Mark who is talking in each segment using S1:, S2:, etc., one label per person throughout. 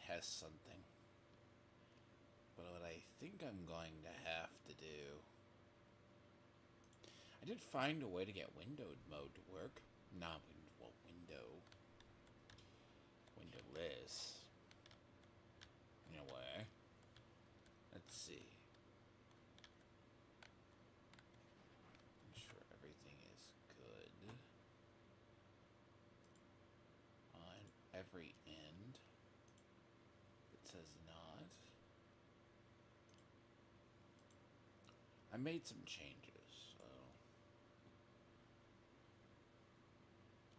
S1: test something. But what I think I'm going to have to do... I did find a way to get windowed mode to work. Not window. Windowless. In a way. Let's see. Ensure everything is good. On every end. It says not. I made some changes, so...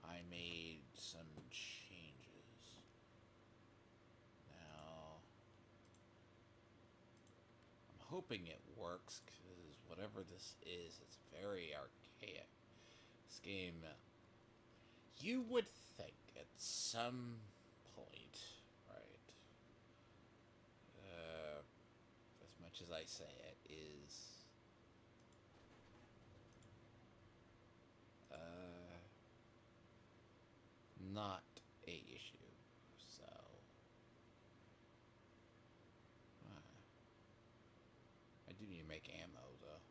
S1: I made some changes. Now... I'm hoping it works, because whatever this is, it's very archaic. This game... You would think at some point, right? As much as I say it, is... not a issue, so... I do need to make ammo, though.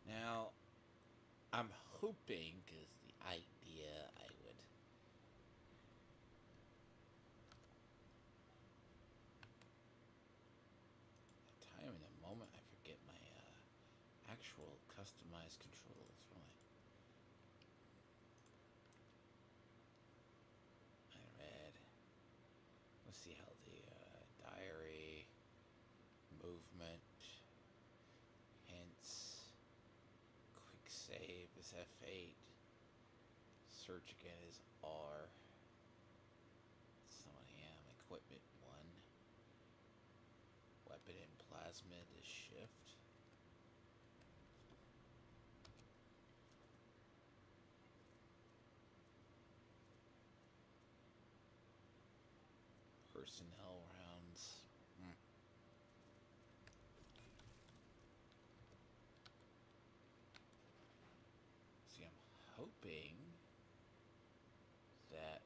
S1: Now, I'm hoping, because the idea I would... Time in a moment, I forget my actual customized controls. Right. I read. Let's see how the diary, movement, hints, quick save is F8, search again is R. So I am equipment 1. Weapon and plasmid is shift. Personnel rounds. See, I'm hoping that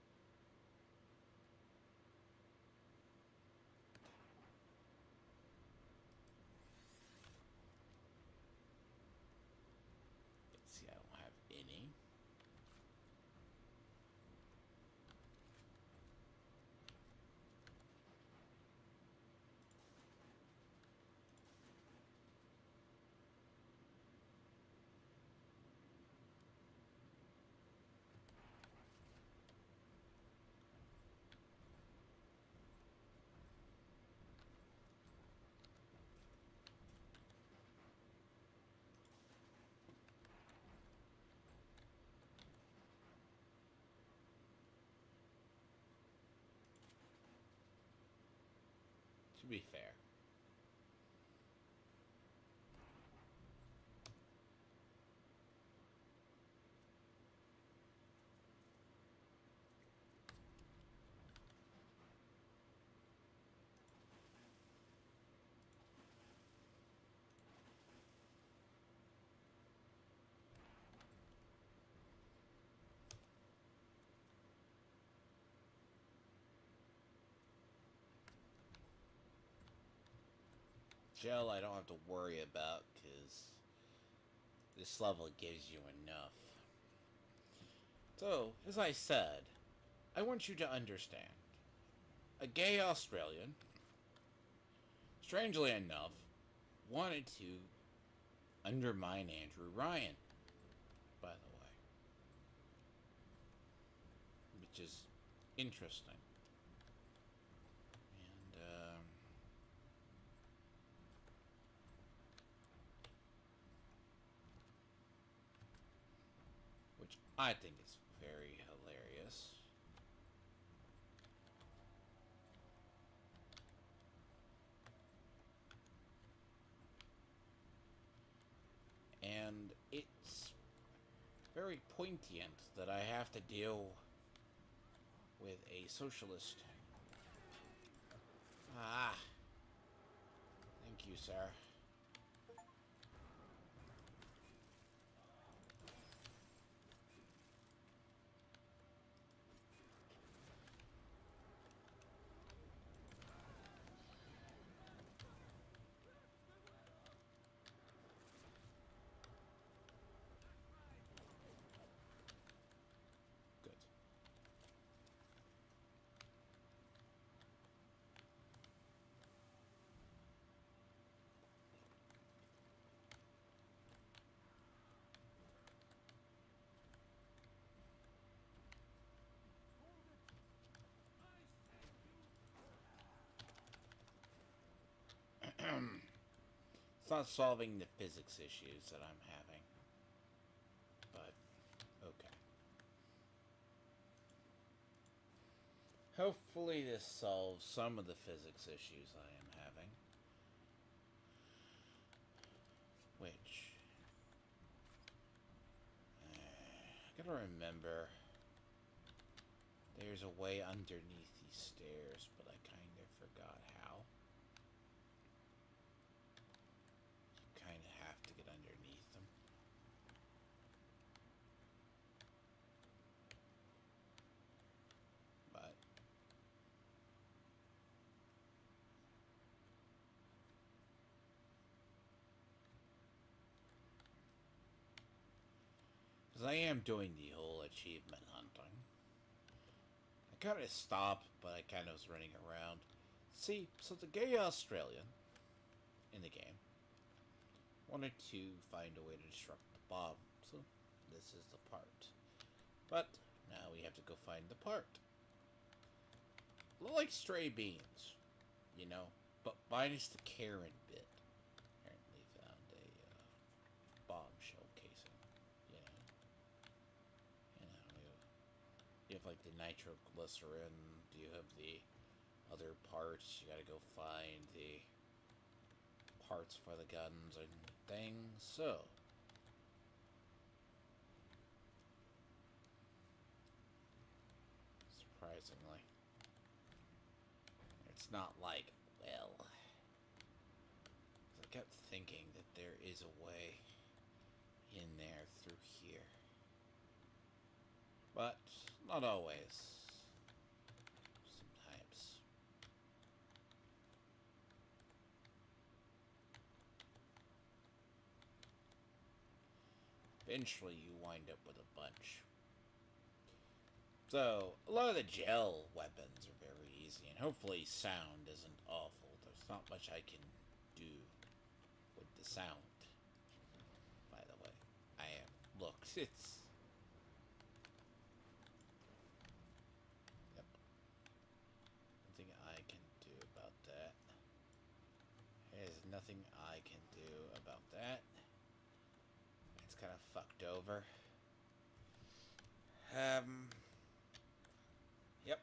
S1: see, I don't have any. To be fair. Gel I don't have to worry about, because this level gives you enough. So, as I said, I want you to understand. A gay Australian, strangely enough, wanted to undermine Andrew Ryan, by the way. Which is interesting. And, which I think is very hilarious. And it's very poignant that I have to deal with a socialist. Thank Thank you, sir. Good. It's not solving the physics issues that I'm having. But, okay. Hopefully this solves some of the physics issues I am having. Which... I gotta remember... There's a way underneath these stairs, but I kind of forgot how. You kind of have to get underneath them. But... Because I am doing the whole achievement hunting. I kind of stopped, but I kind of was running around. See, so the gay Australian in the game wanted to find a way to disrupt the bomb, so this is the part. But now we have to go find the part. A little like stray beans, you know, but minus the Karen bit. Apparently found a bombshell casing, you know. You have like the nitroglycerin, you have the other parts, you gotta go find the parts for the guns and things, so... Surprisingly. It's not like, well... I kept thinking that there is a way in there through here. But, not always. Sometimes. Eventually you wind up with a bunch. So, a lot of the gel weapons are very easy, and hopefully sound isn't awful. There's not much I can do with the sound. By the way, I have looked. It's... Yep. Nothing I can do about that. There's nothing I can do about that. It's kind of fucked over. Yep.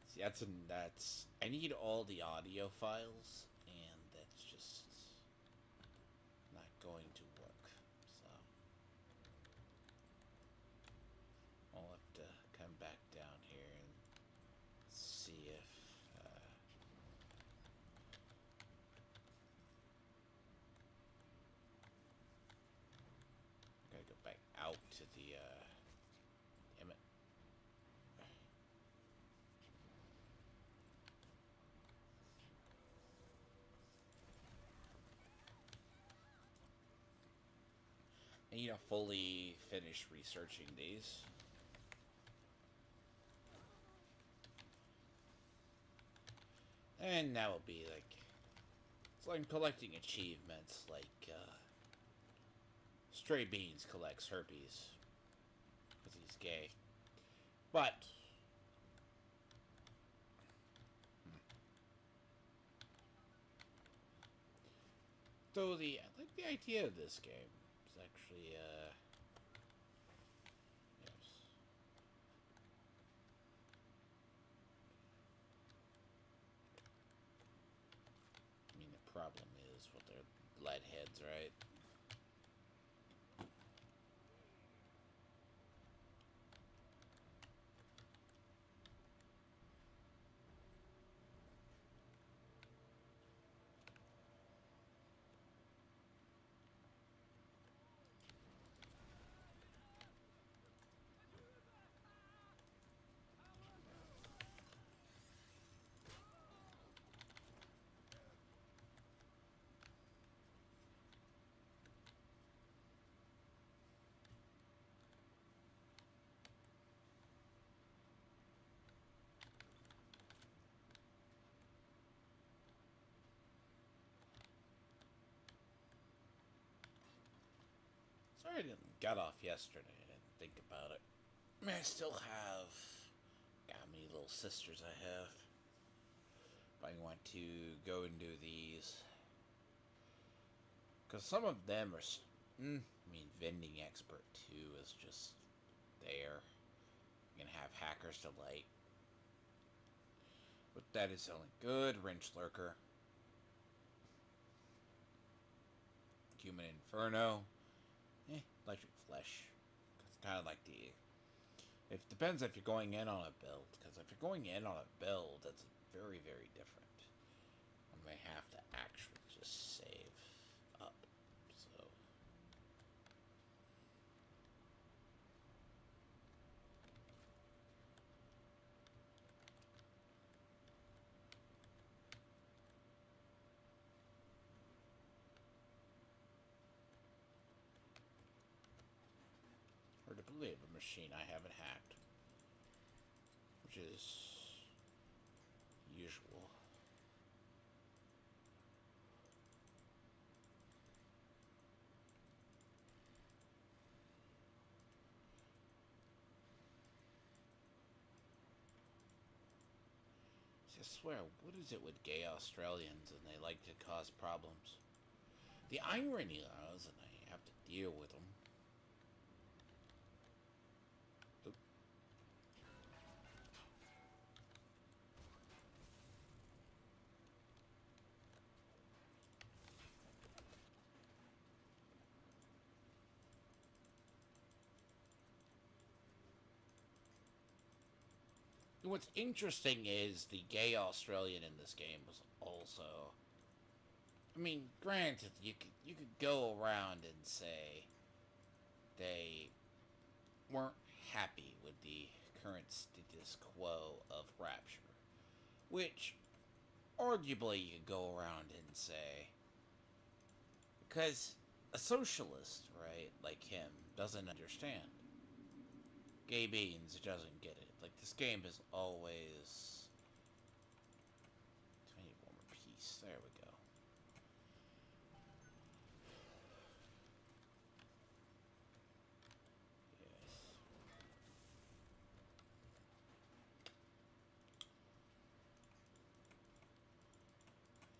S1: See, that's... I need all the audio files, and that's just not going to work. So I'll have to come back down here and see if I gotta go back out to the damn it. I need to fully finish researching these. And that will be like... It's like collecting achievements, like, Stray Beans collects herpes. Because he's gay. But... So I like the idea of this game. It's actually, yes. I mean, the problem is with their lead heads, right? I didn't got off yesterday. I didn't think about it. I mean, I still have got many little sisters I have. If I want to go and do these, because some of them are. I mean, vending expert 2 is just there. You can have hackers delight, but that is only good. Wrench lurker, human inferno, electric flesh. It's kind of like the. It depends if you're going in on a build, because if you're going in on a build, that's very, very different. I may have to actually just save up. So. Or to believe a machine I haven't hacked, which is usual. I swear, what is it with gay Australians and they like to cause problems? The irony is, and I have to deal with them. What's interesting is the gay Australian in this game was also. I mean, granted, you could go around and say they weren't happy with the current status quo of Rapture, which arguably you could go around and say, because a socialist, right, like him, doesn't understand. Gay Beans doesn't get it. Like, this game is always. I need one more piece. There we go. Yes.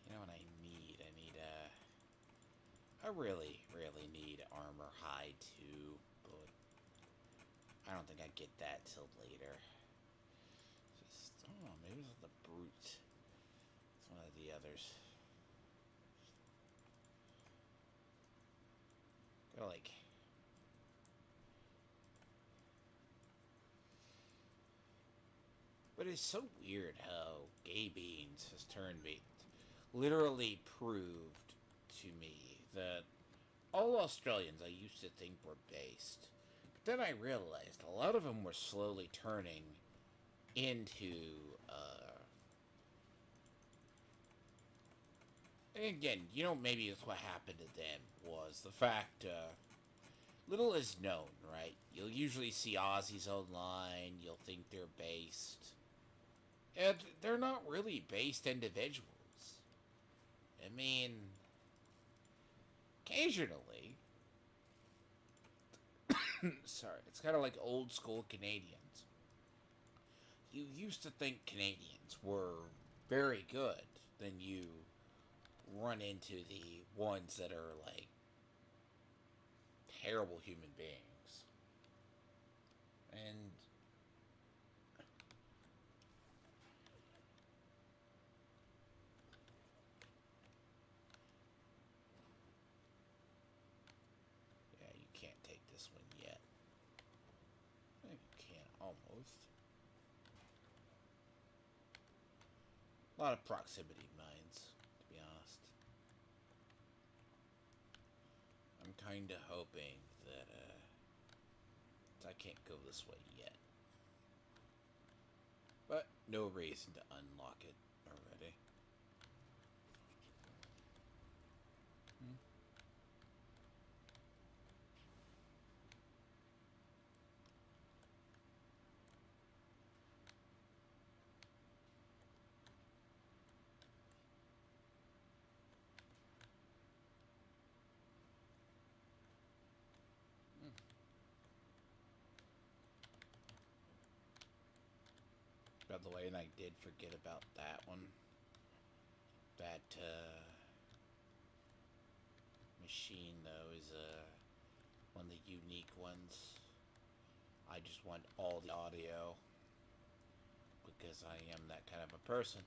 S1: You know what I need? I really, really need armor high too, but I don't think I get that till later. Just, I don't know, maybe it's the brute. It's one of the others. Gotta like. But it's so weird how Gay Beans has turned me. Literally proved to me that all Australians I used to think were based. But then I realized a lot of them were slowly turning into. And again, maybe it's what happened to them was the fact. Little is known, right? You'll usually see Aussies online. You'll think they're based. And they're not really based individuals. I mean, occasionally. Sorry, it's kind of like old school Canadians. You used to think Canadians were very good. Then you run into the ones that are like terrible human beings. And yeah, you can't take this one yet. I think you can almost. A lot of proximity mines, to be honest. I'm kind of hoping that I can't go this way yet. But no reason to unlock it already. By the way, and I did forget about that one. That machine, though, is one of the unique ones. I just want all the audio because I am that kind of a person.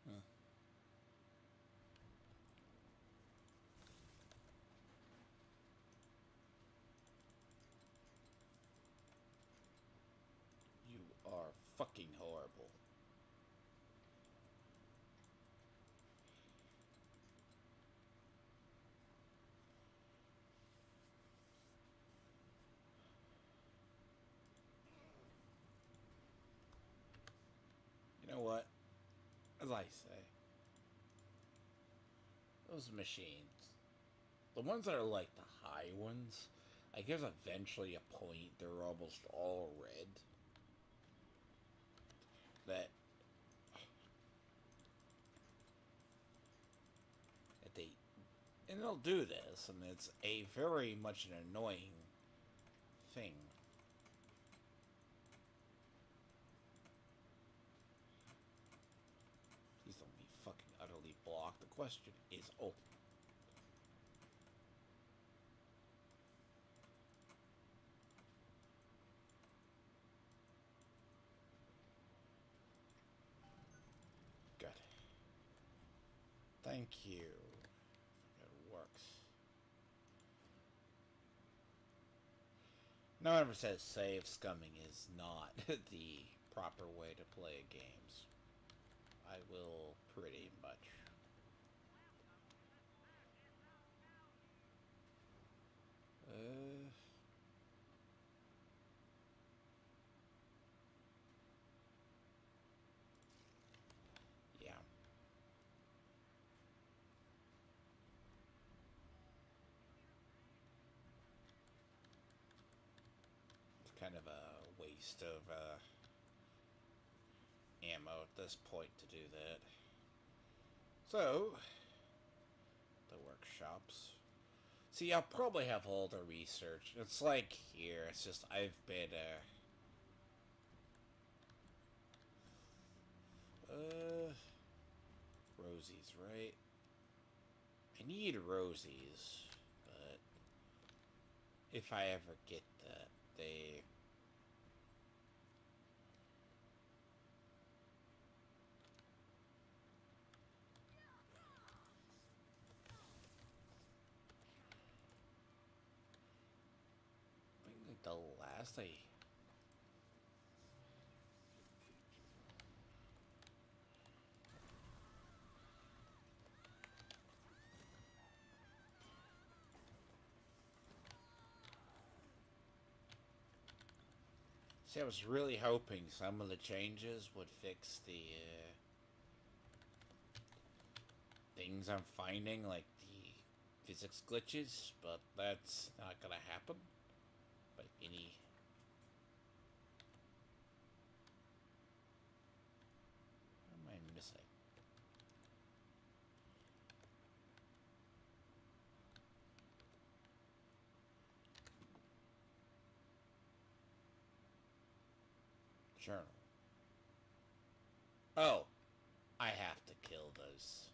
S1: Hmm. You are fucking horrible. You know what? As I say, those machines, the ones that are like the high ones, I guess eventually a point they're almost all red. That that they and they'll do this, and it's a very much an annoying thing. Please don't be fucking utterly blocked. The question is open. Good. Thank you. It works. No one ever says save scumming is not the proper way to play games. I will pretty much. Uh, yeah. It's kind of a waste of ammo at this point to do that. So, the workshops. See, I'll probably have all the research. It's like here. It's just I've been Rosies, right? I need Rosies, but if I ever get that, they I think like the last I see, I was really hoping some of the changes would fix the things I'm finding, like the physics glitches, but that's not gonna happen by any. What am I missing? Journal. Oh, I have to kill those.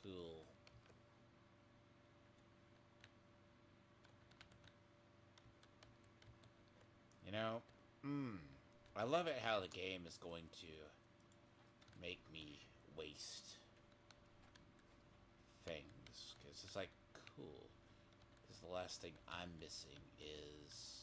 S1: Cool. You know, I love it how the game is going to make me waste things because it's like cool. Because the last thing I'm missing is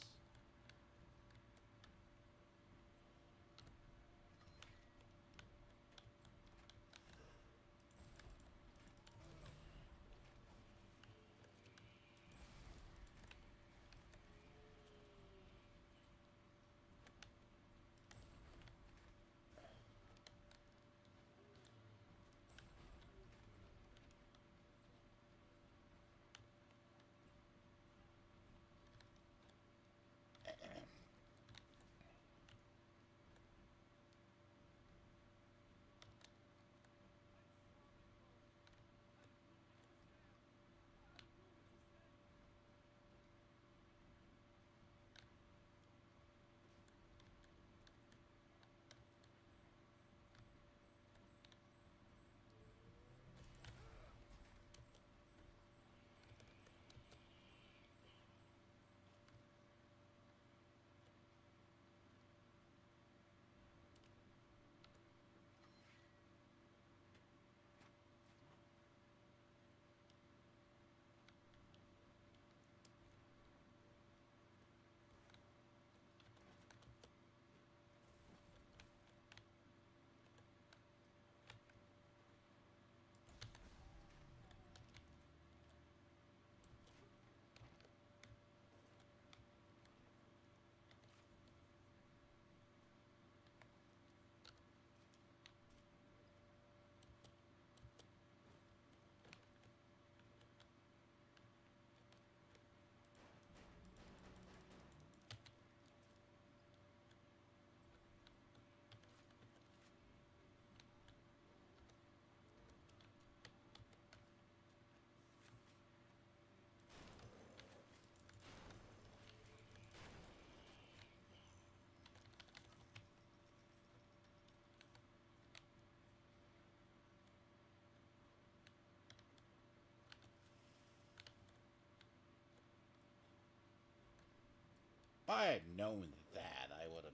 S1: I had known that, I would have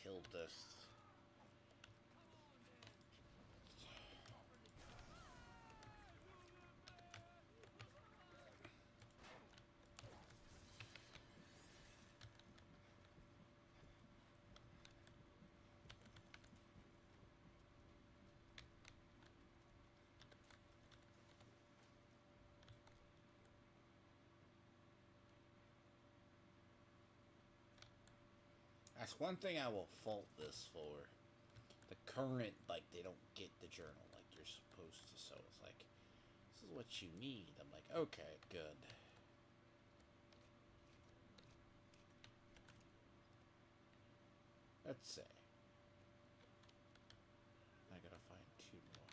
S1: killed this. That's one thing I will fault this for. The current, like, they don't get the journal like you're supposed to, so it's like, this is what you need. I'm like, okay, good. Let's see. I gotta find two more.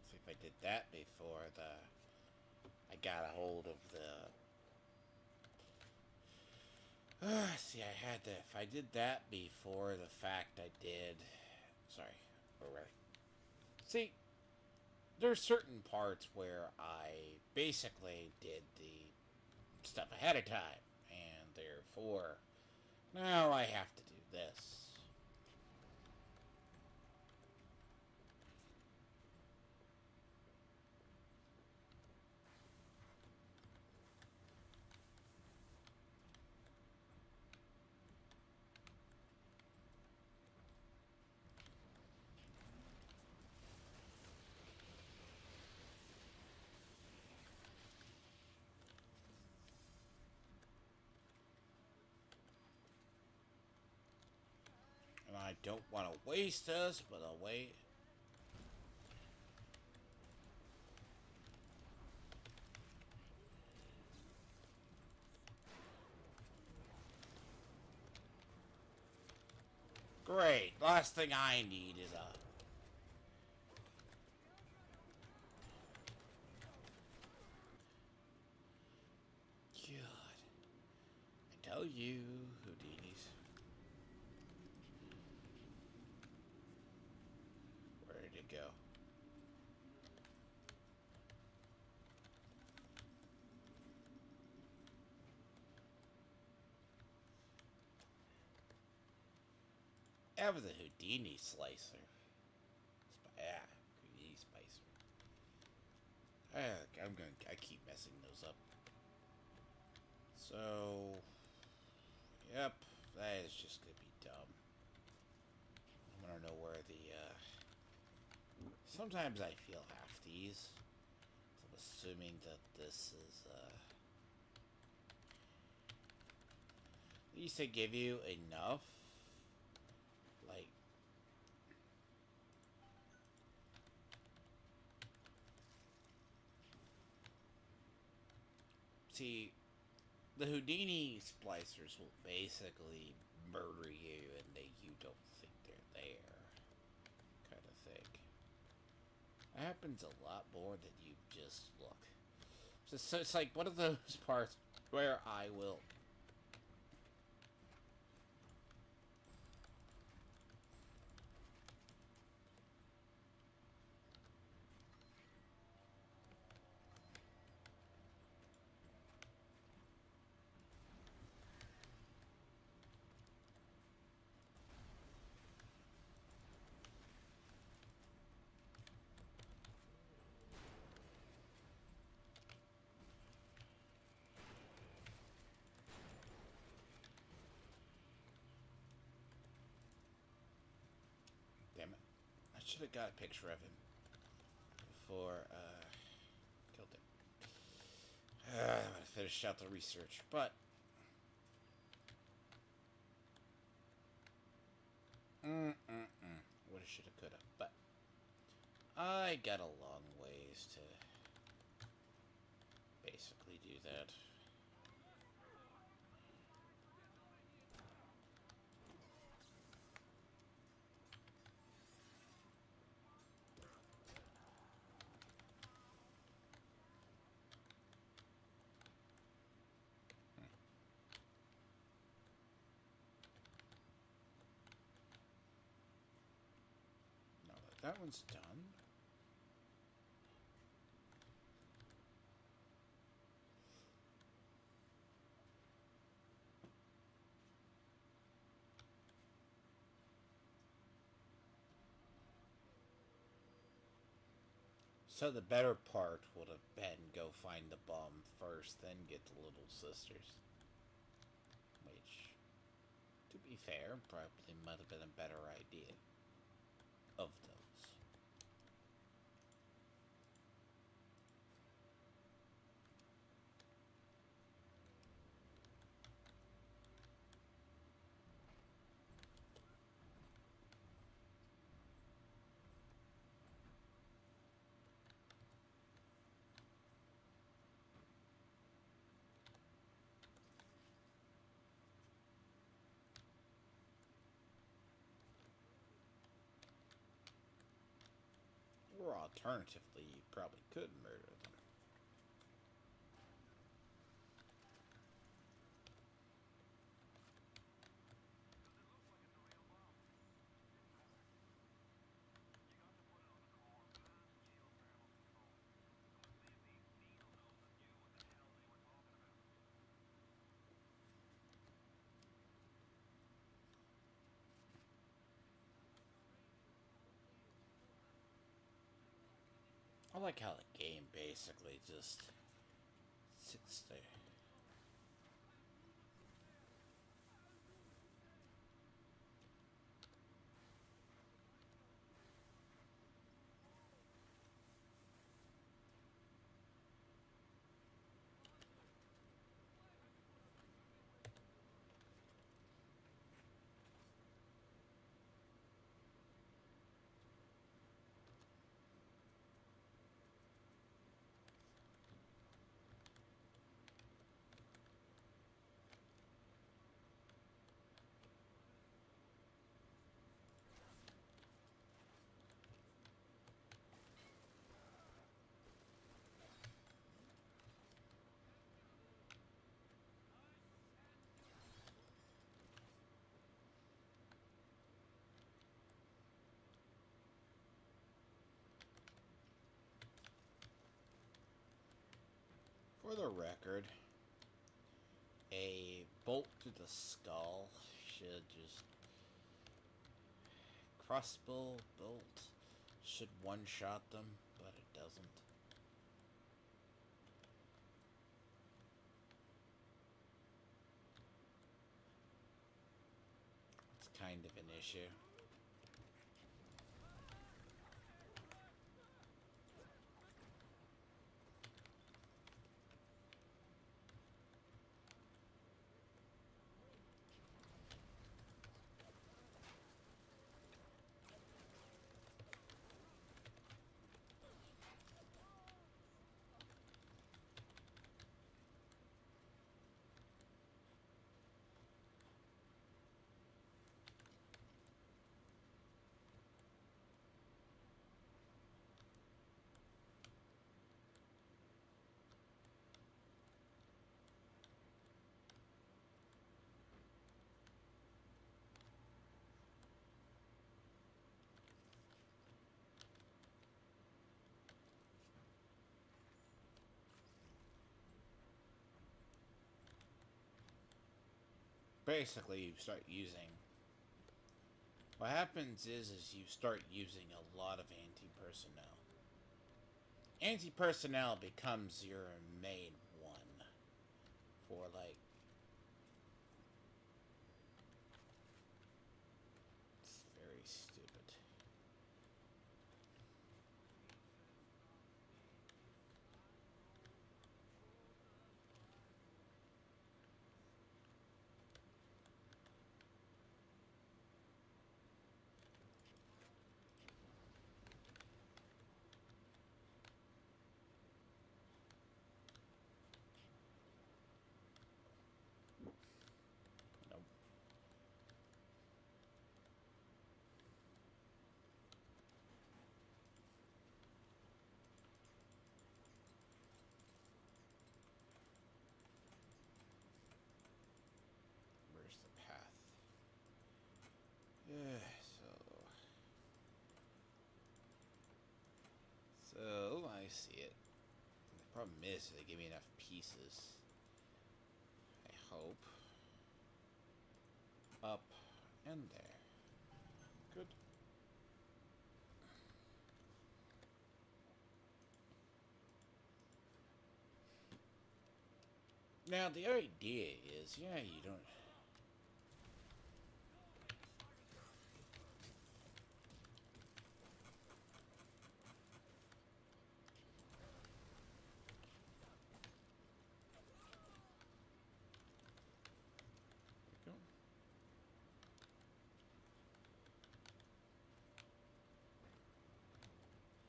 S1: See if I did that before I got a hold of the. See, I had to. If I did that before the fact I did. Sorry, already. See, there's certain parts where I basically did the stuff ahead of time, and therefore now I have to do this. And I don't want to waste this, but I'll wait. Great. Last thing I need is a. God. I tell you, Houdini's. Where did it go? I have the Houdini slicer. Yeah, Houdini slicer. I keep messing those up. So, yep, that is just gonna be dumb. I wanna know where the, sometimes I feel half these. So I'm assuming that this is, at least they give you enough. Like, see, the Houdini splicers will basically murder you and you don't think they're there. Kind of thing. That happens a lot more than you just look. So it's like one of those parts where I will. Damn it. I should have got a picture of him before killed him. I'm gonna finish out the research, but woulda, shoulda, coulda, but I got a long ways to basically do that. That one's done. So the better part would have been go find the bomb first, then get the little sisters. Which, to be fair, probably might have been a better idea of those. Or alternatively, you probably could murder them. I like how the game basically just sits there. For the record, a bolt to the skull should just crossbow bolt should one-shot them, but it doesn't. It's kind of an issue. Basically, you start using. What happens is you start using a lot of anti-personnel. Anti-personnel becomes your main one for like. It's very stupid. Problem is, they give me enough pieces. I hope. Up and there. Good. Now, the idea is, yeah, you don't... There we go.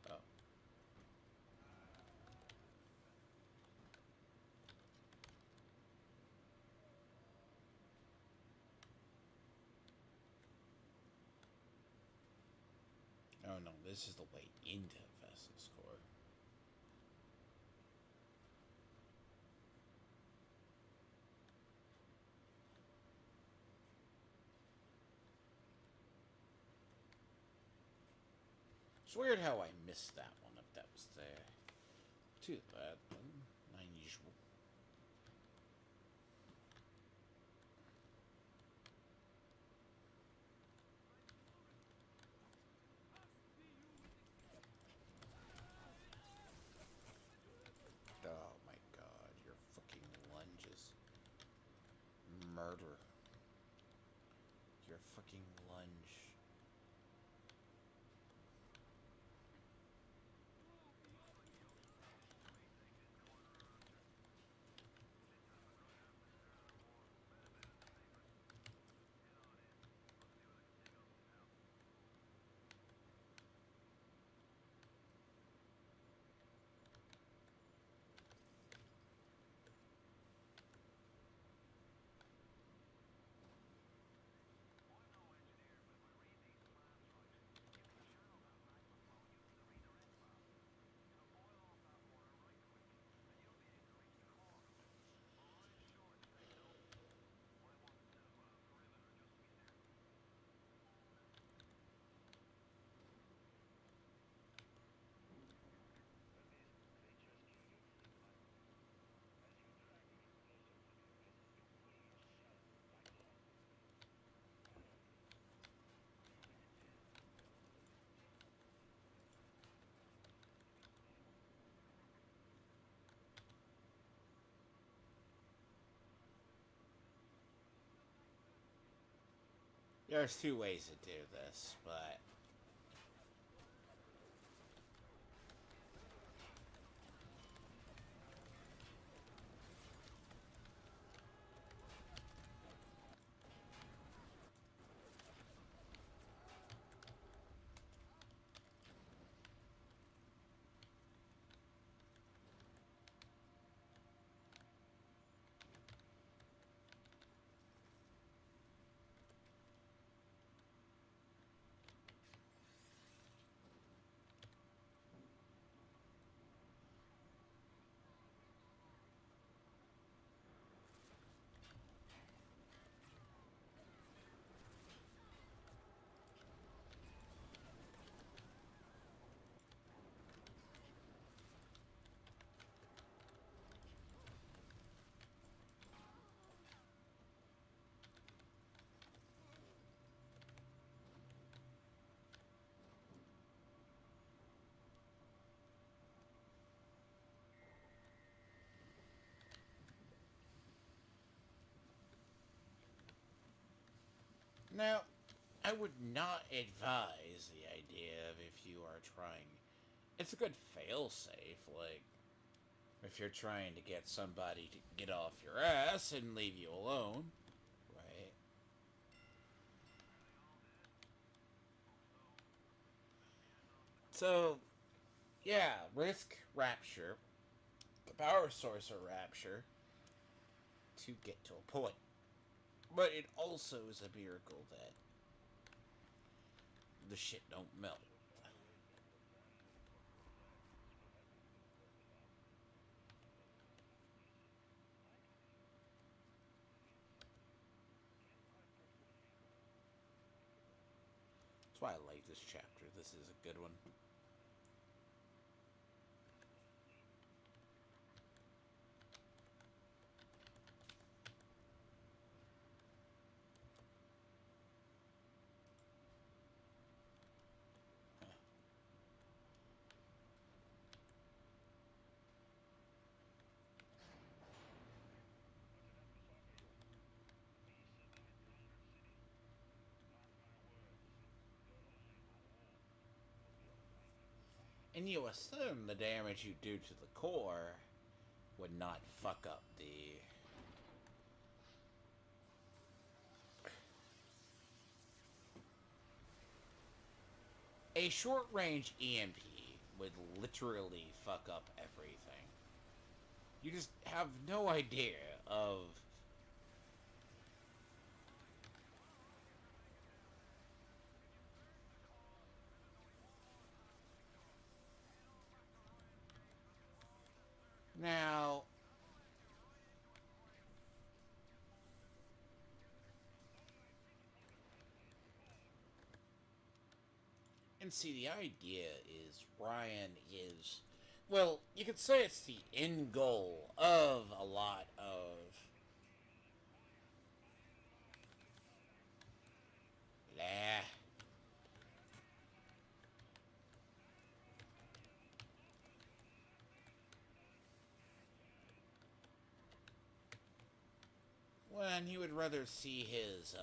S1: Oh. Oh no, this is the way into Vessel's core. It's weird how I missed that one if that was there. Too bad, unusual. Oh my god, your fucking lunges. Murder. Your fucking lunge. There's two ways to do this, but... Now, I would not advise the idea of if you are trying... It's a good fail-safe, like... If you're trying to get somebody to get off your ass and leave you alone, right? So, yeah, risk Rapture, the power source of Rapture, to get to a point. But it also is a miracle that the shit don't melt. That's why I like this chapter. This is a good one. And you assume the damage you do to the core would not fuck up the... A short-range EMP would literally fuck up everything. You just have no idea of... Now... And see, the idea is Ryan is... Well, you could say it's the end goal of a lot of... Blah. When he would rather see his,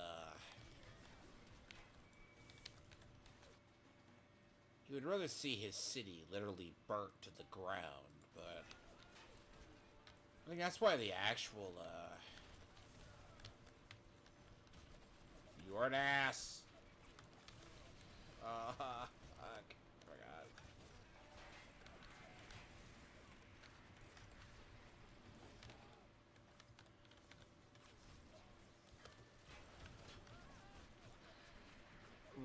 S1: he would rather see his city literally burnt to the ground, but... I think that's why the actual, You're an ass! Fuck. Forgot.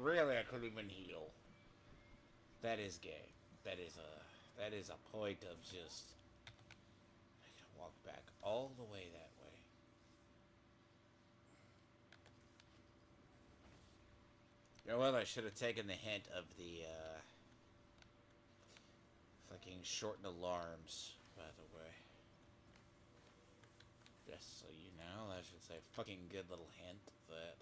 S1: Really, I couldn't even heal. That is gay. That is a point of just... I gotta walk back all the way that way. You know what? I should have taken the hint of the, fucking shorten alarms, by the way. Just so you know, that should say fucking good little hint that...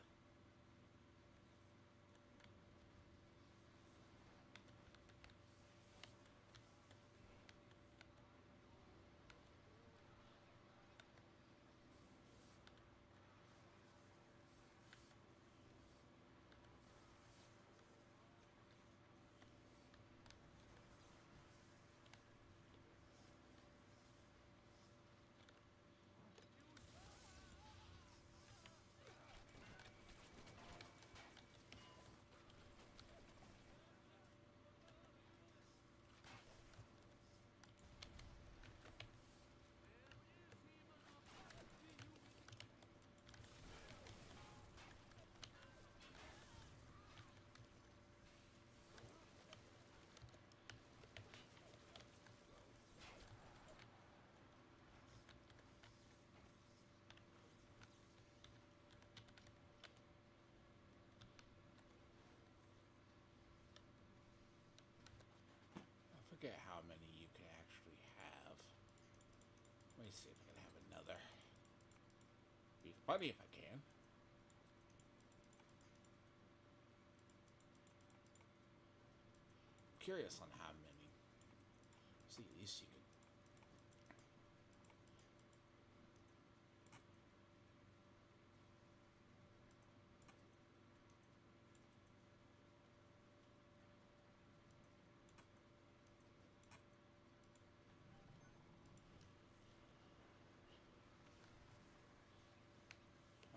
S1: I forget how many you can actually have. Let me see if I can have another. Be funny if I can. Curious on how many. See, at least you could...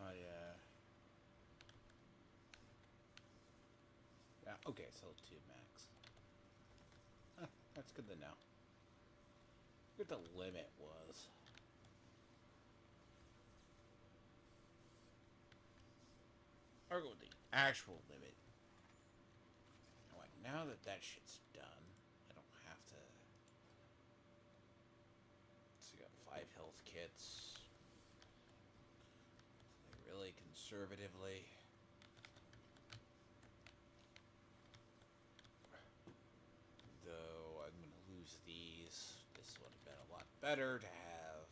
S1: Oh, yeah. Yeah, okay, so 2 max. Huh, that's good to know. What the limit was. Or go with the actual limit. Now that that shit's done, I don't have to... So you got 5 health kits. Really conservatively. Though I'm going to lose these. This would have been a lot better to have.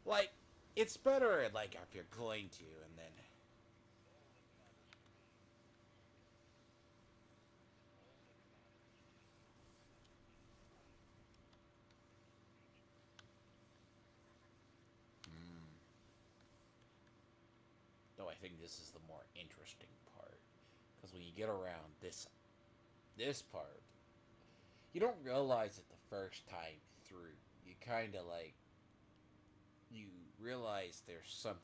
S1: Like, it's better, like, if you're going to, and then... Though I think this is the more interesting part. Because when you get around this part, you don't realize it the first time through. You kind of like you realize there's something.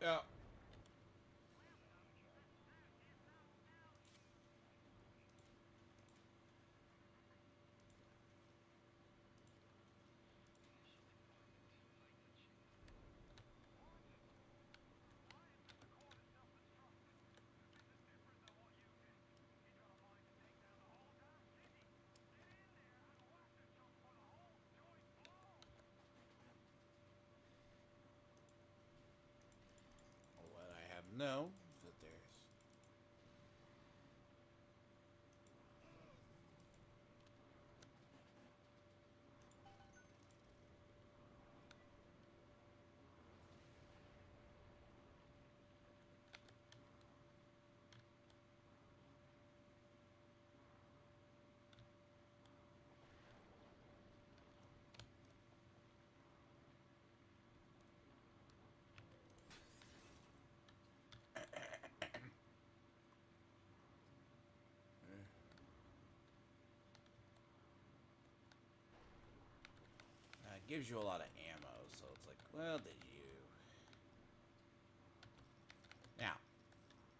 S1: Yeah. What I have no that there's. It gives you a lot of ammo, so it's like, well, did you? Now,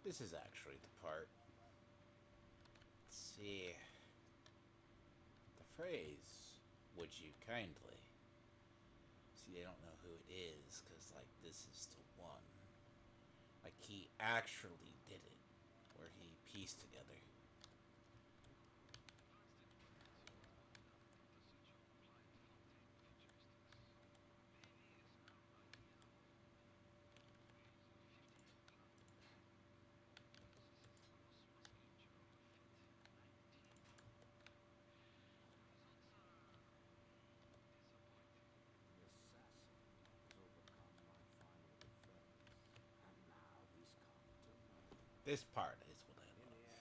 S1: this is actually the part. Let's see. The phrase, would you kindly? See, they don't know who it is, because, like, this is the one. Like, he actually did it, where he pieced together. This part is what I love.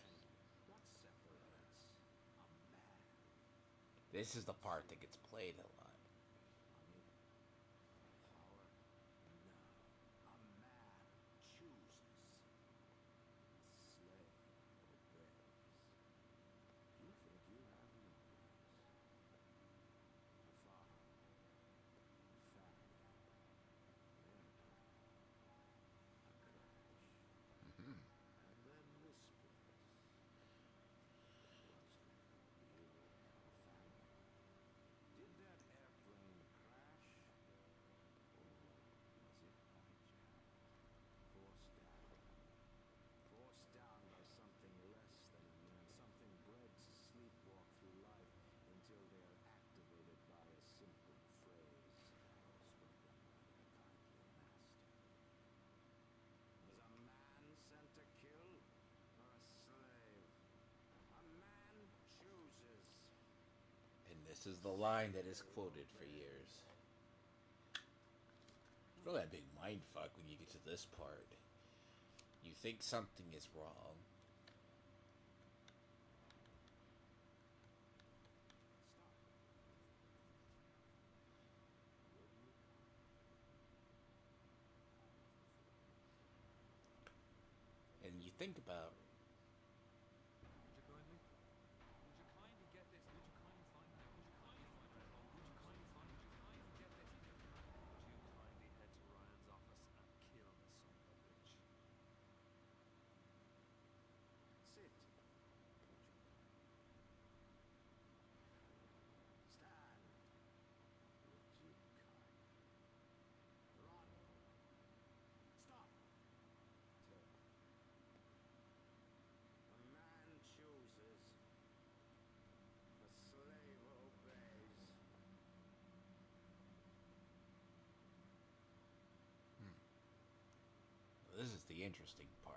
S1: This is the part that gets played a lot. And this is the line that is quoted for years. It's really a big mind fuck when you get to this part. You think something is wrong. And you think about the interesting part.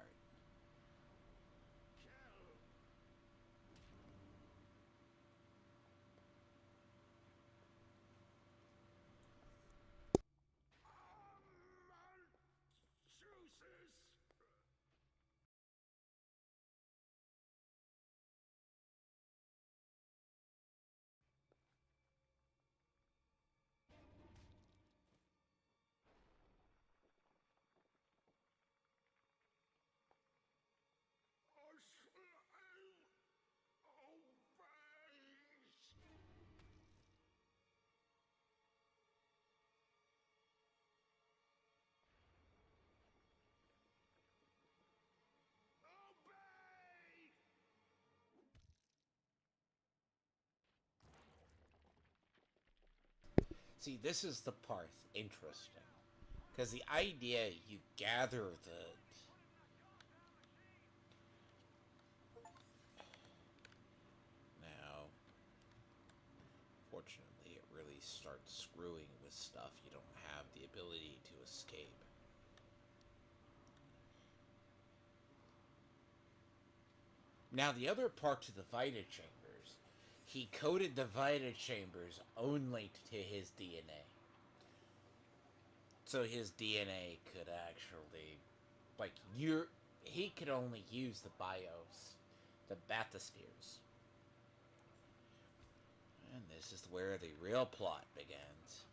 S1: See, this is the part interesting. Because the idea you gather the. Now, fortunately, it really starts screwing with stuff you don't have the ability to escape. Now, the other part to the Vita Chambers, he coded the Vita Chambers only to his DNA. So his DNA could actually, like, he could only use the bios, the bathyspheres. And this is where the real plot begins.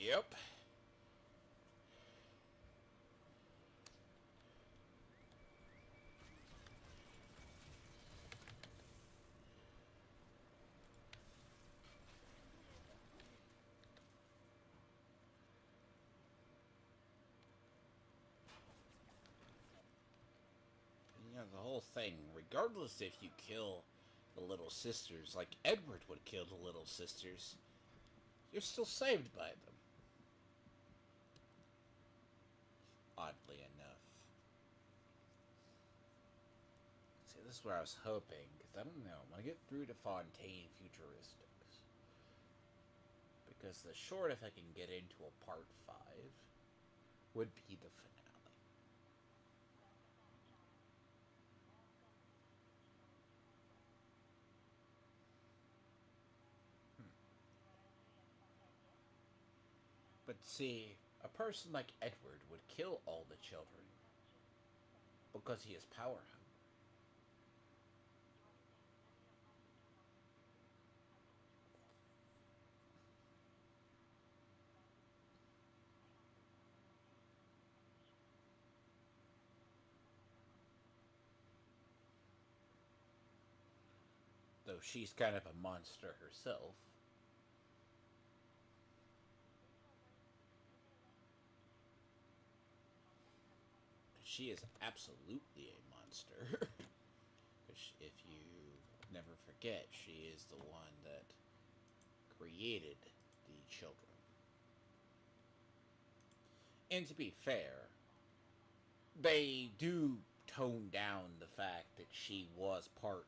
S1: Yep. You know, the whole thing, regardless if you kill the little sisters, like Edward would kill the little sisters, you're still saved by them. Oddly enough. See, this is where I was hoping, because I don't know, I'm going to get through to Fontaine Futuristics. Because the short, if I can get into a part 5, would be the finale. But see, a person like Edward would kill all the children because he is power hungry. Though she's kind of a monster herself. She is absolutely a monster. If you never forget, she is the one that created the children. And to be fair, they do tone down the fact that she was part.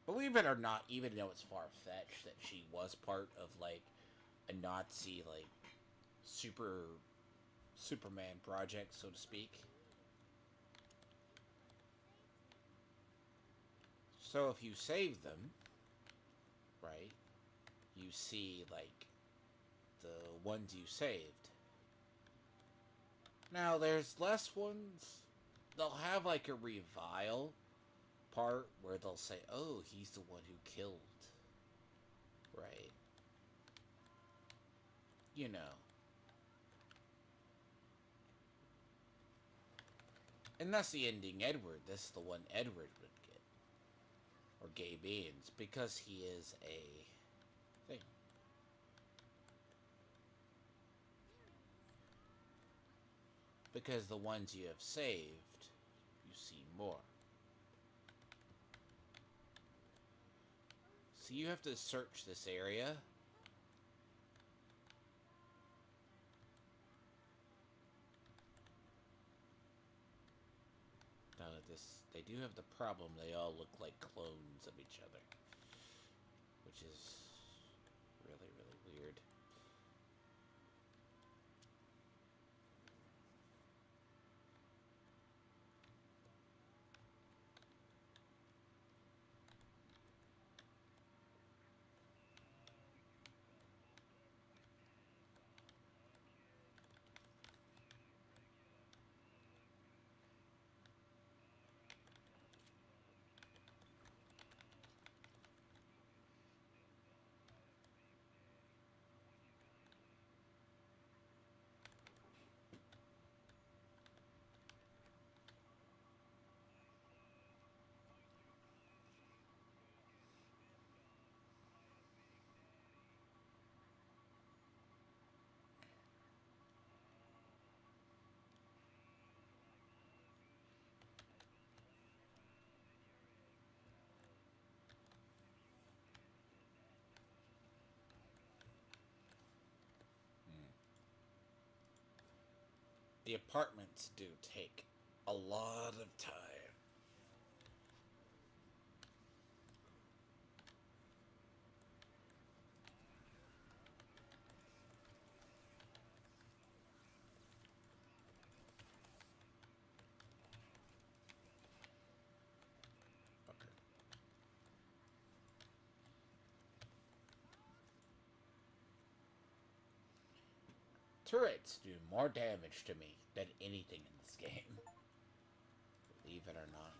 S1: Believe it or not, even though it's far fetched that she was part of like a Nazi like Superman project, so to speak. So if you save them, right, you see like the ones you saved. Now there's less ones. They'll have like a revile part where they'll say, "Oh, he's the one who killed," right? You know. And that's the ending Edward. This is the one Edward would get. Or Gay Beans, because he is a thing. Because the ones you have saved, you see more. So you have to search this area. Now they do have the problem they all look like clones of each other. Which is really, really weird. The apartments do take a lot of time. Okay. Turrets do more damage to me than anything in this game. Believe it or not.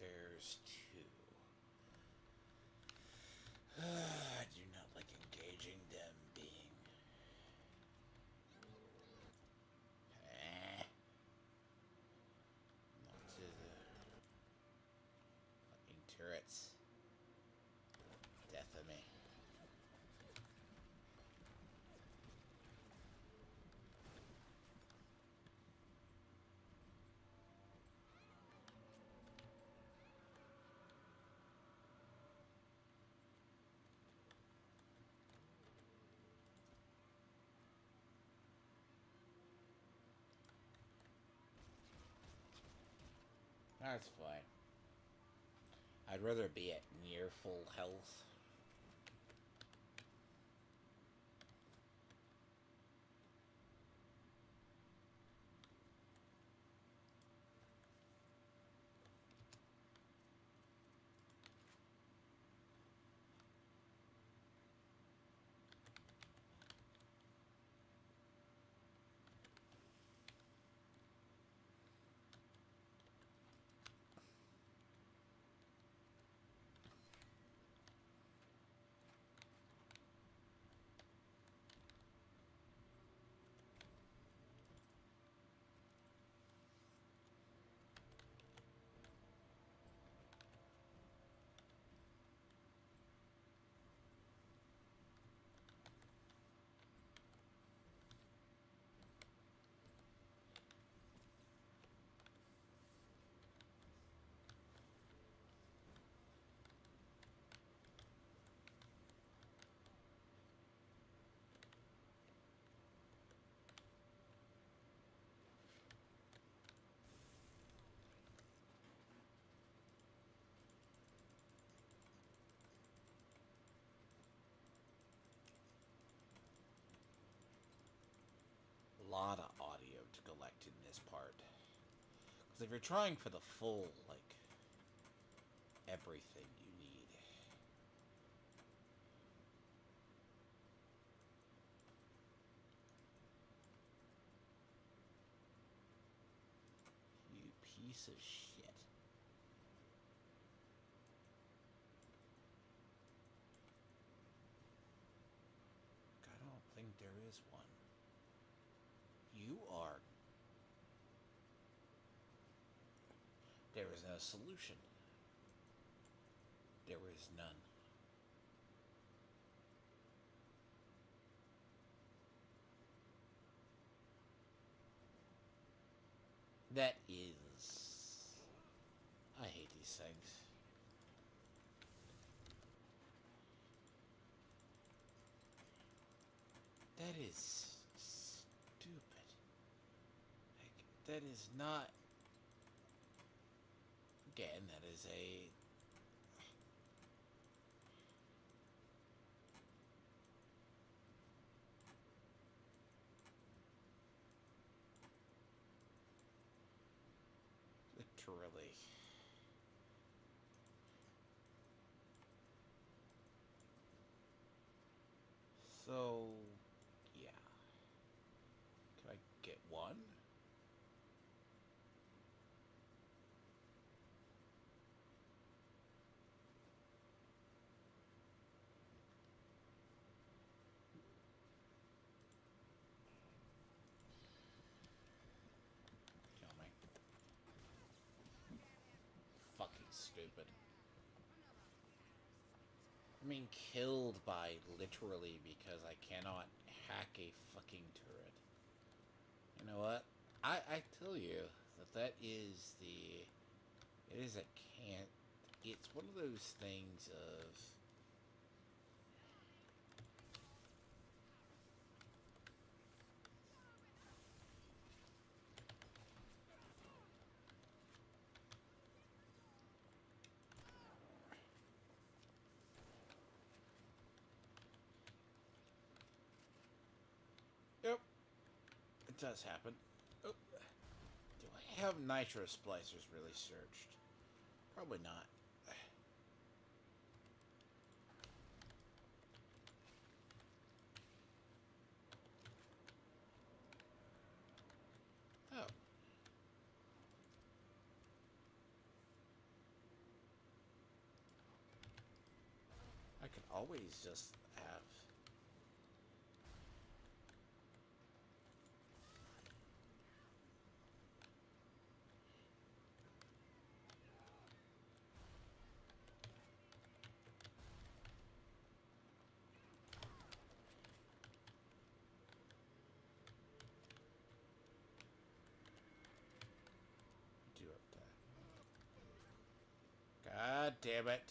S1: There's two. I do not like engaging them being. Not to the fucking turrets. Death of me. That's fine. I'd rather be at near full health. A lot of audio to collect in this part. Because if you're trying for the full, like, everything you need. You piece of shit. I don't think there is one. You are. There is no solution. There is none. That is... I hate these things. That is stupid. Like, that is not... Again, that is a... Literally. So, yeah. Can I get one? Kill me. Fucking stupid. I mean, killed by literally because I cannot hack a fucking turret. You know what? I tell you that is the... It is a can't... It's one of those things of... Yep. It does happen. Oh. Do I have nitro splicers really searched? Probably not. Oh. I could always just have... do up that. God damn it.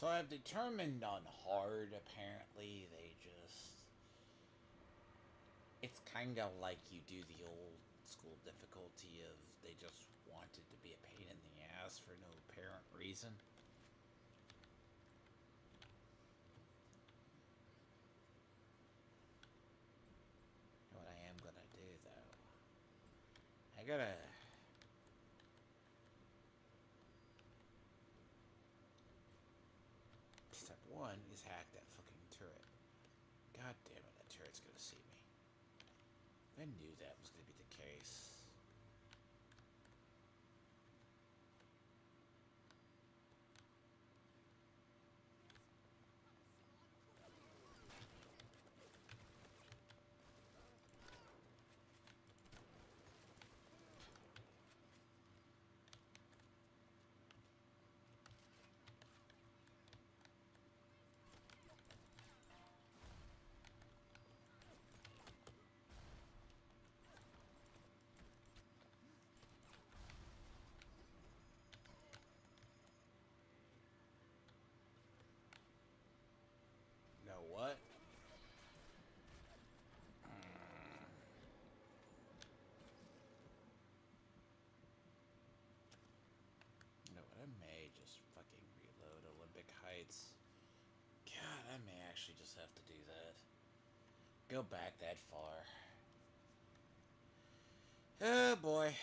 S1: So I've determined on hard, apparently, they just... It's kind of like you do the old school difficulty of they just wanted to be a pain in the ass for no apparent reason. What I am gonna do, though... I gotta... Step one is hack that fucking turret. God damn it, that turret's gonna see me. I knew that was gonna be the case. Know what? You know what? I may just fucking reload Olympic Heights. God, I may actually just have to do that. Go back that far. Oh boy.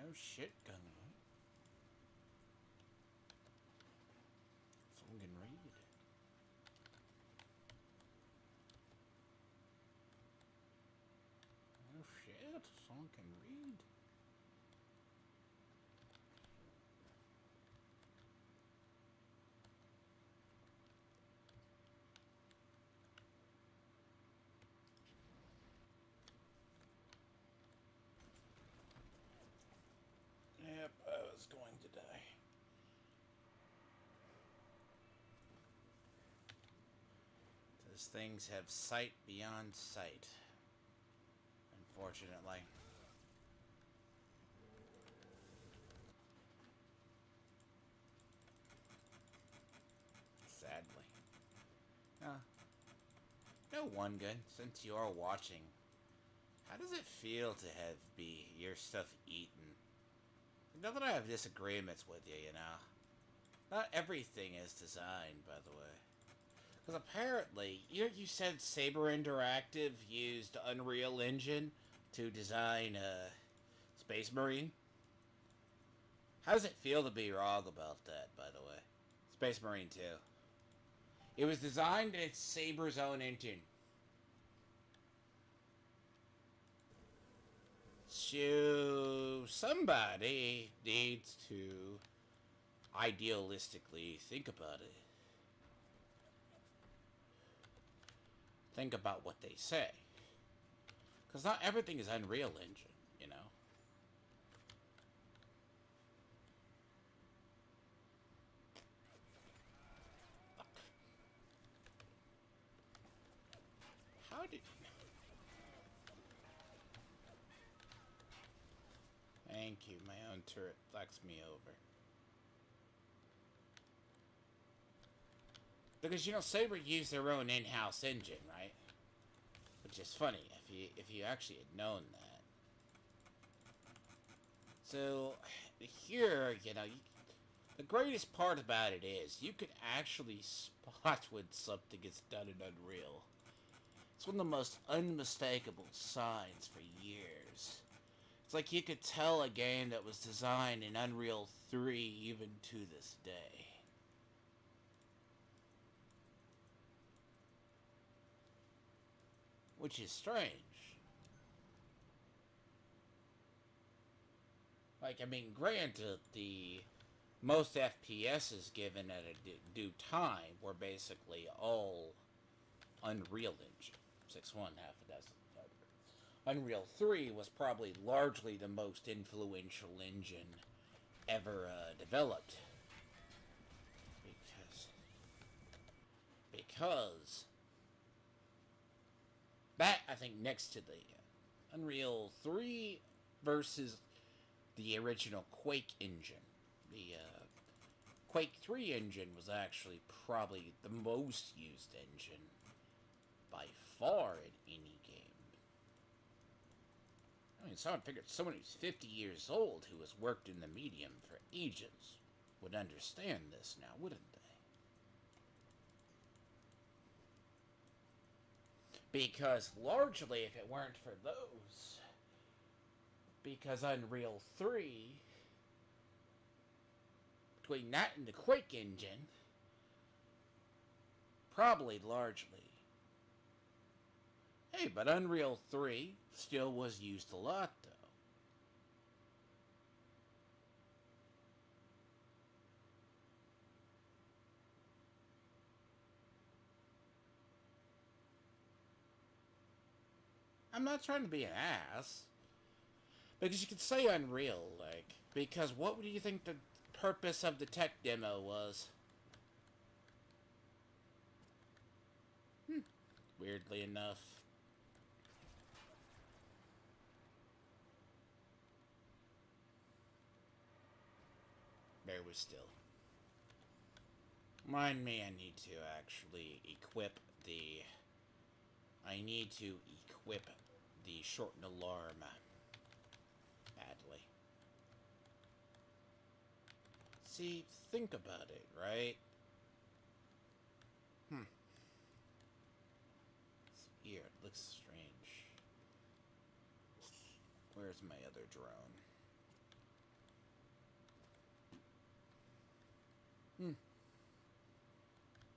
S1: No shit, gun. Someone can read. No shit, someone can read. Yep, I was going to die. Those things have sight beyond sight. Unfortunately. Sadly. No one gun, since you are watching. How does it feel to have your stuff eaten? Not that I have disagreements with you, you know. Not everything is designed, by the way. Because apparently, you said Saber Interactive used Unreal Engine to design Space Marine? How does it feel to be wrong about that, by the way? Space Marine 2. It was designed in Saber's own engine. So, somebody needs to idealistically think about it. Think about what they say. Because not everything is Unreal Engine, you know? Fuck. How did... Thank you, my own turret fucks me over. Because, you know, Saber used their own in-house engine, right? Which is funny if you actually had known that. So here, the greatest part about it is you could actually spot when something is done in Unreal. It's one of the most unmistakable signs for years. It's like you could tell a game that was designed in Unreal 3 even to this day. Which is strange. Like, I mean, granted, the most FPS given at a due time were basically all Unreal Engine. 6.1, half a dozen. Unreal 3 was probably largely the most influential engine ever developed. Because that, I think, next to the Unreal 3 versus the original Quake engine. The Quake 3 engine was actually probably the most used engine by far in any game. I mean, someone figured someone who's 50 years old who has worked in the medium for ages would understand this now, wouldn't they? Because largely, if it weren't for those, because Unreal 3, between that and the Quake engine, probably largely. Hey, but Unreal 3 still was used a lot, though. I'm not trying to be an ass. Because you could say Unreal, like, because what do you think the purpose of the tech demo was? Weirdly enough. There we still. Mind me, I need to actually equip the... I need to equip the shortened alarm badly. See, think about it, right? It's weird. It looks strange. Where's my other drone?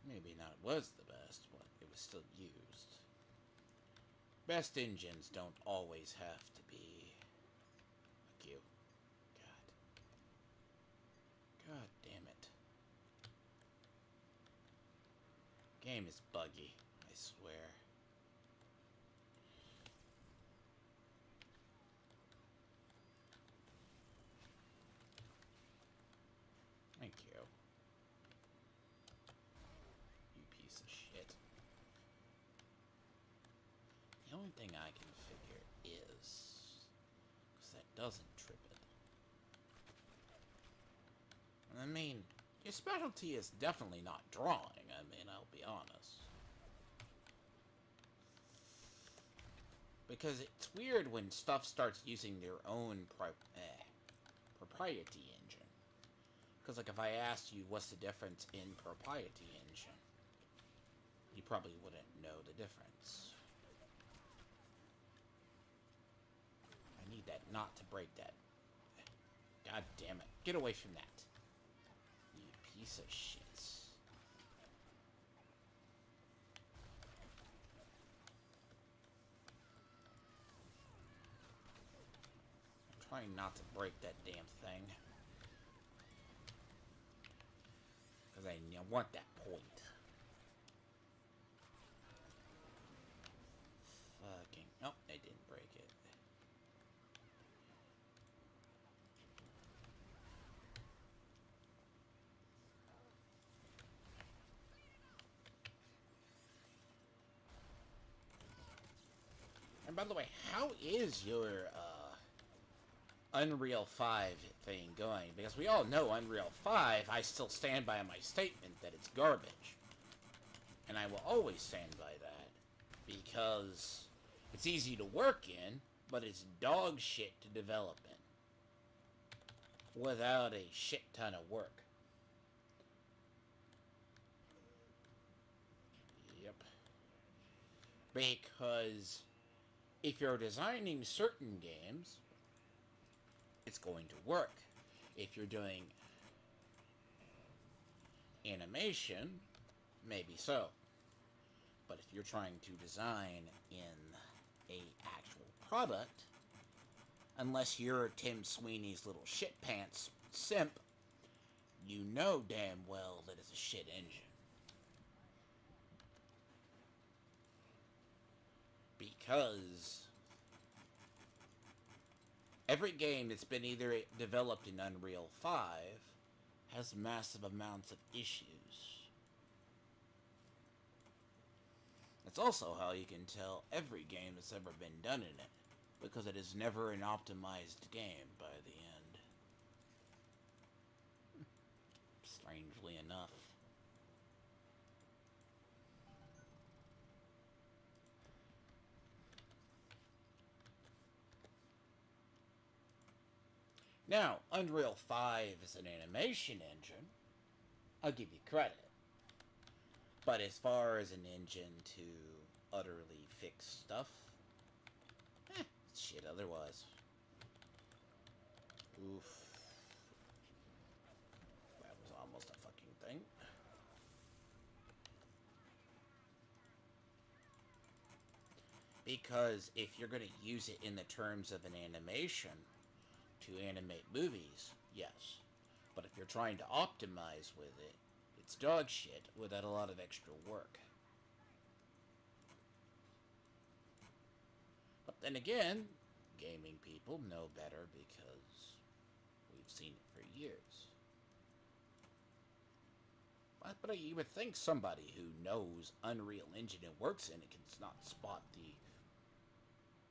S1: Maybe not was the best, but it was still used. Best engines don't always have to be... Fuck you. God damn it. Game is buggy, I swear. Thank you. You piece of shit. The only thing I can figure is... because that doesn't trip it. I mean, your specialty is definitely not drawing, I mean, I'll be honest. Because it's weird when stuff starts using their own propriety engine. Because, like, if I asked you what's the difference in propriety engine, you probably wouldn't know the difference. I need that knot to break that. God damn it. Get away from that. You piece of shit. I'm trying not to break that damn thing. Because I want that point. Fucking... Nope, I didn't break it. And by the way, how is your Unreal 5 thing going? Because we all know Unreal 5, I still stand by my statement that it's garbage. And I will always stand by that. Because It's easy to work in, but it's dog shit to develop in without a shit ton of work. Yep. Because if you're designing certain games, it's going to work. If you're doing animation, maybe so. But if you're trying to design in a actual product, unless you're Tim Sweeney's little shit pants simp, you know damn well that it's a shit engine. Because every game that's been either developed in Unreal 5 has massive amounts of issues. That's also how you can tell every game that's ever been done in it, because it is never an optimized game by the end. Strangely enough. Now, Unreal 5 is an animation engine. I'll give you credit. But as far as an engine to utterly fix stuff, shit otherwise. Oof. That was almost a fucking thing. Because if you're going to use it in the terms of an animation to animate movies, yes. But if you're trying to optimize with it, it's dog shit without a lot of extra work. But then again, gaming people know better because we've seen it for years. But you would think somebody who knows Unreal Engine and works in it can not spot the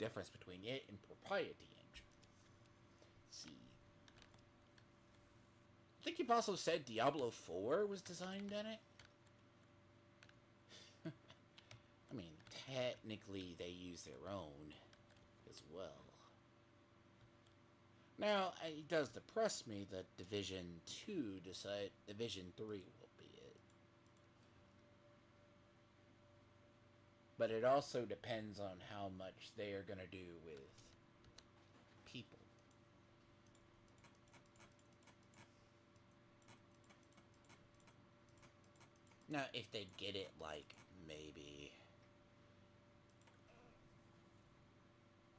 S1: difference between it and proprietary engine. Let's see. I think you've also said Diablo 4 was designed in it. I mean, technically they use their own as well. Now, it does depress me that Division 2 decided Division 3 will be it. But it also depends on how much they are going to do with people. Now, if they get it, like, maybe...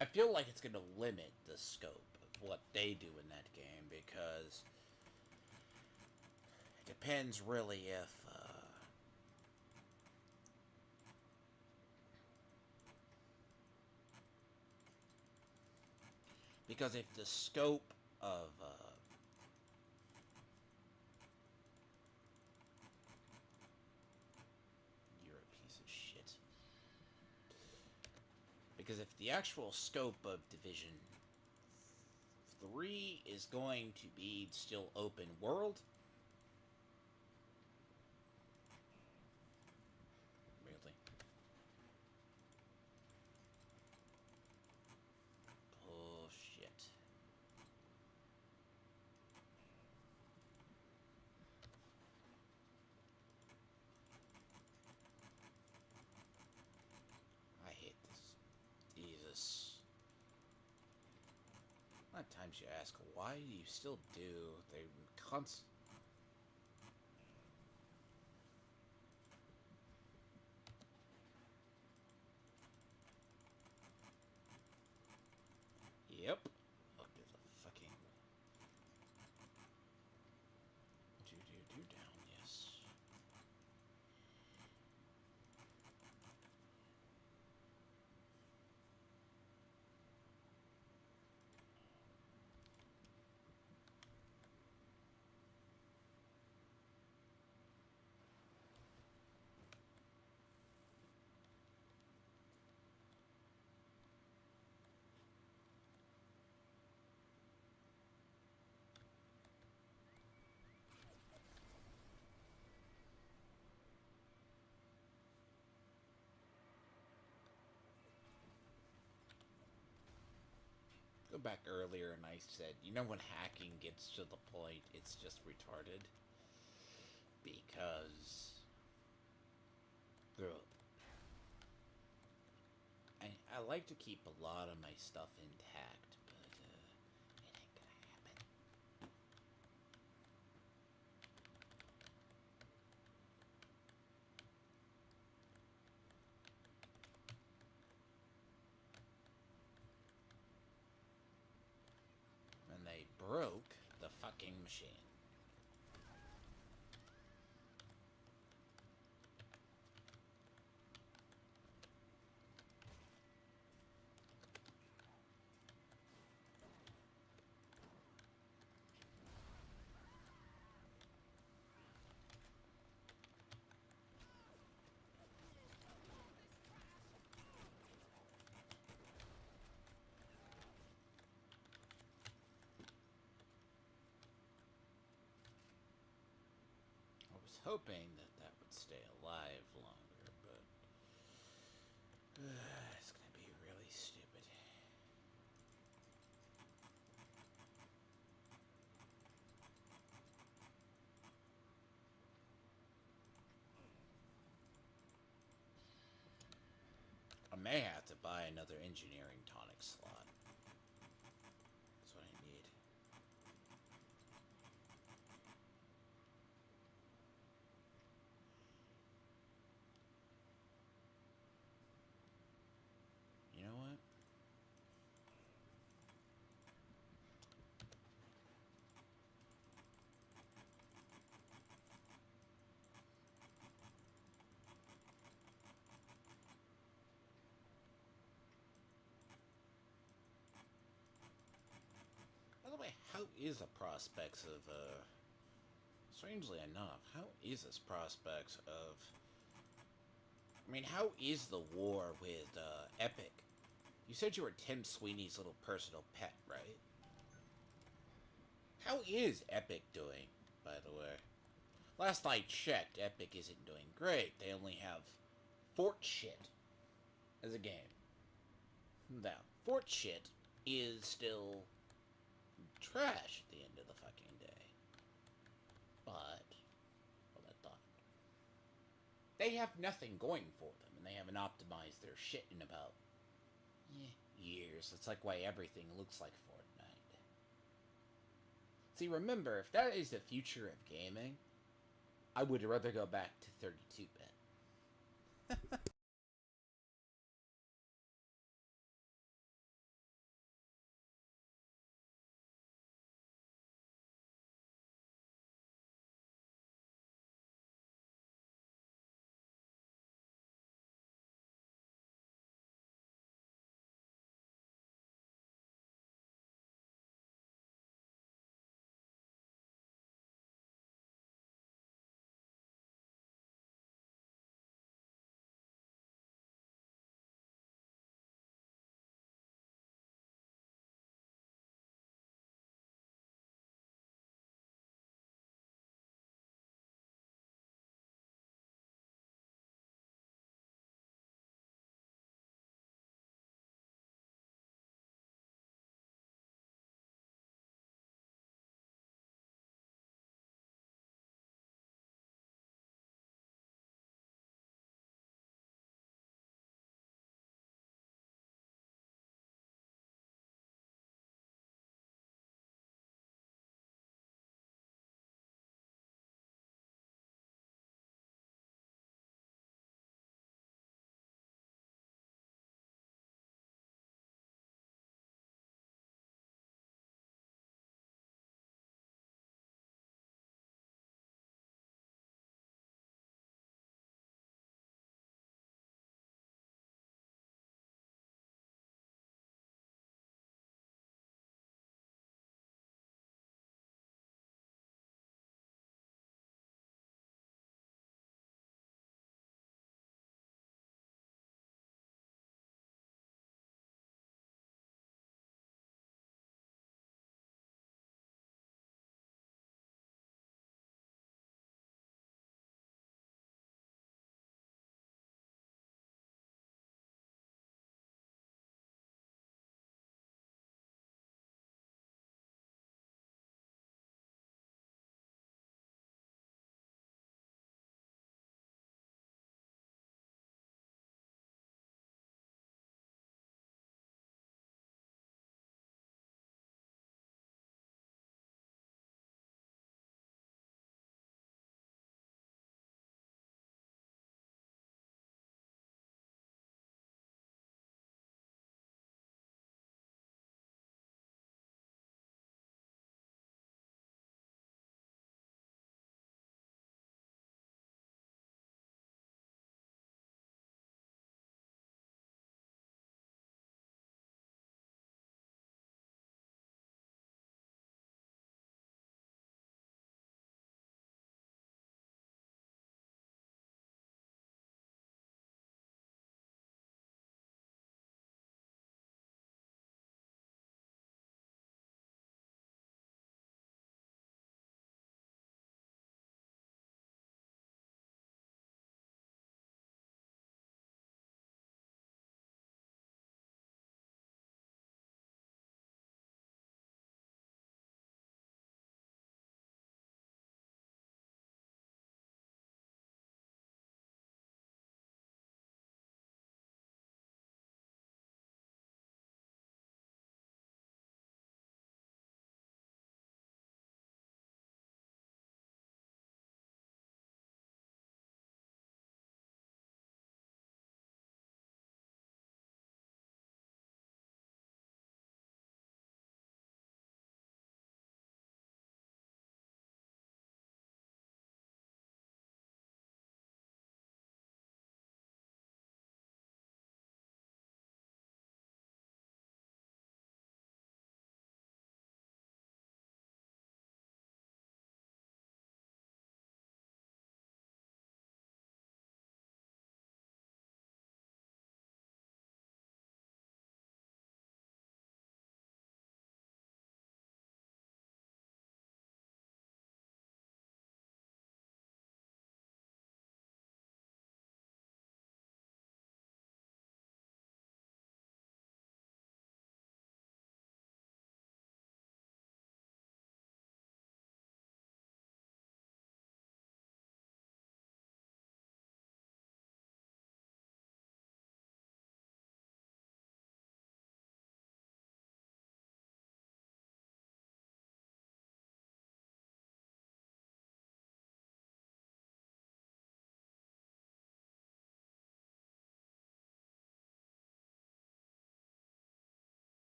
S1: I feel like it's going to limit the scope of what they do in that game, because it depends really if... because if the scope of... you're a piece of shit. Because if the actual scope of Division 3 is going to be still open world, really? Bullshit. I hate this. Jesus. A lot of times you ask, why do you still do? They constant. Yep. Look at the fucking do down, yes. back earlier and I said, you know when hacking gets to the point it's just retarded? Because I like to keep a lot of my stuff intact, but it ain't gonna happen. And they broke the fucking machine. I was hoping that that would stay alive longer, but it's gonna be really stupid. I may have to buy another engineering tonic slot. That's what I need. You know what? By the way, how is the prospects of, strangely enough, how is this prospects of, I mean, how is the war with, Epic? You said you were Tim Sweeney's little personal pet, right? How is Epic doing, by the way? Last I checked, Epic isn't doing great. They only have Fort Shit as a game. Now, Fort Shit is still trash at the end of the fucking day. But, hold that thought. They have nothing going for them, and they haven't optimized their shit in about years. It's like why everything looks like Fortnite. See, remember, if that is the future of gaming, I would rather go back to 32-bit.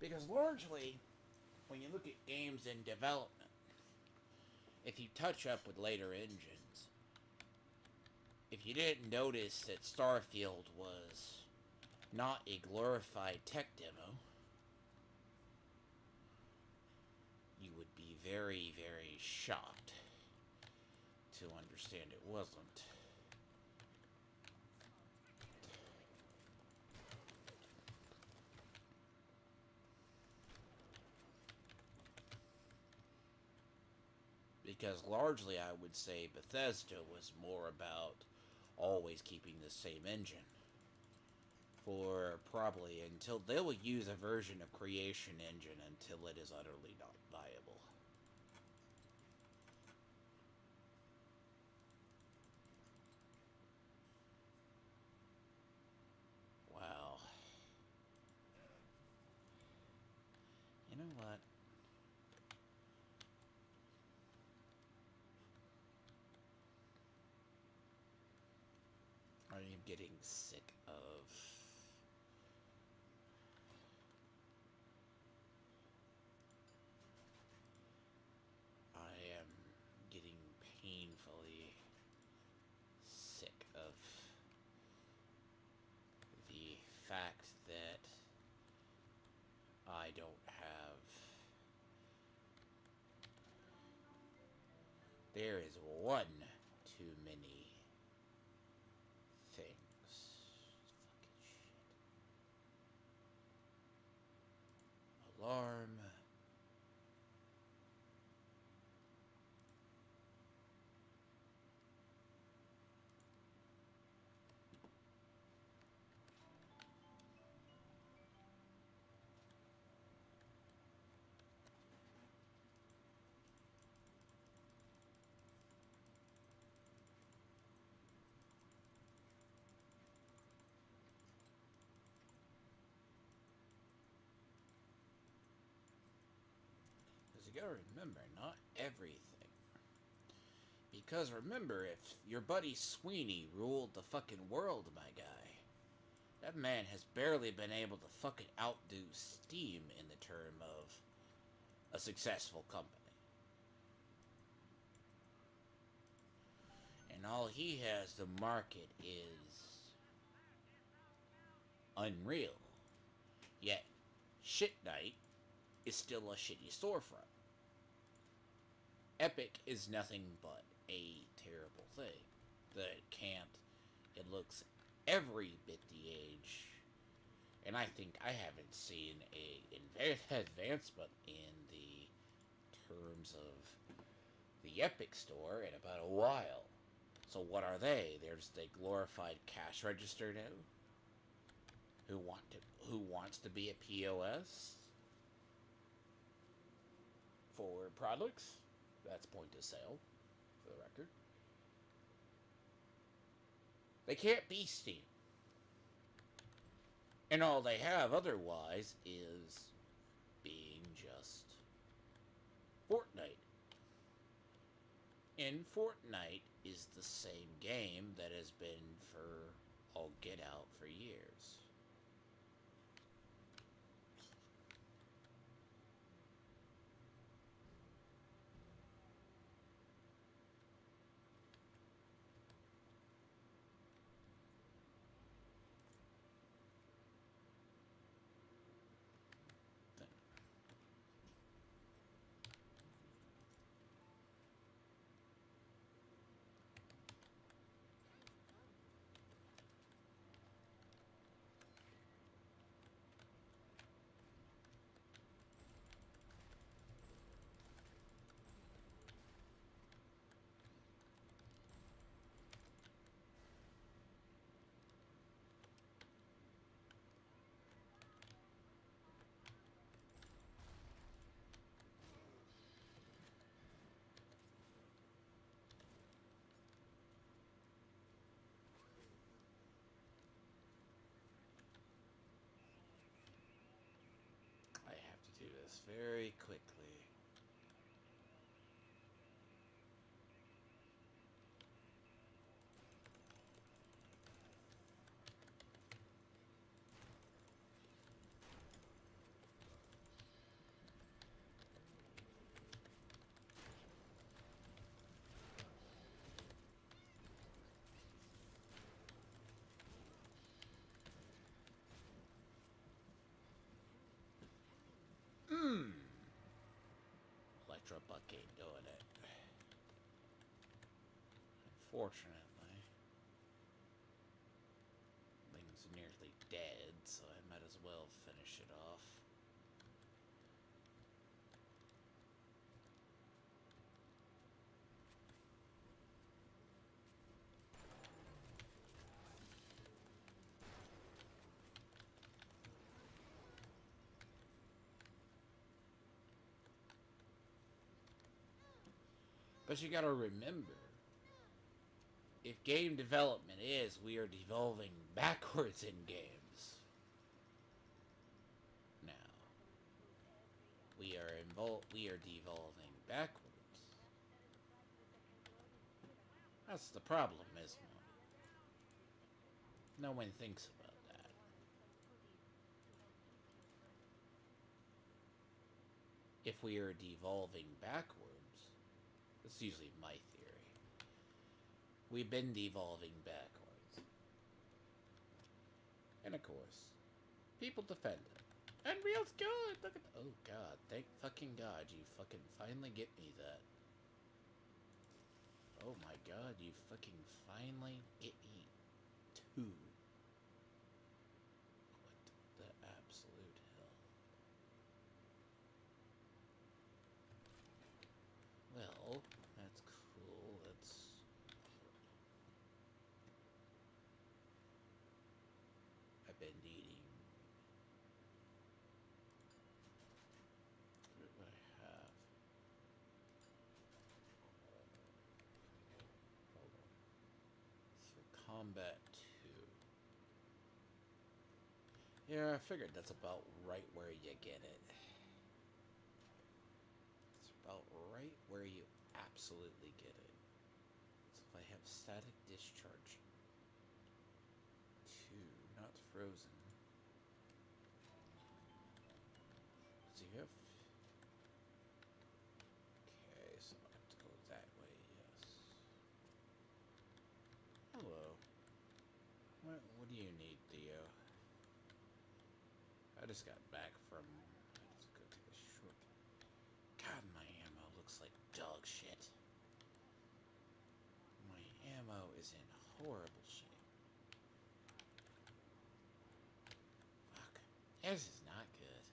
S1: Because largely, when you look at games in development, if you touch up with later engines, if you didn't notice that Starfield was not a glorified tech demo, you would be very, very shocked to understand it wasn't. Because largely I would say Bethesda was more about always keeping the same engine. For probably until they will use a version of Creation Engine until it is utterly not viable. Wow. You know what? I am getting sick of I am getting painfully sick of the fact that I don't have. There is one too many things. Fucking shit. Alarm. Because you gotta remember, not everything. Because remember, if your buddy Sweeney ruled the fucking world, my guy, that man has barely been able to fucking outdo Steam in the term of a successful company. And all he has to market is Unreal. Yet, Shit Night is still a shitty storefront. Epic is nothing but a terrible thing. That it looks every bit the age. And I think I haven't seen a advancement in the terms of the Epic Store in about a while. So what are they? There's the glorified cash register now. Who wants to be a POS for products? That's point of sale, for the record. They can't be Steam. And all they have otherwise is being just Fortnite. And Fortnite is the same game that has been for all get out for years. I have to do this very quickly. Ultra Buck ain't doing it. Unfortunately. Thing's nearly dead, so I might as well finish it off. But you gotta remember, if game development is, we are devolving backwards in games. Now, we are devolving backwards. That's the problem, isn't it? No one thinks about that. If we are devolving backwards, that's usually my theory. We've been devolving backwards. And of course, people defend it. Unreal's good! Look at oh god, thank fucking god you fucking finally get me that. Oh my god, you fucking finally get me two. What the absolute hell? Well, that's cool. I've been eating. What do I have? Hold on. So combat 2. Yeah, I figured that's about right where you get it. It's about right where you absolutely get it. So if I have static discharge 2, not frozen. So you have... Okay, so I have to go that way, yes. Hello. What do you need, Theo? I just got back from... Let's go take a short... God, my ammo looks like dog shit. My ammo is in horrible shape. Fuck. This is not good.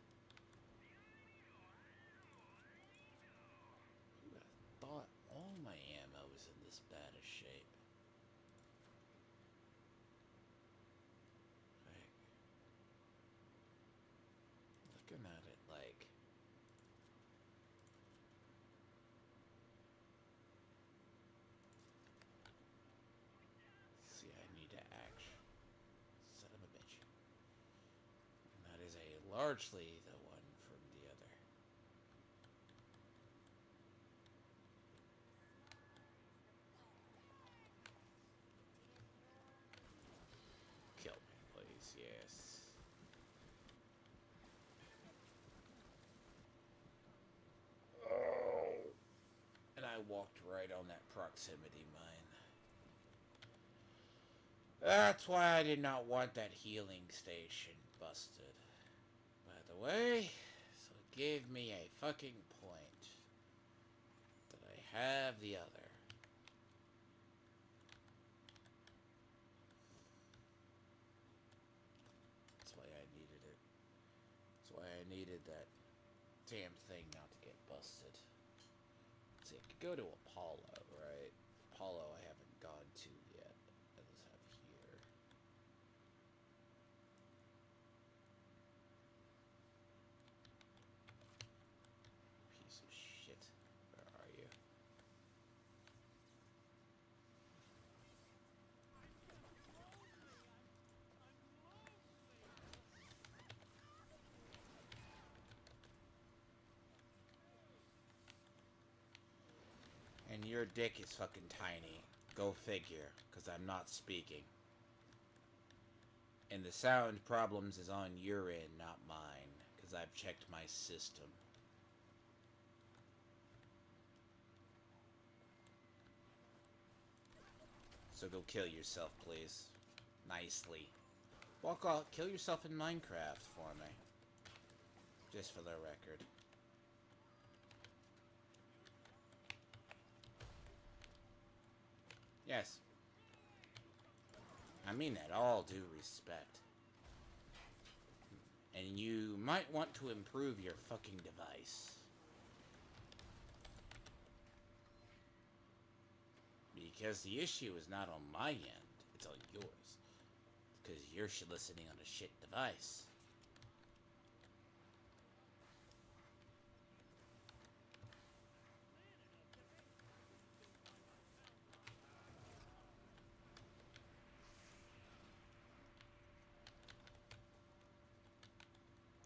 S1: Who would have thought all my ammo was in this bad a shape? Like, looking at it like... See, I need to act. Son of a bitch. And that is largely the one from the other. Kill me, please. Yes. Oh. And I walked right on that proximity mine. That's why I did not want that healing station busted. By the way, so it gave me a fucking point that I have the other. That's why I needed it. That's why I needed that damn thing not to get busted. See, I could go to Apollo, right? Apollo I haven't gone to yet. I just have here. Piece of shit. Where are you? And your dick is fucking tiny. Go figure, because I'm not speaking. And the sound problems is on your end, not mine, because I've checked my system. So go kill yourself, please. Nicely. Walk off, kill yourself in Minecraft for me. Just for the record. Yes. I mean that all due respect. And you might want to improve your fucking device. Because the issue is not on my end, it's on yours. Because you're listening on a shit device.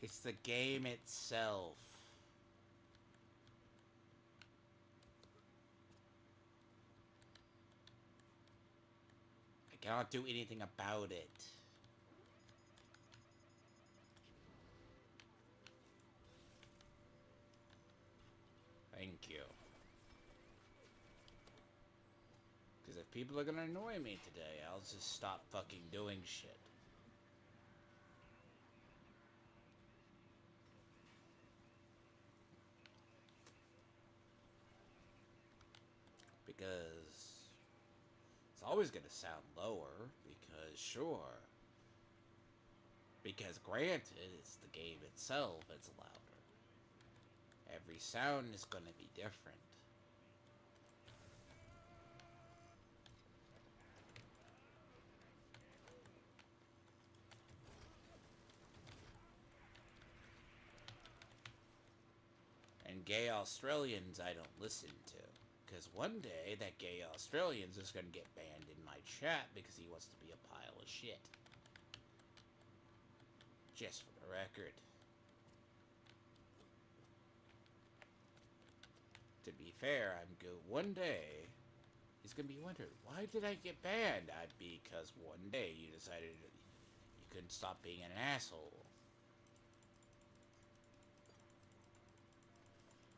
S1: It's the game itself. I cannot do anything about it. Thank you. Because if people are gonna annoy me today, I'll just stop fucking doing shit. Because it's always gonna sound lower, because sure. Because granted, it's the game itself that's louder. Every sound is gonna be different. And gay Australians I don't listen to. Because one day, that gay Australian's just gonna get banned in my chat because he wants to be a pile of shit. Just for the record. To be fair, I'm good. One day, he's gonna be wondering, why did I get banned? Because one day you decided you couldn't stop being an asshole.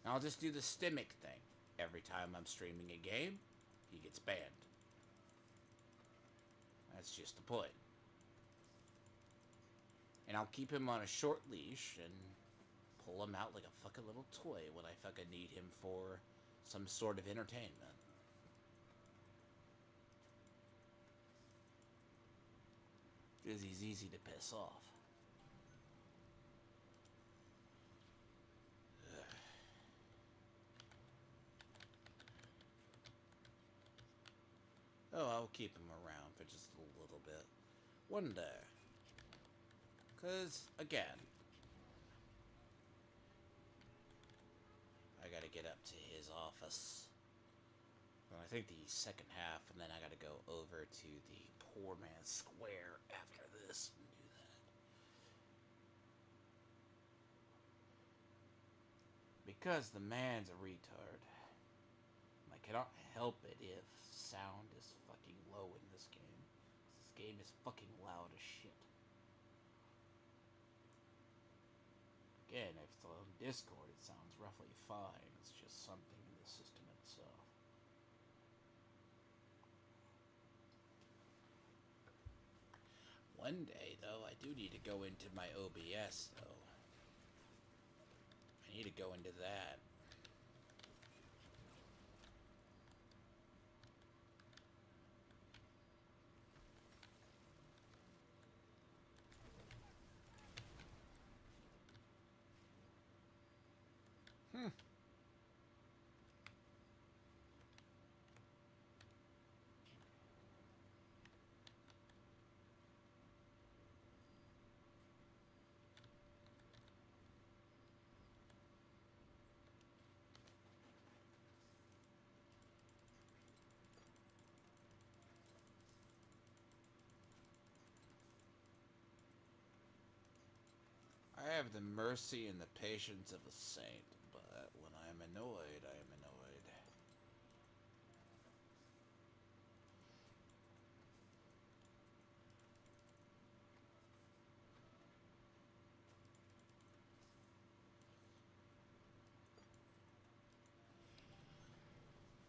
S1: And I'll just do the stimmick thing. Every time I'm streaming a game, he gets banned. That's just the point. And I'll keep him on a short leash and pull him out like a fucking little toy when I fucking need him for some sort of entertainment. Because he's easy to piss off. Oh, I'll keep him around for just a little bit. One day. Because, again, I gotta get up to his office. Well, I think the second half, and then I gotta go over to the Poor Man's Square after this and do that. Because the man's a retard. I cannot help it if sound is fucking low in this game. This game is fucking loud as shit. Again, if it's on Discord, it sounds roughly fine. It's just something in the system itself. One day, though, I do need to go into my OBS, though. I need to go into that. I have the mercy and the patience of a saint, but when I am annoyed, I am annoyed.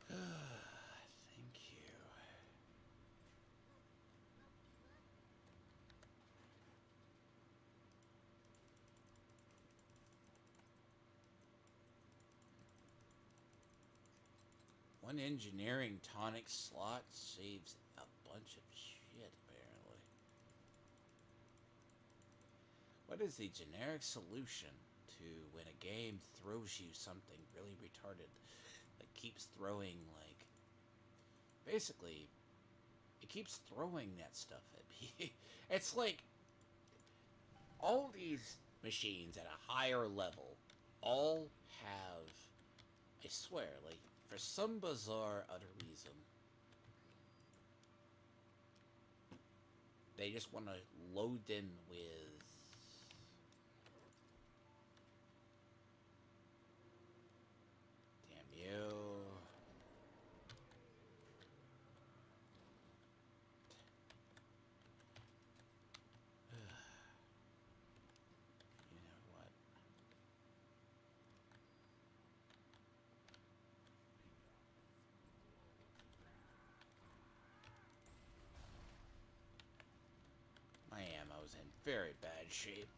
S1: Thank you. One engineering tonic slot saves a bunch of shit, apparently. What is the generic solution to when a game throws you something really retarded that keeps throwing, like, basically, it keeps throwing that stuff at me. It's like all these machines at a higher level all have, I swear, like, for some bizarre other reason, they just want to load them with damn you. You know what? My ammo's in very bad shape.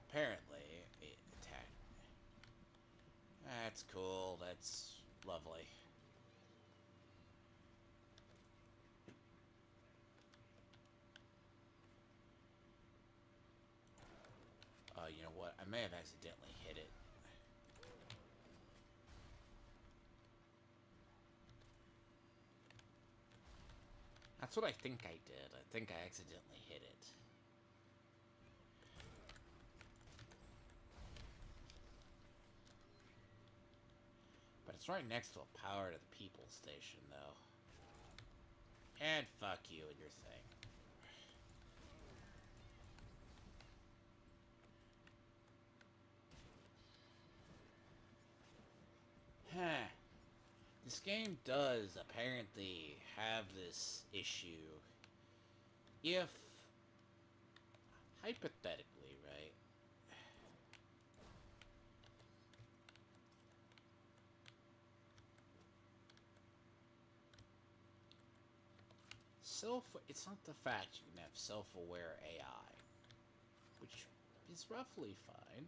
S1: Apparently, it attacked. That's cool. That's lovely. You know what? I may have accidentally hit it. That's what I think I did. I think I accidentally hit it. But it's right next to a power to the people station, though. And fuck you and your thing. Huh. This game does apparently have this issue. If, hypothetically, right? It's not the fact you can have self-aware AI, which is roughly fine.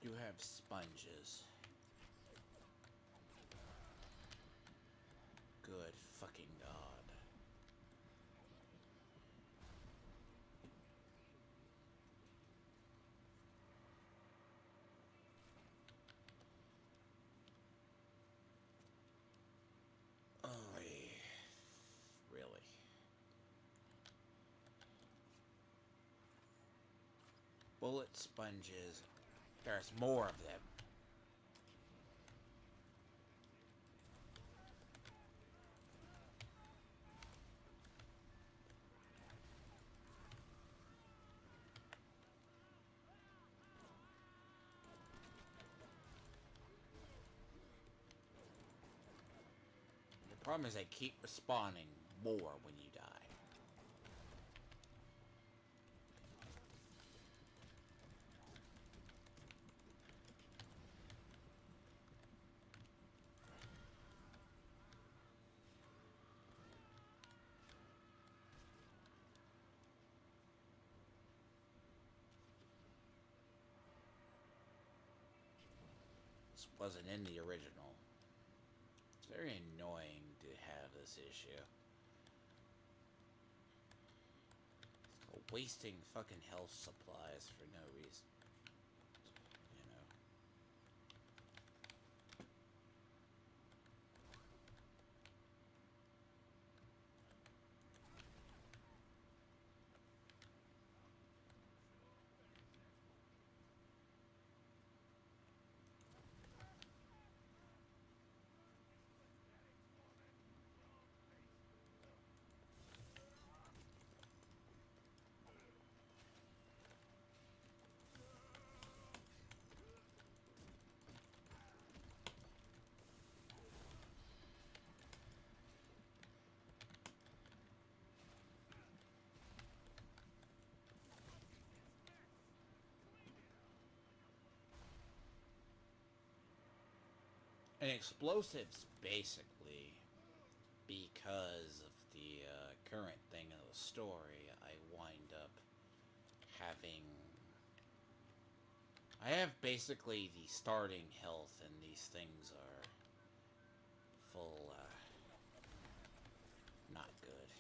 S1: You have sponges. Good fucking god. Oh, really? Bullet sponges. There's more of them. The problem is they keep respawning more when you die. This wasn't in the original. It's very annoying to have this issue. It's wasting fucking health supplies for no reason. You know. And explosives, basically, because of the current thing of the story, I wind up having... I have basically the starting health, and these things are full, not good.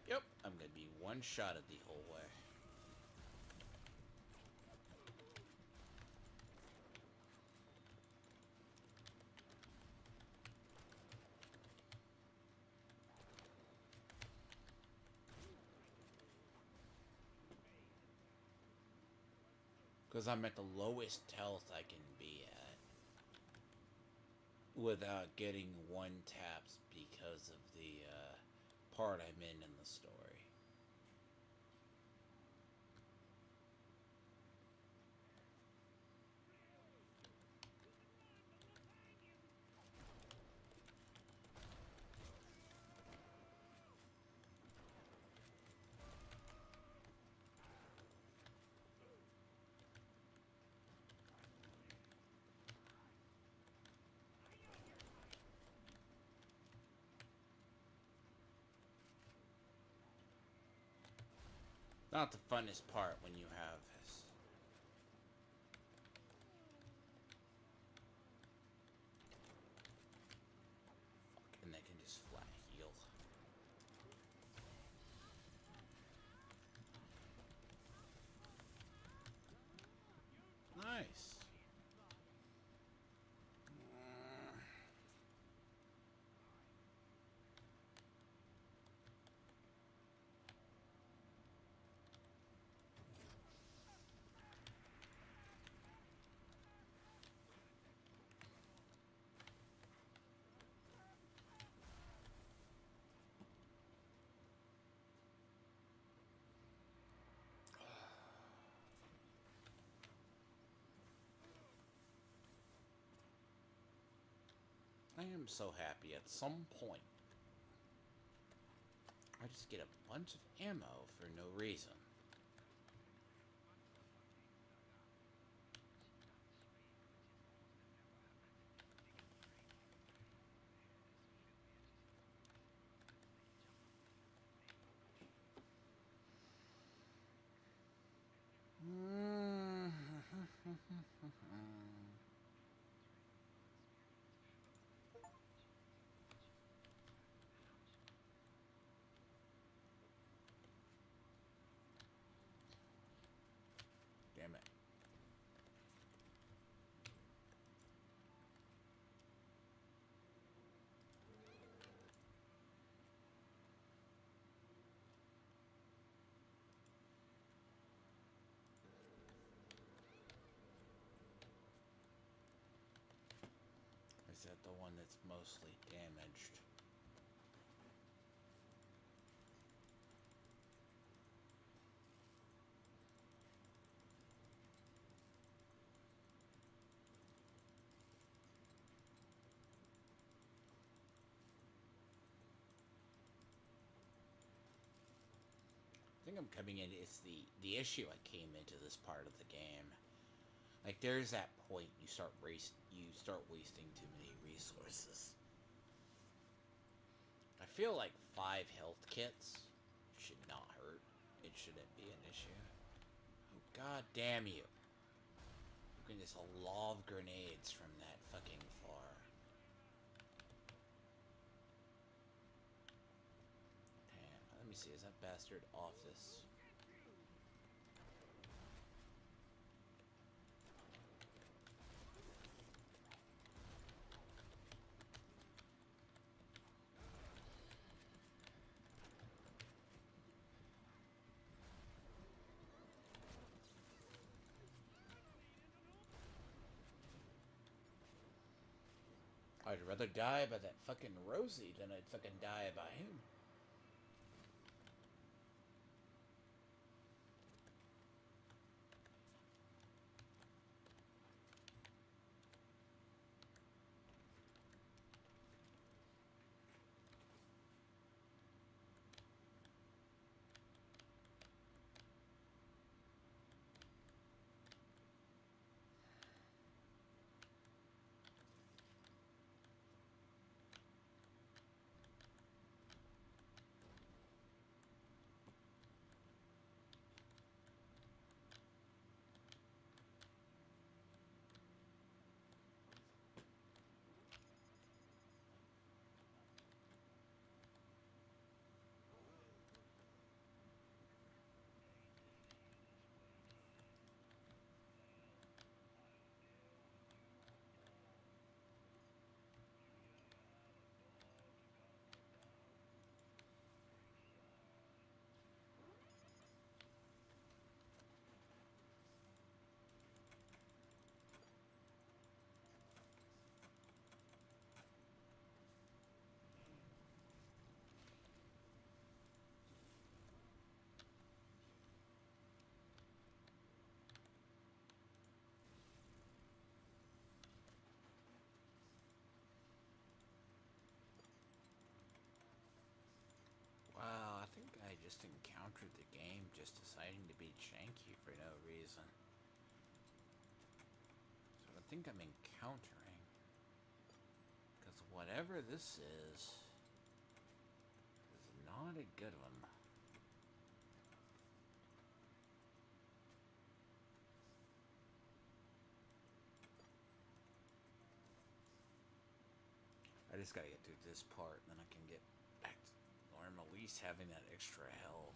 S1: Yep, I'm gonna be one-shotted the whole way. Because I'm at the lowest health I can be at without getting one taps because of the part I'm in the story. Not the funnest part when you have this. Fuck, and they can just flat heal. Nice. I am so happy at some point I just get a bunch of ammo for no reason. Damn it. Is that the one that's mostly damaged? I think I'm coming in. It's the issue I came into this part of the game. Like there's that point you start wasting too many resources. I feel like 5 health kits should not hurt. It shouldn't be an issue. Oh, god damn you. You can just lob grenades from that fucking far. Damn, let me see, is that bastard off this? I'd rather die by that fucking Rosie than I'd fucking die by him. just encountered the game just deciding to be janky for no reason. So I think I'm encountering, because whatever this is not a good one. I just gotta get through this part, and then I can get back to normal, at least having that extra health.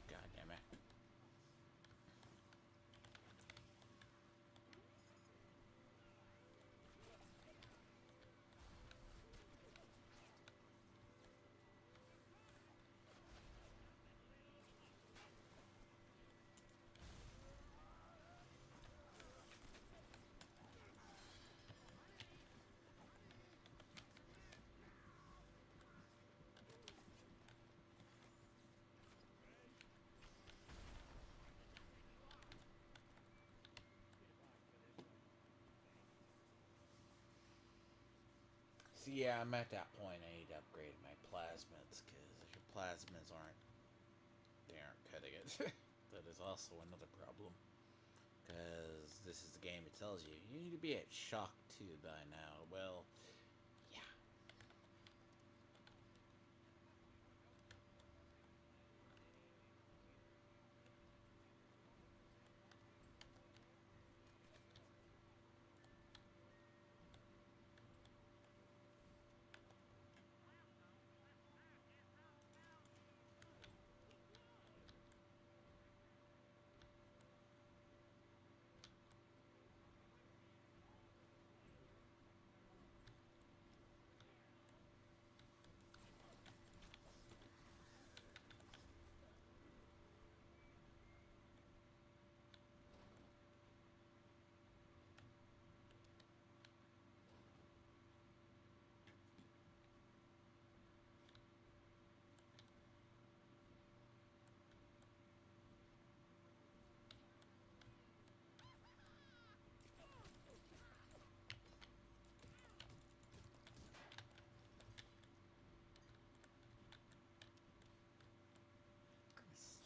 S1: God damn it. So yeah, I'm at that point. I need to upgrade my plasmids, because if your plasmids they aren't cutting it. That is also another problem. Because this is the game that tells you, you need to be at Shock 2 by now. Well, yeah.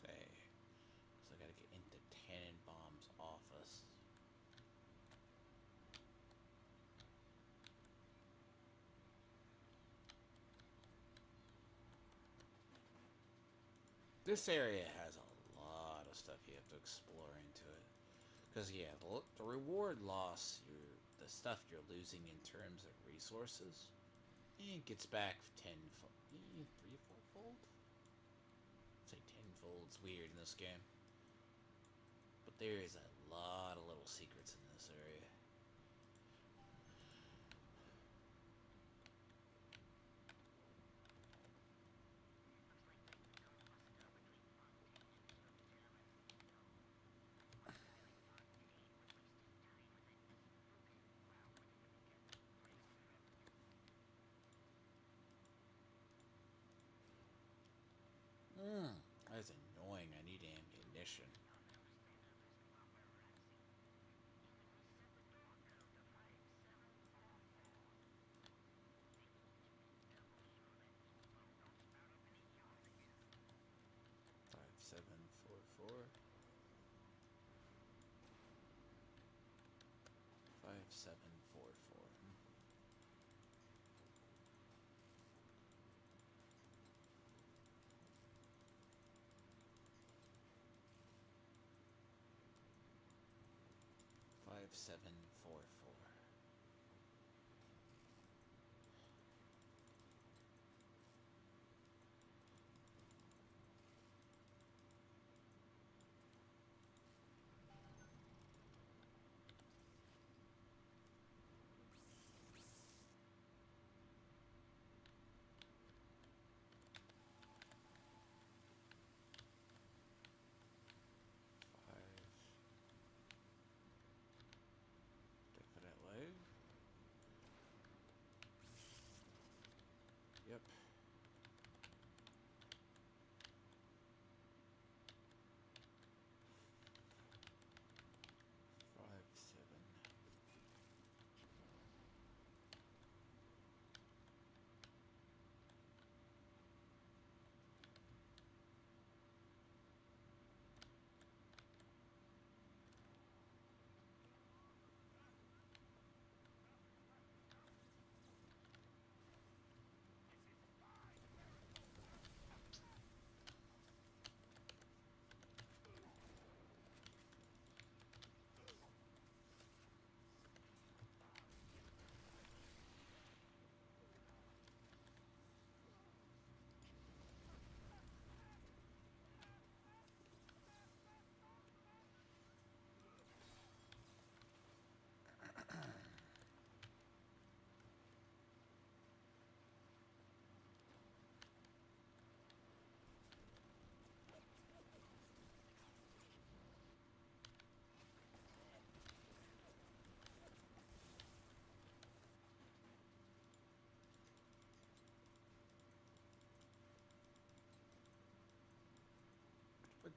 S1: Say, so I gotta get into Tannenbaum's office. This area has a lot of stuff you have to explore into it. Because, yeah, the reward loss, the stuff you're losing in terms of resources, it gets back tenfold. Three-fold? I'd say tenfold. It's weird in this game. But there is a lot of little secrets in this area. That is annoying. I need ammunition. Five, 7, 4, 4. 5, 7, 4, 4. 5, 7, 4, 4. 5.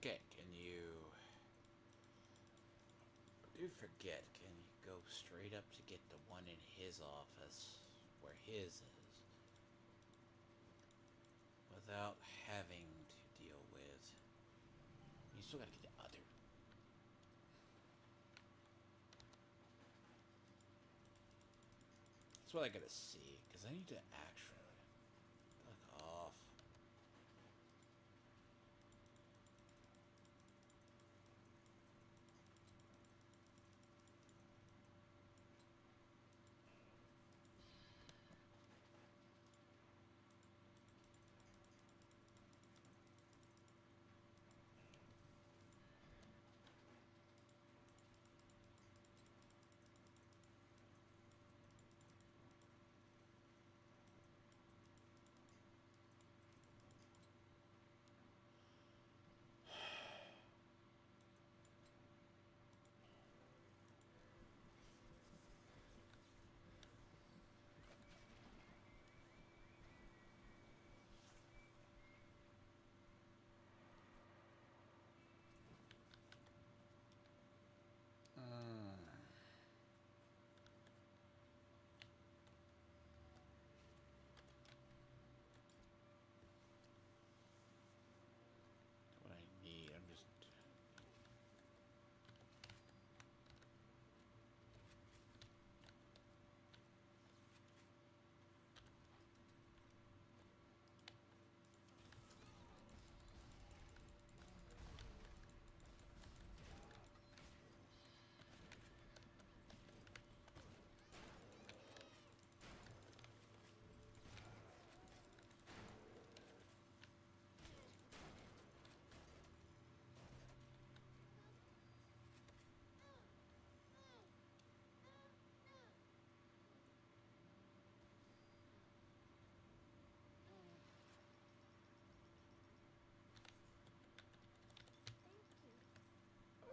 S1: forget, can you... I do forget, can you go straight up to get the one in his office, where his is, without having to deal with... You still gotta get the other. That's what I gotta see, because I need to actually... Fuck off. What I need, I'm just...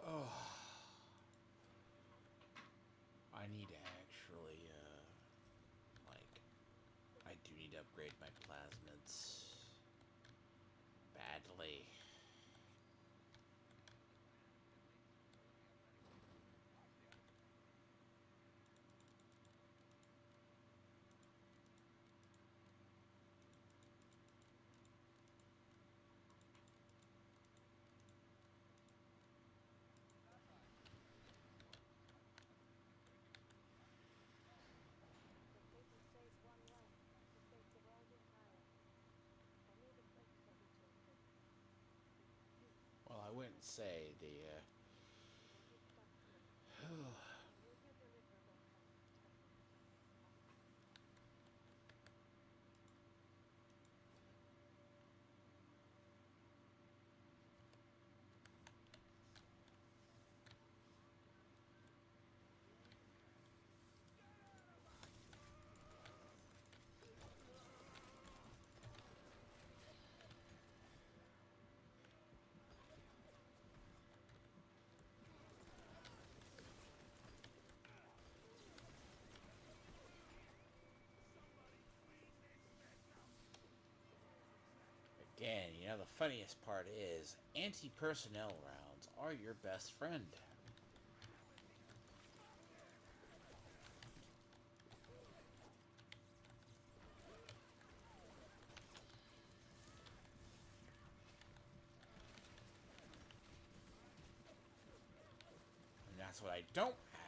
S1: Oh... I need to actually, like, I do need to upgrade my plasmids badly. Well, I wouldn't say the, again, you know, the funniest part is anti-personnel rounds are your best friend. And that's what I don't have.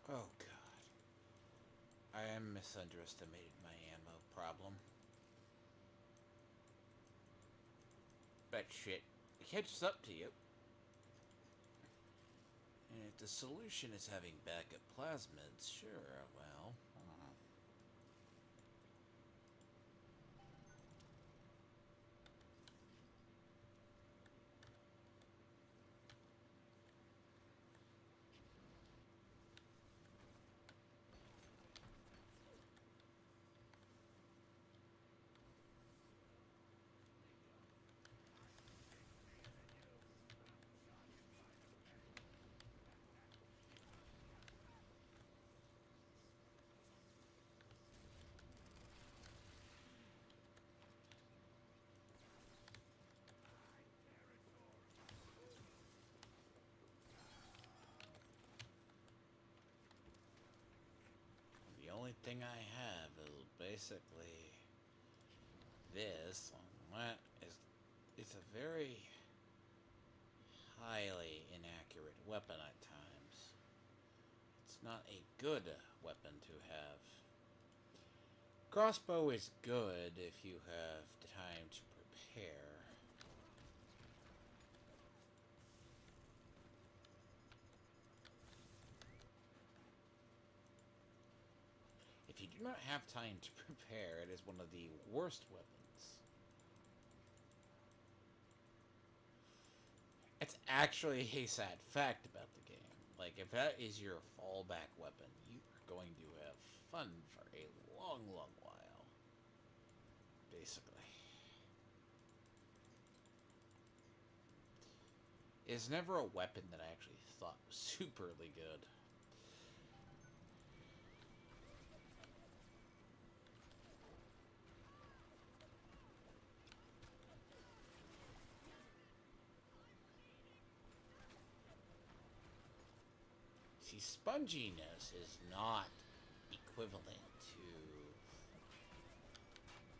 S1: Oh, God. I am misunderestimated my ammo problem. bet shit catches up to you. And if the solution is having backup plasmids, sure, well... The only thing I have is basically this. That is, it's a very highly inaccurate weapon at times. It's not a good weapon to have. Crossbow is good if you have time to prepare. If you do not have time to prepare, it is one of the worst weapons. It's actually a sad fact about the game. Like, if that is your fallback weapon, you are going to have fun for a long, long while. Basically. It's never a weapon that I actually thought was superly good. See, sponginess is not equivalent to...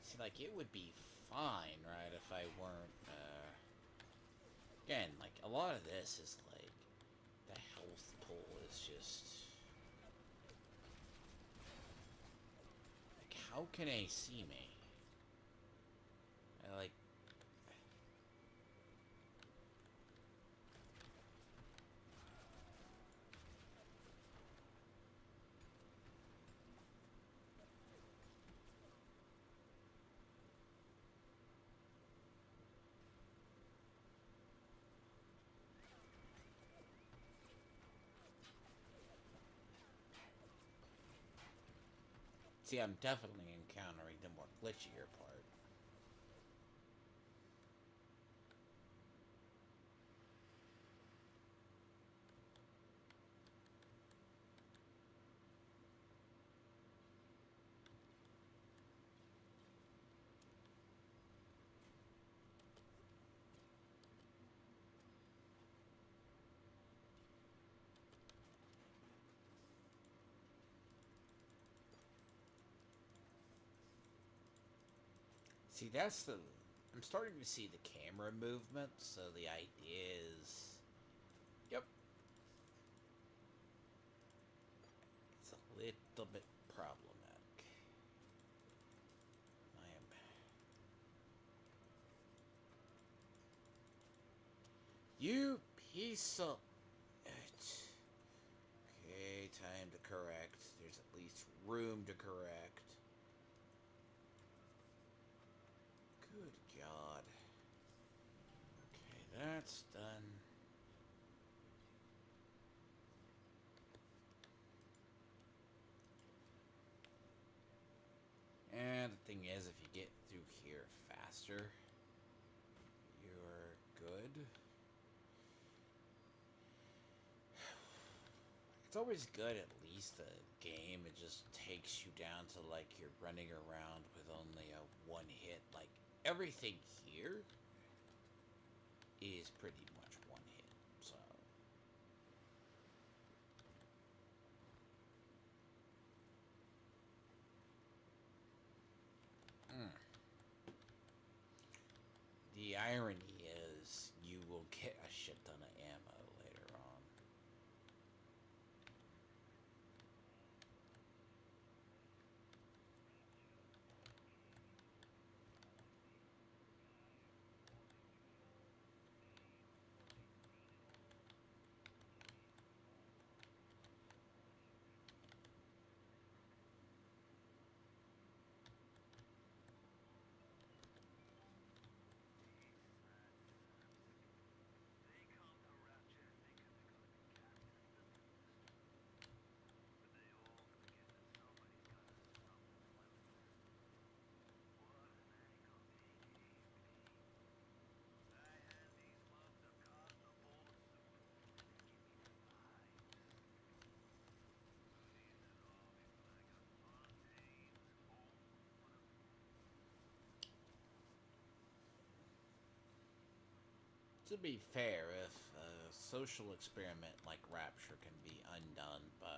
S1: See, like, it would be fine, right, if I weren't, Again, like, a lot of this is, like, the health pool is just... Like, how can they see me? I, like... See, I'm definitely encountering the more glitchier part. See, that's the... I'm starting to see the camera movement, so the idea is... Yep. It's a little bit problematic. I am... You piece of... Okay, time to correct. There's at least room to correct. Good God. Okay, that's done. And the thing is, if you get through here faster, you're good. It's always good, at least the game, it just takes you down to, like, you're running around with only a one hit. Like, everything here is pretty much one hit, so... The irony is, you will get a shit ton of ammo later on. to be fair, if a social experiment like Rapture can be undone by...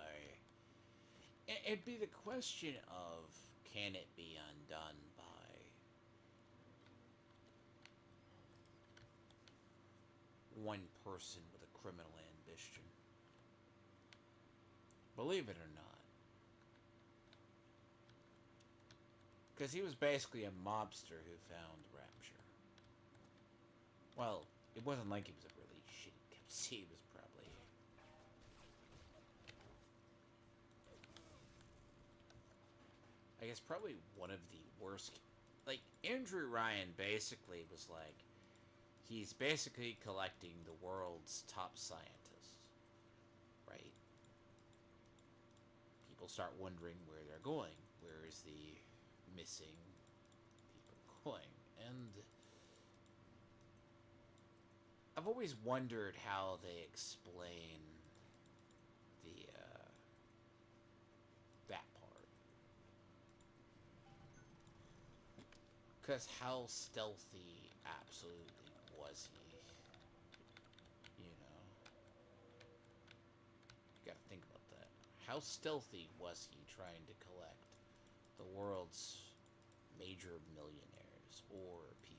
S1: It'd be the question of, can it be undone by one person with a criminal ambition? Believe it or not. Because he was basically a mobster who found Rapture. Well, it wasn't like he was a really shitty MC. He was probably... I guess probably one of the worst... Like, Andrew Ryan basically was like... He's basically collecting the world's top scientists. Right? People start wondering where they're going. Where is the missing people going? And I've always wondered how they explain the that part. Because how stealthy absolutely was he? You know? You gotta think about that. How stealthy was he trying to collect the world's major millionaires or people?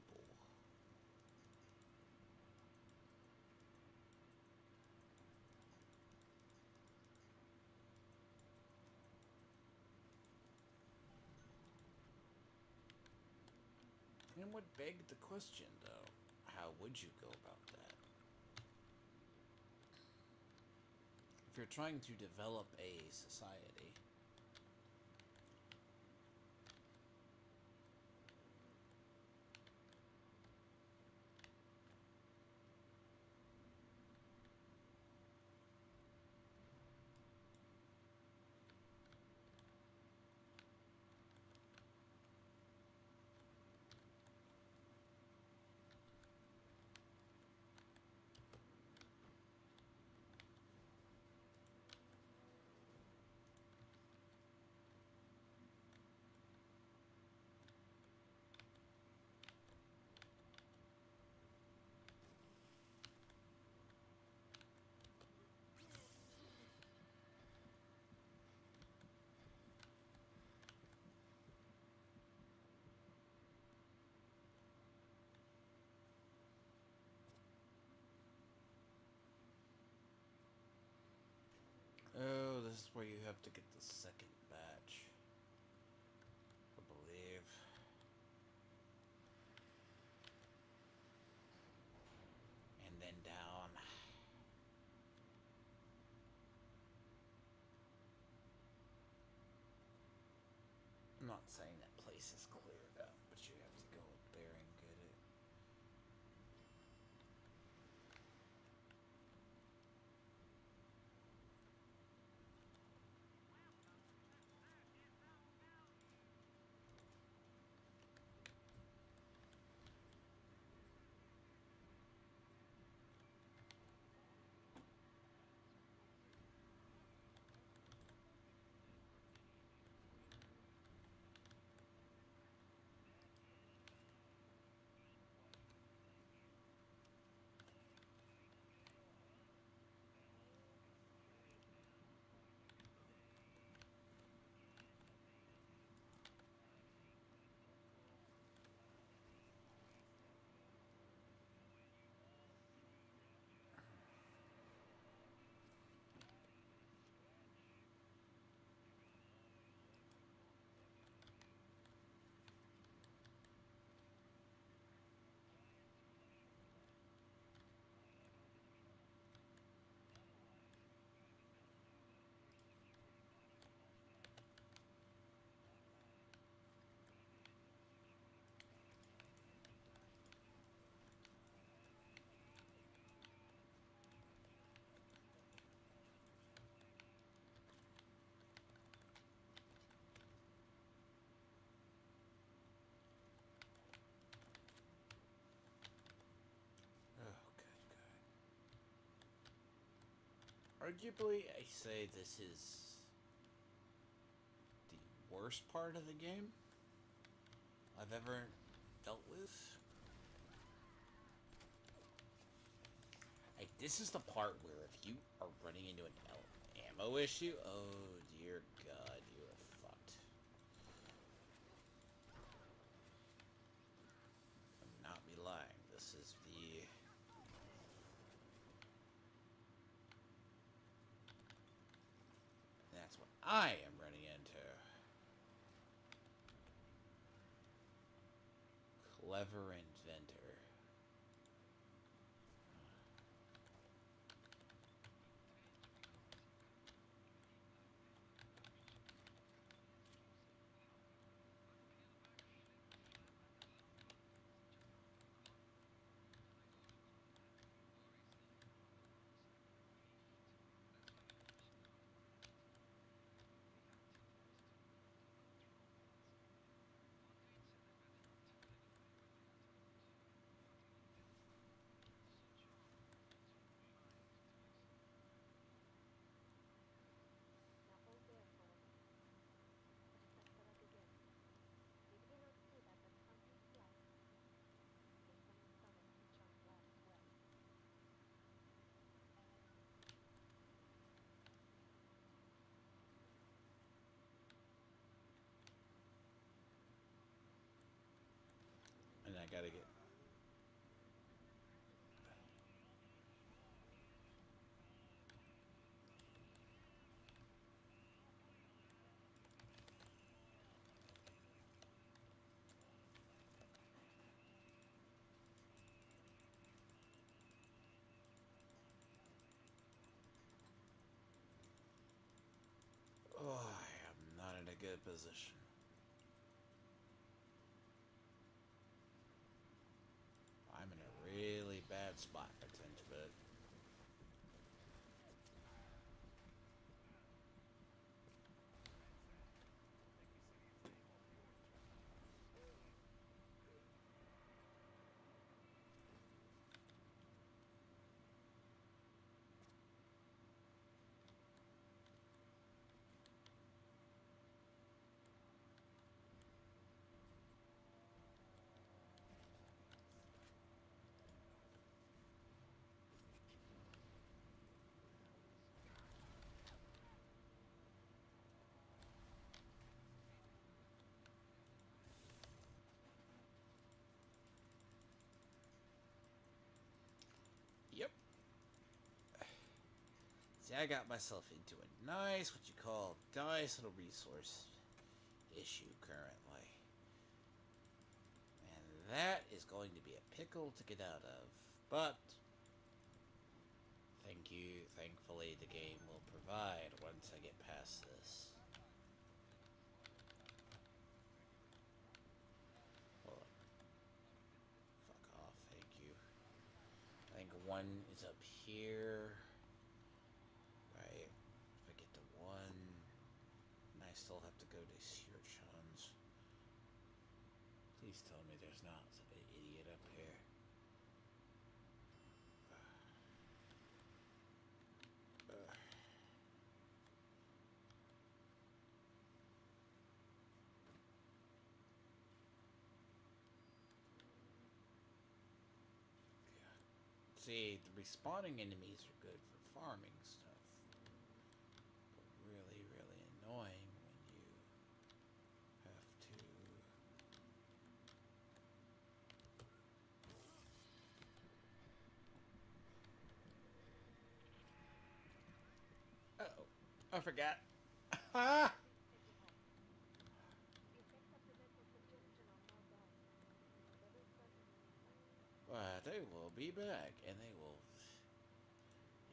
S1: And would beg the question, though, how would you go about that? If you're trying to develop a society, oh, this is where you have to get the second batch, I believe. And then down. I'm not saying that place is cleared up, but you have to go up there and get it. Arguably, I say this is the worst part of the game I've ever dealt with. This is the part where if you are running into an ammo issue, oh dear God, you are fucked. I'm not be lying. This is the... That's what I am running into. Clever inventor. And I gotta get... Oh, I am not in a good position. I'm in a really bad spot, potentially, but... Yep. See, I got myself into a nice, what you call, nice little resource issue currently. And that is going to be a pickle to get out of. But, thankfully the game will provide once I get past this. Hold on. Fuck off, thank you. I think one is up here. Right. If I get to one, and I still have to go to Searchons. Please tell me there's not an idiot up here. See, the respawning enemies are good for farming stuff. But really, really annoying when you have to... Uh-oh. I forgot. Ah! But they will be back, and they will...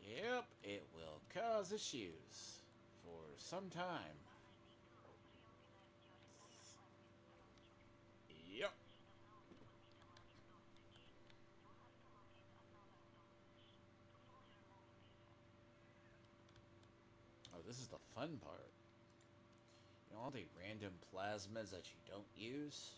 S1: Yep, it will cause issues for some time. Yep. Oh, this is the fun part. You know, all the random plasmas that you don't use?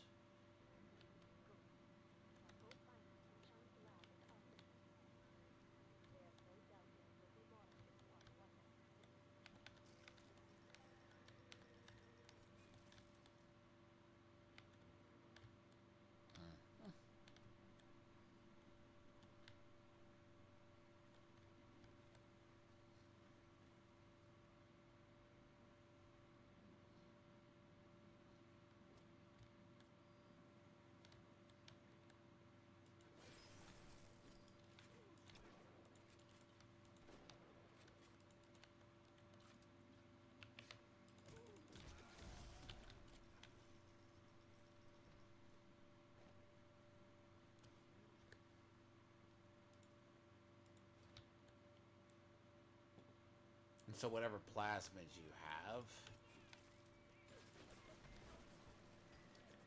S1: So whatever plasmids you have,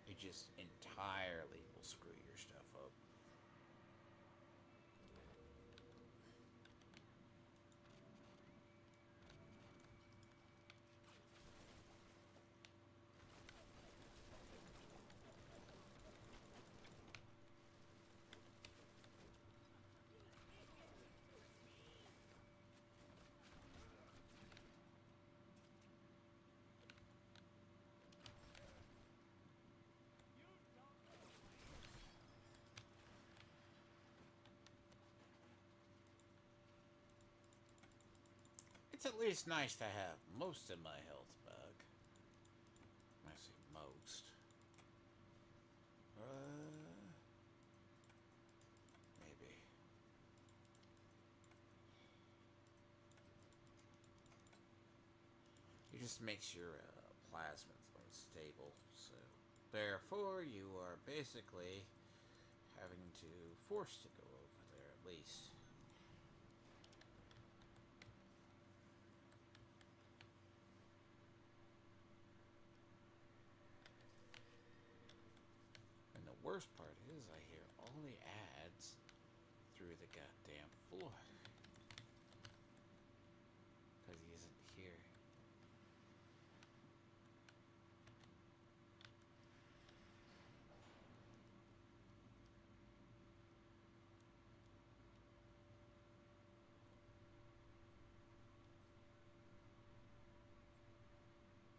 S1: it just entirely will screw your stuff up. It's at least nice to have most of my health back. I say most. Maybe. It just makes your plasmids unstable, so therefore you are basically having to force to go over there at least. And the worst part is I hear all the ads through the goddamn floor. Because he isn't here.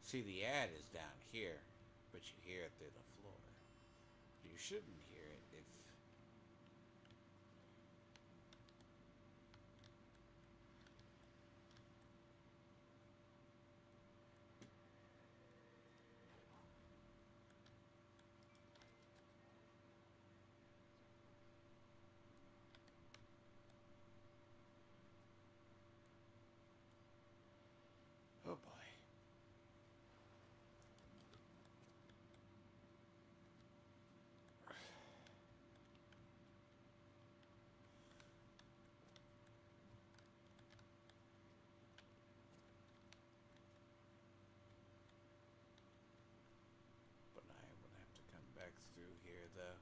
S1: See, the ad is down here, but you hear it through the floor. You shouldn't hear it if... Oh boy. But I would have to come back through here, though.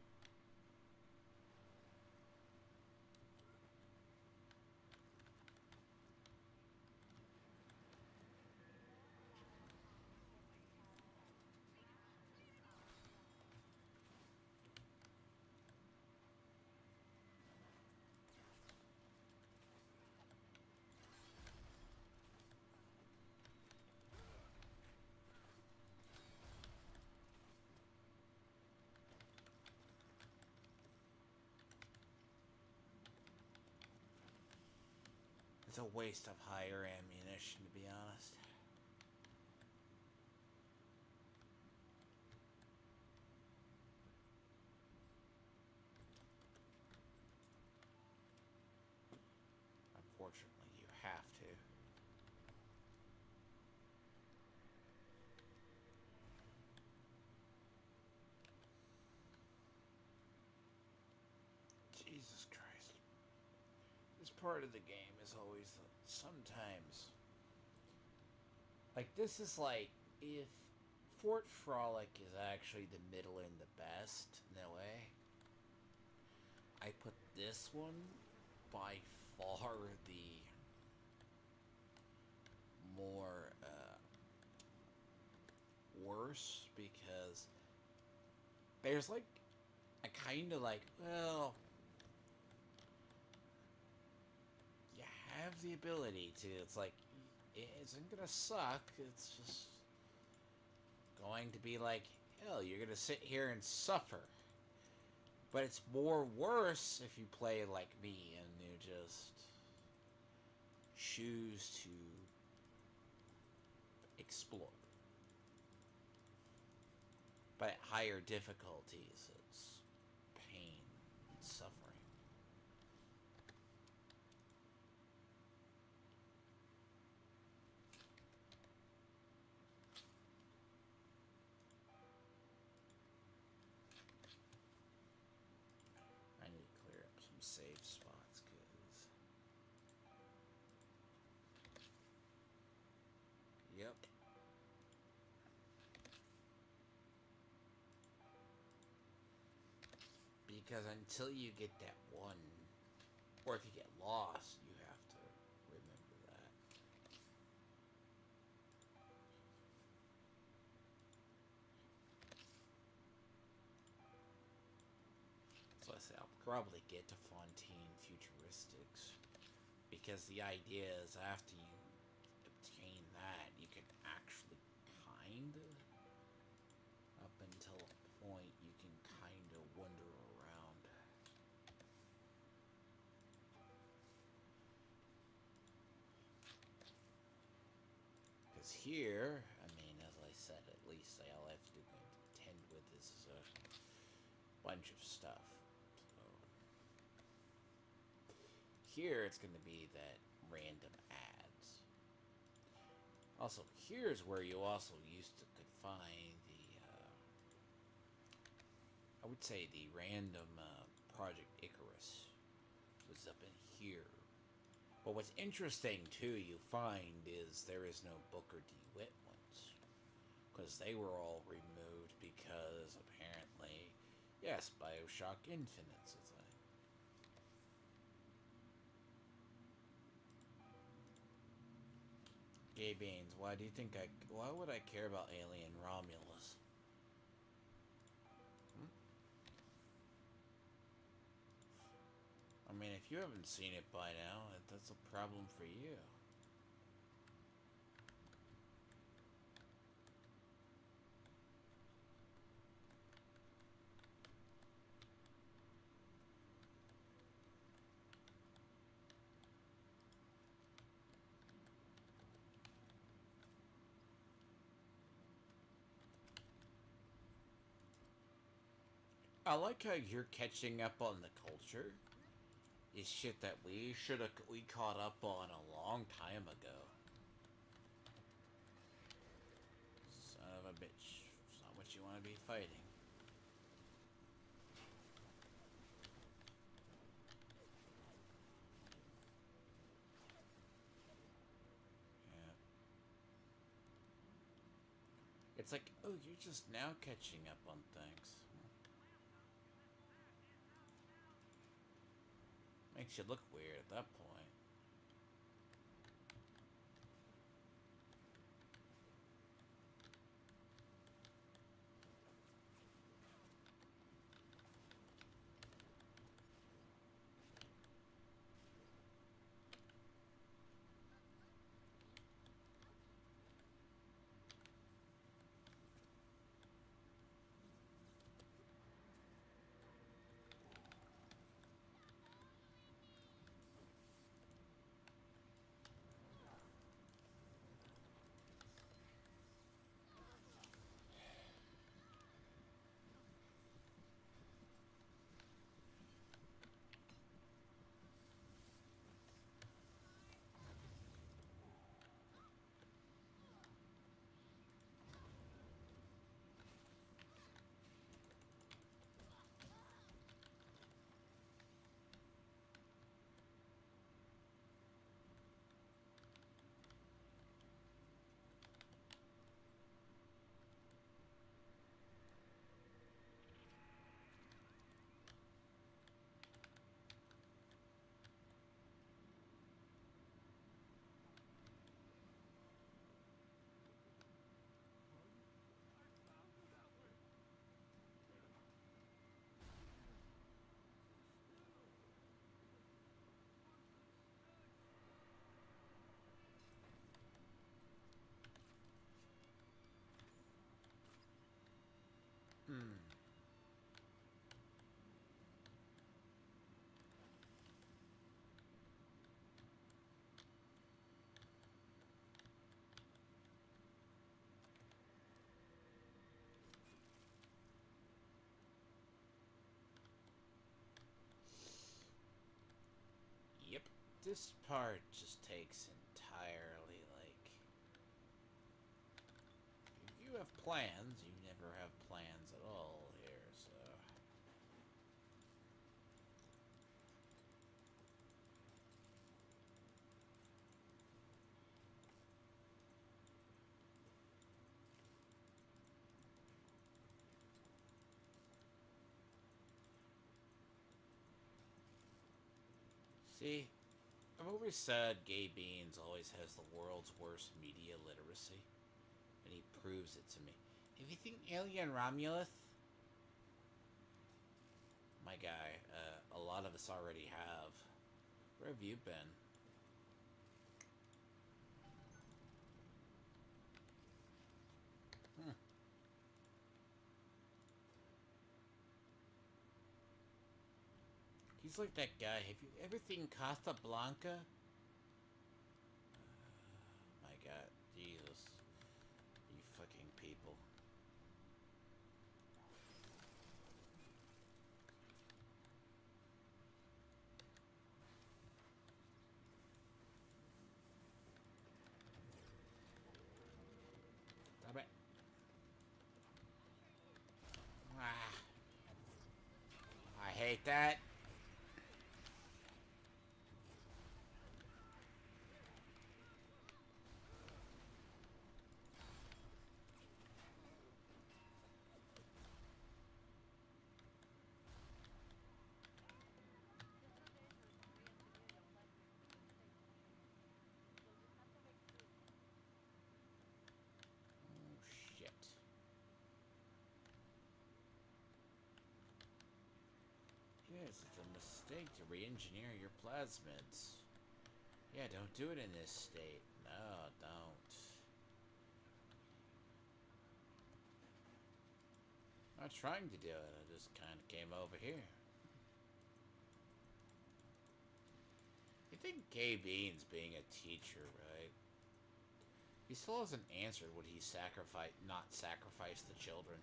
S1: It's a waste of higher ammunition, to be honest. Unfortunately, you have to. Jesus Christ. This part of the game is always sometimes... Like, this is like if Fort Frolic is actually the middle and the best, in a way. I put this one by far the more worse, because there's like a kind of like, well, you have the ability to, it's like, it isn't gonna suck, it's just going to be like, hell, you're gonna sit here and suffer. But it's more worse if you play like me and you just choose to explore. But at higher difficulties, it's pain and suffering. I need to clear up some save spots, because Because until you get that one, or if you get lost, you have to remember that. So I say I'll probably get to Fontaine Futuristics. Because the idea is after you obtain that, you can actually kinda, up until a point, you can kinda wander around. Because here, I mean, as I said, at least all I have to contend with is a bunch of stuff. So here, it's going to be that random ads. Also, here's where you also used to could find the, I would say the random Project Icarus was up in here. But what's interesting too, you find, is there is no Booker DeWitt ones. Because they were all removed because apparently, yes, Bioshock Infinite's a thing. Gay Beans, why do you think why would I care about Alien Romulus? I mean, if you haven't seen it by now, that's a problem for you. I like how you're catching up on the culture. It's shit that we caught up on a long time ago. Son of a bitch. It's not what you want to be fighting. Yeah. It's like, oh, you're just now catching up on things. Makes you look weird at that point. Hmm. Yep. This part just takes entirely, like... If you have plans, you never have plans at all here, so... See, I've always said Gay Beans always has the world's worst media literacy, and he proves it to me. If you think Alien Romulus, my guy, a lot of us already have. Where have you been? Hmm. He's like that guy. Have you ever seen Casablanca? My God, Jesus, you fucking people. Stop it. Ah, I hate that. Oh, shit. Yes, it's a mistake to re-engineer your plasmids. Yeah, don't do it in this state. No, don't. I'm not trying to do it. I just kind of came over here. You think Gay Bean's being a teacher, right? He still hasn't answered would he not sacrifice the children.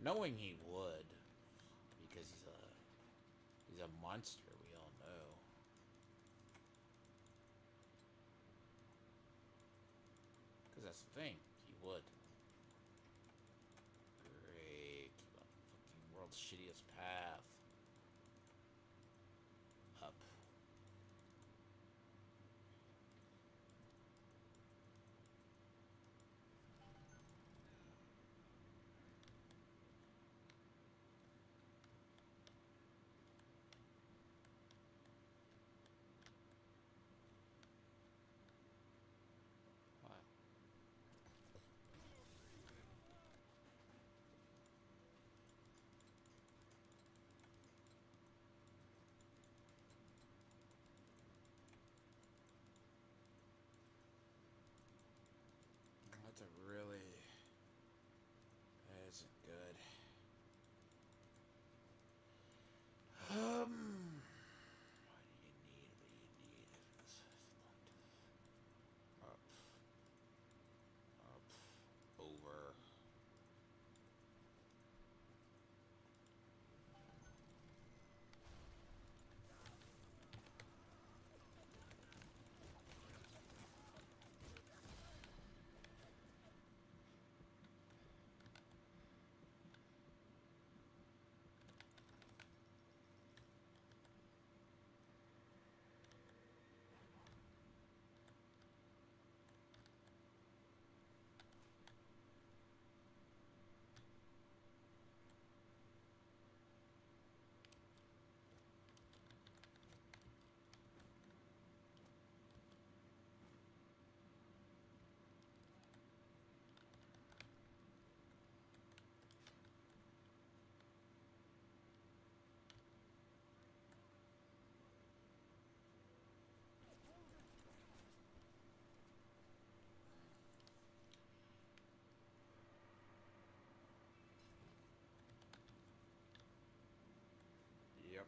S1: Knowing he would, because he's a monster, we all know. Because that's the thing, he would. Great. The fucking world's shittiest path. Up. Wow. That's a really... That isn't good. What do you need? What do you need? Up. Up. Over. Yep.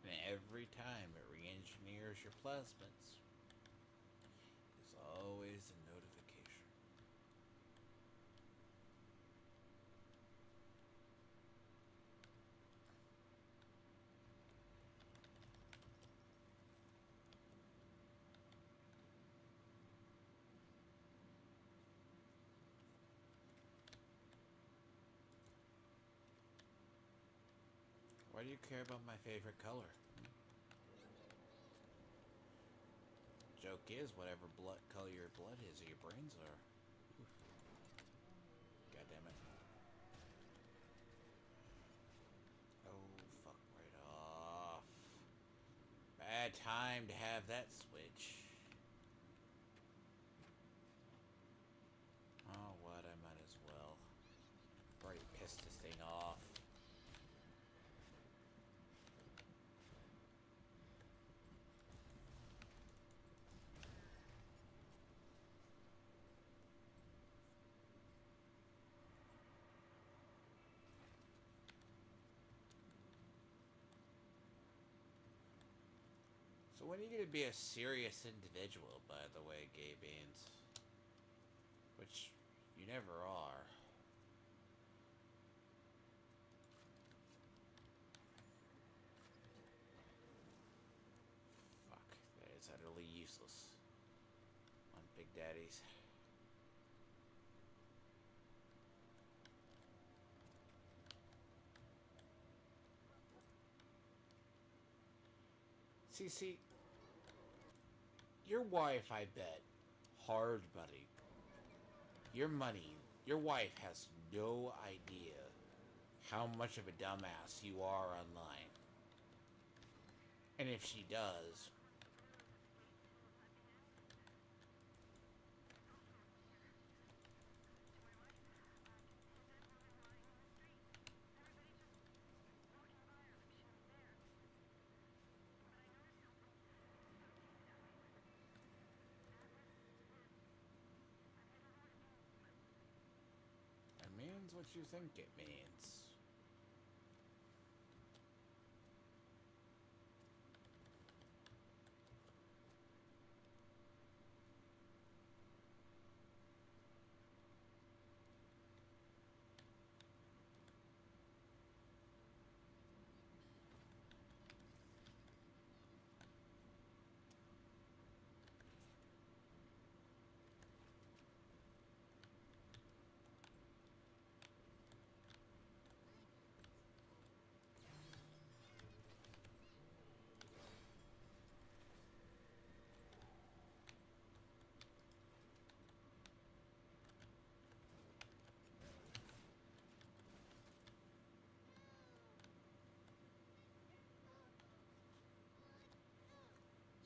S1: And every time it re-engineers your plasmids, there's always a notification. Why do you care about my favorite color? Joke is, whatever color your blood is or your brains are. Oof. God damn it. bad time to have that switch. Oh, what? I might as well. Already pissed this thing off. So when are you going to be a serious individual, by the way, Gay Beans? Which you never are. Fuck, that is utterly useless on Big Daddies. See, your wife, I bet, hard buddy, your wife has no idea how much of a dumbass you are online. And if she does, it means what you think it means.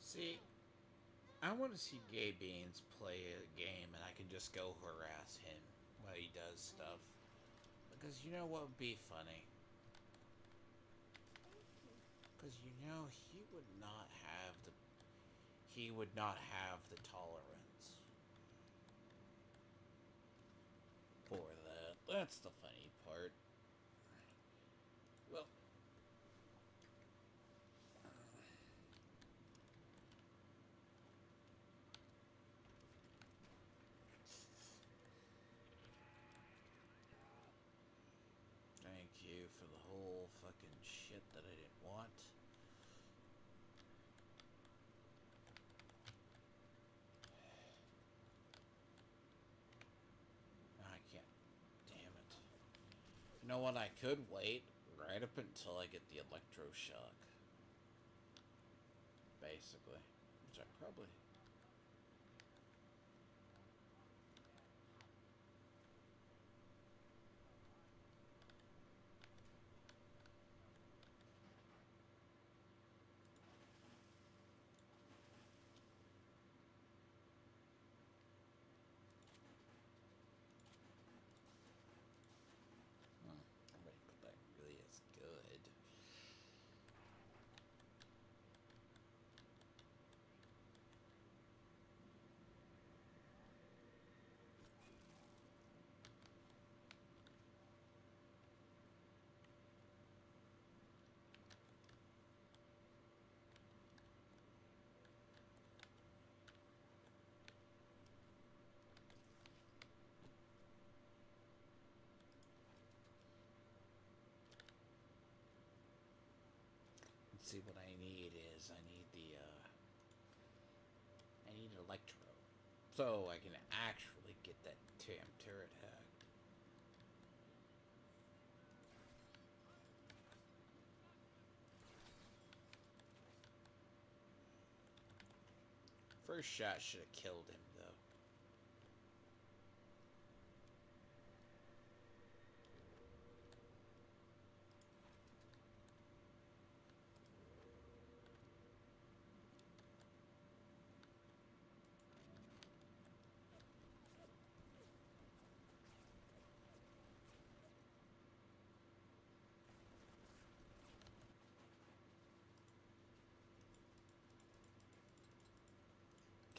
S1: See, I want to see Gay Beans play a game and I can just go harass him while he does stuff. Because you know what would be funny? Because you know he would not have the tolerance for that. That's the funny part. Well, thank you for the whole fucking shit that I didn't want. I can't. Damn it. You know what? I could wait right up until I get the electroshock. Basically. Which I probably... Everybody put that really is good. Let's see, what I need is, I need electro. So I can actually get that damn turret hacked. First shot should have killed him, though.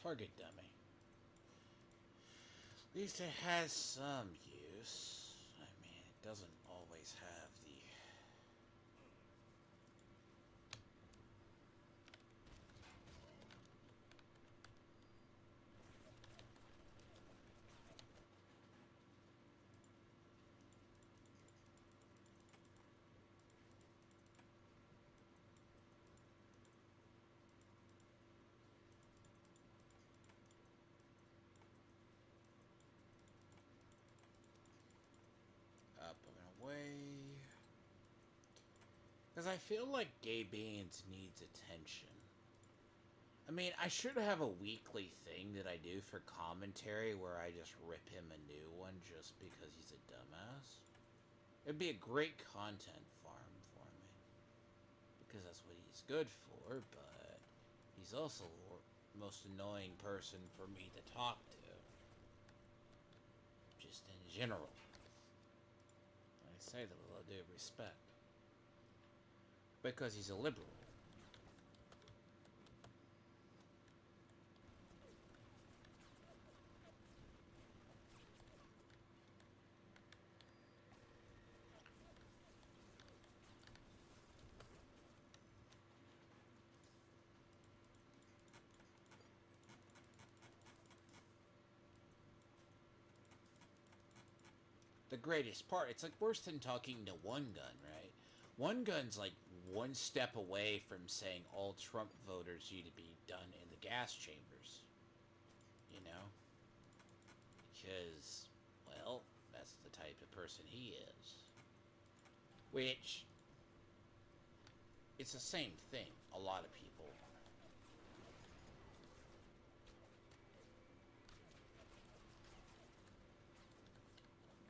S1: Target dummy. At least it has some use. I mean, it doesn't always have the... Up and away. Because I feel like Gay Beans needs attention. I mean, I should have a weekly thing that I do for commentary where I just rip him a new one just because he's a dumbass. It'd be a great content farm for me. Because that's what he's good for, but he's also the most annoying person for me to talk to. Just in general. I say that with all due respect. Because he's a liberal. The greatest part, it's like worse than talking to One Gun, right? One Gun's like one step away from saying all Trump voters need to be done in the gas chambers. You know? Because, well, that's the type of person he is. Which, it's the same thing. A lot of people.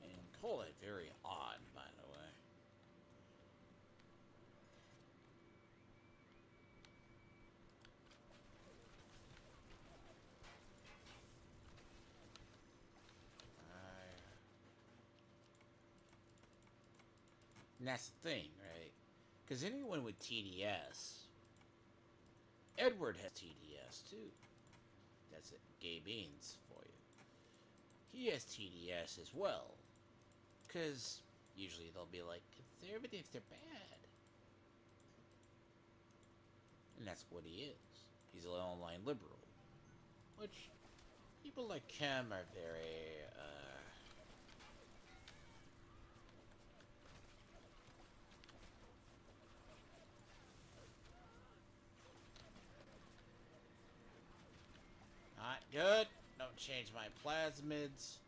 S1: And call it very odd, by the way. And that's the thing, right? Because anyone with TDS, Edward has TDS too. That's it, Gay Beans for you. He has TDS as well. Because usually they'll be like, conservatives are bad. And that's what he is. He's an online liberal. Which, people like him are very, not good. Don't change my plasmids.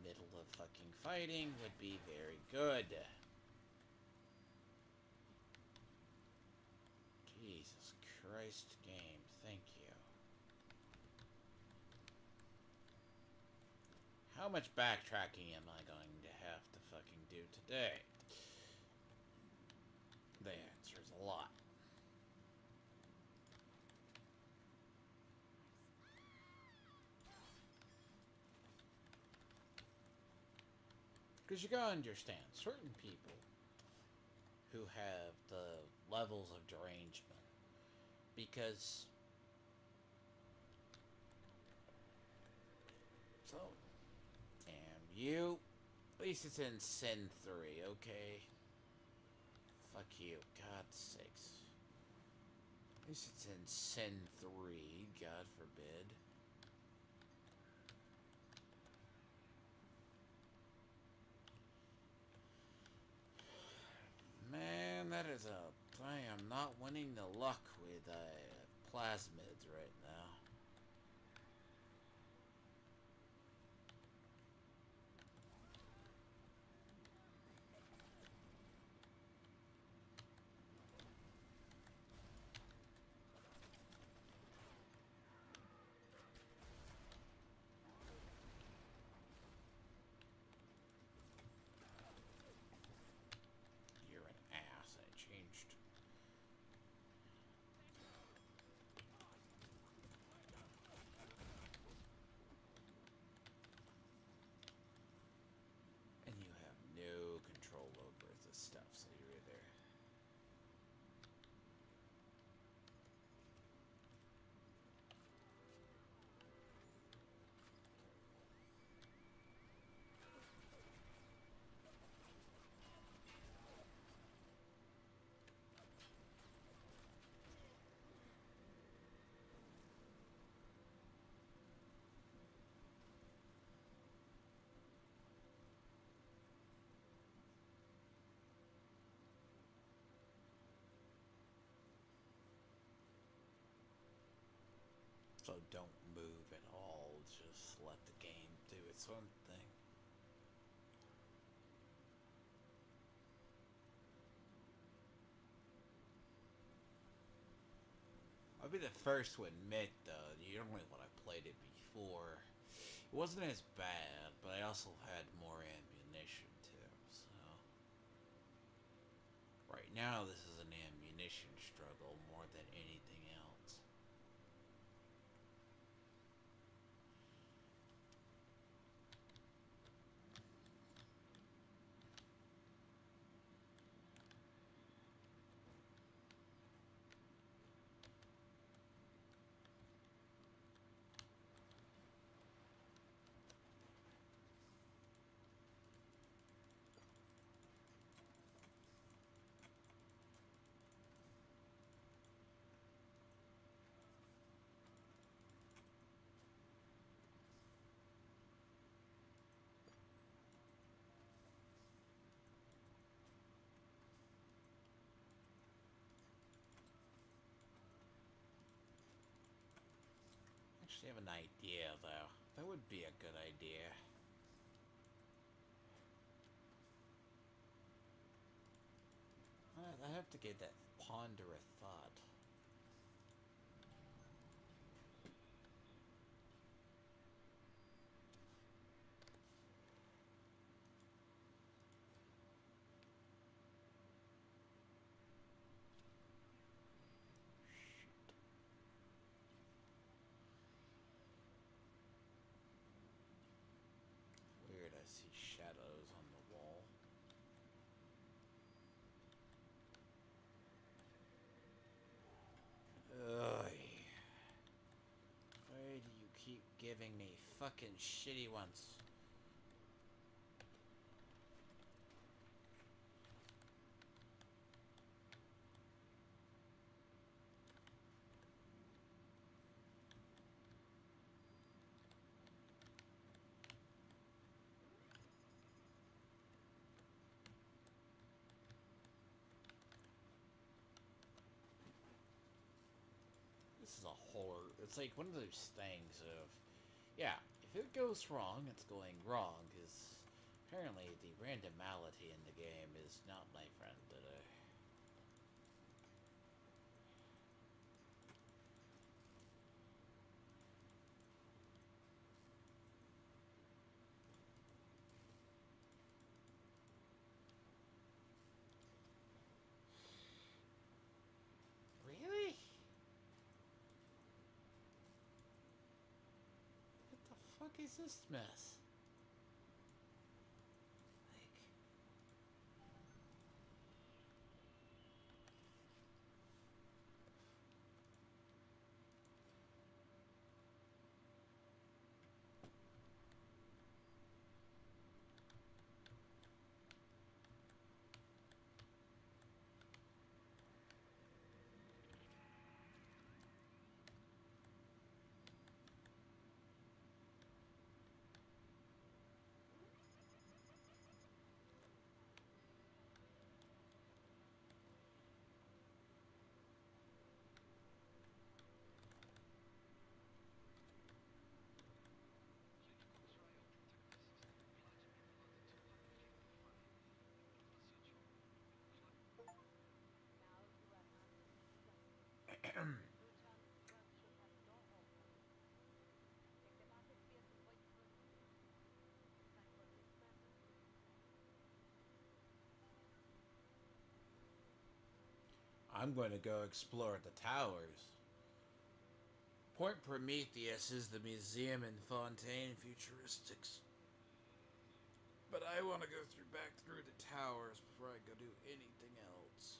S1: Middle of fucking fighting would be very good. Jesus Christ, game. Thank you. How much backtracking am I going to have to fucking do today? The answer is a lot. Because you gotta understand, certain people who have the levels of derangement, because so, damn you, at least it's in Sin 3, okay? Fuck you, God's sakes. At least it's in Sin 3, God forbid. Man, that is a... I am not winning the luck with plasmids right now. You're an ass. I changed. don't move at all. Just let the game do its own thing. I'll be the first to admit, though, generally when I played it before, it wasn't as bad, but I also had more ammunition, too, so... Right now, this is an ammunition struggle more than anything else. I actually have an idea, though. That would be a good idea. I have to get that ponder a thought. Weird, I see shadows on the wall. Ugh. Why do you keep giving me fucking shitty ones? This is a horror. It's like one of those things of, yeah, if it goes wrong, it's going wrong, because apparently the randomity in the game is not my friend today. Really? What the fuck is this mess? Like... I'm going to go explore the towers. Point Prometheus is the museum in Fontaine futuristics. But I want to go back through the towers before I go do anything else.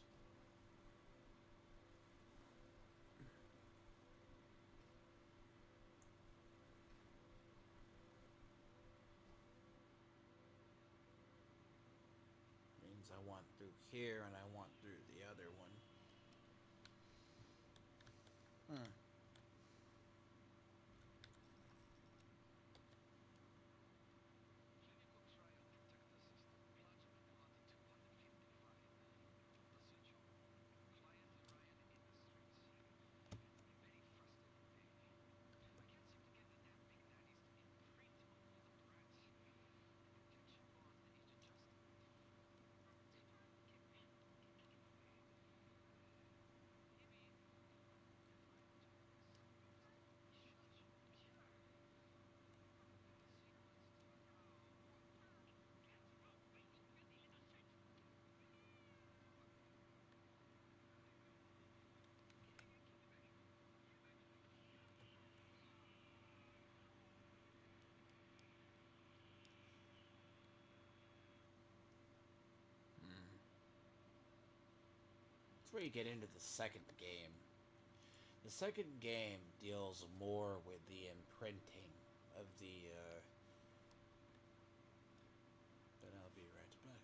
S1: Means I want through here and I want through the other one. where you get into the second game. The second game deals more with the imprinting of the. But I'll be right back.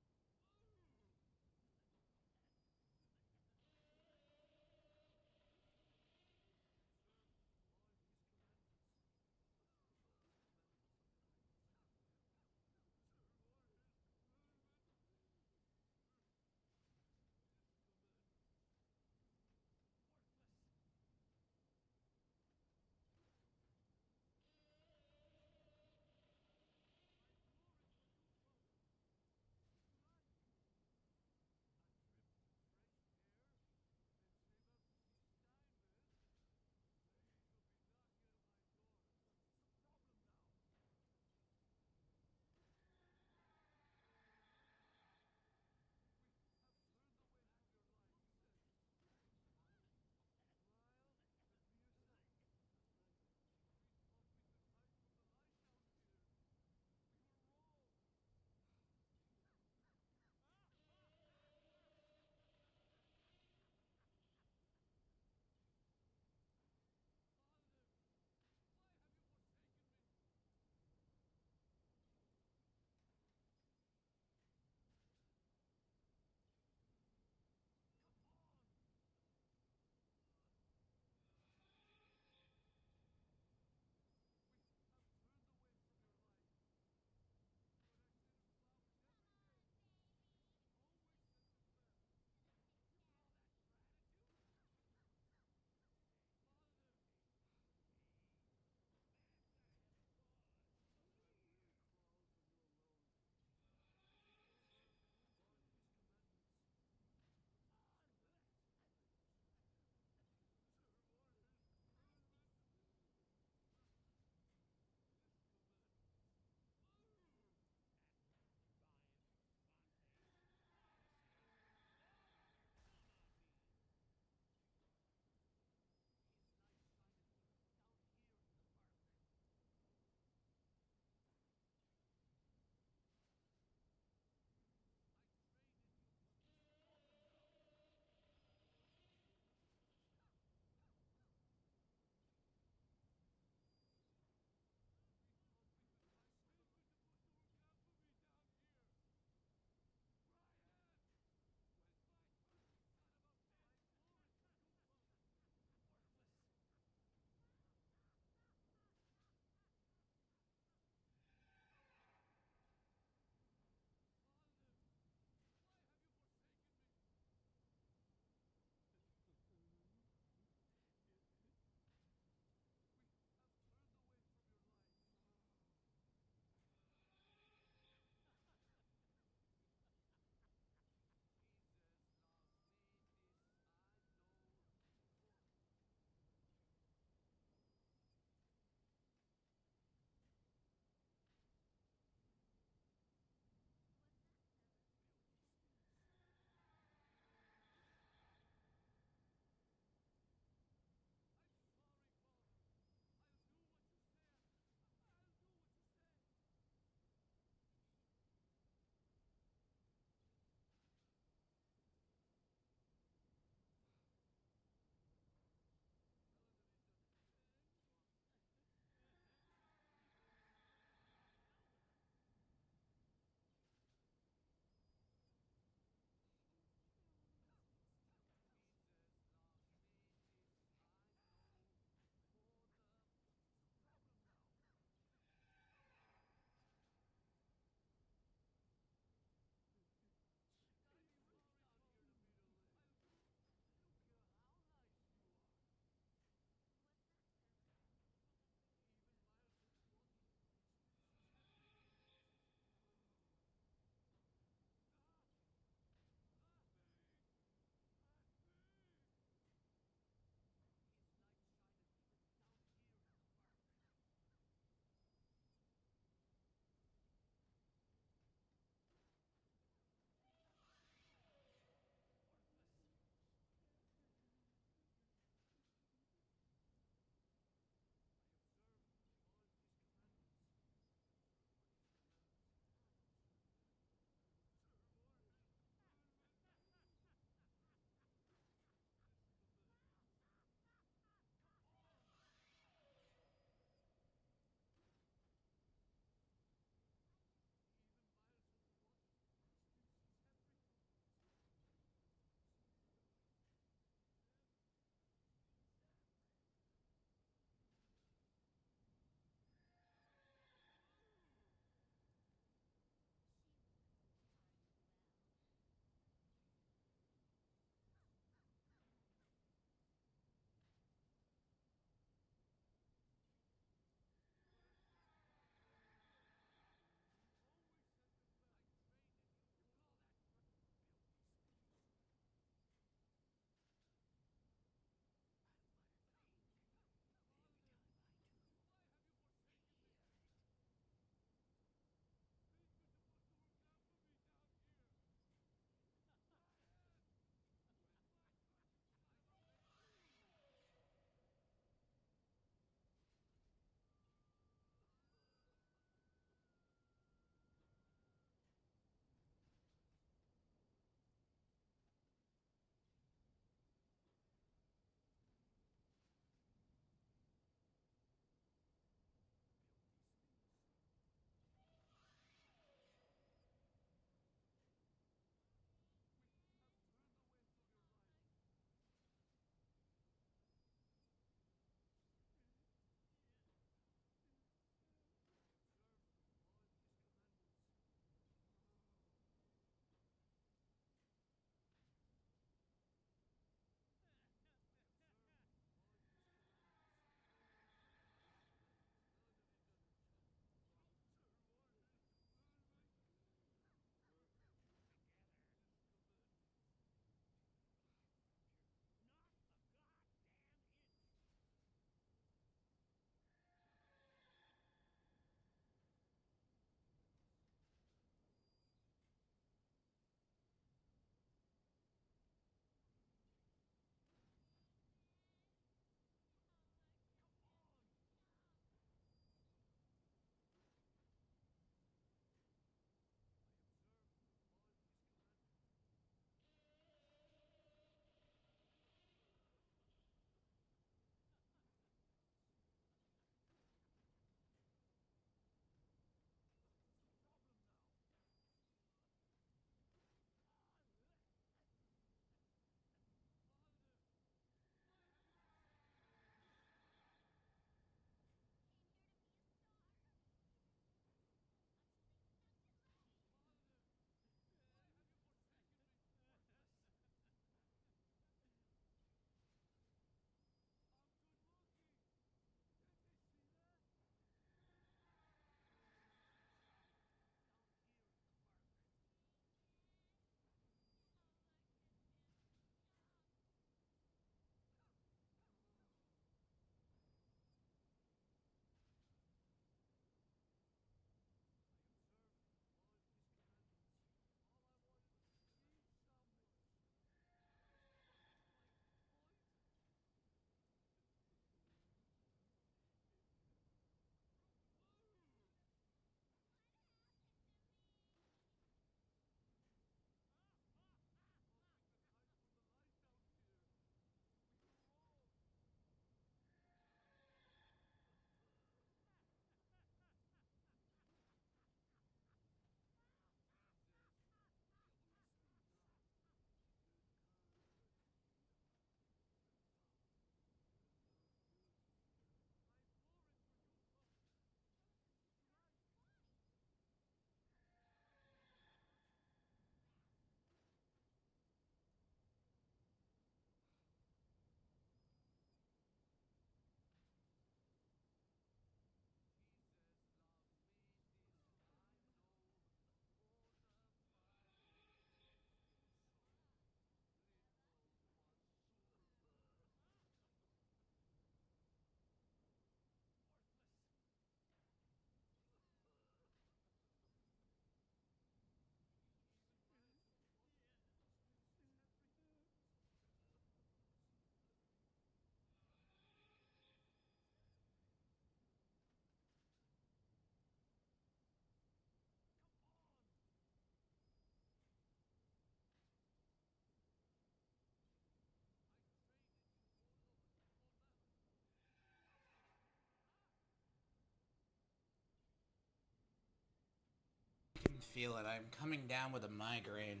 S1: feel it. I'm coming down with a migraine.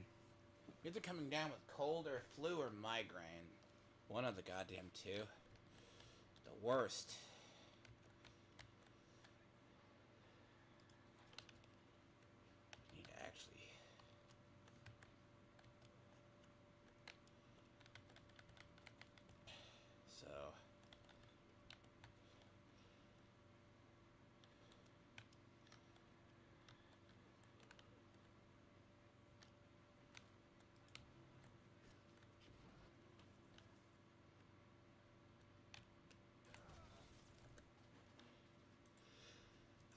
S1: Either coming down with cold or flu or migraine. One of the goddamn two. The worst. Need to actually... So...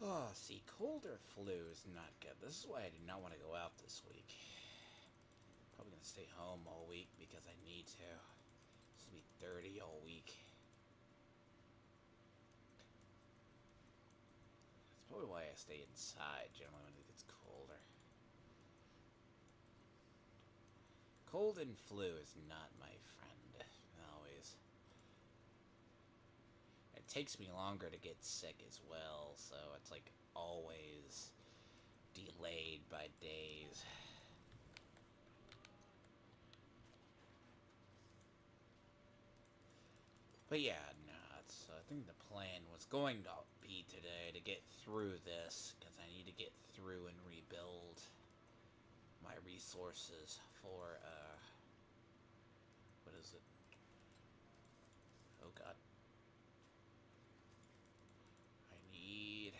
S1: Oh, see, cold or flu is not good. This is why I did not want to go out this week. Probably going to stay home all week because I need to. This will be 30 all week. That's probably why I stay inside generally when it gets colder. Cold and flu is not my friend. Always. It takes me longer to get sick as well, so it's like always delayed by days. But yeah, no, I think the plan was going to be today to get through this, because I need to get through and rebuild my resources for, what is it? Oh god. I need,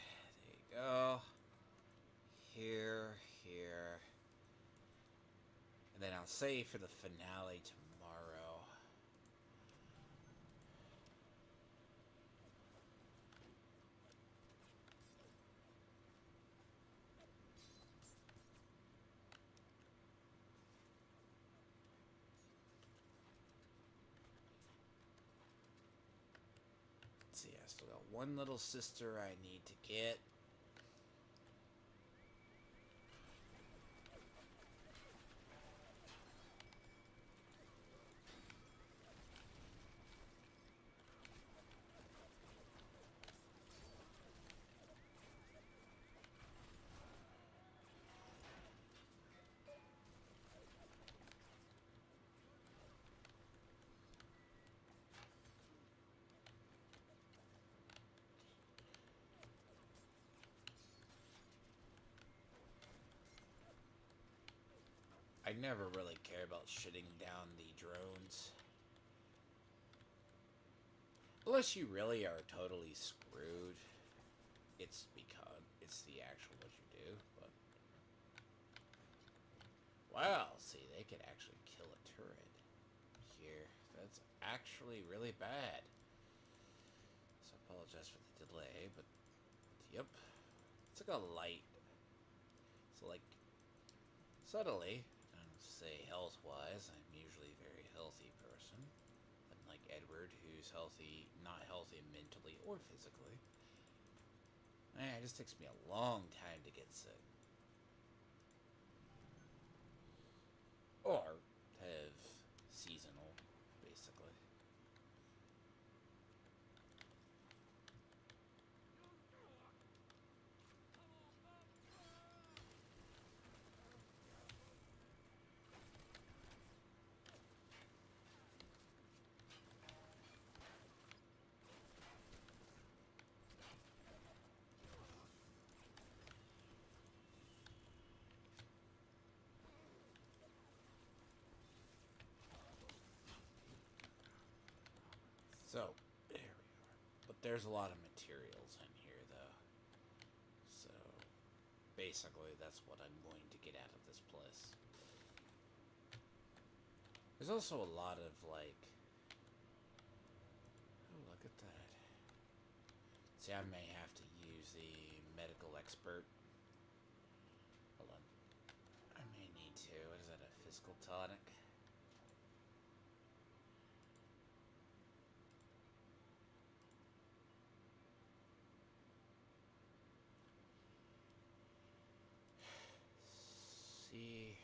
S1: there you go. Here. And then I'll save for the finale tomorrow. Let's see, I still got one little sister I need to get. I never really care about shutting down the drones. Unless you really are totally screwed. It's because it's the actual what you do, but... Wow, see, they could actually kill a turret here. That's actually really bad. So I apologize for the delay, but... Yep. It's like a light. So like... Subtly... Say health-wise, I'm usually a very healthy person. Unlike Edward, who's healthy, not healthy mentally or physically. It just takes me a long time to get sick. Or have seasonal, basically. So, there we are. But there's a lot of materials in here, though. So, basically, that's what I'm going to get out of this place. There's also a lot of, like... Oh, look at that. See, I may have to use the medical expert. Hold on. I may need to. What is that, a physical tonic? See...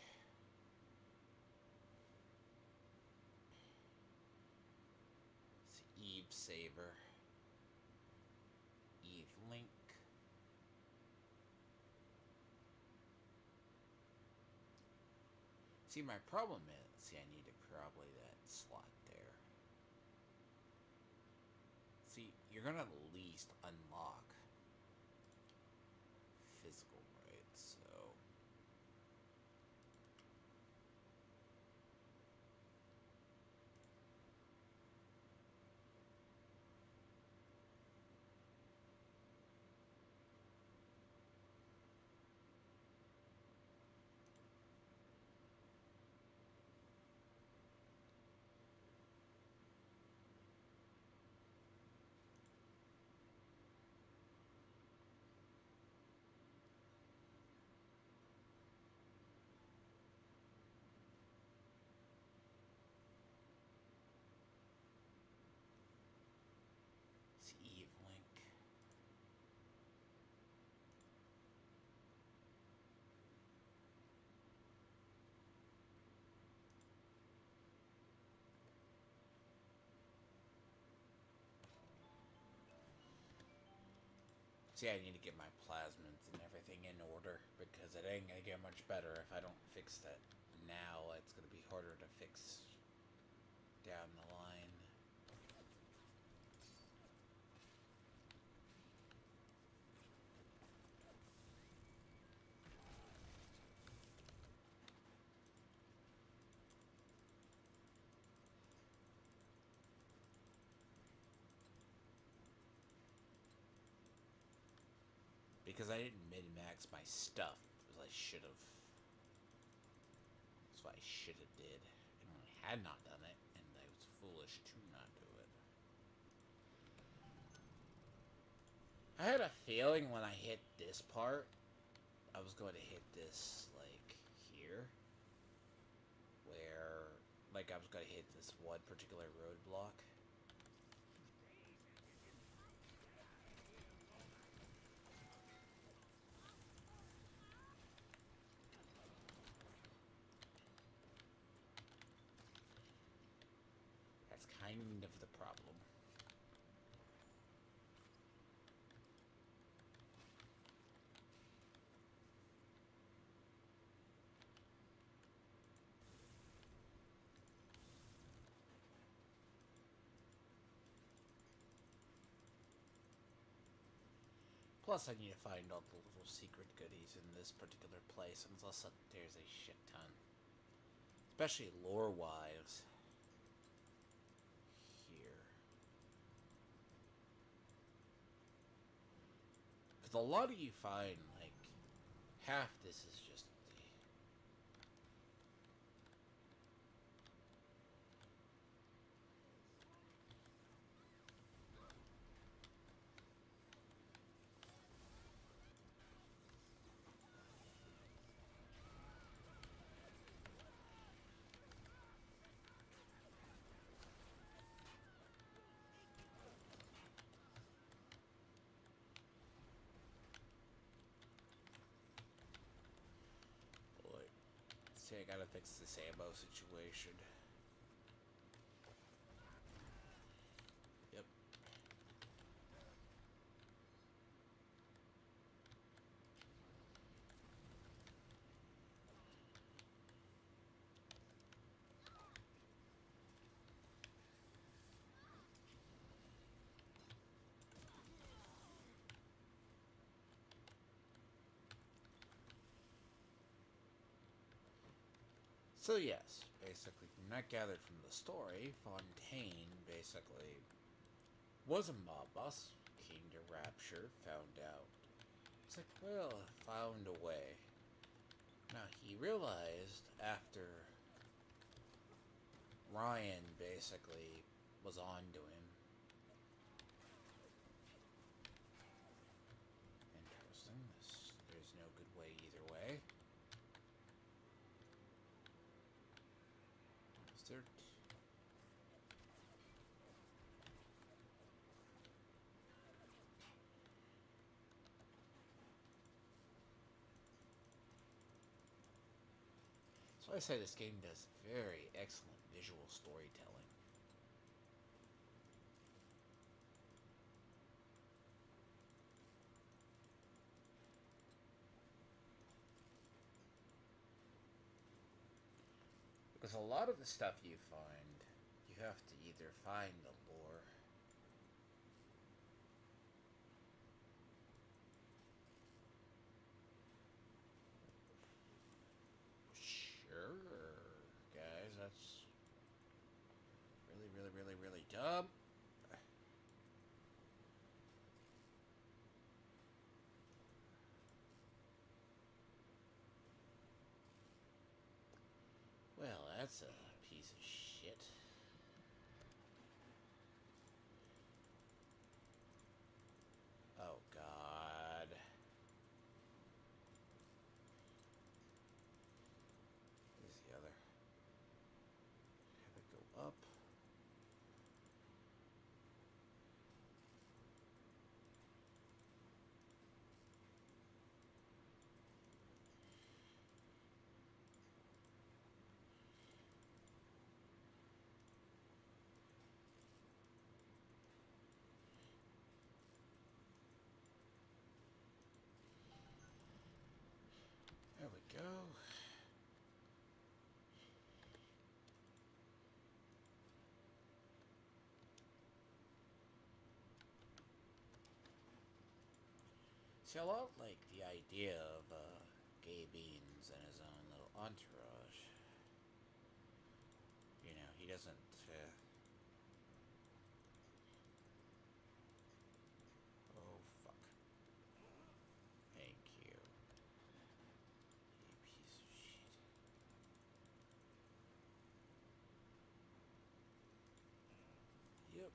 S1: Eve Saver. Eve Link. See, my problem is, I need to probably that slot there. See, you're gonna at least unlock physical rights, so... It's Eve Link. See, I need to get my plasmids and everything in order, because it ain't gonna get much better if I don't fix that now. It's gonna be harder to fix down the line. Because I didn't min-max my stuff, as I should have. That's what I should have did. And I had not done it, and I was foolish to not do it. I had a feeling when I hit this part, I was going to hit this, like, here. Where, like, I was going to hit this one particular roadblock. That's kind of the problem. Plus, I need to find all the little secret goodies in this particular place, unless there's a shit ton. Especially lore-wise. Here. Because a lot of you find, like, half this is just see, I gotta fix this ammo situation. Yep. So yes, basically, from that gathered from the story, Fontaine basically was a mob boss, came to Rapture, found out. It's like, well, found a way. Now, he realized after Ryan basically was on to him. Interesting. There's no good way either way. Is there... So I say this game does very excellent visual storytelling. Because a lot of the stuff you find, you have to either find the lore. Sure, guys, that's really, really, really, really dumb. Well, that's a piece of shit. Oh, God. Here's the other. Have it go up. There we go. See, I love, like, the idea of Gay Beans and his own little entourage. You know, he doesn't... Oh, fuck. Thank you. You piece of shit. Yep.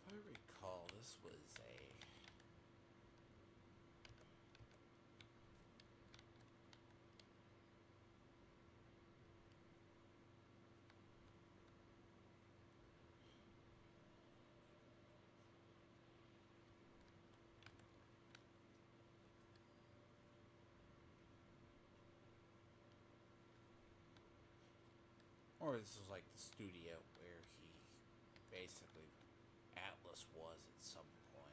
S1: If I recall, this was a... Or this was like the studio where he basically Atlas was at some point.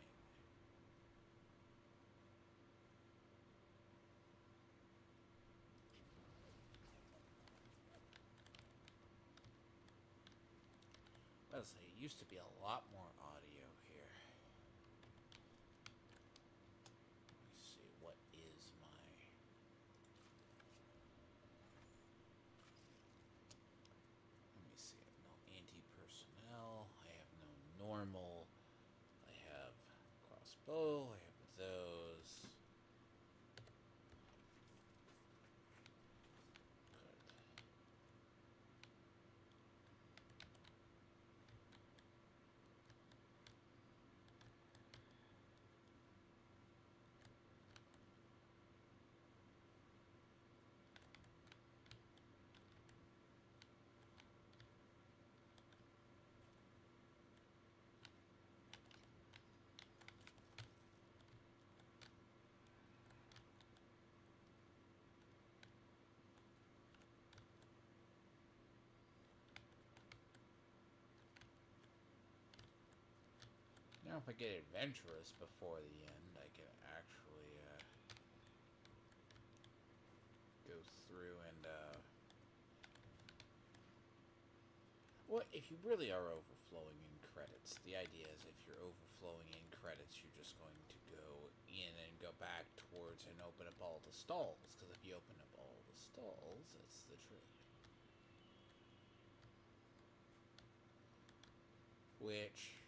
S1: Let's say it used to be a lot more audio here. Let me see, what is my... Let me see, I have no anti-personnel, I have no normal, I have crossbow, I have those. Now if I get adventurous before the end, I can actually go through and well, if you really are overflowing in credits, the idea is if you're overflowing in credits, you're just going to go in and go back towards and open up all the stalls, because if you open up all the stalls, that's the trick. Which,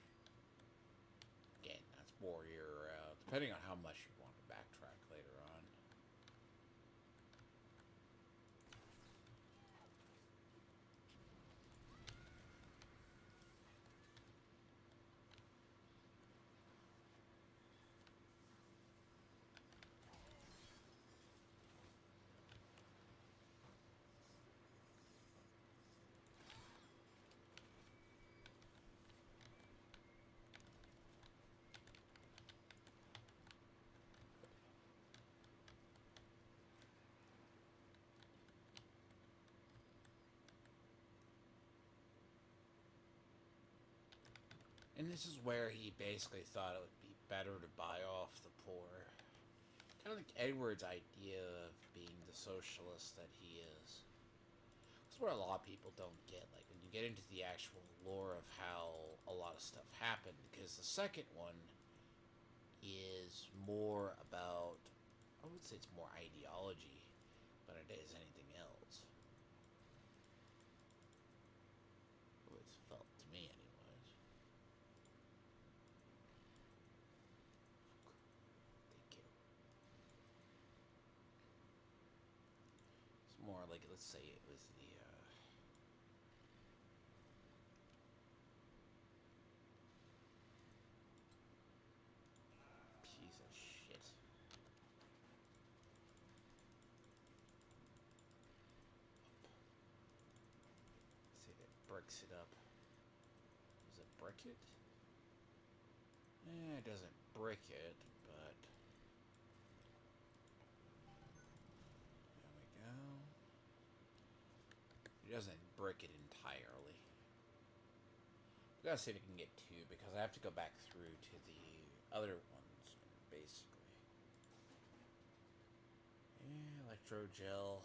S1: again, that's more your, depending on how much you want to backtrack later on. And this is where he basically thought it would be better to buy off the poor. Kind of like Edward's idea of being the socialist that he is. That's where a lot of people don't get. Like, when you get into the actual lore of how a lot of stuff happened, because the second one is more about, I would say it's more ideology than it is anything else. It's felt to me, anyways. Thank you. It's more like, let's say it was the, piece of shit. Let's see, that bricks it up. Does it brick it? It doesn't brick it, but there we go. It doesn't brick it entirely. We gotta see if we can get two, because I have to go back through to the other ones, basically. Yeah, electrogel.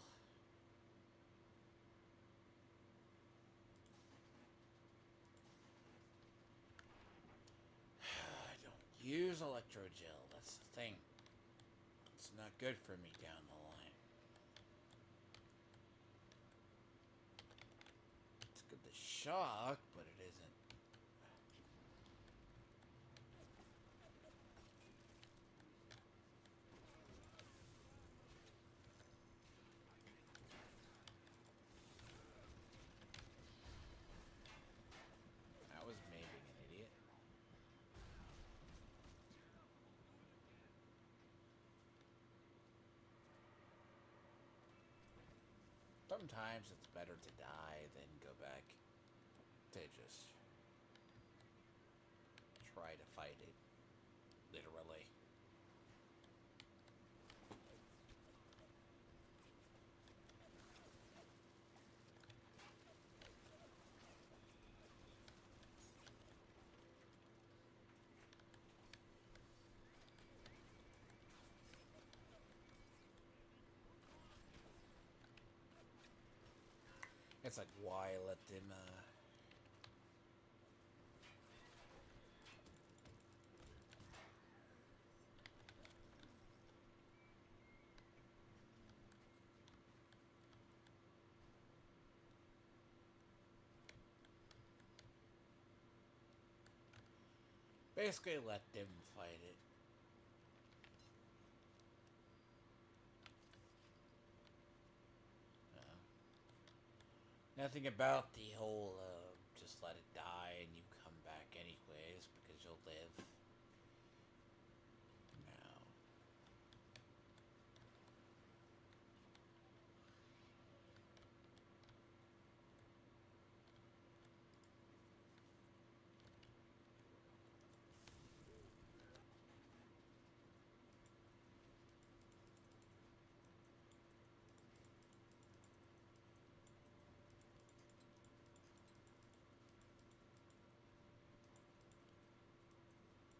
S1: I don't use electrogel, that's the thing. It's not good for me down the line. It's good to shock, but it isn't. That was me being an idiot. Sometimes it's better to die than go back to just try to fight it. Literally. It's like, why let them, basically let them fight it. Nothing about the whole, just let it die and you come back anyways, because you'll live. No.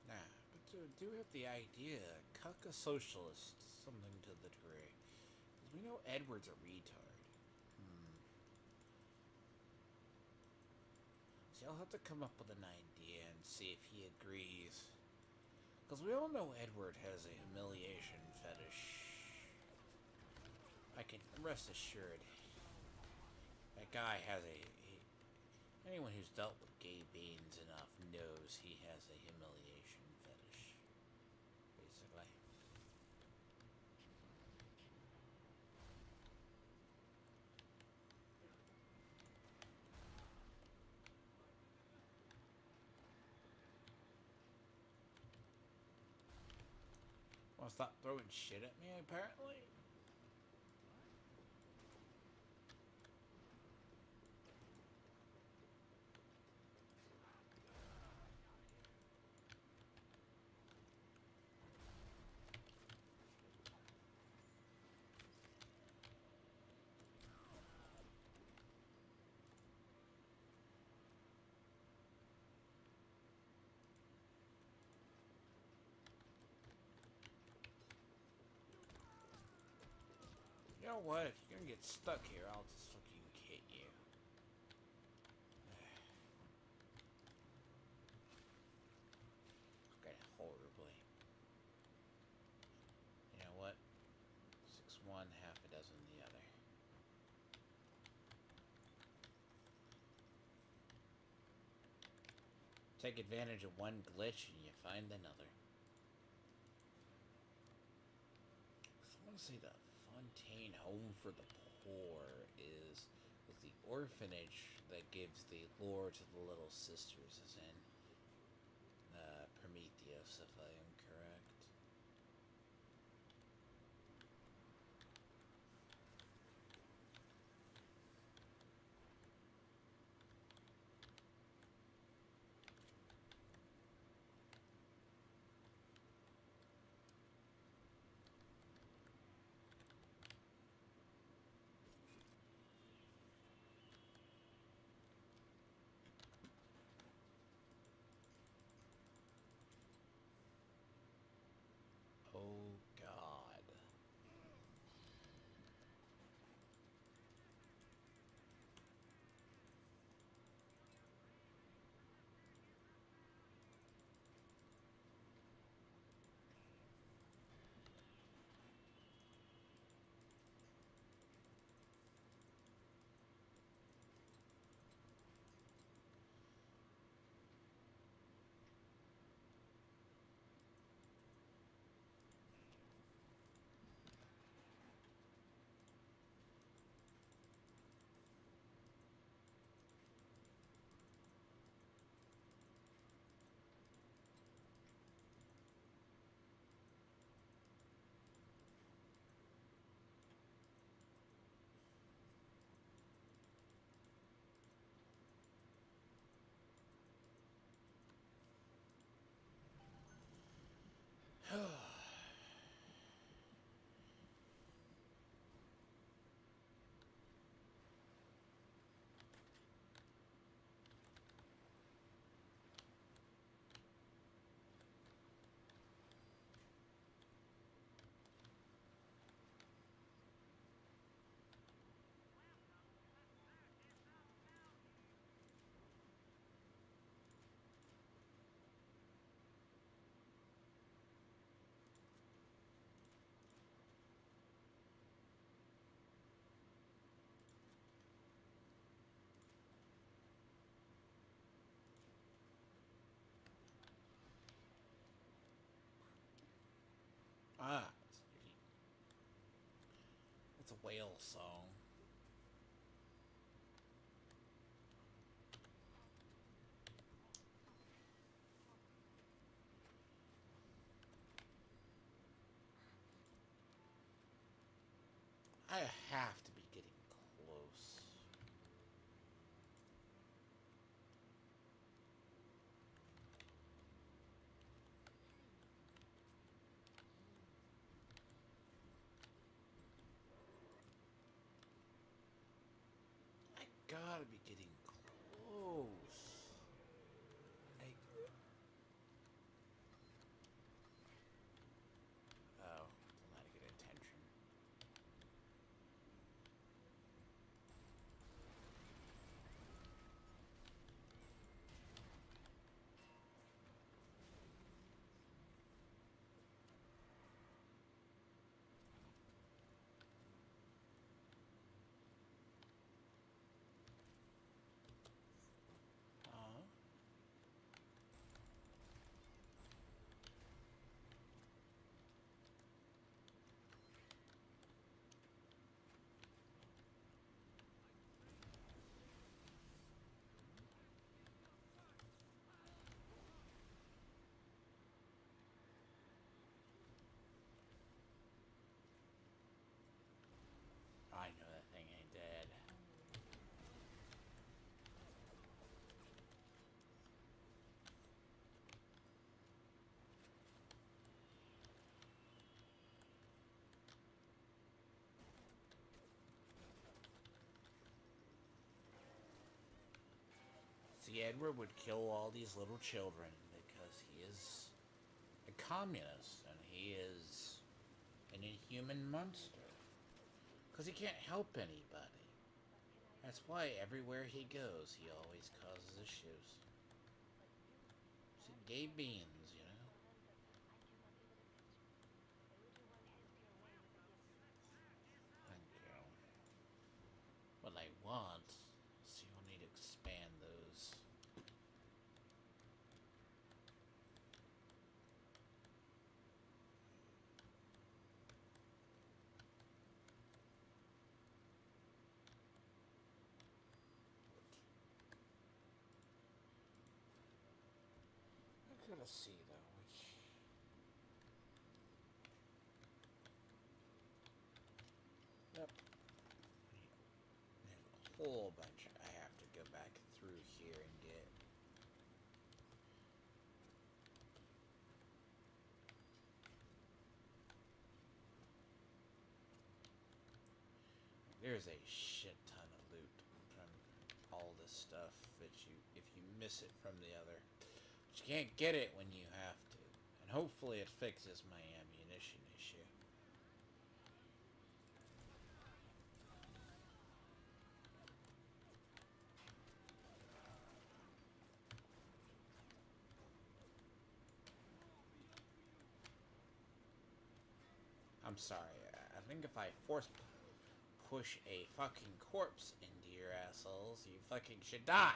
S1: Nah, but do have the idea, cuck a socialist, something to the degree. Because we know Edward's a retard. See, I'll have to come up with an idea and see if he agrees. Because we all know Edward has a humiliation fetish. I can rest assured. That guy has anyone who's dealt with gay beings enough knows he has a humiliation fetish. Basically. Wanna stop throwing shit at me, apparently? You know what? If you're gonna get stuck here, I'll just fucking hit you. Okay, horribly. You know what? 6-1, half a dozen the other. Take advantage of one glitch and you find another. So I want to say the Fontaine Home for the Poor is the orphanage that gives the lore to the Little Sisters, as in Prometheus, if I am correct. Oh, God. Ah, it's a whale song. I have to be getting close. I gotta be getting close. I... Oh, not to get attention. I know that thing ain't dead. See, Edward would kill all these little children because he is a communist and he is an inhuman monster. Because he can't help anybody. That's why everywhere he goes, he always causes issues. See, gay beans, you know? Thank you. What I want is you'll need to expand those. I gotta see though, which. Yep. There's a whole bunch I have to go back through here and get. There's a shit ton of loot from all this stuff that if you miss it from the other. But you can't get it when you have to. And hopefully it fixes my ammunition issue. I'm sorry, I think if I push a fucking corpse into your assholes, you fucking should die.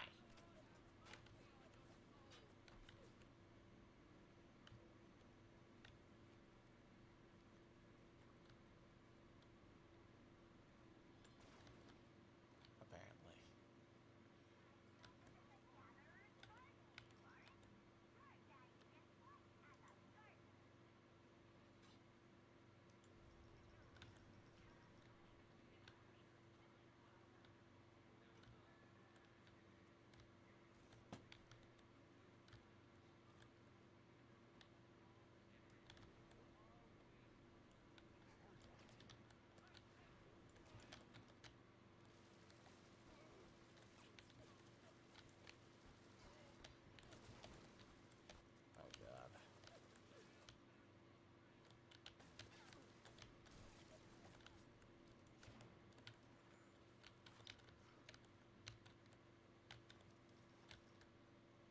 S1: Apparently. Oh god.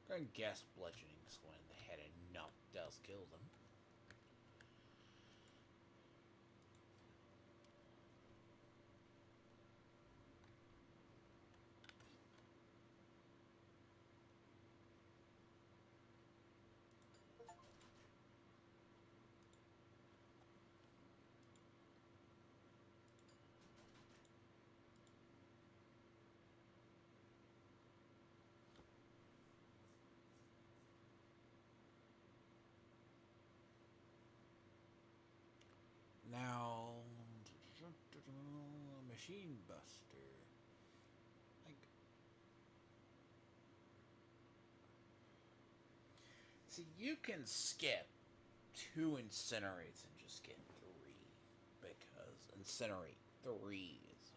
S1: I guess bludgeoning's one in the head enough does kill them. Now, machine buster. Like, see, you can skip 2 incinerates and just get 3 because incinerate 3 is.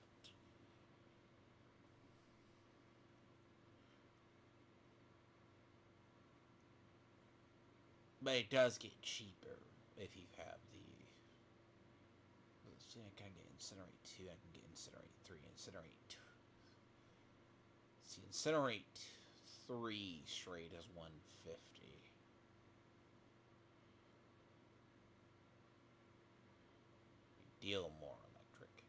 S1: But it does get cheaper if you have the. Let's see, I can get incinerate 2, I can get incinerate 3, incinerate 2. See, incinerate 3 straight is 150. You deal more electric.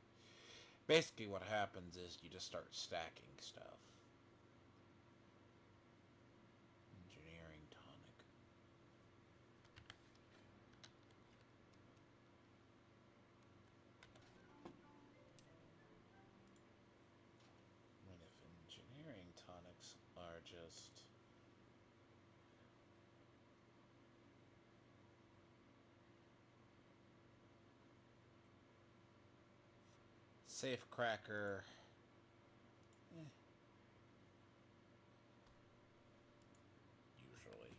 S1: Basically, what happens is you just start stacking stuff. Engineering tonic. What if engineering tonics are just. Safe cracker. Usually.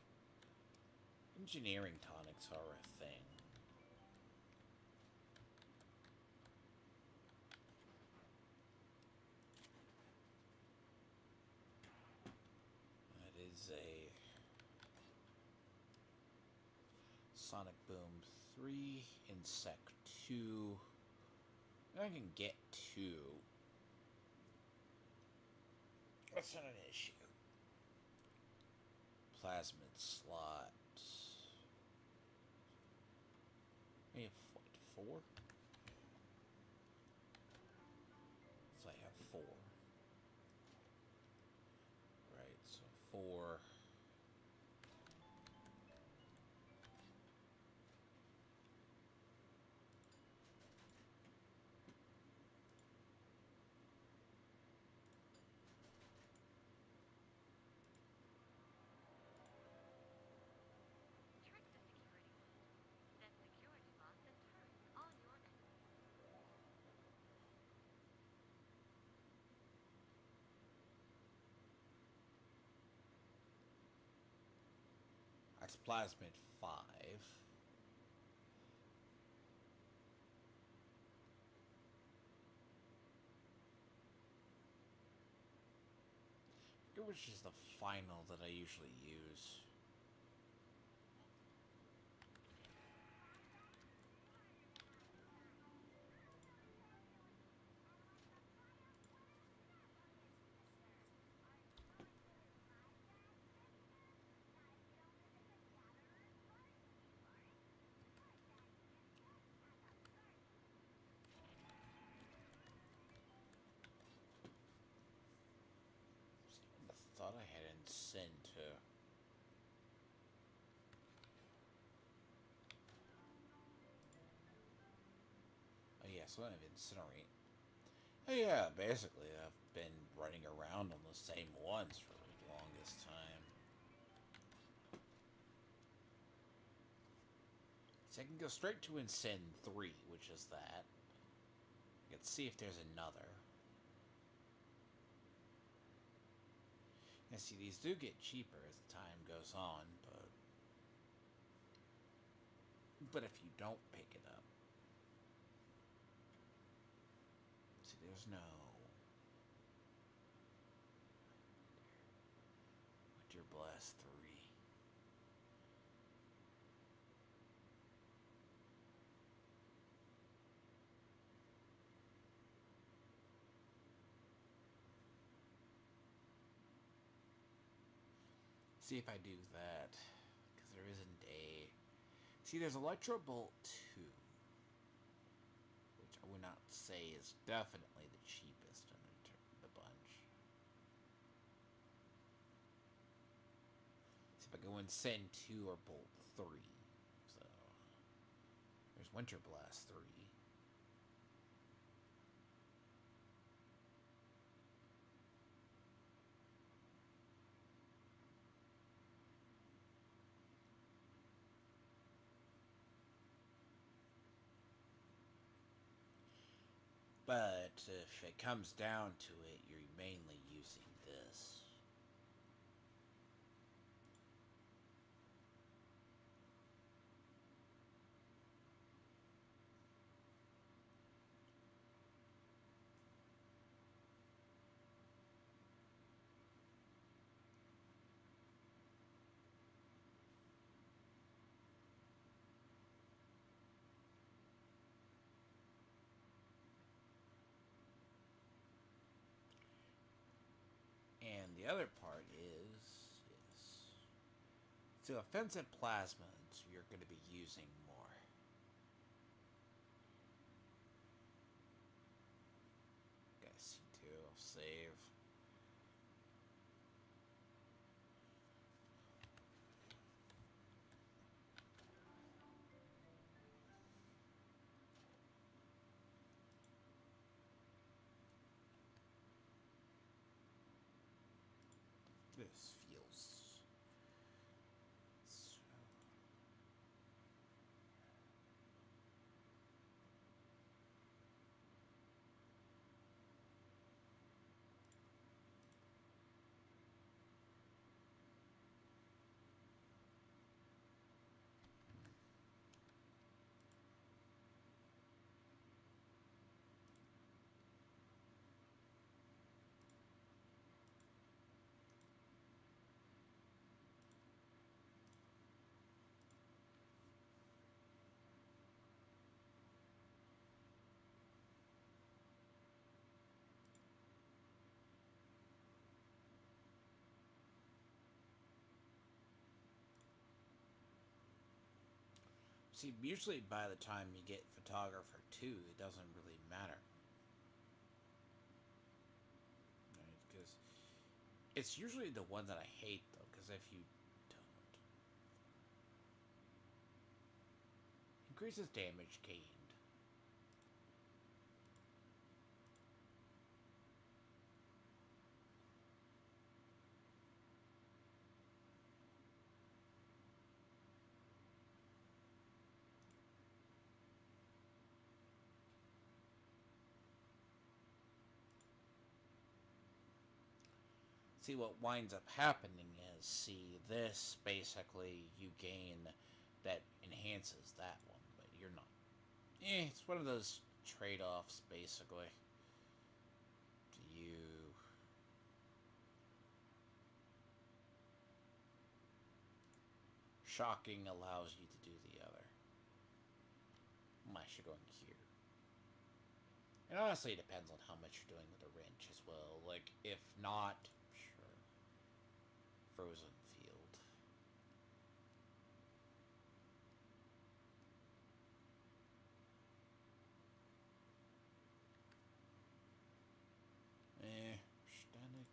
S1: Engineering tonics are a thing. That is a Sonic Boom 3, Insect 2, I can get two. That's not an issue. Plasmid slot. We have what, four? So I have four. Right, so four. That's plasmid 5. Which is the final that I usually use. I thought I had Incend too. Oh yeah, so I have Incinerate. Oh yeah, basically I've been running around on the same ones for the longest time. So I can go straight to Incend 3, which is that. I can see if there's another. And see, these do get cheaper as the time goes on, but if you don't pick it up, see, there's no Winter Blast 3. See if I do that, because there isn't a... See, there's Electro Bolt 2, which I would not say is definitely the cheapest in the bunch. See if I go Incend 2 or Bolt 3. So, there's Winter Blast 3. But if it comes down to it, you're mainly using this. And the other part is, so offensive plasmids you're going to be using more. Guys, C2, I'll save. This feels so... See, usually by the time you get photographer 2, it doesn't really matter. Right? Because it's usually the one that I hate, though, because if you don't... Increases damage gained. See, what winds up happening is, see, this basically you gain that enhances that one, but you're not. It's one of those trade-offs, basically. Do you... Shocking allows you to do the other. Unless you're going here. And honestly, it depends on how much you're doing with the wrench as well. Like, if not, sure. Frozen field. Static.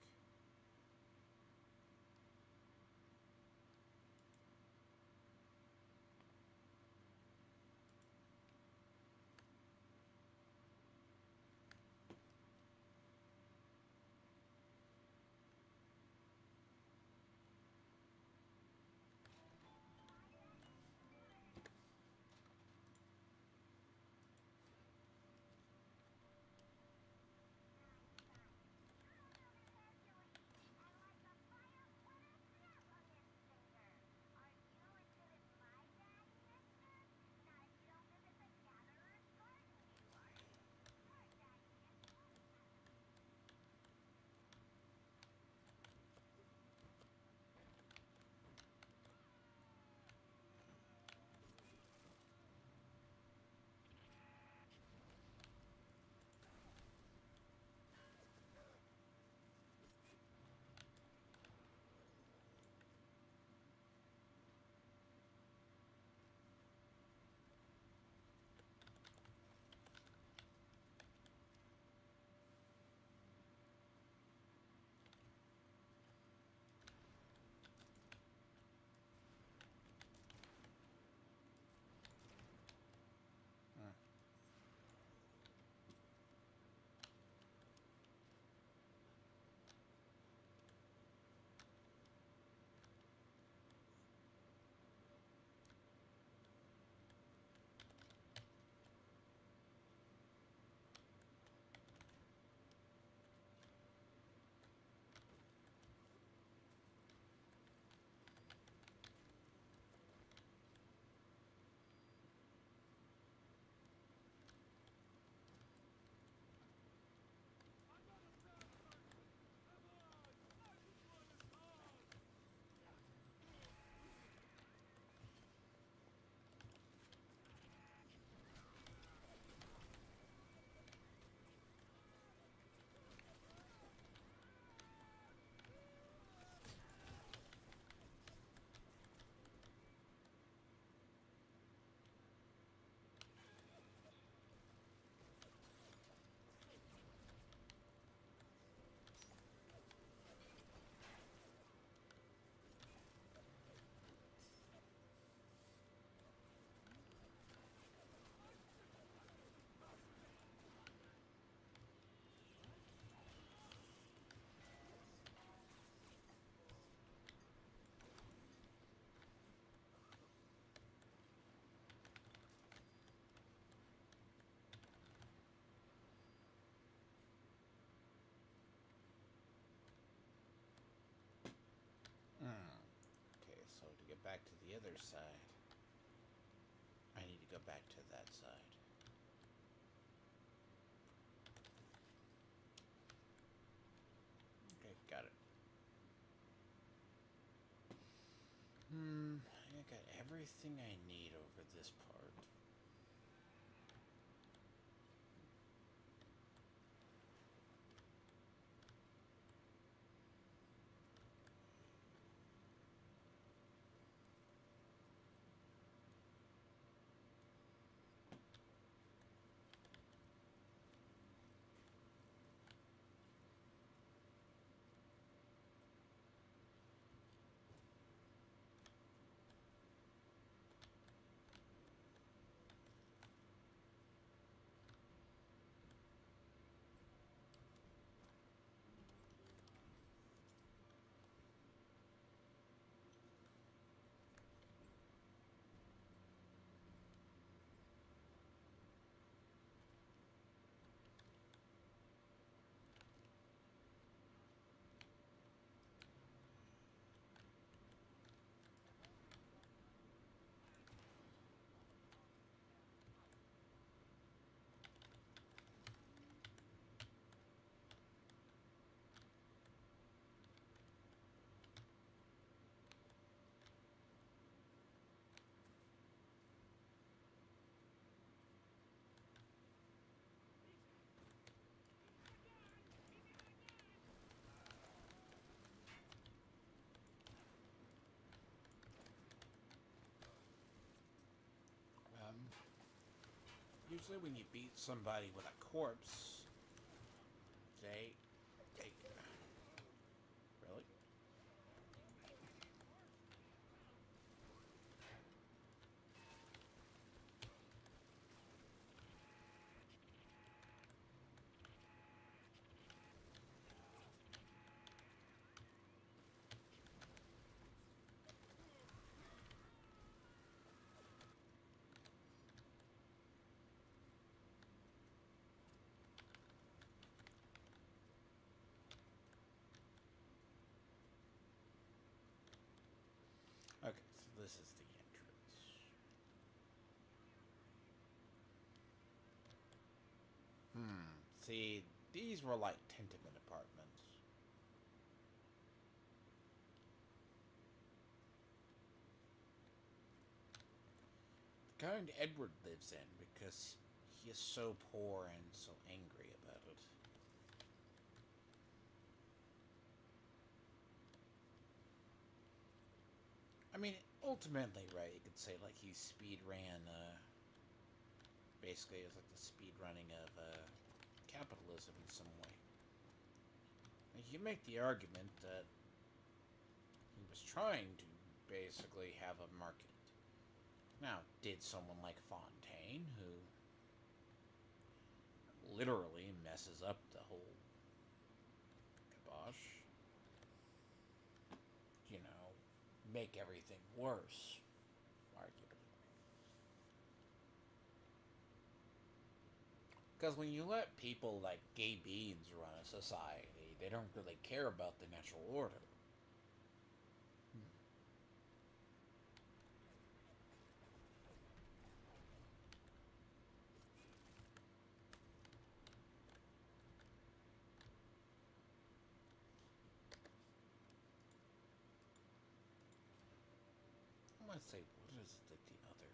S1: Okay, so to get back to the other side, I need to go back to that side. Okay, got it. I got everything I need over this part. Usually when you beat somebody with a corpse, they really? Okay, so this is the entrance. See, these were like tenement apartments. The kind Edward lives in because he is so poor and so angry about it. I mean, ultimately, right, you could say, like, he speed ran, basically, it's like the speed running of, capitalism in some way. And you can make the argument that he was trying to basically have a market. Now, did someone like Fontaine, who literally messes up the whole kibosh, make everything worse, arguably? Because when you let people like gay beans run a society, they don't really care about the natural order. I might say, what is the other?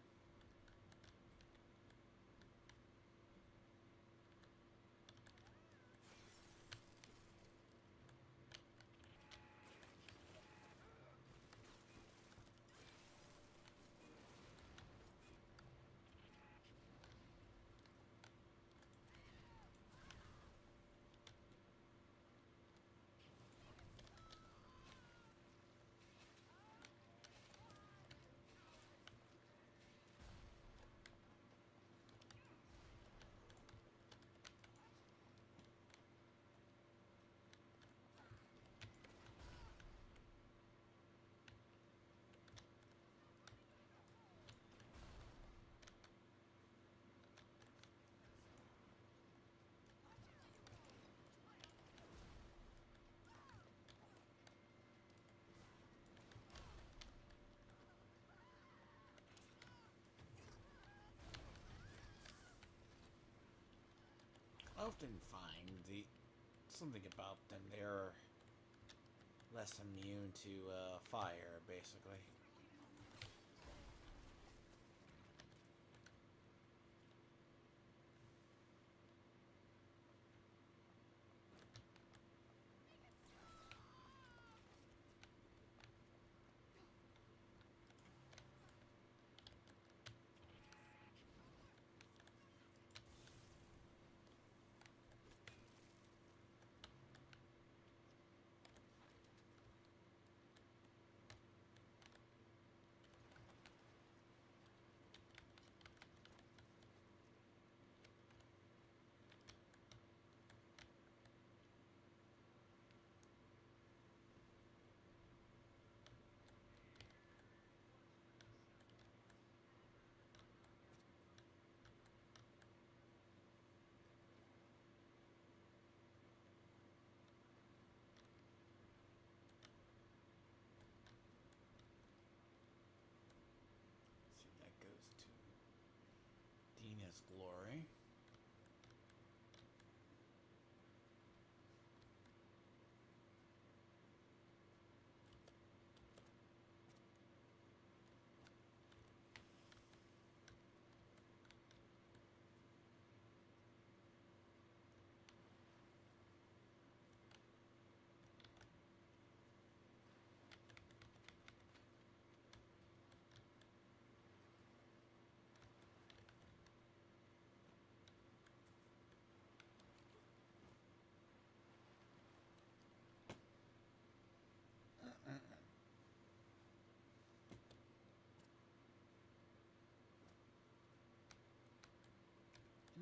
S1: I often find the something about them. They're less immune to fire, basically. See, that goes to Dina's glory.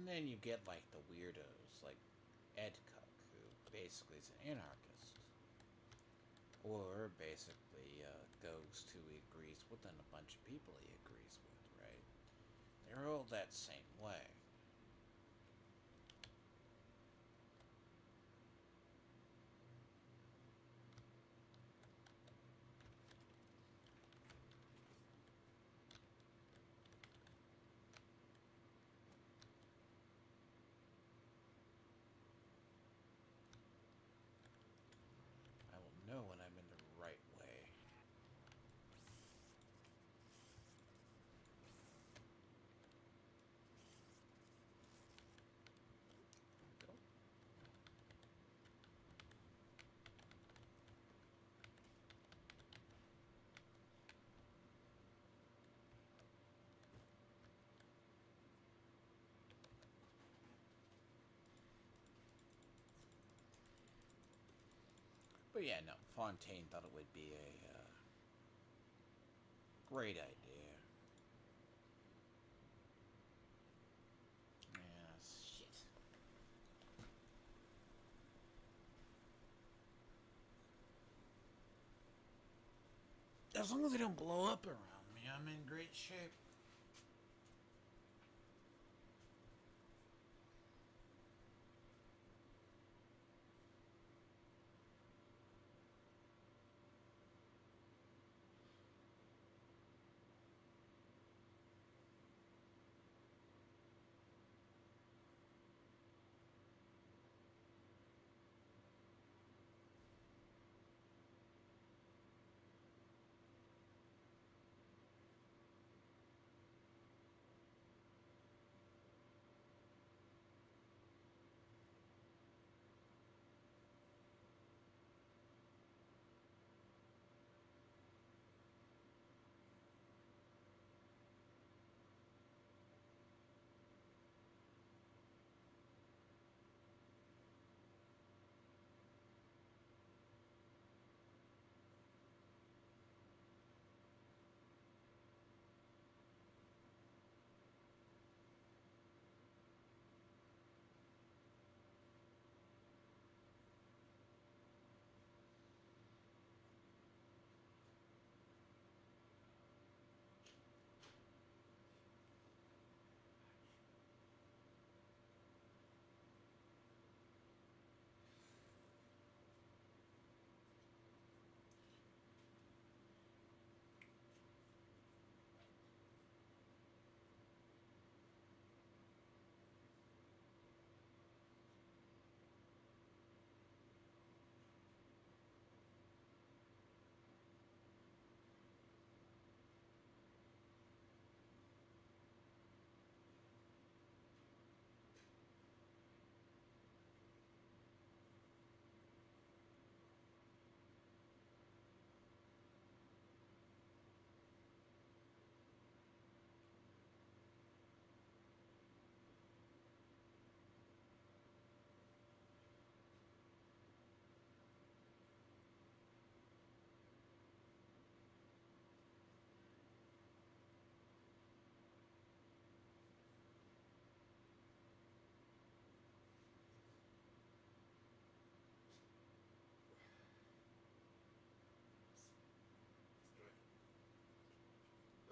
S1: And then you get like the weirdos, like Ed Cook, who basically is an anarchist. Or basically goes to, he agrees with, and a bunch of people he agrees with, right? They're all that same way. I will know when I'm in the right way. Go. But yeah, no, Fontaine thought it would be a great idea. Yeah, shit. As long as they don't blow up around me, I'm in great shape.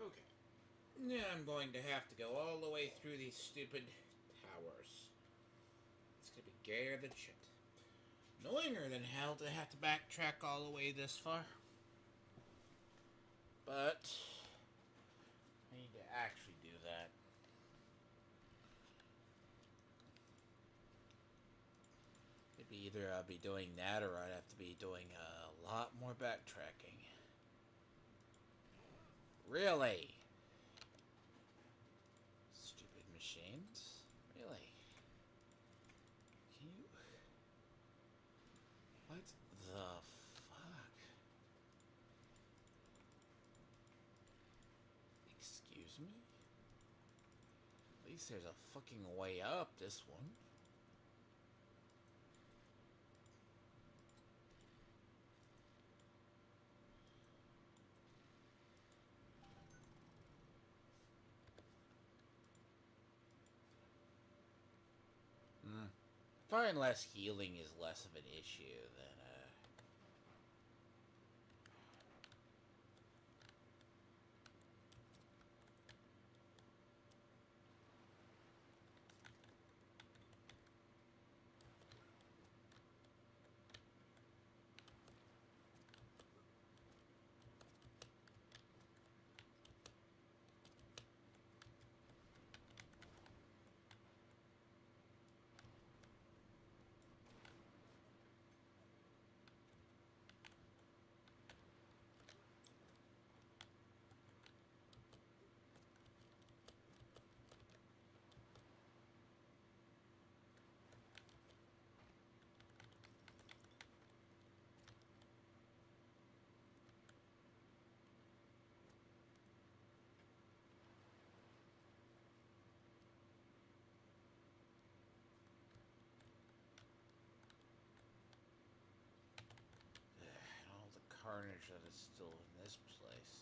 S1: Okay. Now I'm going to have to go all the way through these stupid towers. It's gonna be gayer than shit. Annoyinger than hell to have to backtrack all the way this far. But I need to actually do that. It'd be either I'll be doing that or I'd have to be doing a lot more backtracking. Really? Stupid machines? Really? Can you... What the fuck? Excuse me? At least there's a fucking way up this one. find less healing is less of an issue than all the carnage that is still in this place.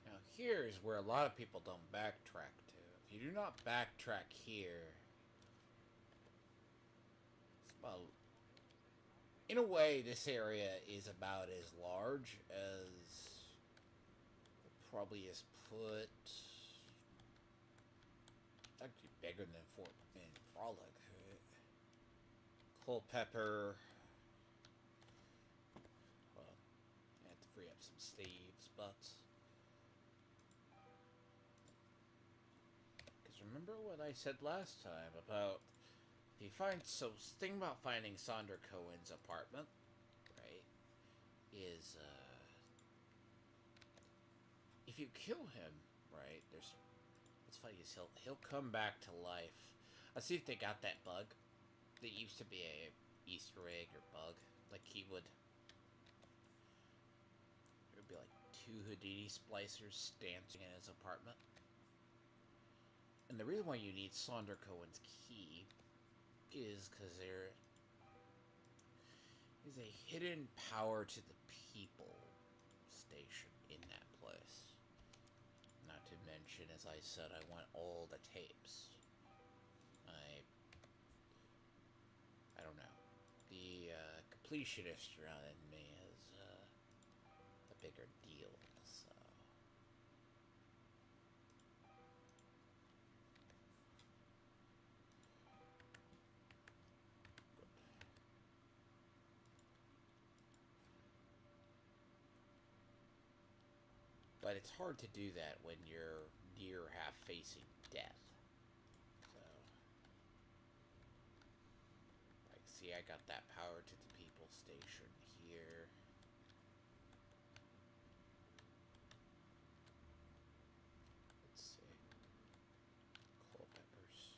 S1: Now here is where a lot of people don't backtrack to. If you do not backtrack here, it's about, in a way, this area is about as large as probably is put. Actually, bigger than Fort in Frolic. Culpeper. Well, I have to free up some sleeves, but because remember what I said last time about if you find thing about finding Sonder Cohen's apartment, right? Is if you kill him, right? What's funny is he'll come back to life. Let's see if they got that bug. That used to be a Easter egg or bug. Like he would. There would be like 2 Houdini splicers dancing in his apartment. And the reason why you need Sonder Cohen's key is because there is a hidden power to the people station in that place. Not to mention, as I said, I want all the tapes. I don't know. The completionist in me is a bigger deal, so. But it's hard to do that when you're near half facing death. So, like, see, I got that power to the people station here. Let's see. Culpepper's.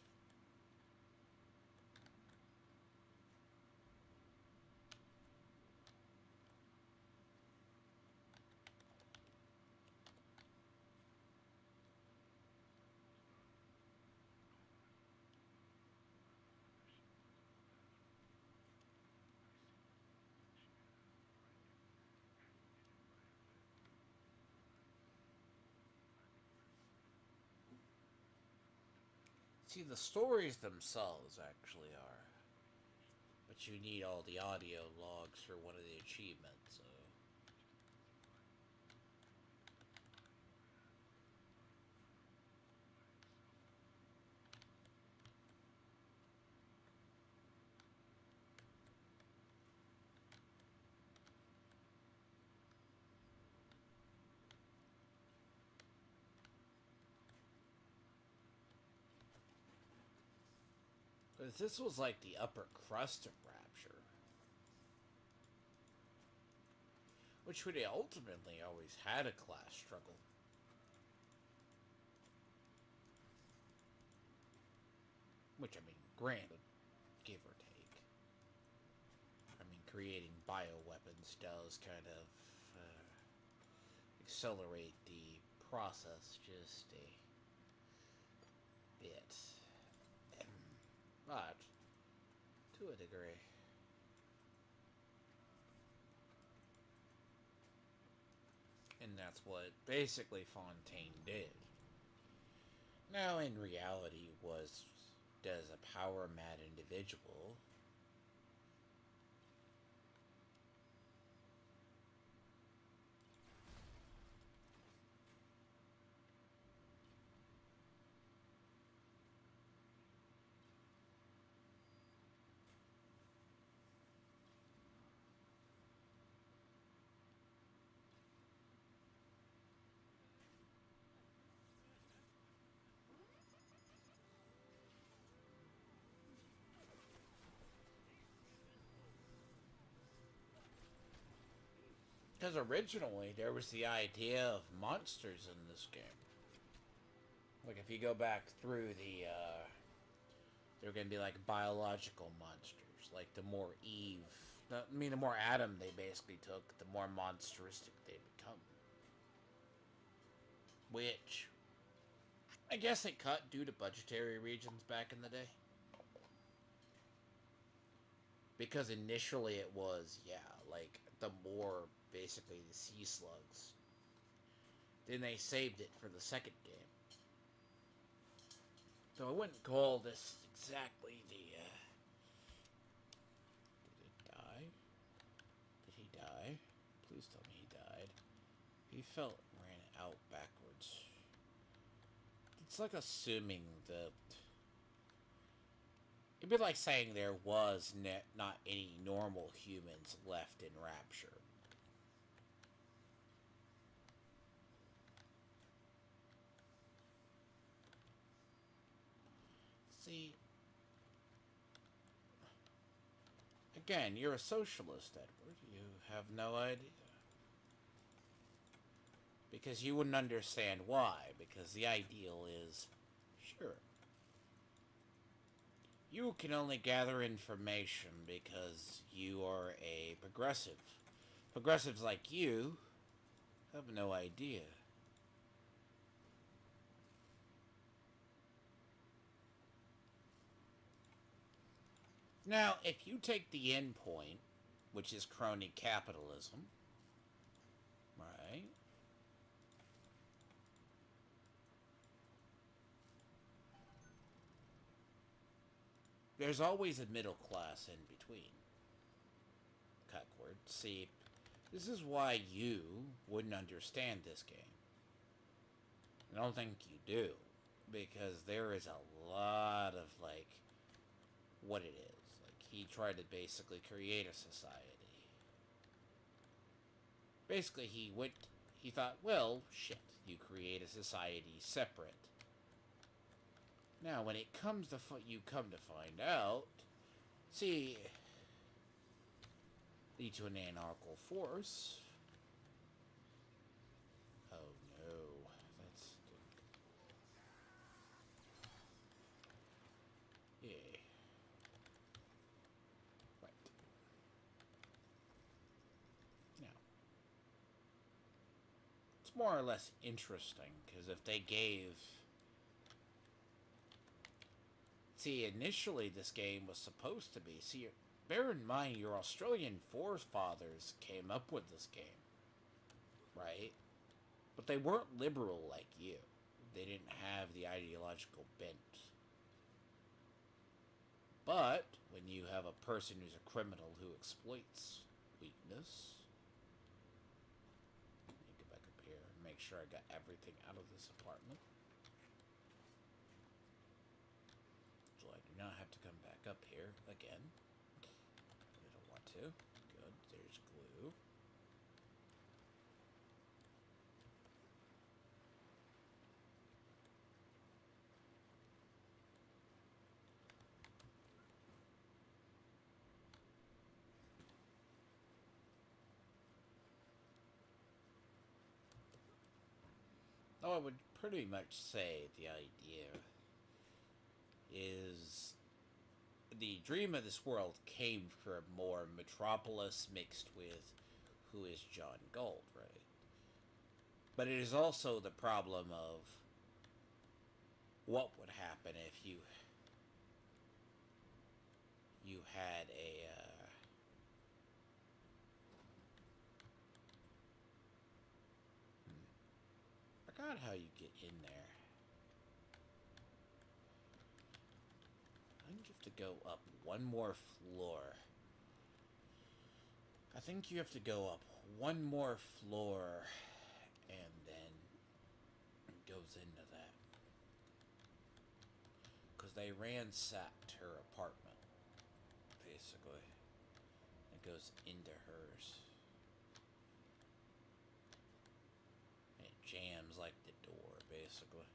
S1: See, the stories themselves actually are. But you need all the audio logs for one of the achievements, so. Because this was like the upper crust of Rapture. Which would ultimately always had a class struggle. Which, I mean, granted, give or take. I mean, creating bioweapons does kind of accelerate the process just a bit. But, to a degree. And that's what basically Fontaine did. Now, in reality, does a power mad individual because originally there was the idea of monsters in this game. Like if you go back through they're gonna be like biological monsters. Like the more the more Adam they basically took, the more monsteristic they become. Which I guess it cut due to budgetary regions back in the day. Because initially it was, yeah, like the more basically the sea slugs. Then they saved it for the second game. So I wouldn't call this exactly the. Did it die? Did he die? Please tell me he died. He ran out backwards. It's like assuming that. It'd be like saying there was not any normal humans left in Rapture. See, again, you're a socialist, Edward. You have no idea. Because you wouldn't understand why. Because the ideal is, sure, you can only gather information because you are a progressive. Progressives like you have no idea. Now, if you take the end point, which is crony capitalism, right? There's always a middle class in between. Cuckward. See, this is why you wouldn't understand this game. I don't think you do. Because there is a lot of, like, what it is. Like, he tried to basically create a society. Basically, he thought, well, shit, you create a society separate. Now, when it comes to you come to find out, see, lead to an anarchical force. Oh no, that's yeah. Right now, it's more or less interesting because if they gave. See, initially this game was supposed to be. See, bear in mind your Australian forefathers came up with this game, right? But they weren't liberal like you. They didn't have the ideological bent. But when you have a person who's a criminal who exploits weakness, let me get back up here and make sure I got everything out of this apartment. So I do not have to come back up here again. I don't want to. Good. There's glue. Oh, I would pretty much say the idea is the dream of this world came from more Metropolis mixed with who is John Gold, right? But it is also the problem of what would happen if you had a I forgot how you get in there. you have to go up one more floor. I think you have to go up one more floor, and then it goes into that. Because they ransacked her apartment, basically. It goes into hers. It jams like the door, basically.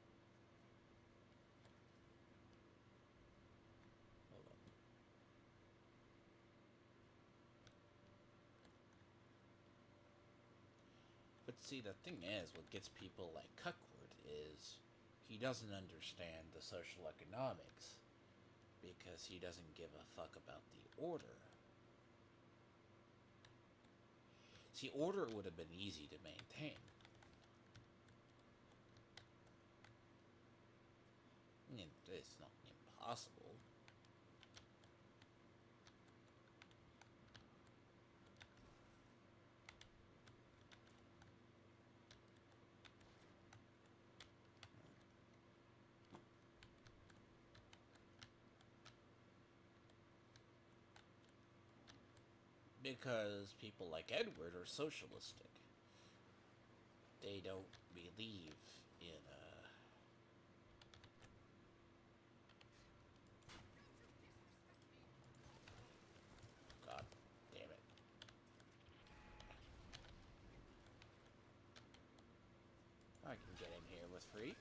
S1: Hold on. But see, the thing is, what gets people like Cuckwood is he doesn't understand the social economics because he doesn't give a fuck about the order. See, order would have been easy to maintain. It's not impossible. Because people like Edward are socialistic. They don't believe in God damn it. I can get in here with free.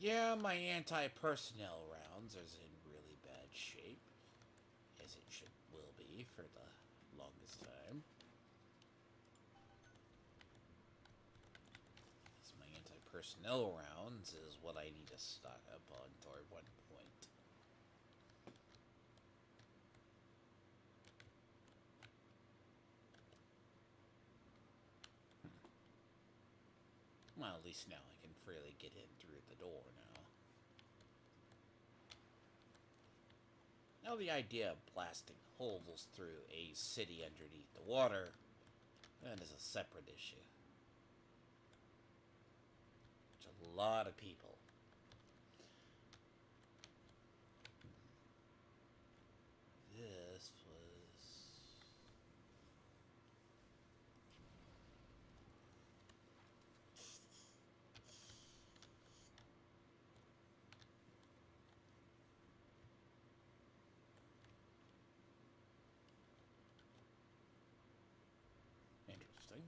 S1: Yeah, my anti-personnel rounds is in really bad shape, as it will be for the longest time. So my anti-personnel rounds is what I need to stock up on toward one point. Well, at least now I can freely get in through the door now. Now the idea of blasting holes through a city underneath the water, that is a separate issue. It's a lot of people. This was... interesting.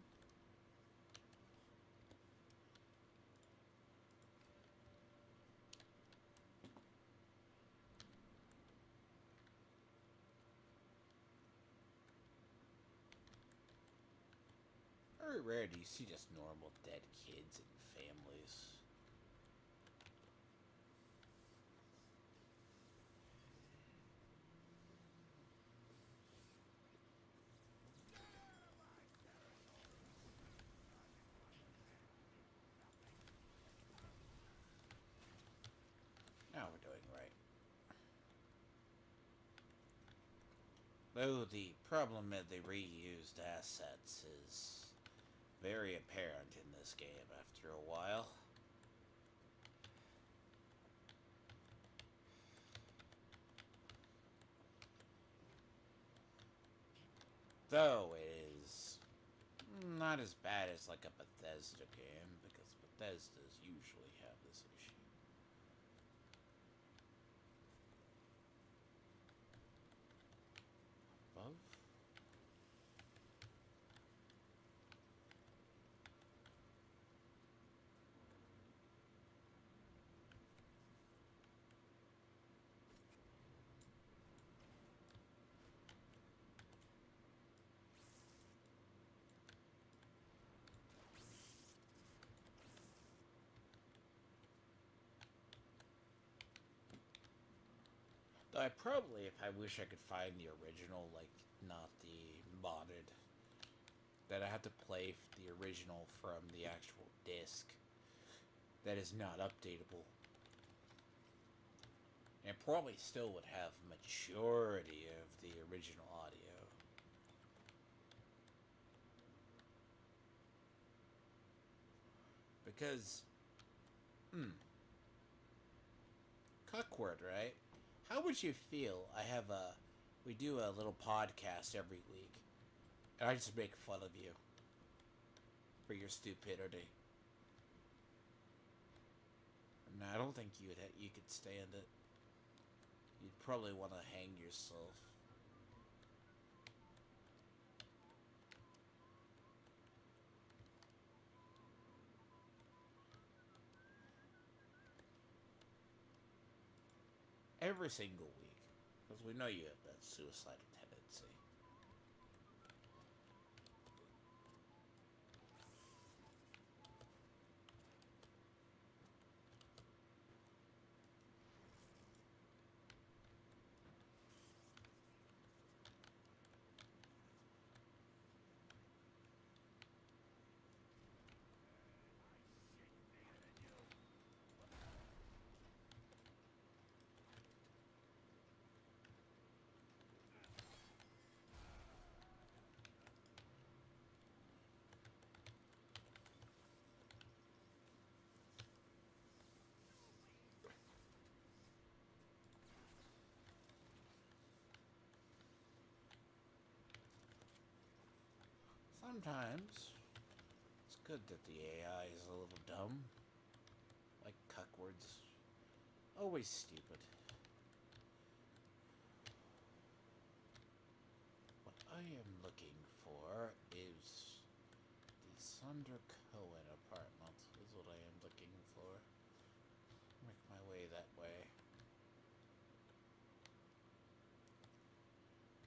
S1: Very rare do you see just normal dead kids and families. Now we're doing right. Though the problem of the reused assets is very apparent in this game after a while. Though it is not as bad as like a Bethesda game, because Bethesdas usually have this issue. Above? Though I probably, if I wish I could find the original, like, not the modded, that I have to play the original from the actual disc that is not updatable. And it probably still would have majority of the original audio. Because, Cuckword, right? How would you feel? We do a little podcast every week, and I just make fun of you for your stupidity. No, I don't think you could stand it. You'd probably want to hang yourself. Every single week. Because we know you have that suicidal tendency. Sometimes it's good that the AI is a little dumb. Like cuckwords. Always stupid. What I am looking for is the Sunder Cohen apartment. Is what I am looking for. Make my way that way.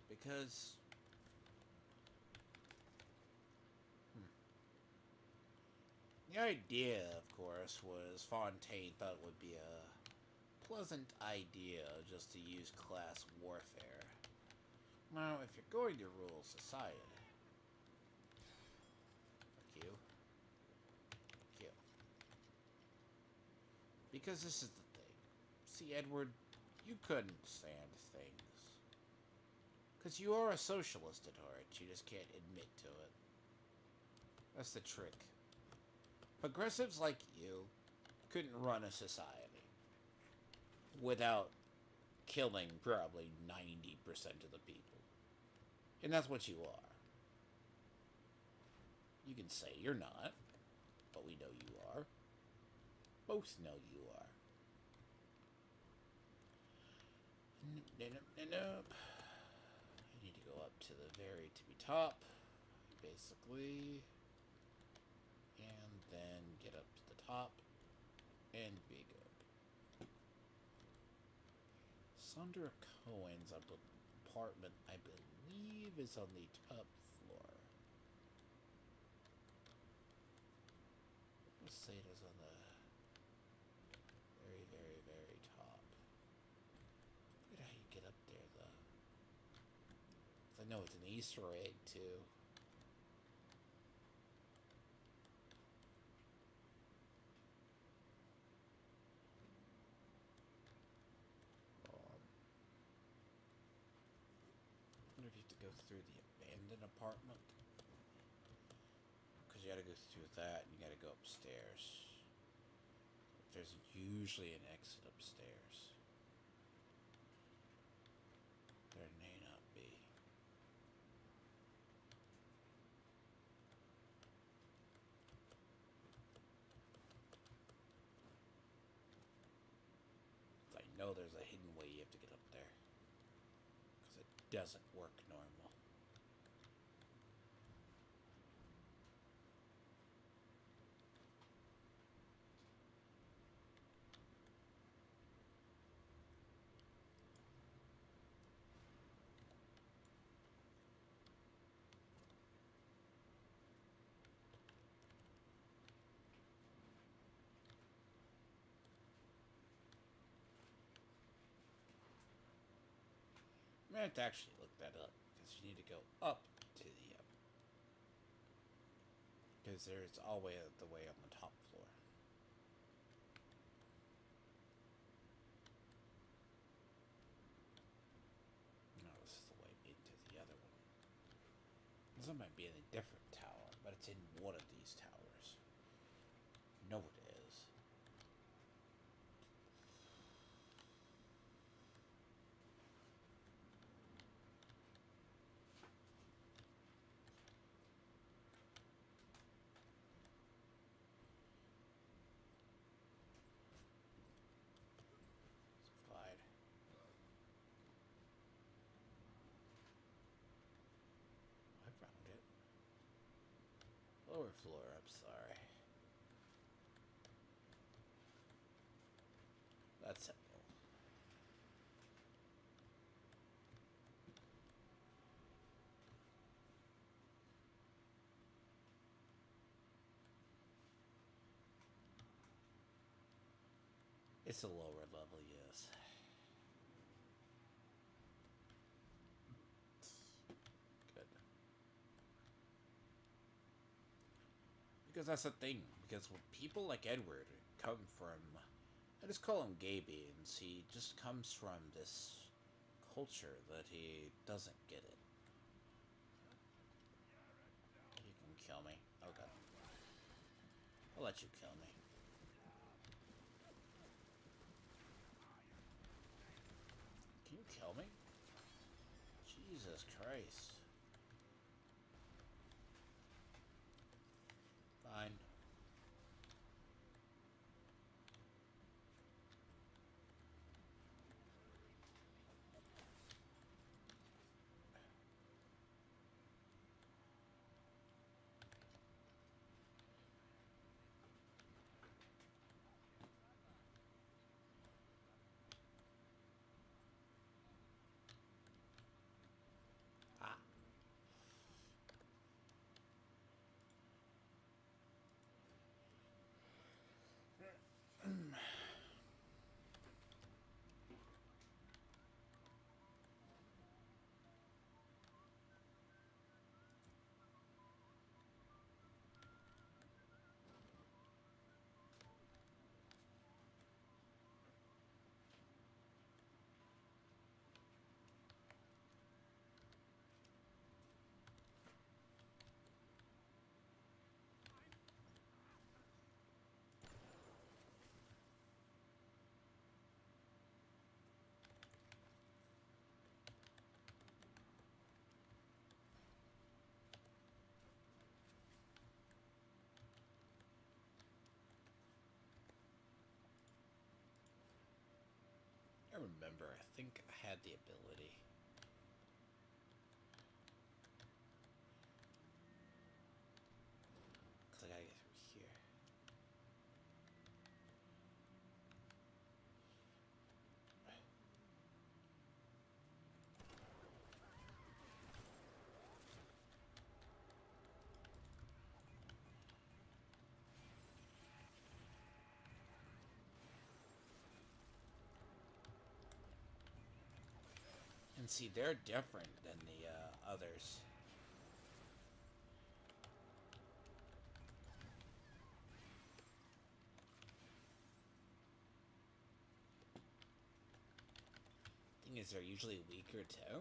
S1: Because the idea, of course, was Fontaine thought it would be a pleasant idea just to use class warfare. Now, if you're going to rule society... Fuck you. Fuck you. Because this is the thing. See, Edward, you couldn't stand things. Because you are a socialist at heart. You just can't admit to it. That's the trick. Progressives like you couldn't run a society without killing probably 90% of the people. And that's what you are. You can say you're not, but we know you are. Both know you are. Nope. I need to go up to the very tippy top, basically. And then get up to the top and be good. Sandra Cohen's apartment, I believe, is on the top floor. Let's say it is on the very, very, very top. Look at how you get up there, though. I know it's an Easter egg, too. I wonder if you have to go through the abandoned apartment. Because you gotta go through that and you gotta go upstairs. There's usually an exit upstairs. There may not be. I know there's a hidden way you have to get up there. Because it doesn't work normal. I have to actually look that up, because you need to go up to the because there's always the way on the top floor. This might be in a different tower, but it's in one of these towers. No, it is. Supplied. I found it. Lower floor, I'm sorry. That's simple. It's a lower level, yes. Good. Because that's the thing. Because when people like Edward come from, I just call him gay beans. He just comes from this culture that he doesn't get it. You can kill me. Okay. I'll let you kill me. Can you kill me? Jesus Christ. Fine. Ah. I remember, I think I had the ability. Because I gotta get through here. And see, they're different than the others. Thing is, they're usually weaker too.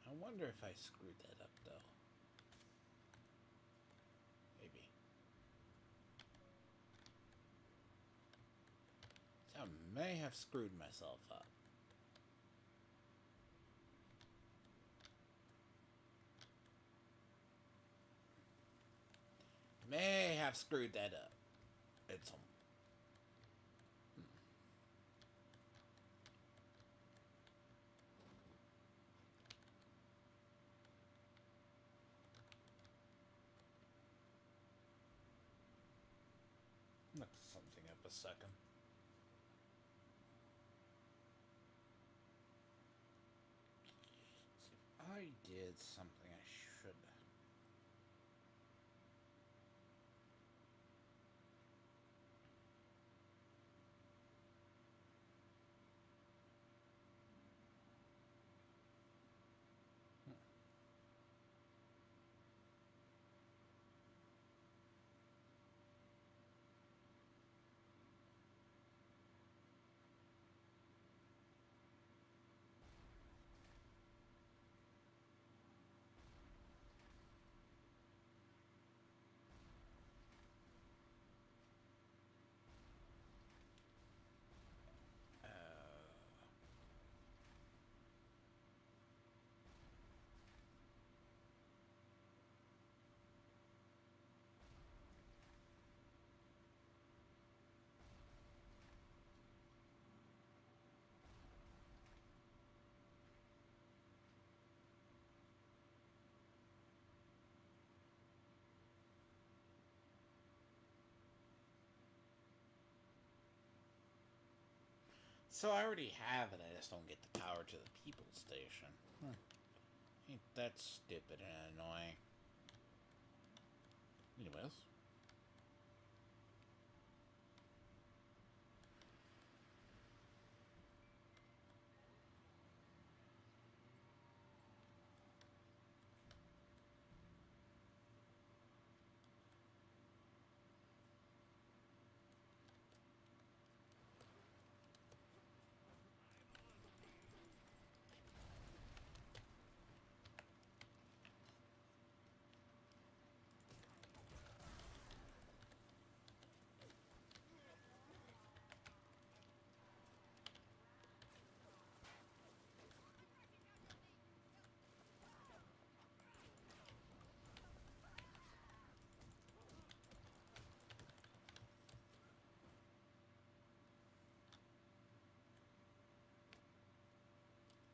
S1: I wonder if I screwed that up, though. Maybe. So I may have screwed myself up. May have screwed that up. It's a... Look something up a second. did something I should. So I already have it, I just don't get the power to the people station. Ain't that stupid and annoying. Anyways.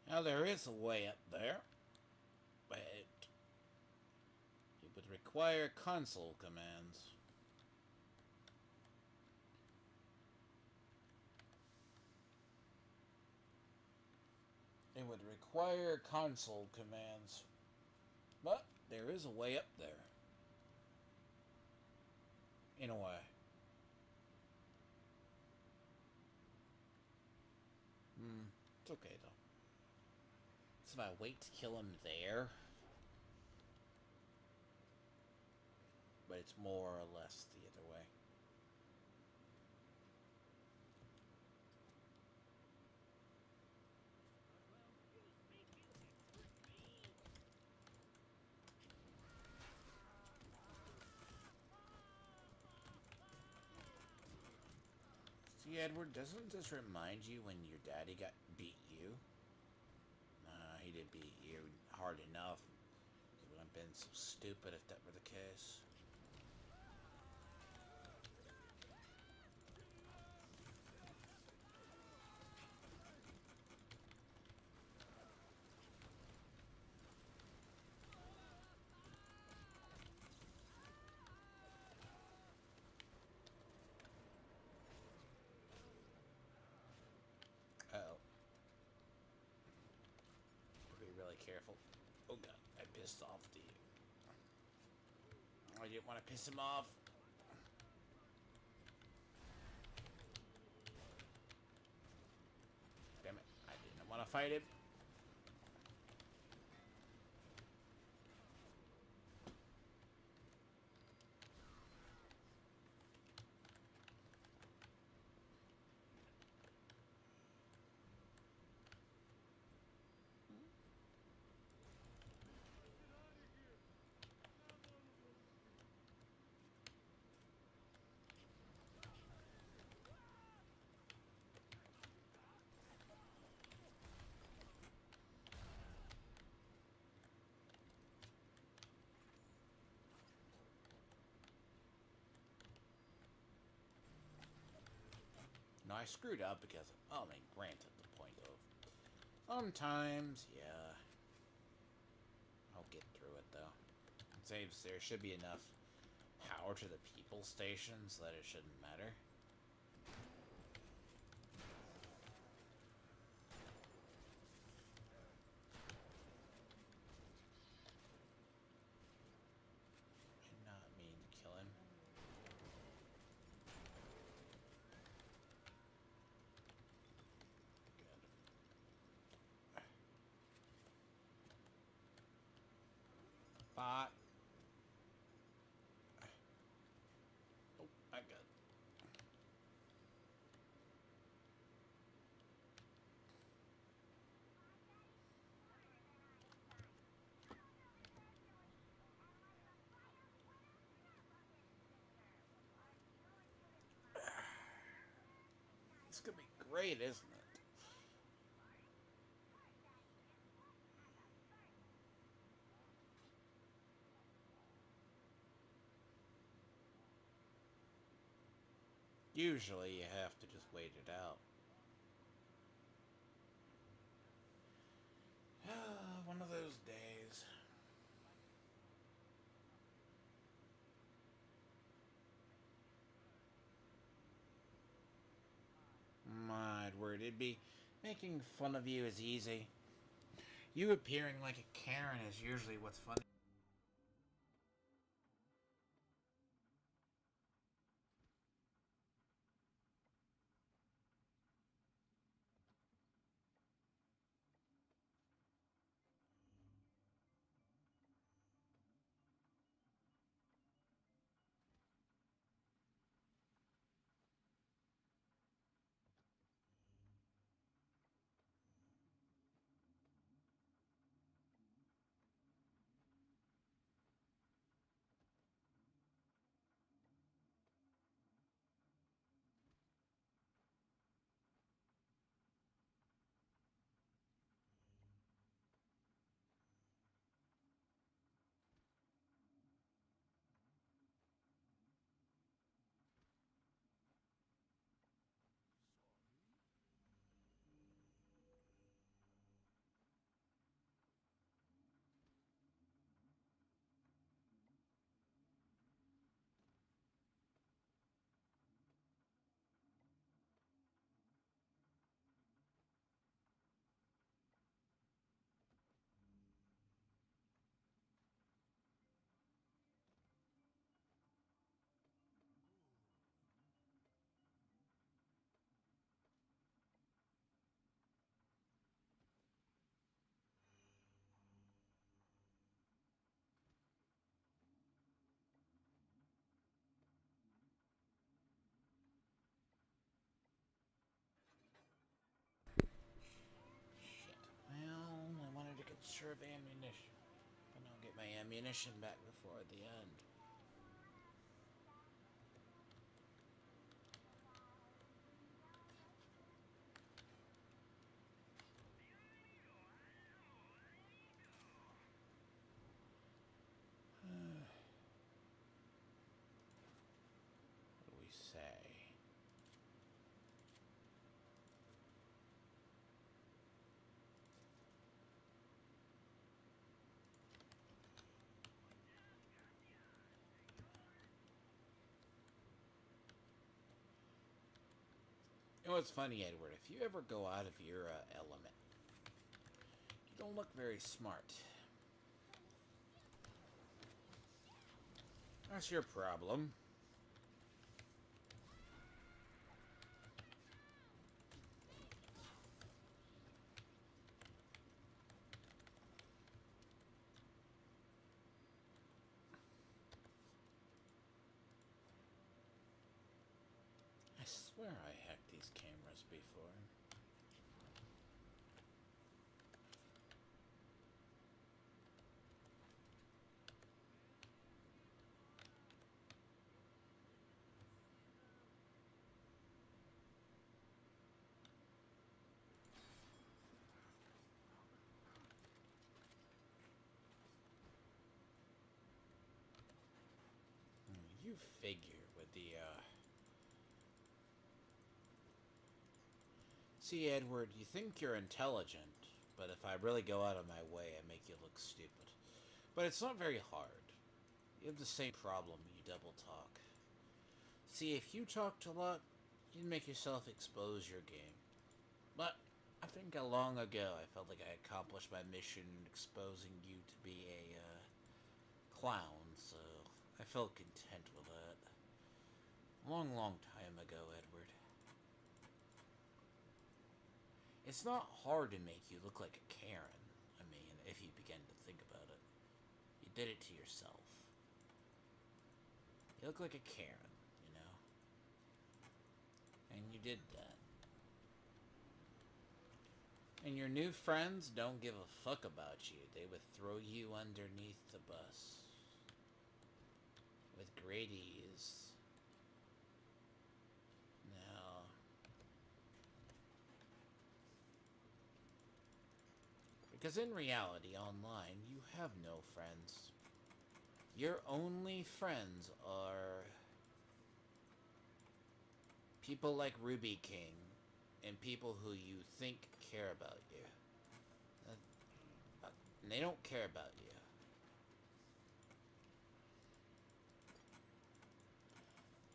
S1: Now there is a way up there, but it would require console commands. It would require console commands. But there is a way up there. In a way. It's okay though. So if I wait to kill him there, but it's more or less the other way. See, Edward, doesn't this remind you when your daddy beat you? Nah, he didn't beat you hard enough. He would have been so stupid if that were the case. Uh-oh. Be really careful. Oh god, I pissed off the... I didn't want to piss him off. Damn it, I didn't want to fight him. No, I screwed up because, I mean, granted, the point of sometimes, yeah, I'll get through it though. It saves there should be enough power to the people stations that it shouldn't matter. Bye. Oh, I got. It's gonna be great, isn't it? Usually, you have to just wait it out. One of those days. My word, it'd be making fun of you is easy. You appearing like a Karen is usually what's funny. Shit. Well, I wanted to conserve ammunition, but I'll get my ammunition back before the end. What do we say? You know what's funny, Edward? If you ever go out of your element, you don't look very smart. That's your problem. I swear I hacked these cameras before. You figure with the, See, Edward, you think you're intelligent, but if I really go out of my way, I make you look stupid. But it's not very hard. You have the same problem, you double talk. See, if you talked a lot, you'd make yourself expose your game. But I think long ago I felt like I accomplished my mission exposing you to be a clown, so I felt content with that. Long, long time ago, Edward. It's not hard to make you look like a Karen. I mean, if you begin to think about it. You did it to yourself. You look like a Karen, you know? And you did that. And your new friends don't give a fuck about you. They would throw you underneath the bus. With great ease. Now... Because in reality, online, you have no friends. Your only friends are... people like Ruby King. And people who you think care about you. And they don't care about you.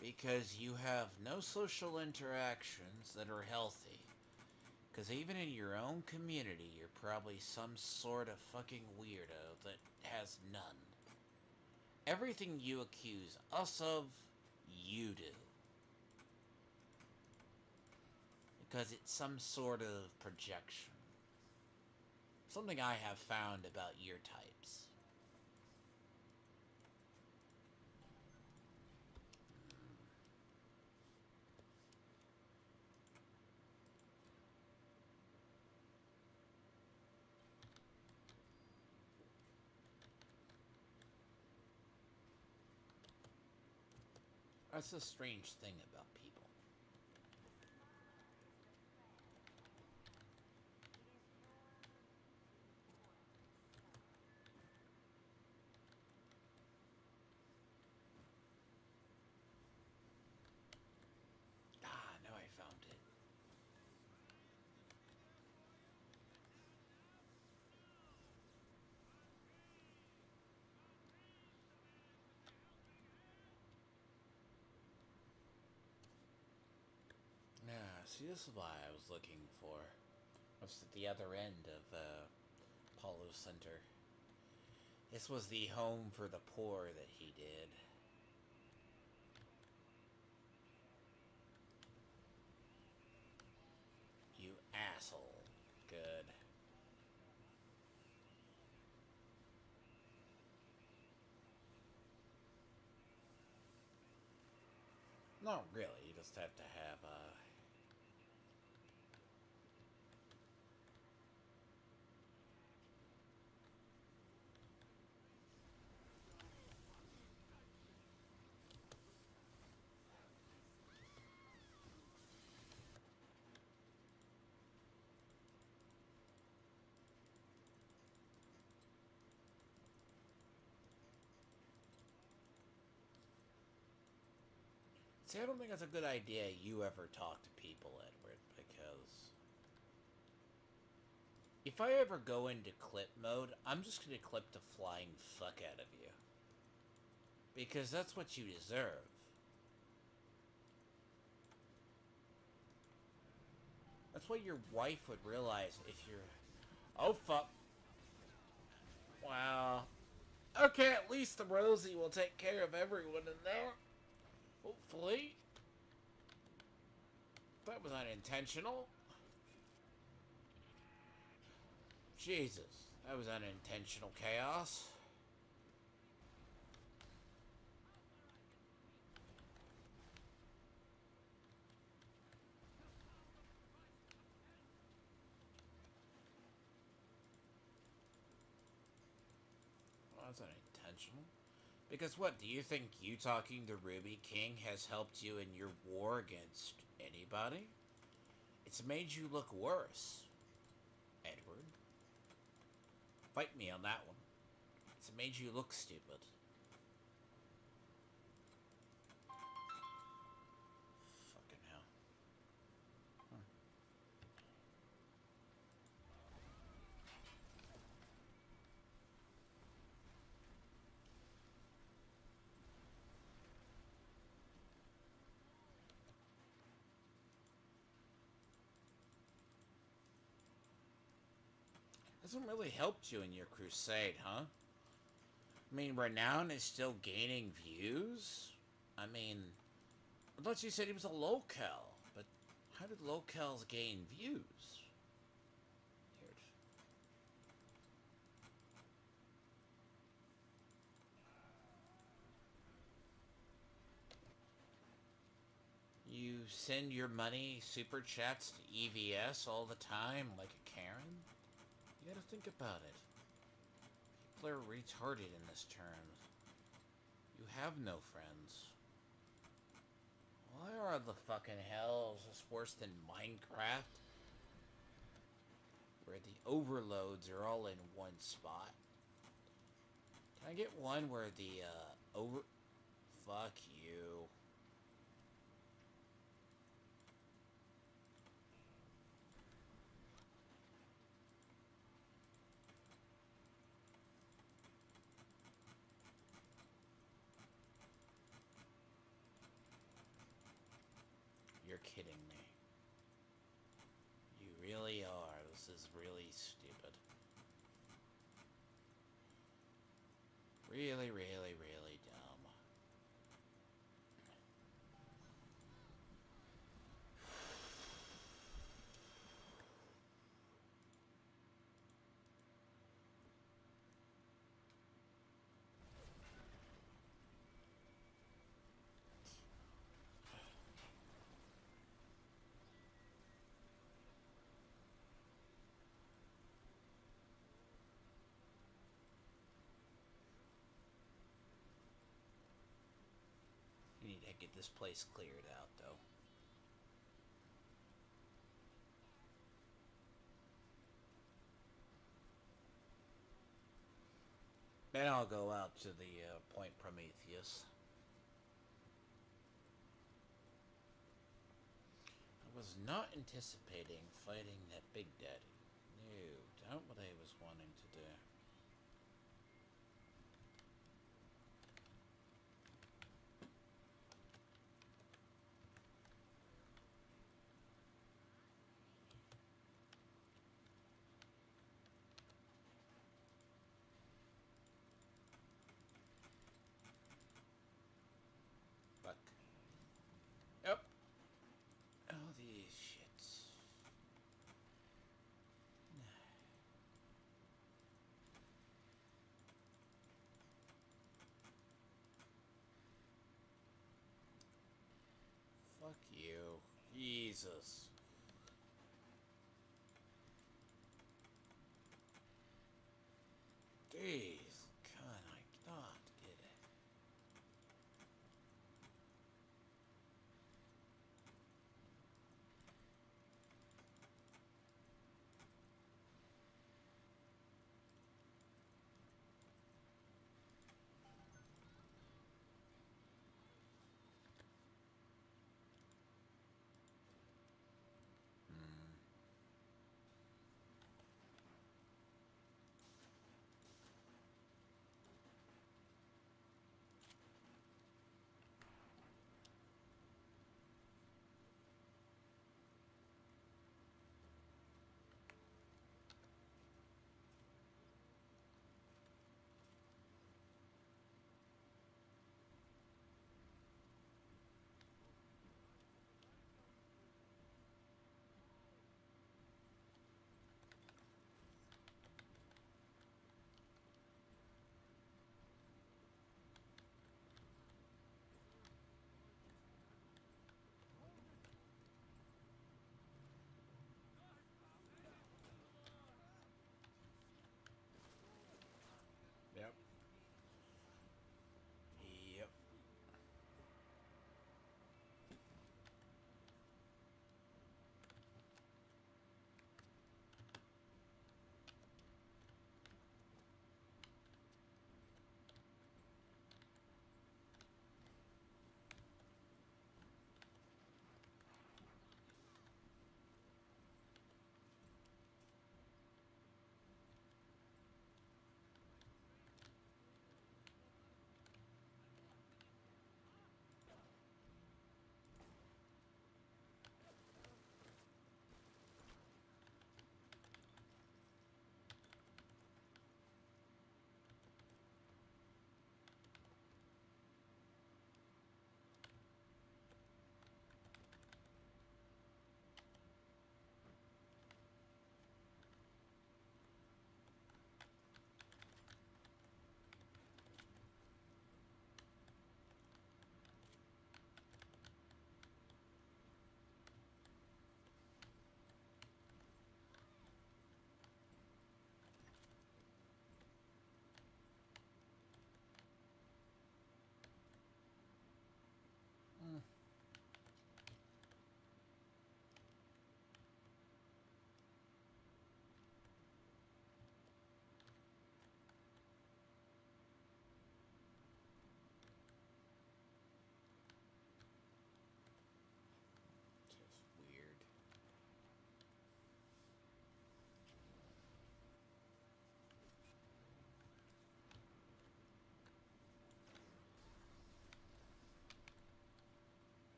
S1: Because you have no social interactions that are healthy. Because even in your own community, you're probably some sort of fucking weirdo that has none. Everything you accuse us of, you do. Because it's some sort of projection. Something I have found about your types. That's a strange thing about people. Ah, now I found it. Yeah, see, this is why I was looking for. I was at the other end of Apollo Center. This was the home for the poor that he did. You asshole. Good. Not really, you just have to have, See, I don't think that's a good idea you ever talk to people, Edward, because... if I ever go into clip mode, I'm just gonna clip the flying fuck out of you. Because that's what you deserve. That's what your wife would realize if you're... Oh, fuck. Wow. Okay, at least the Rosie will take care of everyone in there. Hopefully. That was unintentional. Jesus. That was unintentional chaos. Well, that's unintentional. Because what, do you think you talking to Ruby King has helped you in your war against anybody? It's made you look worse, Edward. Fight me on that one. It's made you look stupid. Fucking hell. Huh. Hasn't really helped you in your crusade, huh? I mean, Renown is still gaining views? I mean, I thought you said he was a locale, but how did locales gain views? Weird. send your money super chats to EVS all the time like a Karen? You gotta think about it. People are retarded in this term. You have no friends. Why are the fucking hells is worse than Minecraft? Where the overloads are all in one spot. Can I get one where the, Fuck you. You're kidding me. You really are. This is really stupid. Really, really, really dumb. You need to get this place cleared out, though. Then I'll go out to the Point Prometheus. I was not anticipating fighting that Big Daddy. No, not what I was wanting to do. Fuck. Yep. All these shits. Fuck you. Jesus. Jeez. Can I not get it?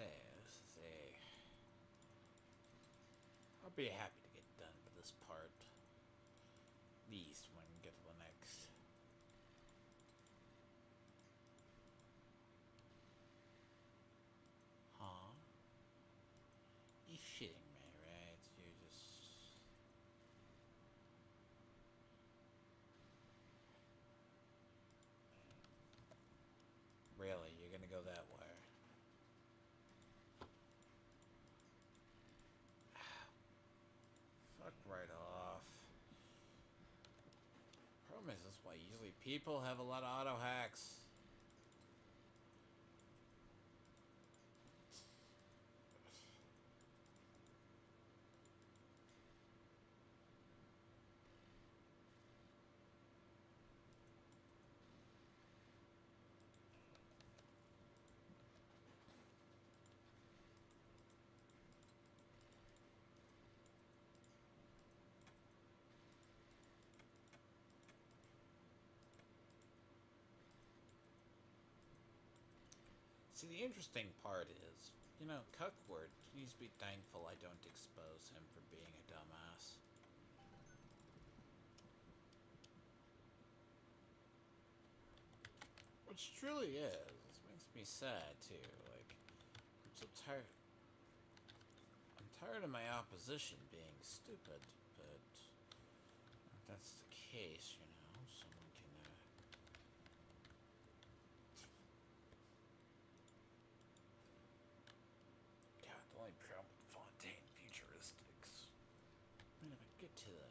S1: let's see. I'll be happy to get done with this part. At least when we get to the next. Huh? You shitting me, right? You're just... Really? You're gonna go that way? Fuck right off. Problem is, that's why usually people have a lot of auto hacks. See, the interesting part is, you know, Cuckward needs to be thankful I don't expose him for being a dumbass. Which truly is. This makes me sad, too. Like, I'm so tired. I'm tired of my opposition being stupid, but if that's the case, you know, someone can, God, the only problem with Fontaine futuristics. I mean, if I get to the...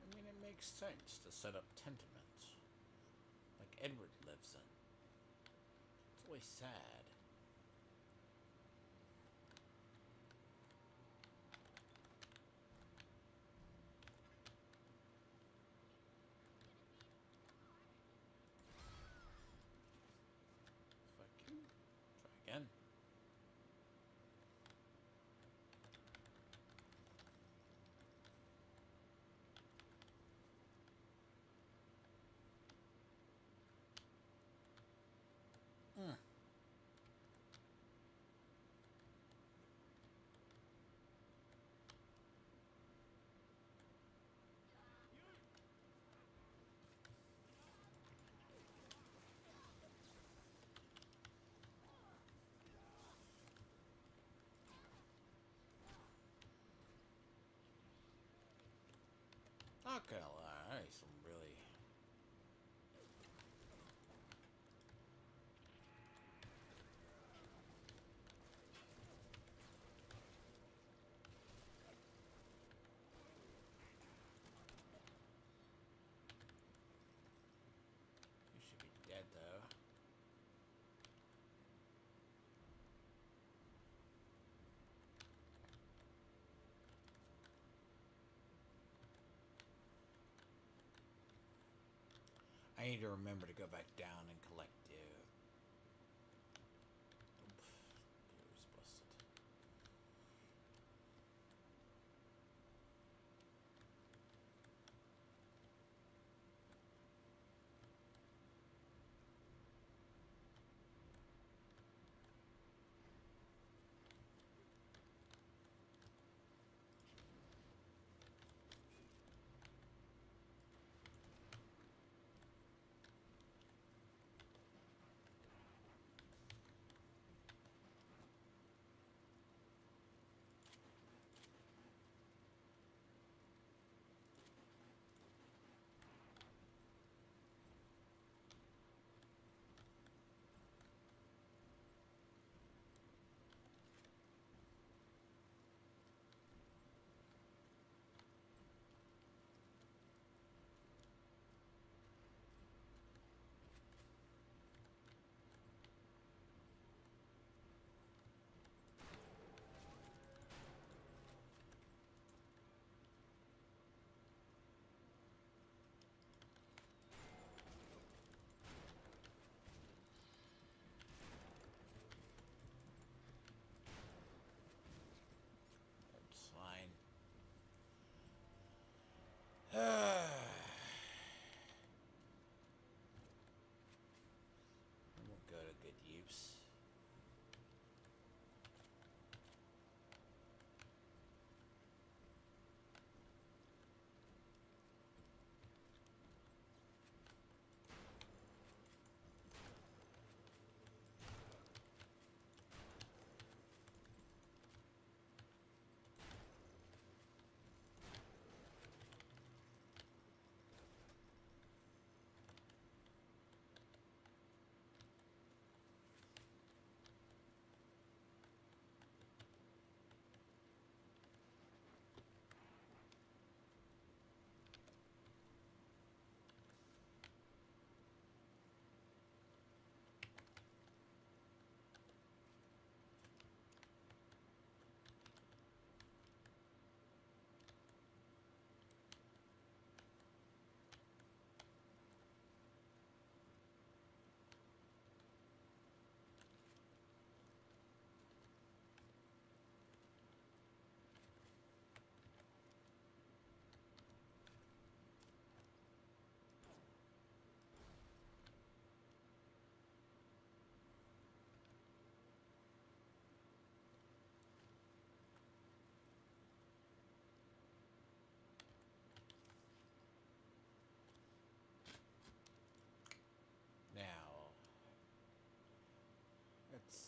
S1: I mean, it makes sense to set up tenements, like Edward lives in. It's always sad. Fucking try again. Hmm. Not gonna lie, some really... You should be dead, though. I need to remember to go back down and collect you. Oop. Gear's busted.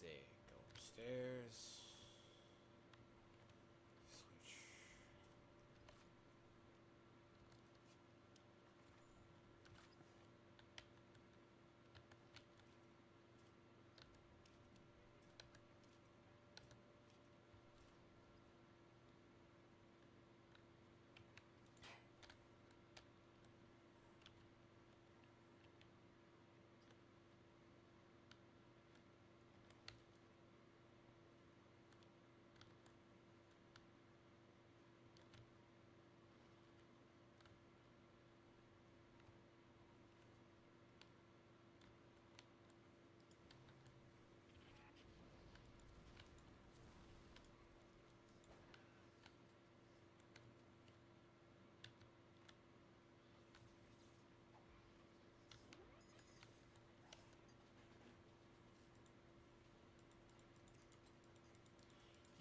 S1: see. Go upstairs. Switch.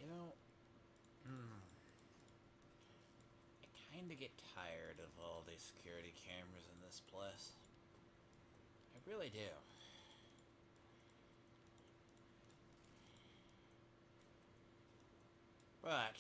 S1: You know, I kind of get tired of all these security cameras in this place. I really do. But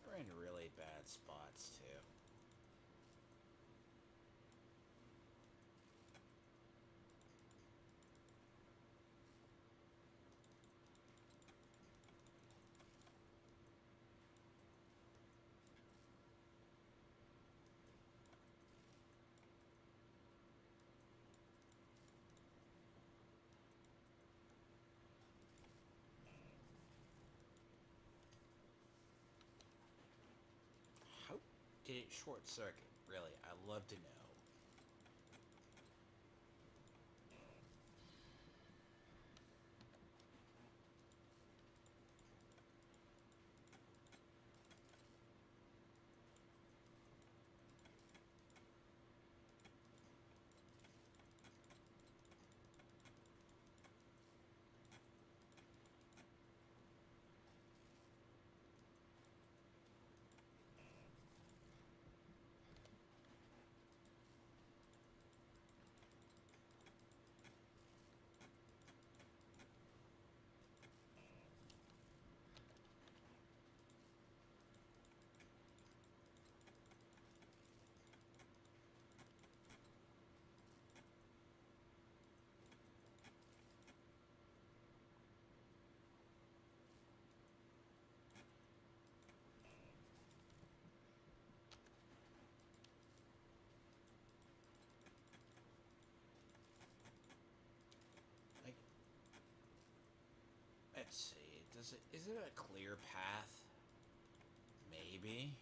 S1: we're in really bad spots too. How did it short circuit? Really, I'd love to know. Like, let's see. Does it? Is it a clear path? Maybe.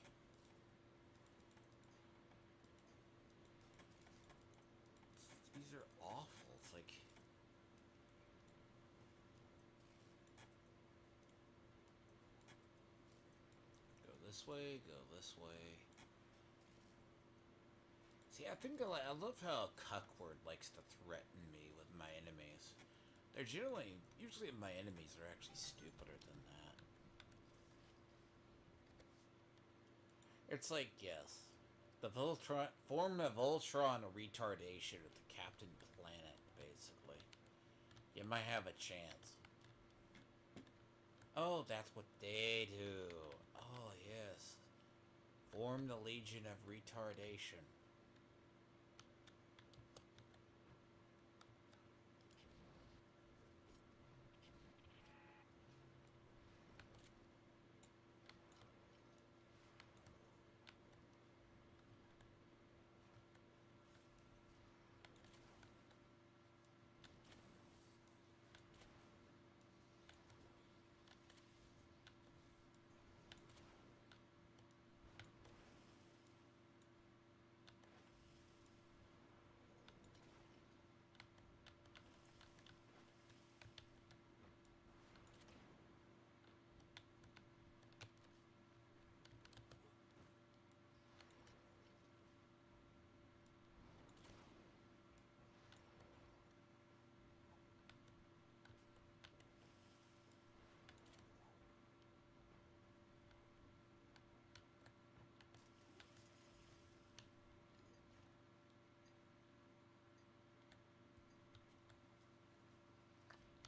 S1: These are awful. It's like. Go this way, go this way. See, I think I love how Cuckward likes to threaten me with my enemies. They're usually my enemies are actually stupider than that. It's like, yes, the Voltron, form of Voltron retardation of the Captain Planet, basically. You might have a chance. Oh, that's what they do. Oh, yes. Form the Legion of Retardation.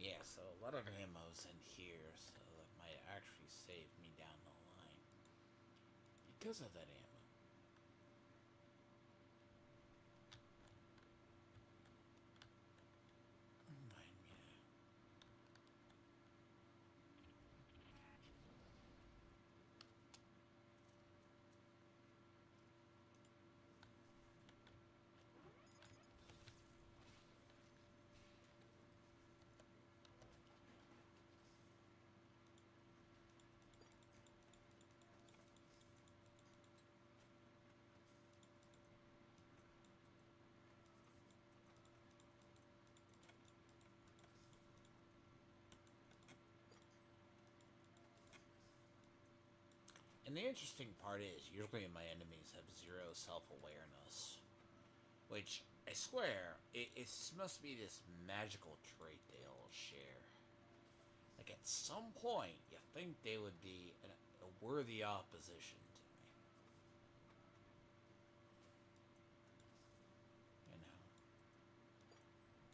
S1: Yeah, so a lot of ammo's in here, so that might actually save me down the line. Because of that ammo. Remind me now. And the interesting part is, usually my enemies have zero self-awareness. Which, I swear, it's supposed to be this magical trait they all share. Like, at some point, you think they would be a worthy opposition to me. You know.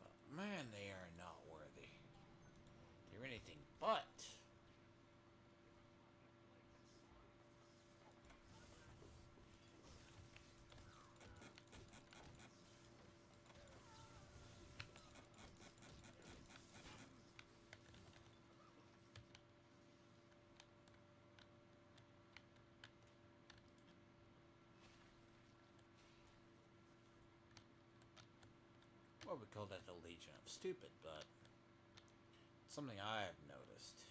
S1: But, man, they are not worthy. They're anything but. Well, we call that the Legion of Stupid, but something I have noticed.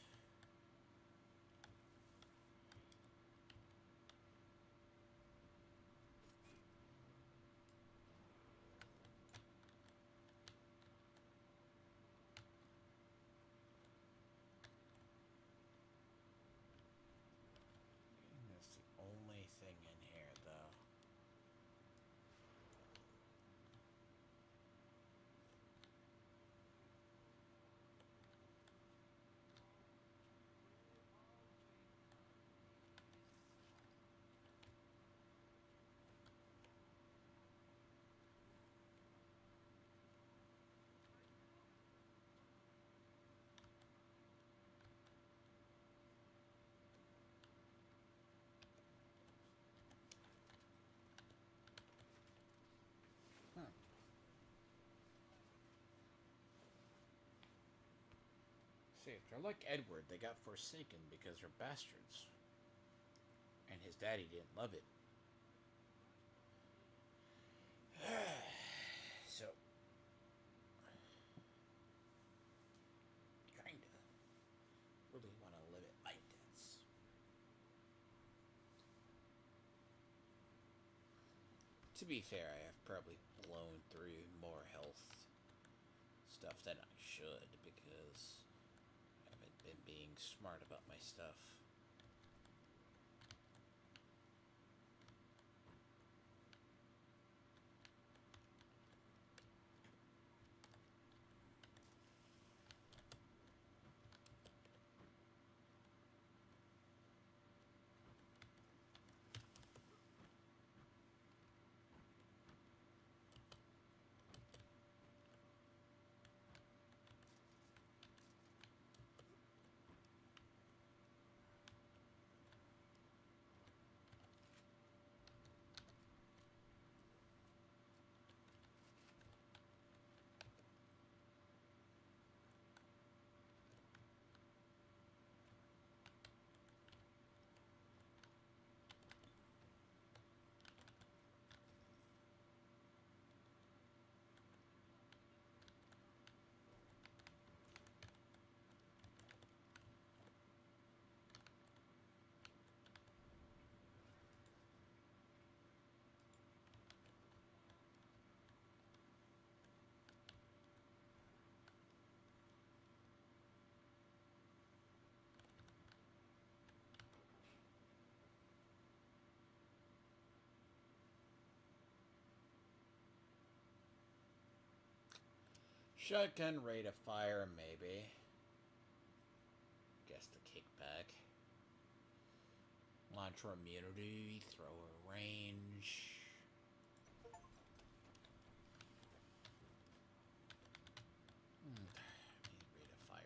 S1: And that's the only thing in here, though. Hmm. See, if they're like Edward, they got forsaken because they're bastards. And his daddy didn't love it. So, kinda really want to limit my deaths. To be fair, I have probably blown through more health stuff than I should because I haven't been being smart about my stuff. Shotgun rate of fire, maybe. Guess the kickback. Launcher immunity, thrower range. Rate of fire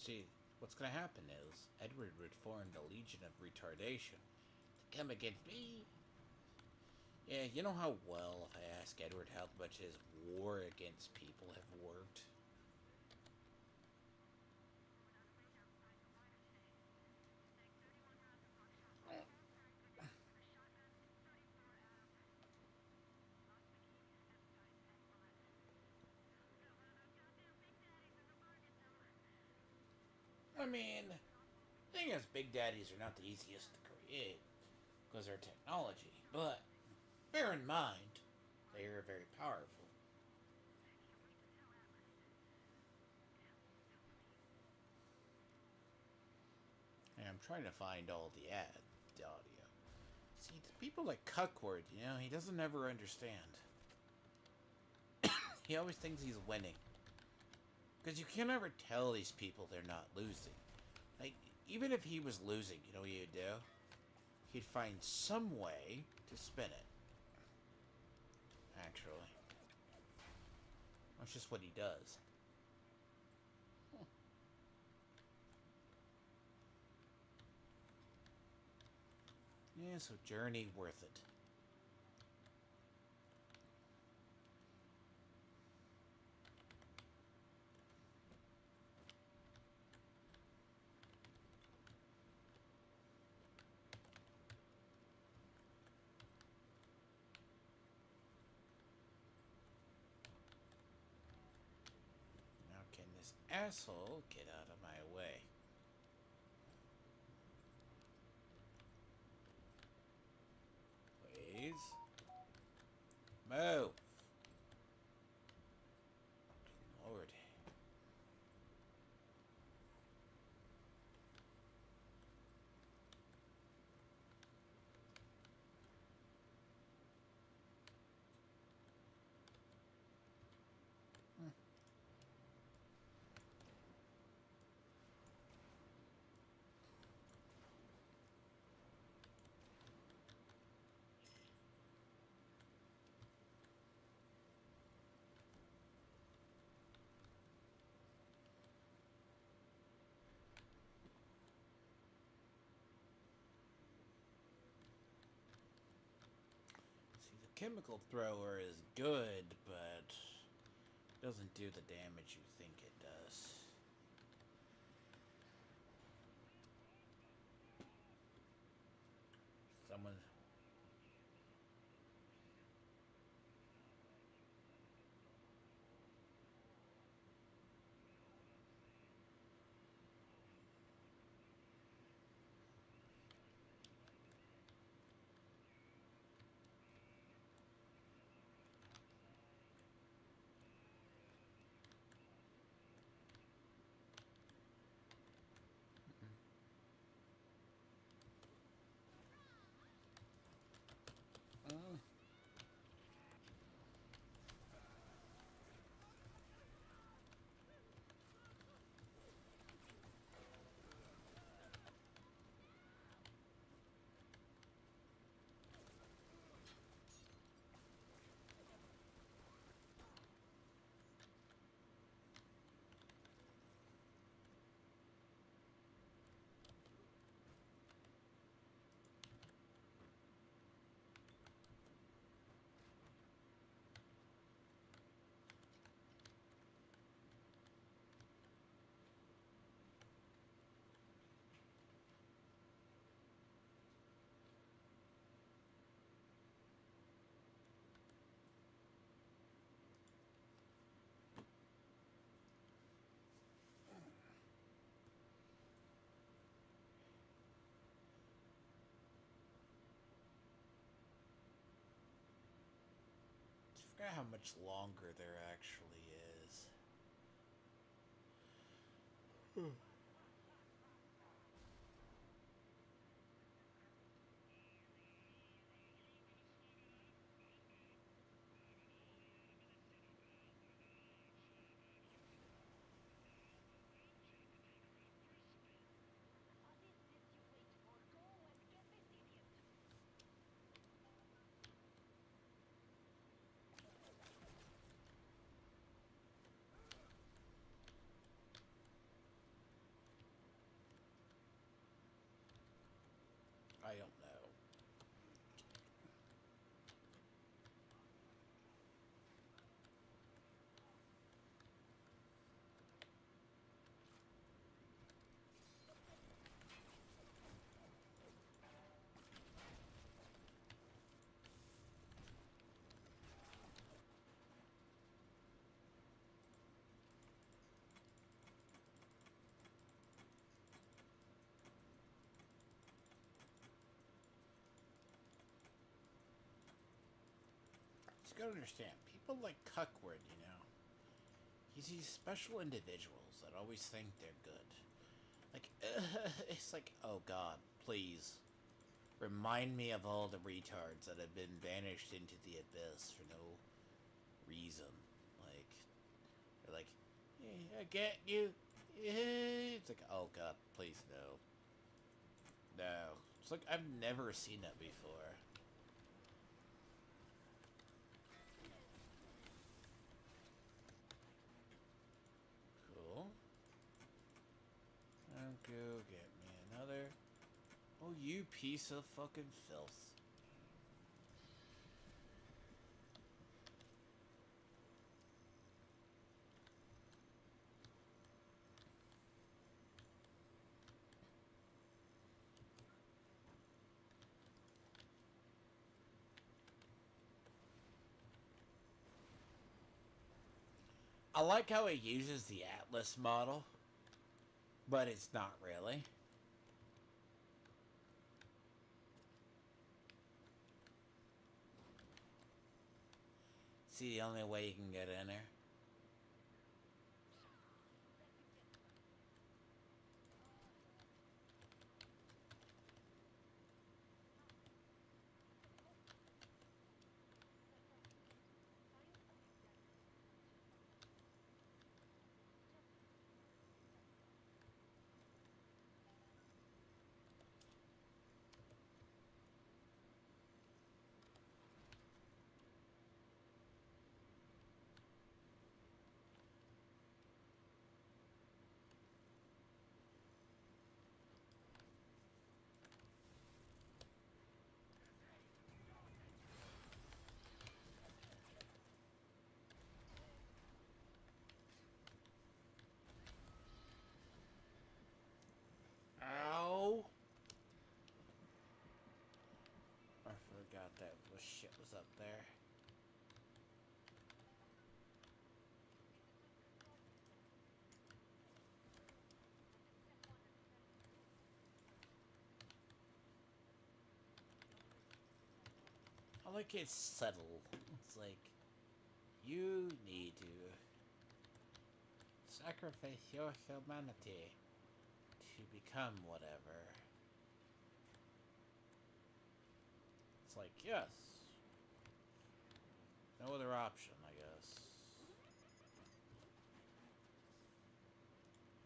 S1: See, what's gonna happen is Edward would form the Legion of Retardation to come against me. Yeah, you know how well, if I ask Edward how much his war against people have worked? I mean, the thing is, Big Daddies are not the easiest to create because they're technology, but bear in mind, they are very powerful. And I'm trying to find all the audio. See, the people like Cuckwood, he doesn't ever understand. He always thinks he's winning. Because you can never tell these people they're not losing. Like, even if he was losing, you know what he'd do? He'd find some way to spin it. Actually. That's just what he does. Yeah, so journey worth it. Now can this asshole get out of my way? Please? Move! Lord. See, the chemical thrower is good, but doesn't do the damage you think it does. Someone. Uh, I forgot how much longer there actually is. You gotta understand, people like Cuckwood, you know, he's these special individuals that always think they're good. Like, it's like, oh god, please. Remind me of all the retards that have been banished into the abyss for no reason. Like, they're like, I get you. It's like, oh god, please no. No. It's like, I've never seen that before. Cool. I'll go get me another. Oh, you piece of fucking filth. I like how it uses the Atlas model, but it's not really. See the only way you can get in there? Ow! I forgot that shit was up there. I like it's subtle. It's like, you need to sacrifice your humanity to become whatever. It's like, yes. No other option, I guess.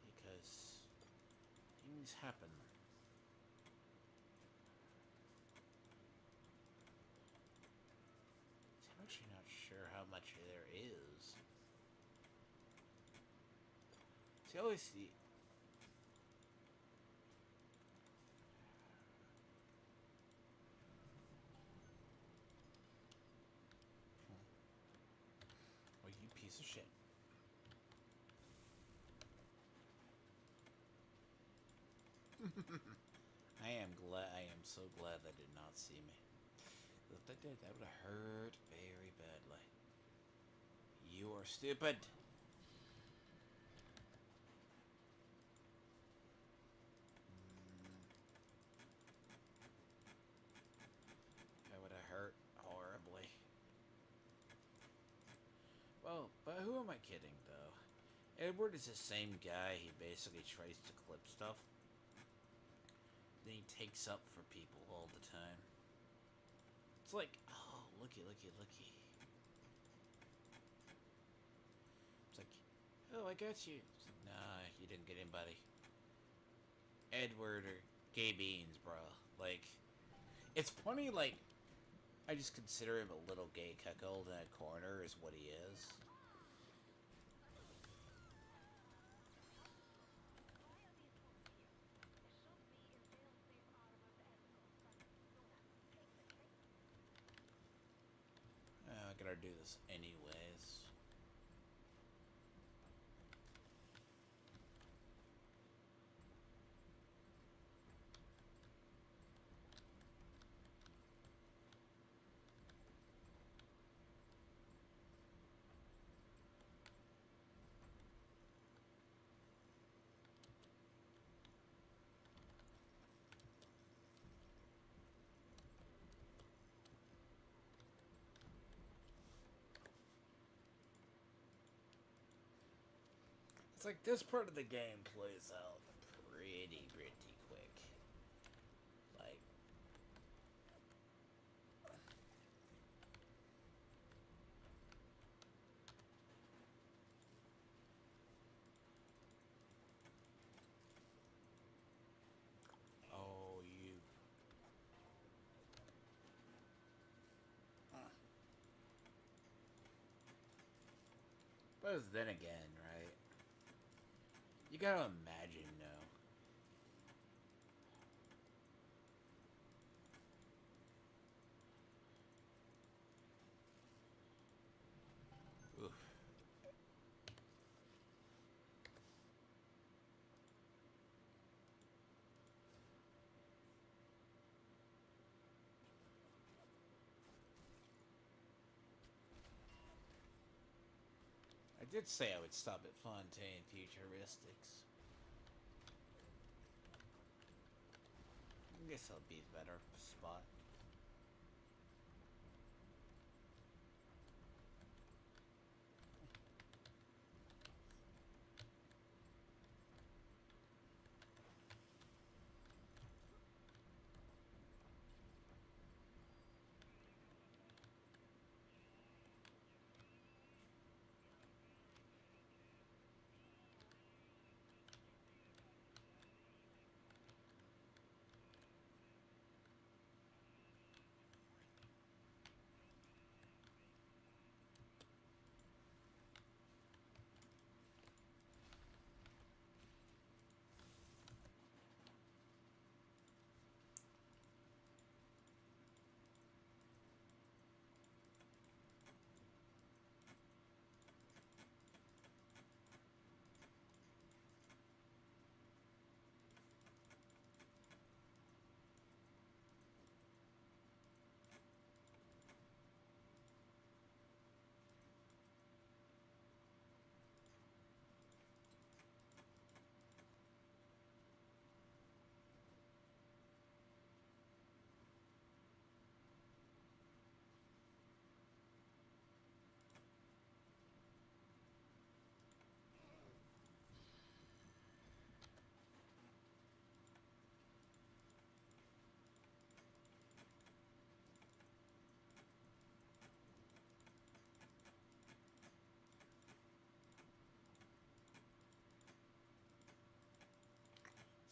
S1: Because things happen. I'm actually not sure how much there is. See, I always see. Oh, you piece of shit. I am so glad they did not see me. If they did, that would have hurt very badly. You are stupid. That would have hurt horribly. Well, but who am I kidding, though? Edward is the same guy. He basically tries to clip stuff. Then he takes up for people all the time. It's like, oh, looky, looky, looky. It's like, oh, I got you. It's like, nah, you didn't get anybody. Edward or gay beans, bro. Like, it's funny, like, I just consider him a little gay cuckold in a corner is what he is. I gotta do this anyways. It's like this part of the game plays out pretty quick. Like, oh, you. But then again, right? You gotta imagine, no. Oof. I did say I would stop at Fontaine Futuristics. I guess that'll be a better spot.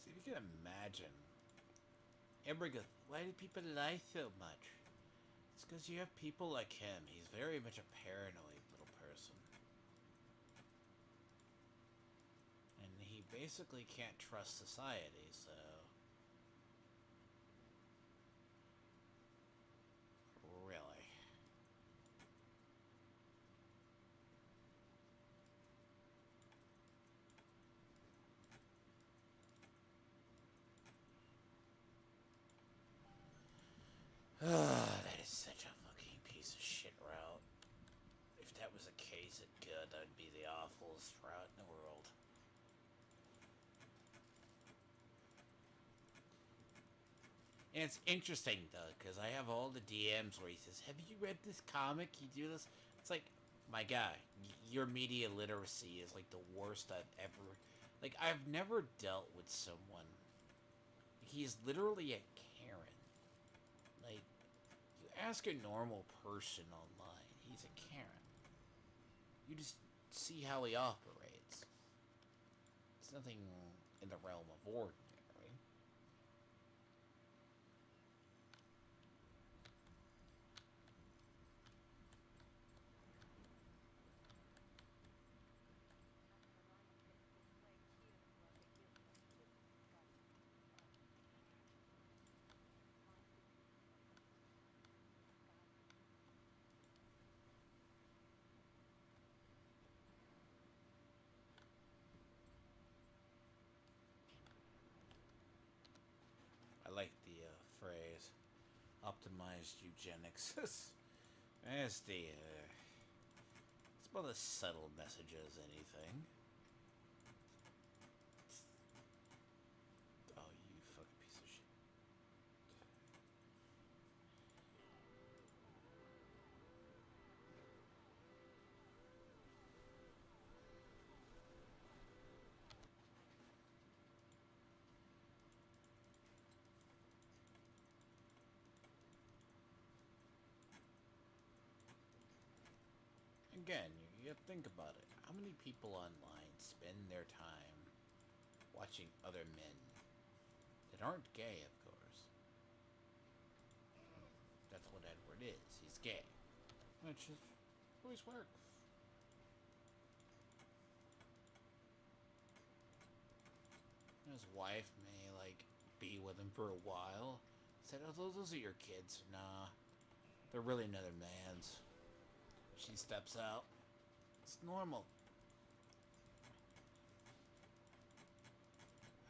S1: See, if you can imagine. Everybody goes, why do people lie so much? It's because you have people like him. He's very much a paranoid little person. And he basically can't trust society, so... Really. That is such a fucking piece of shit route. If that was the case, that would be the awfulest route in the world. And it's interesting, though, because I have all the DMs where he says, have you read this comic? You do this? It's like, my guy, your media literacy is like the worst I've ever... Like, I've never dealt with someone... He is literally a Karen. Like, you ask a normal person online, he's a Karen. You just see how he operates. It's nothing in the realm of ordinary. I like the phrase optimized eugenics. That's the it's about as subtle message as anything. Oh, you fucking piece of shit. Again, you have to think about it. How many people online spend their time watching other men that aren't gay, of course? That's what Edward is. He's gay. Which is, always works. His wife may, like, be with him for a while. Said, oh, those are your kids. Nah, they're really another man's. She steps out. It's normal.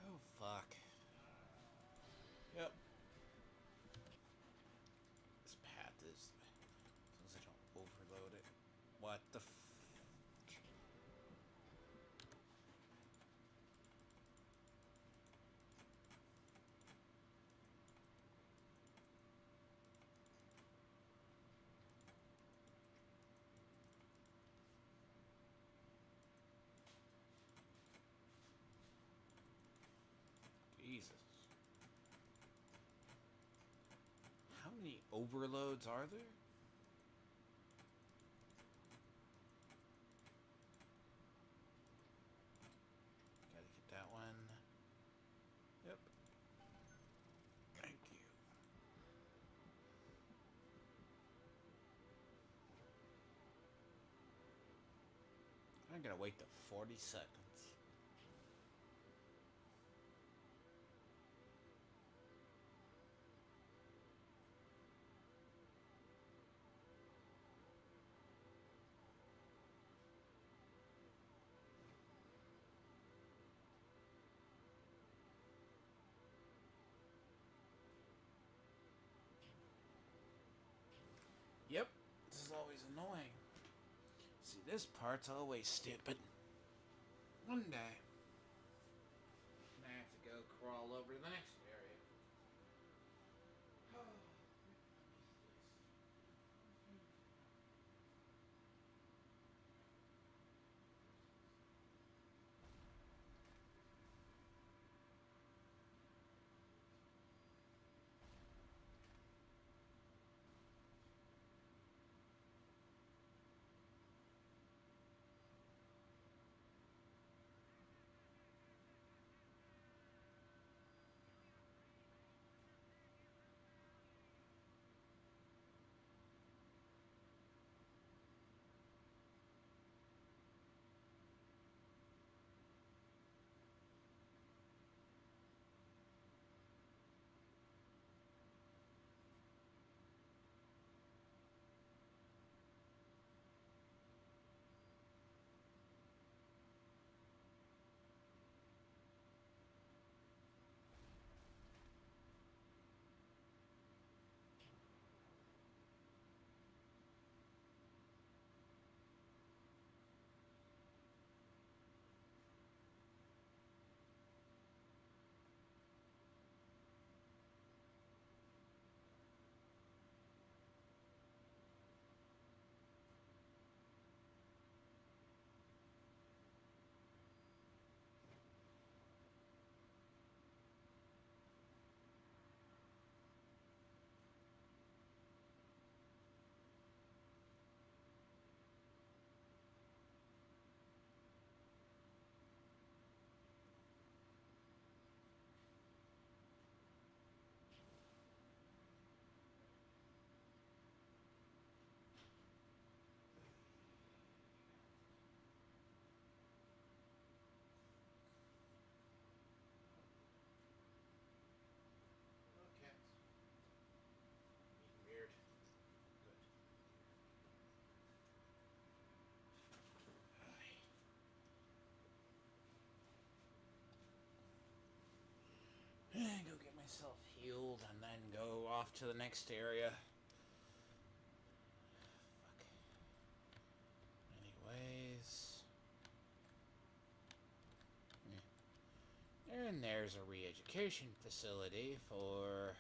S1: Oh, fuck. Yep. This path is... as long as I don't overload it. What the f... Jesus. How many overloads are there? Gotta get that one. Yep. Thank you. I'm gonna wait the 40 seconds. Yep, this is always annoying. See, this part's always stupid. One day, I'm gonna have to go crawl over to the next area. Okay. Weird. Good. Go get myself healed and then go off to the next area. Fuck. Anyways. And there's a re-education facility for...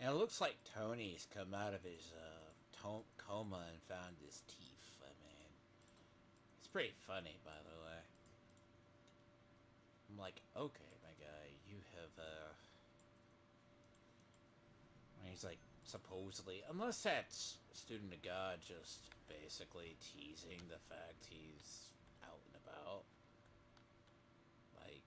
S1: And it looks like Tony's come out of his coma and found his teeth. I mean, it's pretty funny, by the way. I'm like, okay, my guy, you have, and he's like, supposedly, unless that's Student of God just basically teasing the fact he's out and about. Like,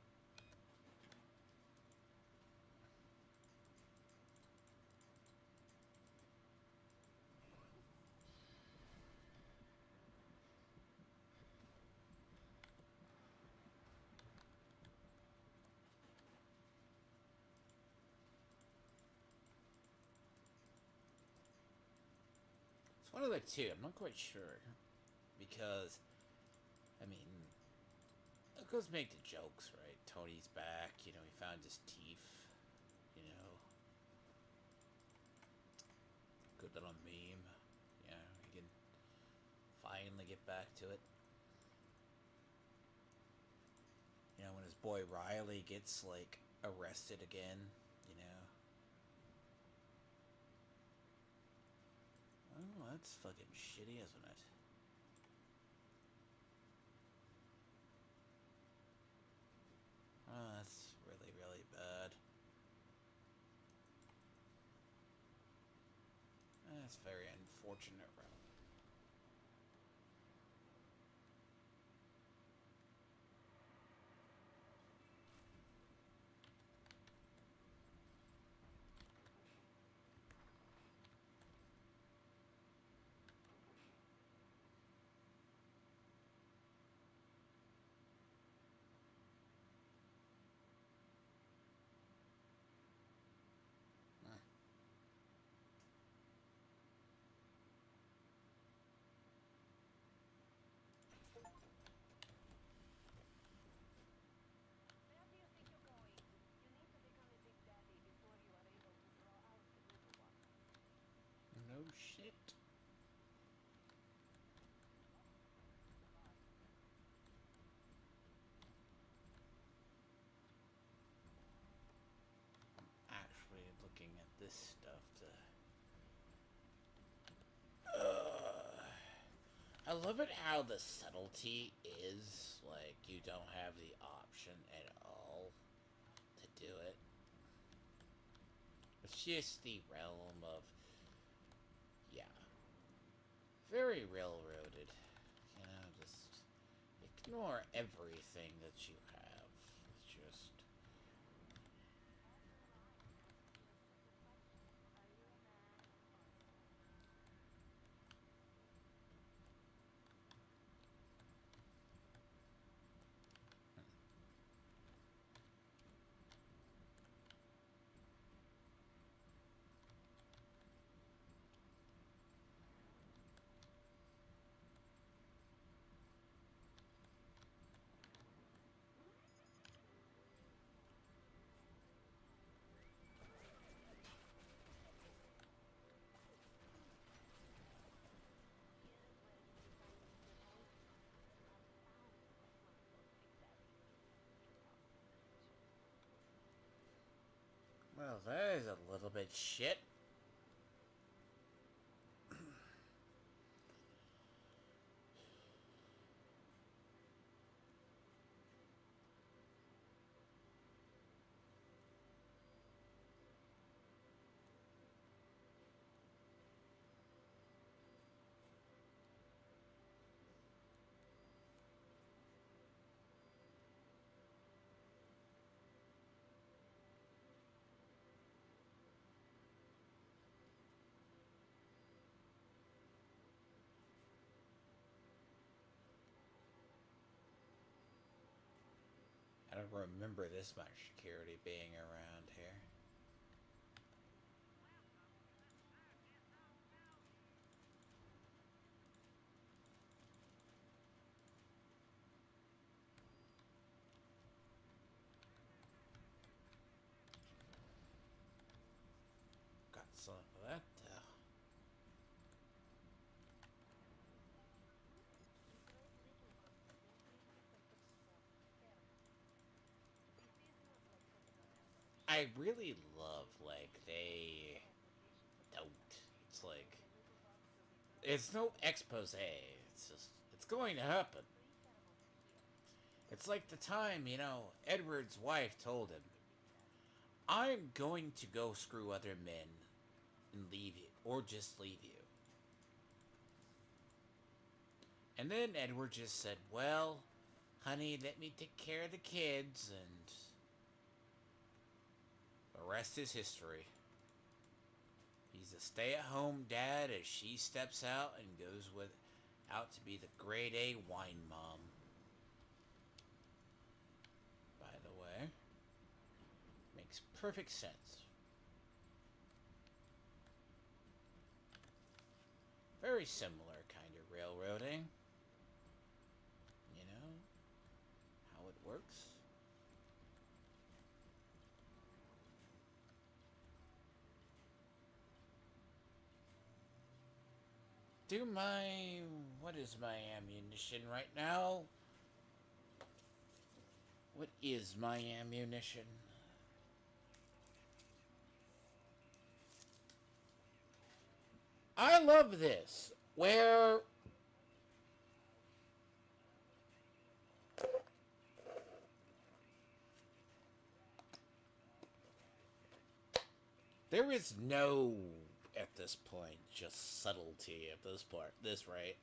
S1: it's one of the two. I'm not quite sure. Because, I mean, it goes make the jokes, right? Tony's back, you know, he found his teeth, you know. Good little meme. Yeah, he can finally get back to it. You know, when his boy Riley gets, like, arrested again, you know. Oh, that's fucking shitty, isn't it? Oh, that's really, really bad. That's very unfortunate, Rob. Huh. No shit. Actually looking at this stuff to... I love it how the subtlety is, like, you don't have the option at all to do it. It's just the realm of, yeah, very railroaded. You know, just ignore everything that you have. It's just... Well, that is a little bit shit. I don't remember this much security being around here. Got some of that. I really love, like, they like, it's no expose. It's just, it's going to happen. It's like the time, Edward's wife told him, I'm going to go screw other men and leave you, or just leave you. And then Edward just said, well, honey, let me take care of the kids, and the rest is history. He's a stay-at-home dad as she steps out and goes out to be the grade A wine mom. By the way, makes perfect sense. Very similar kind of railroading. You know, how it works. What is my ammunition right now? What is my ammunition? I love this, where there is no, at this point, just subtlety at this rate.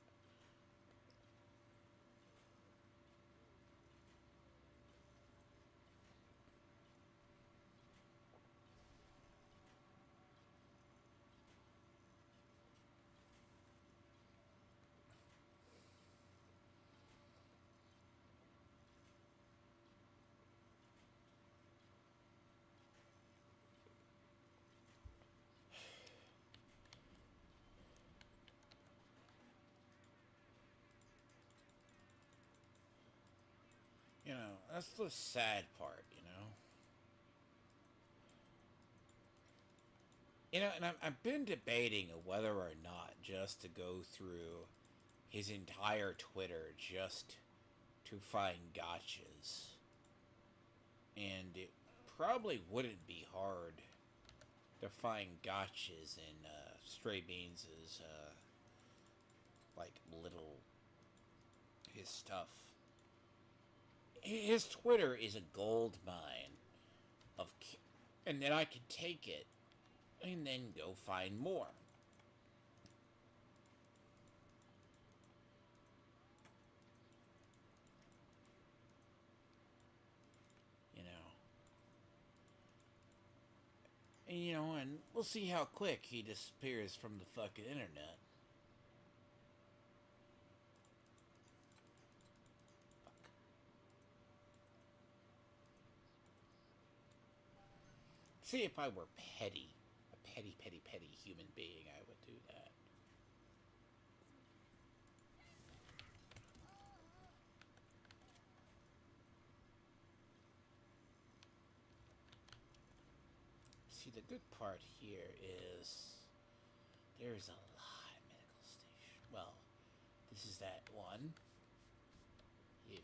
S1: That's the sad part, and I've been debating whether or not just to go through his entire Twitter just to find gotchas. And it probably wouldn't be hard to find gotchas in Stray Beans' like little his stuff. His Twitter is a gold mine of, and then I could take it and then go find more. And we'll see how quick he disappears from the fucking internet. See, if I were petty, a petty human being, I would do that. See, the good part here is there's a lot of medical stations. Well, this is that one. If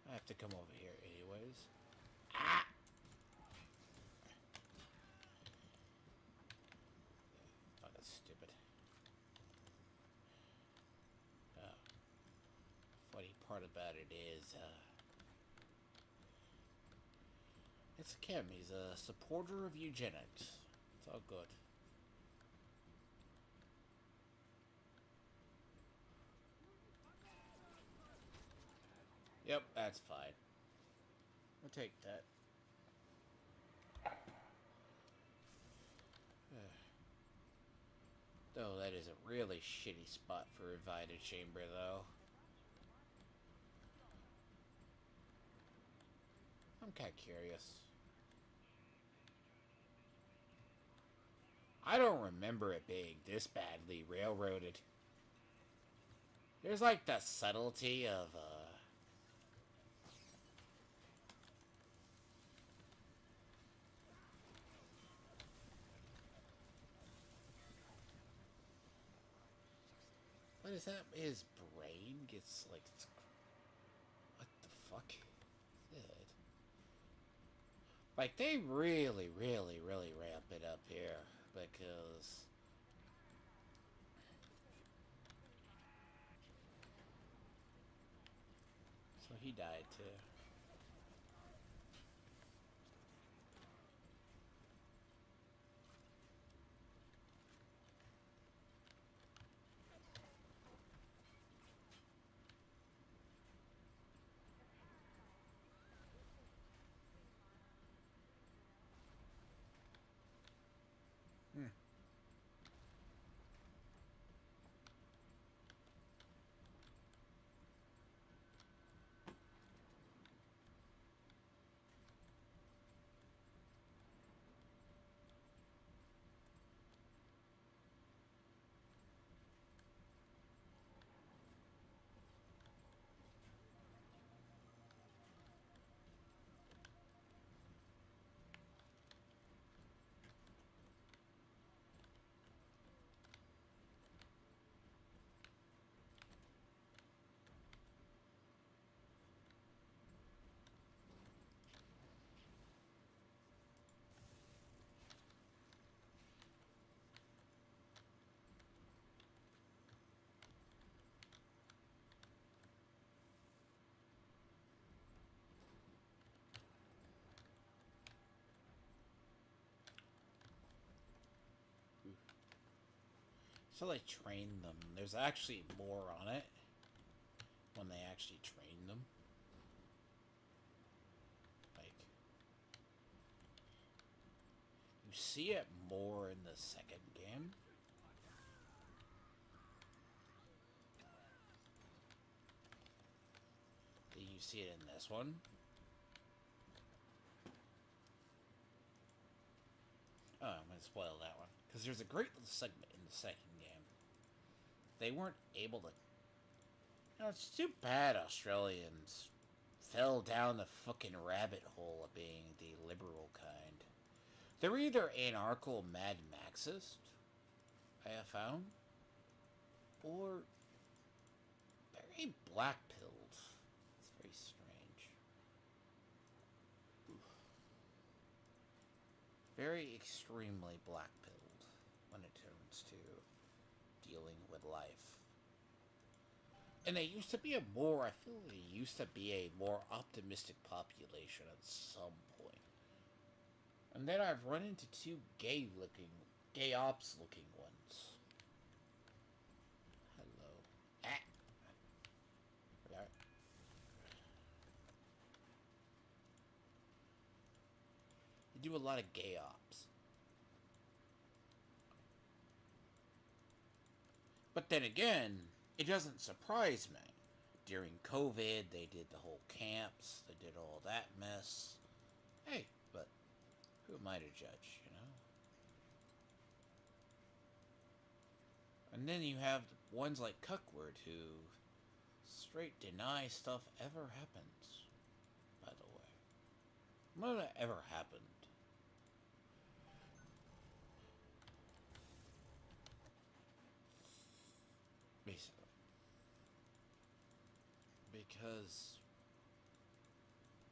S1: I have to come over here anyways. Ah! Fucking stupid. Funny part about it is, it's Kim. He's a supporter of eugenics. It's all good. Yep, that's fine. I'll take that. Though that is a really shitty spot for a Invited Chamber, though. I'm kind of curious. I don't remember it being this badly railroaded. There's like the subtlety of, What is that? His brain gets like... What the fuck is it? Like, they really, really, really ramp it up here. Because... So he died too. Hmm. So they train them. There's actually more on it when they actually train them. Like, you see it more in the second game. Do you see it in this one? Oh, I'm going to spoil that one. Because there's a great little segment in the second game. They weren't able to... You know, it's too bad Australians fell down the fucking rabbit hole of being the liberal kind. They're either anarcho Mad Maxist, I have found, or very black-pilled. It's very strange. Very extremely black-pilled when it turns to dealing with life. And they used to be a more, I feel like they used to be a more optimistic population at some point. And then I've run into two gay ops looking ones. Hello. Ah. They do a lot of gay ops. But then again, it doesn't surprise me. During COVID, they did the whole camps, they did all that mess. Hey, but who am I to judge, you know? And then you have ones like Cuckward who straight deny stuff ever happens, by the way. None of that ever happened. Basically. Because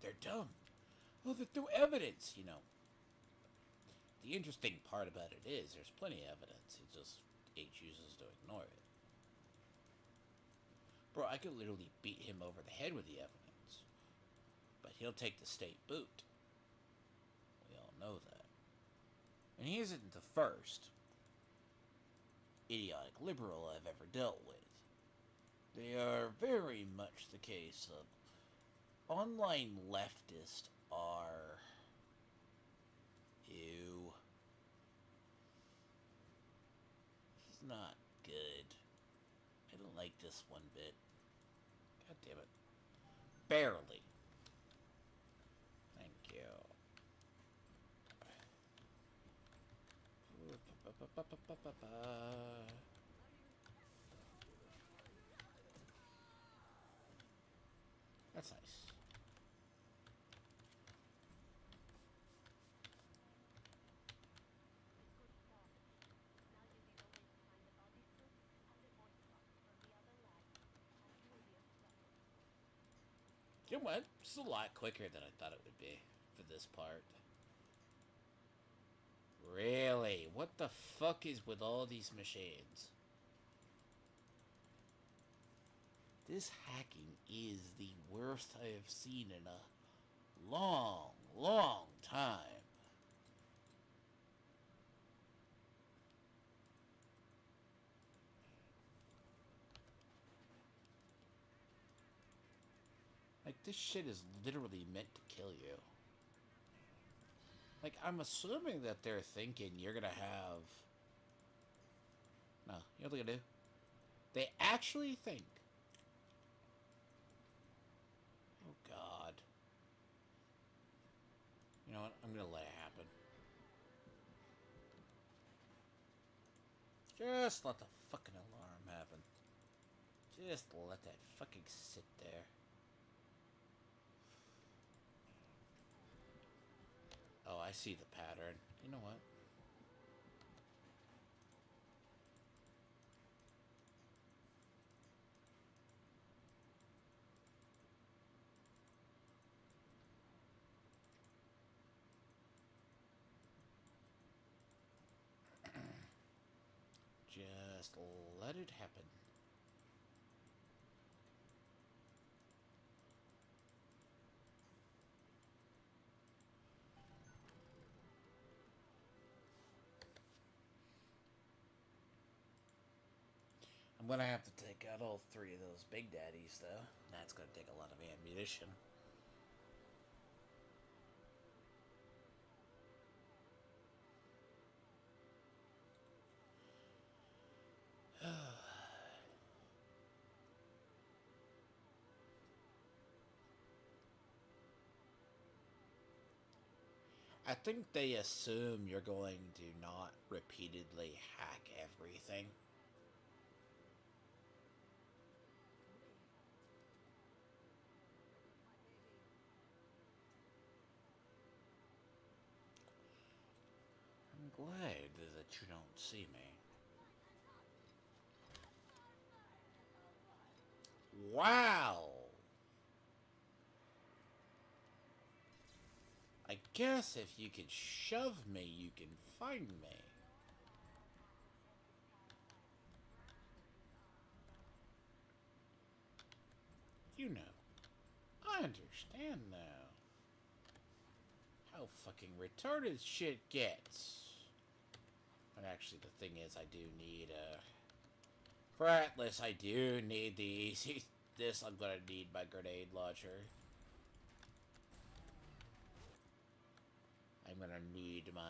S1: they're dumb. Well, through evidence, you know. The interesting part about it is there's plenty of evidence. He chooses to ignore it. Bro, I could literally beat him over the head with the evidence. But he'll take the state boot. We all know that. And he isn't the first idiotic liberal I've ever dealt with. They are very much the case of online leftists are... Ew. He's not good. I don't like this one bit. God damn it. Barely. Thank you. That's nice. You know what? It's a lot quicker than I thought it would be for this part. Really? What the fuck is with all these machines? This hacking is the worst I have seen in a long, long time. Like, this shit is literally meant to kill you. Like, I'm assuming that they're thinking you're gonna have... No, you know what they're gonna do? They actually think... Oh, God. You know what? I'm gonna let it happen. Just let the fucking alarm happen. Just let that fucking sit there. Oh, I see the pattern. You know what? Just let it happen. I'm gonna have to take out all three of those big daddies, though. That's gonna take a lot of ammunition. I think they assume you're going to not repeatedly hack everything. I'm glad that you don't see me. Wow! I guess if you can shove me, you can find me. You know. I understand now. How fucking retarded shit gets. But actually, the thing is, I do need for Atlas, I do need the easy... This I'm gonna need my grenade launcher. I'm gonna need my,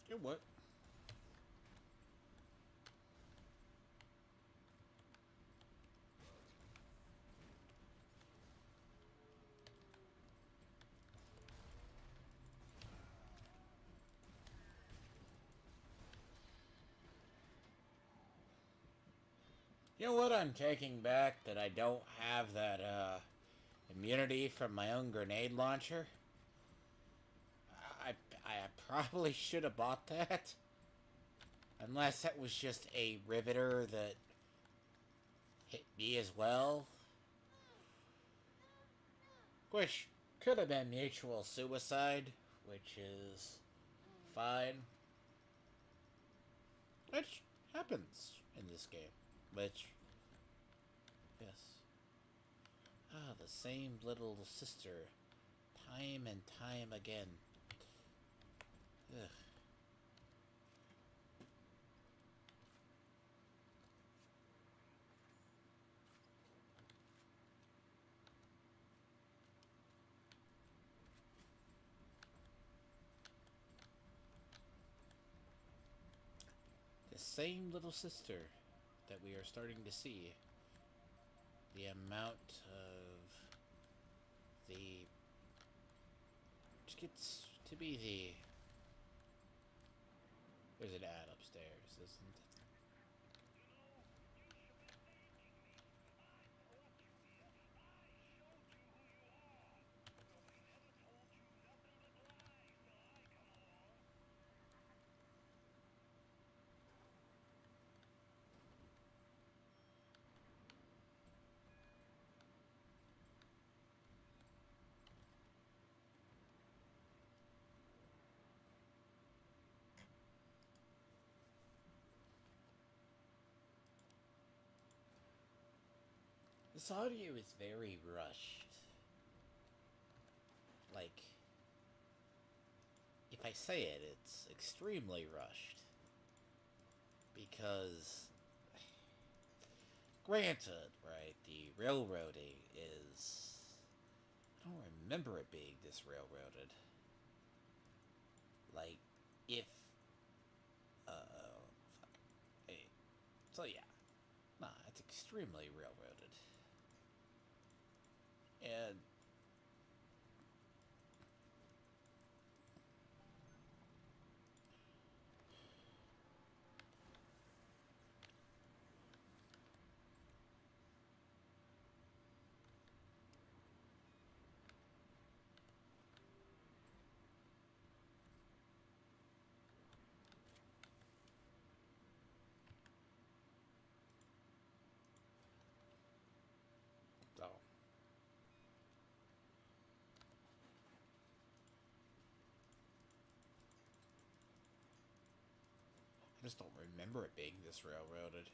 S1: You know what? You know what I'm taking back that I don't have that, immunity from my own grenade launcher? I, I probably should have bought that. Unless that was just a riveter that hit me as well. Which could have been mutual suicide, which is fine. Which happens in this game. Which, yes. Ah, the same little sister. Time and time again. Ugh. The same little sister that we are starting to see. the amount of the... Which gets to be the... There's an ad upstairs, isn't it? This audio is very rushed. Like, if I say it, it's extremely rushed. Because, granted, right, the railroading is... I don't remember it being this railroaded. Like, if... Fuck. Hey. So yeah. Nah, it's extremely railroaded. And... So... I just don't remember it being this railroaded.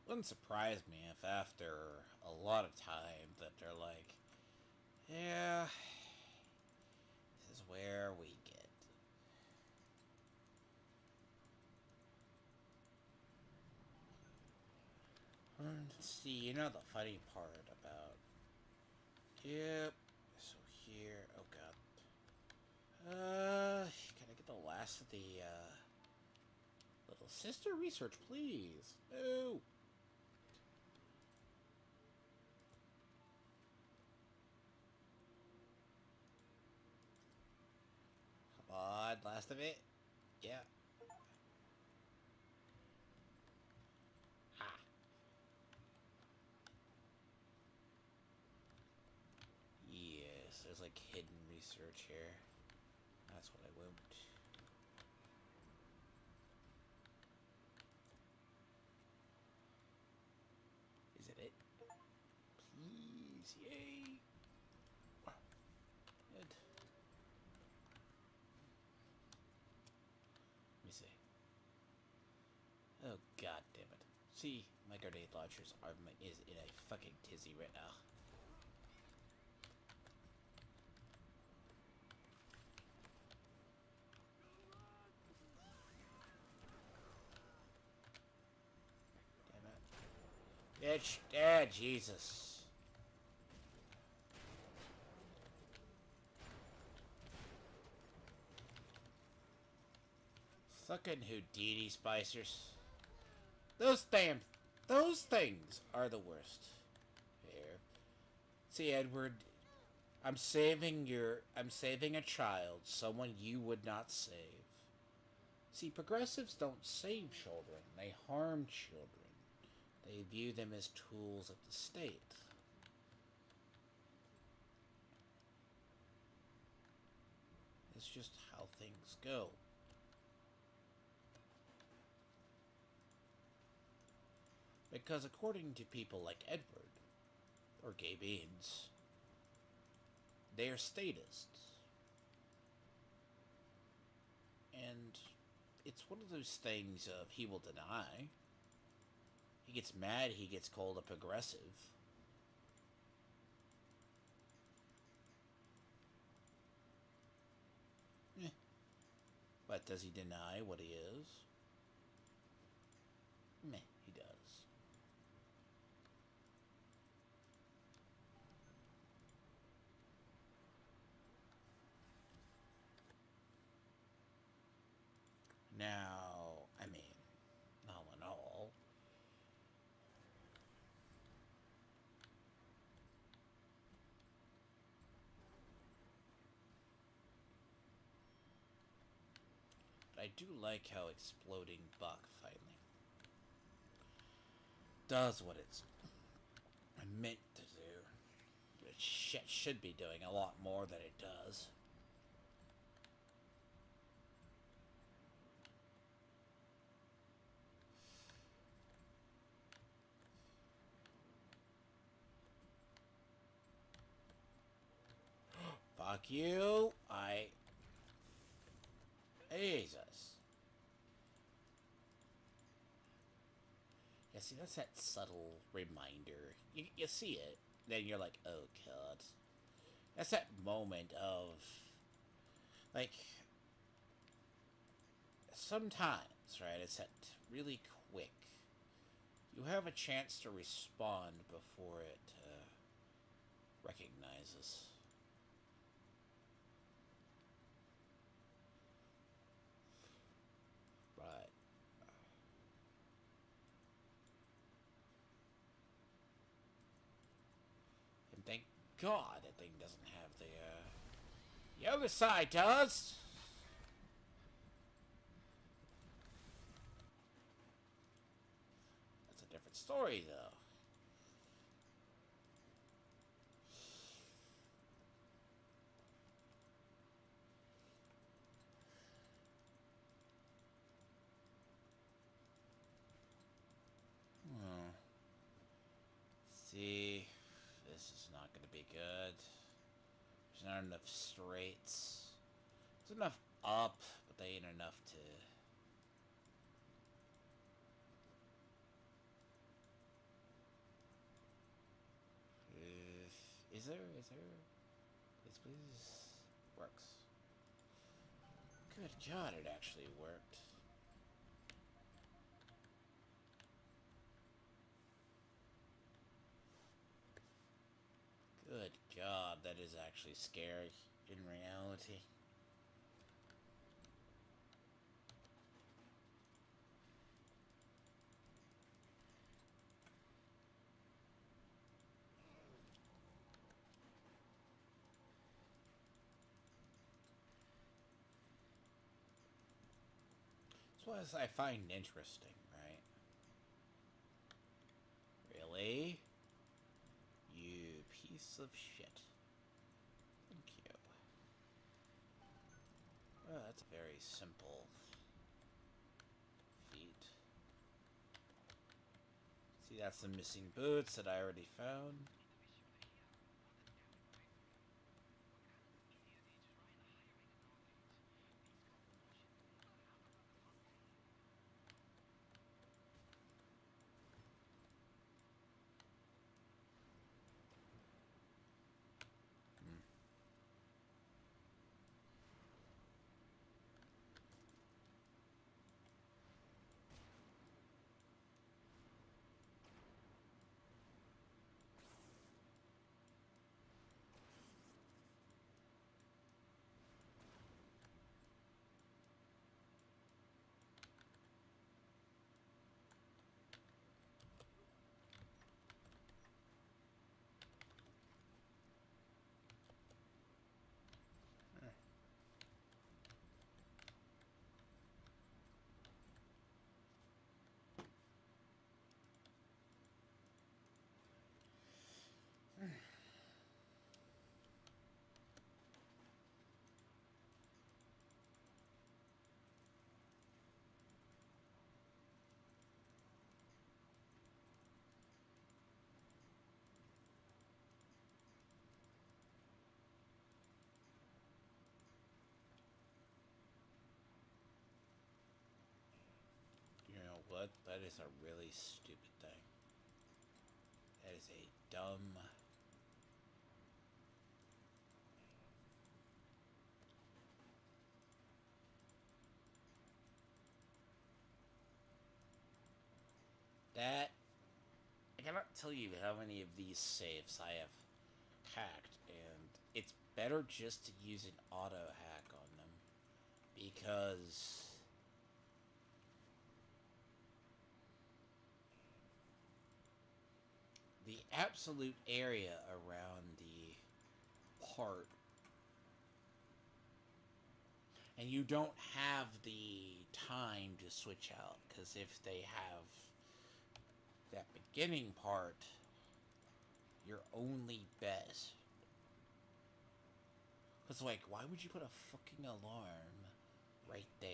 S1: Wouldn't surprise me if after a lot of time that they're like, yeah, this is where we get. Let's see, you know the funny part about... Yep, so here, oh god. Can I get the last of the, little sister research, please? No! Come on, last of it? Yeah. Ah. Yes, there's like hidden research here. That's what I want. Is it it? Please, yay! Good. Let me see. Oh god damn it. See, my grenade launcher's armament is in a fucking tizzy right now. Damn it. Bitch, ah, Jesus. Fucking Houdini spicers. Those things are the worst. Here. See, Edward, I'm saving a child, someone you would not save. See, progressives don't save children, they harm children. They view them as tools of the state. It's just how things go. Because according to people like Edward, or Gay Beans, they are statists. And it's one of those things of he will deny. He gets mad, he gets called a progressive. But does he deny what he is? Meh, he does. Now, I mean, all in all, But I do like how exploding Buck finally does what it's meant to do. It should be doing a lot more than it does. Fuck you. Jesus. Yeah, see, that's that subtle reminder. You see it, then you're like, oh god. That's that moment of, like, sometimes, right, it's that really quick. You have a chance to respond before it recognizes. Right. And thank God that thing doesn't have the other side does. That's a different story, though. Hmm. See, this is not going to be good. There's not enough straights. There's enough up, but they ain't enough to. Is there? Please, please. Works. Good God, it actually worked. Good God, that is actually scary in reality. That's what I find interesting, right? Really? You piece of shit. Thank you. Well, that's a very simple feat. See, that's the missing boots that I already found. You know what? That is a really stupid thing. That is a dumb. That. I cannot tell you how many of these saves I have hacked, and it's better just to use an auto hack on them because the absolute area around the part, And you don't have the time to switch out, because if they have that beginning part, your only bet. Because, like, why would you put a fucking alarm right there?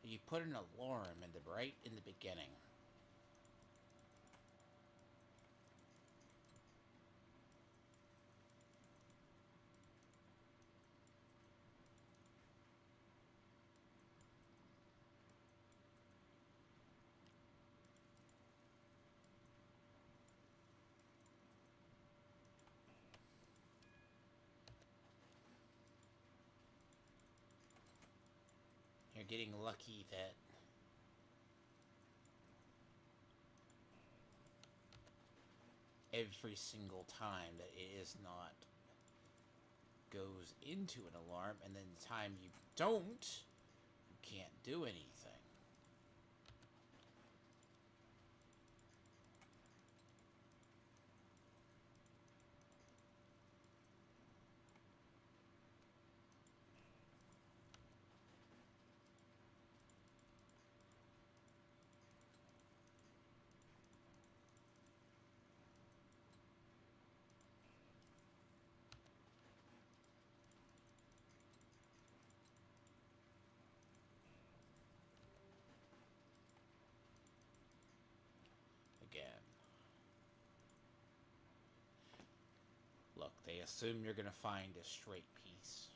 S1: You put an alarm right in the beginning. You're getting lucky that every single time that it is not goes into an alarm, and then the time you don't, you can't do anything. Again. Look, they assume you're gonna find a straight piece.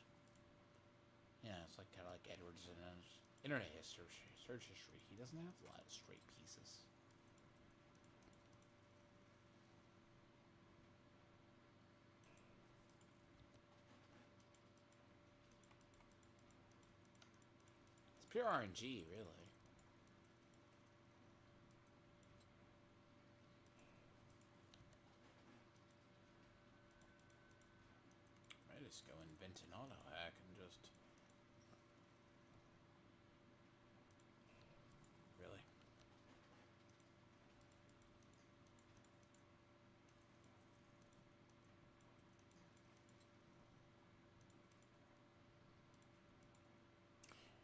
S1: Yeah, it's like kind of like Edward's internet history, search history. He doesn't have a lot of straight pieces. It's pure RNG, really. I just go invent an auto hack and just really.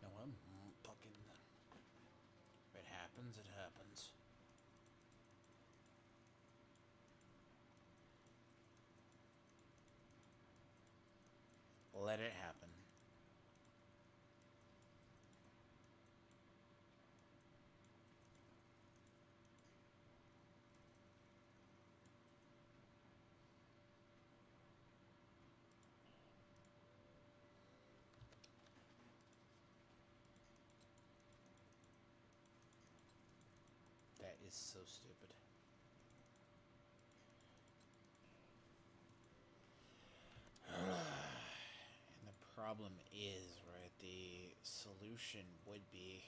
S1: No, I'm fucking. If it happens, it happens. Let it happen. That is so stupid. And the problem is, right, the solution would be...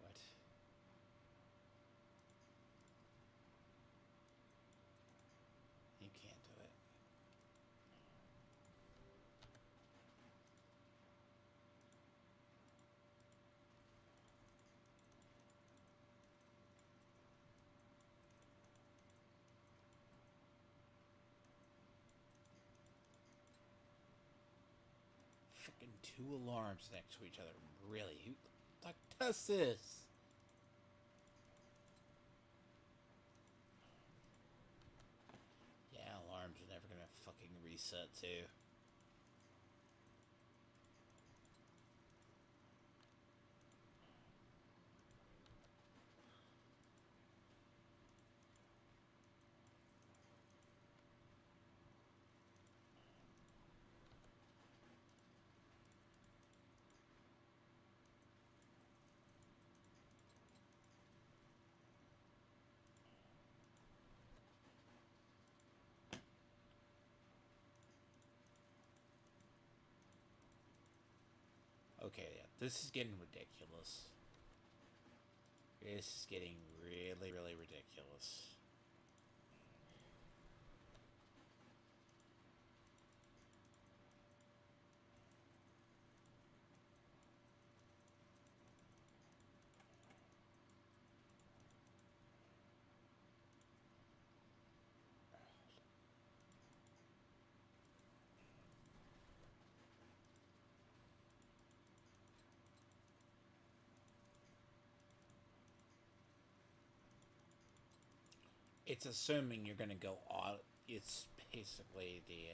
S1: What? You can't do it. Fucking two alarms next to each other. Really? Who the fuck does this? Yeah, alarms are never gonna fucking reset too. Okay, yeah, this is getting ridiculous. This is getting really, really ridiculous. It's assuming you're gonna go on. It's basically the.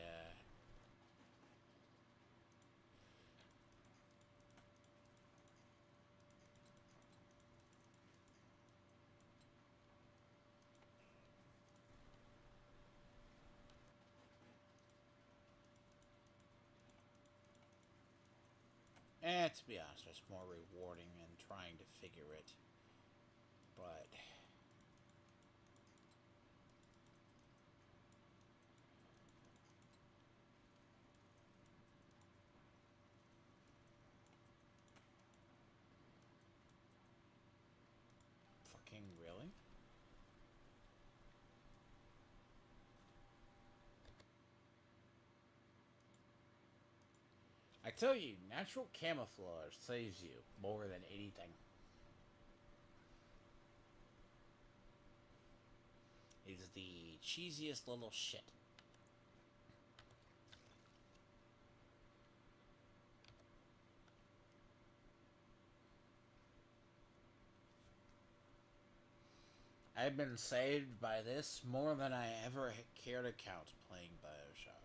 S1: To be honest, it's more rewarding than trying to figure it. But fucking really? I tell you, natural camouflage saves you more than anything. It's the cheesiest little shit. I've been saved by this more than I ever cared to count playing Bioshock.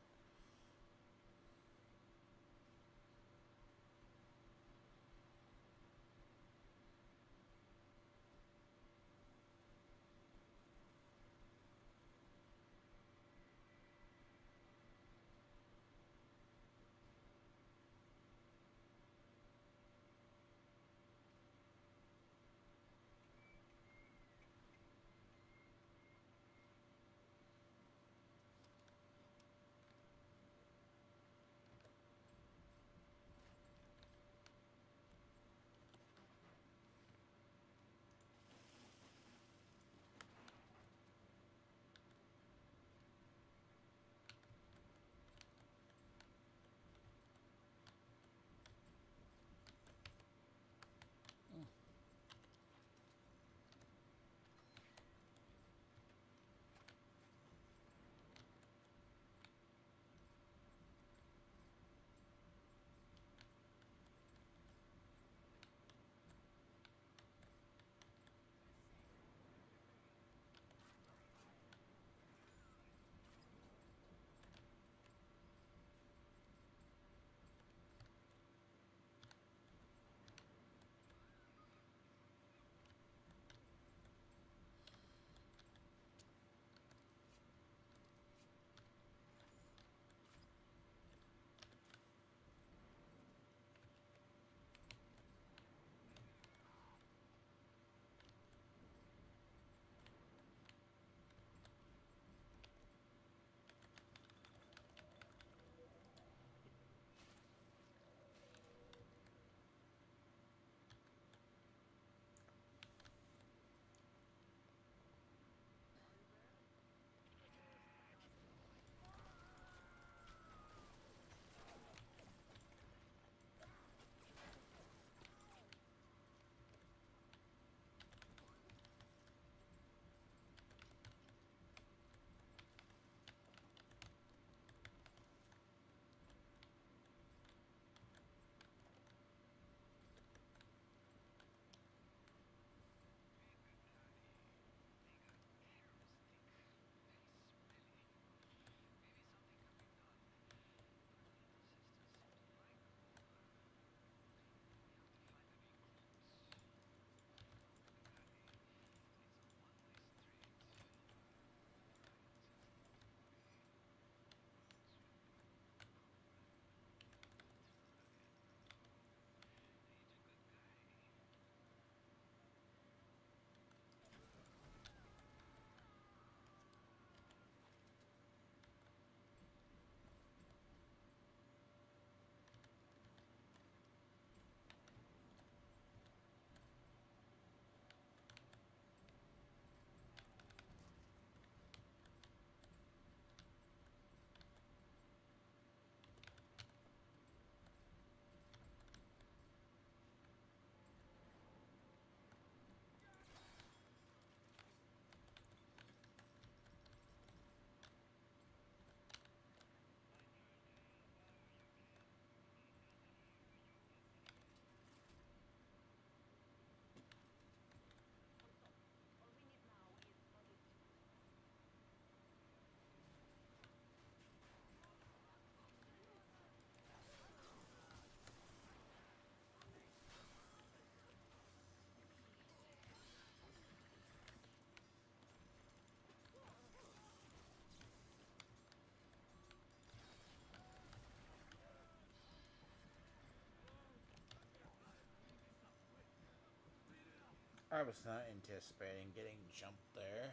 S1: I was not anticipating getting jumped there.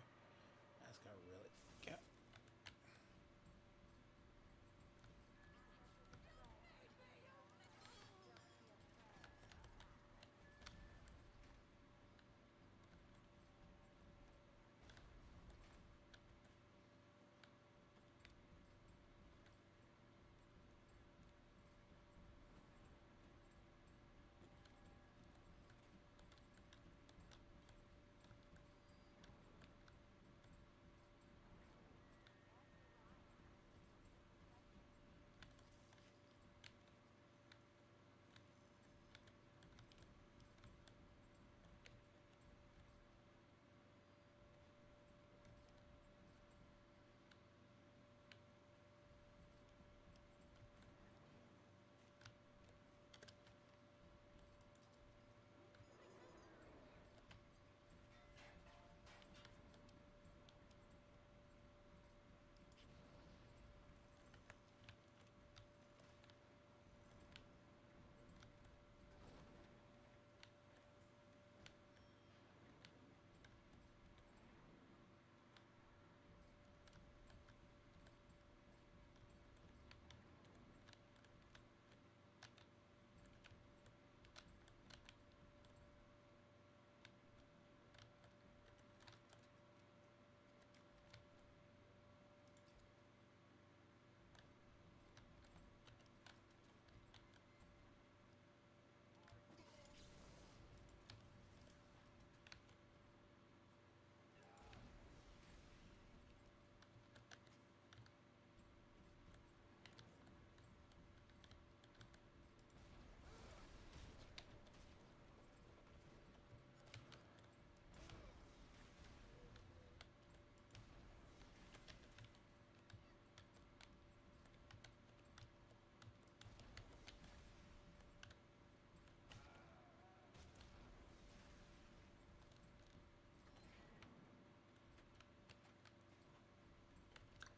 S1: That's gonna really get.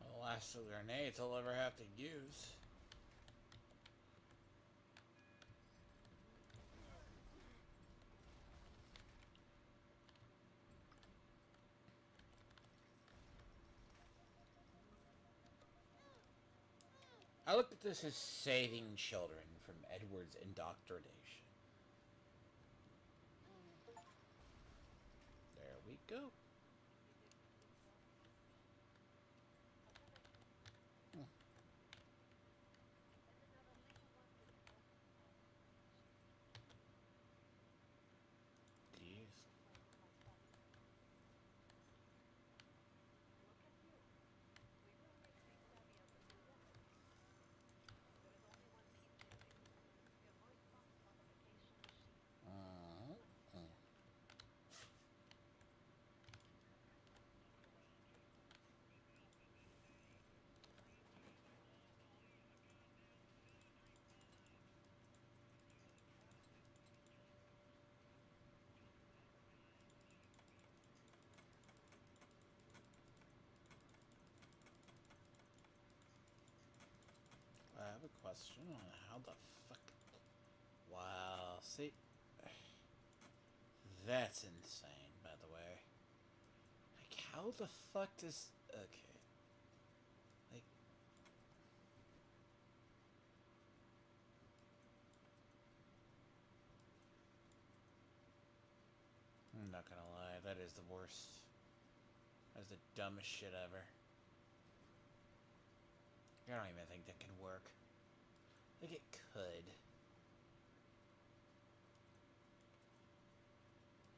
S1: The last of the grenades I'll ever have to use. I look at this as saving children from Edward's indoctrination. There we go. Jeez. Uh, uh. I have a question on how the fuck. Wow, see, that's insane. By the way, like, how the fuck does? Okay, like, I'm not gonna lie, that is the worst. That's the dumbest shit ever. I don't even think that can work. Like, it could.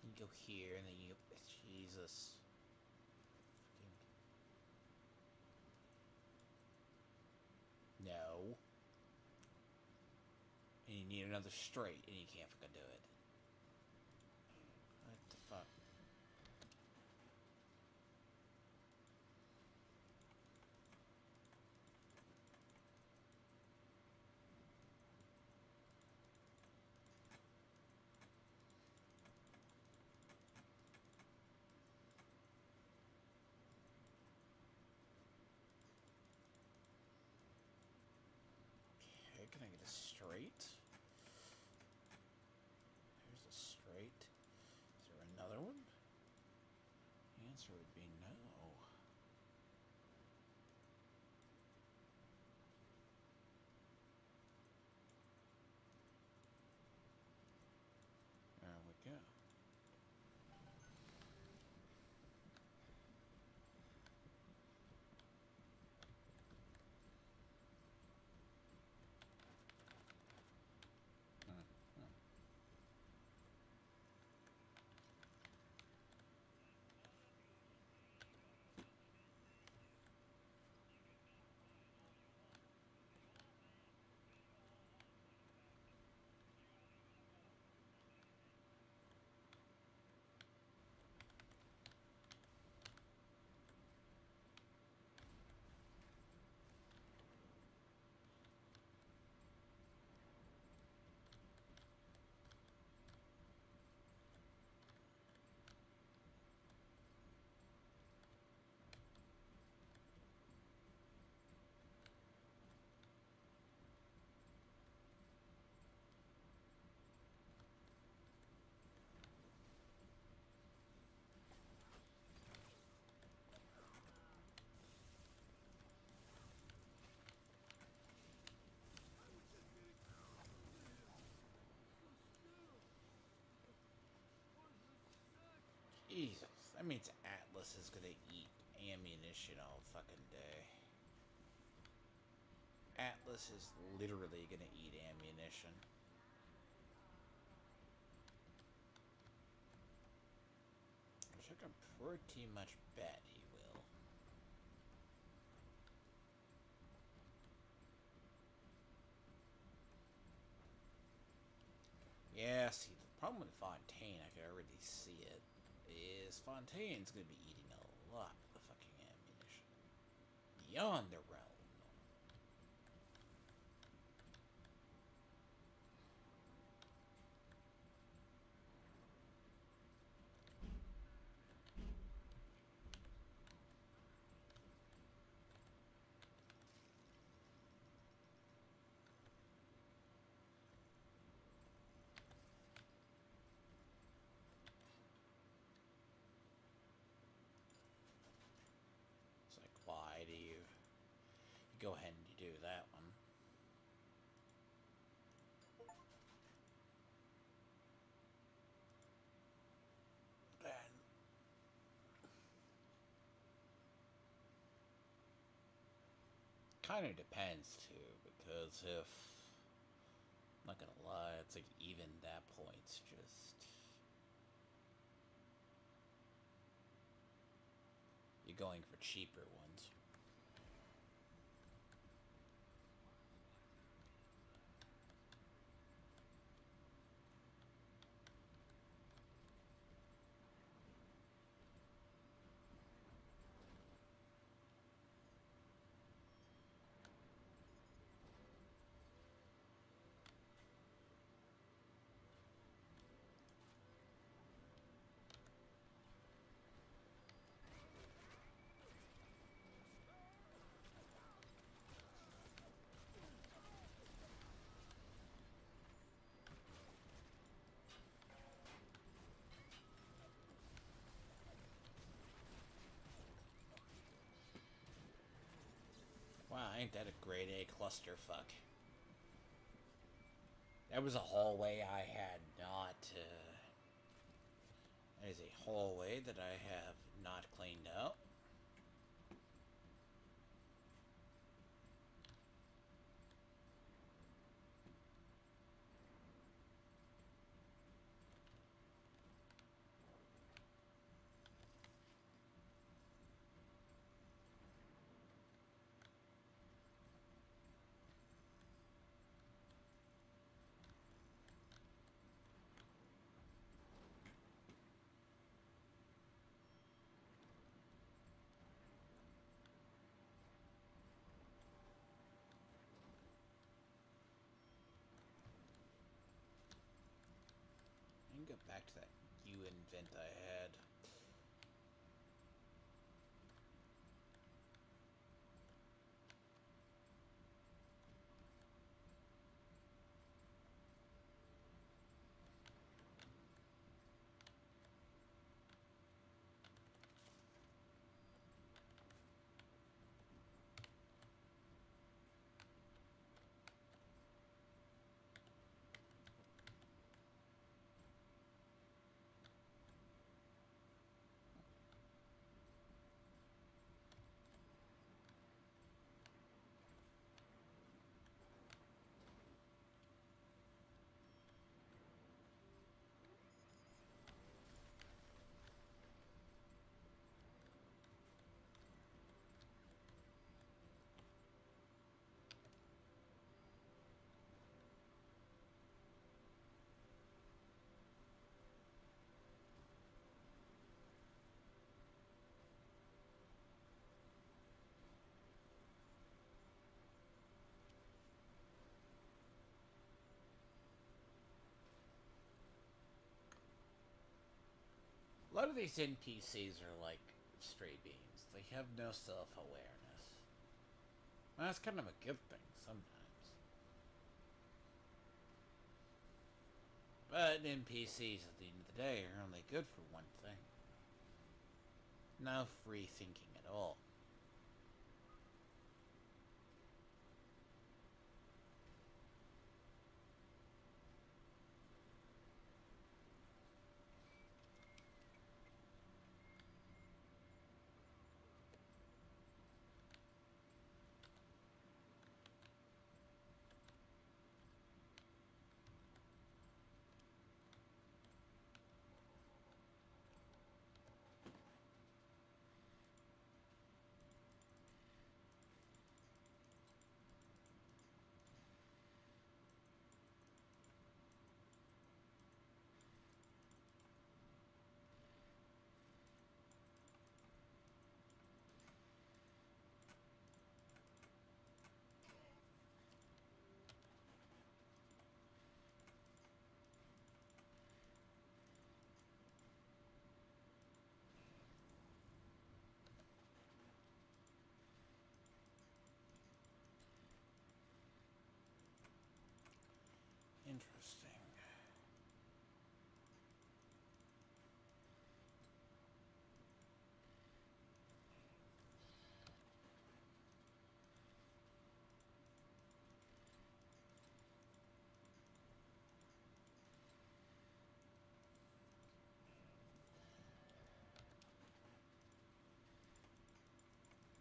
S1: You go here, and then you. Jesus. No. And you need another straight, and you can't fucking do it. What the fuck? Okay, can I get a straight? Here's a straight. Is there another one? answer would be no. There we go. Jesus, that means Atlas is gonna eat ammunition all fucking day. Atlas is literally gonna eat ammunition. Which I can pretty much bet he will. Yeah, see, the problem with Fontaine, I can already see it, is Fontaine's gonna be eating a lot of fucking ammunition. Beyond the realm. It's like, why do you go ahead and do that one? And kind of depends too, because if I'm not gonna lie, it's like even that point's just you're going for cheaper ones. Wow, ain't that a grade A clusterfuck? That was a hallway I had not. That is a hallway that I have not cleaned out. I can go back to that U invent I had. A lot of these NPCs are like stray beans. They have no self-awareness. Well, that's kind of a good thing sometimes. But NPCs at the end of the day are only good for one thing. No free thinking at all. Interesting.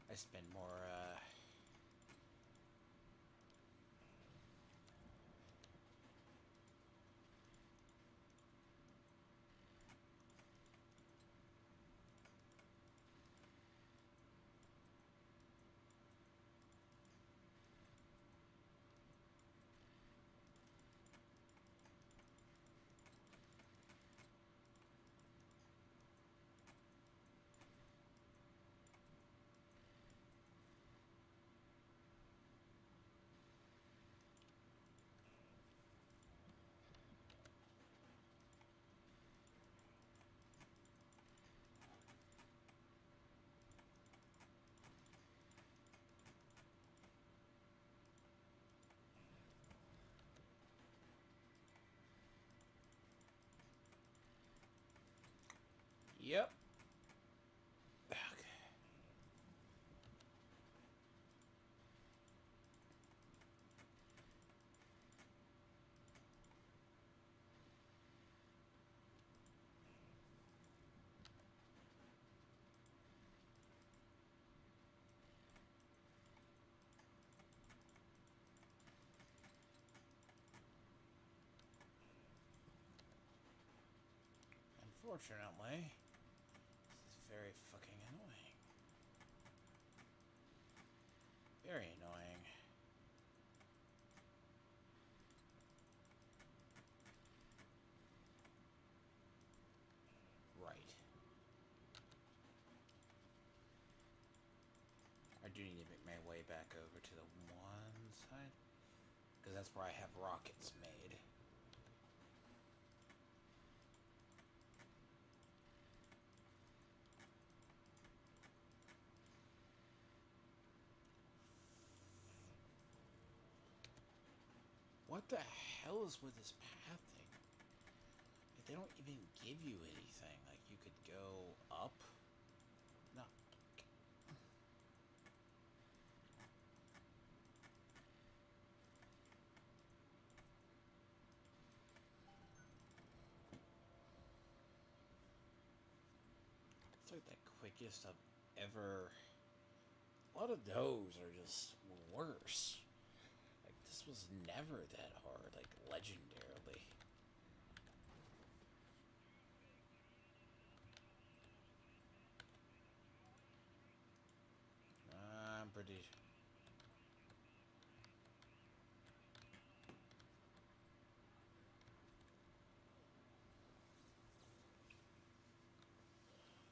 S1: I spend more, yep. Okay. Unfortunately, this is very fucking annoying. Very annoying. Right. I do need to make my way back over to the one side, because that's where I have rockets made. What the hell is with this pathing? Like, they don't even give you anything. Like, you could go up? No. It's like the quickest I've ever... A lot of those are just worse. Like, this was never that hard, like, legendarily. I'm pretty...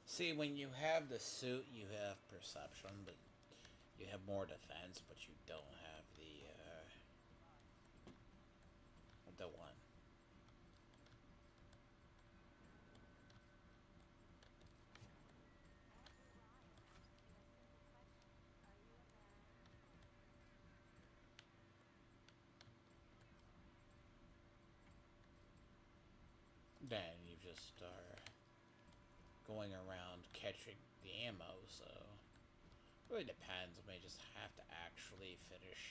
S1: See, when you have the suit, you have perception, but you have more defense, but you don't have the one. going around catching the ammo, so it really depends. I may just have to actually finish.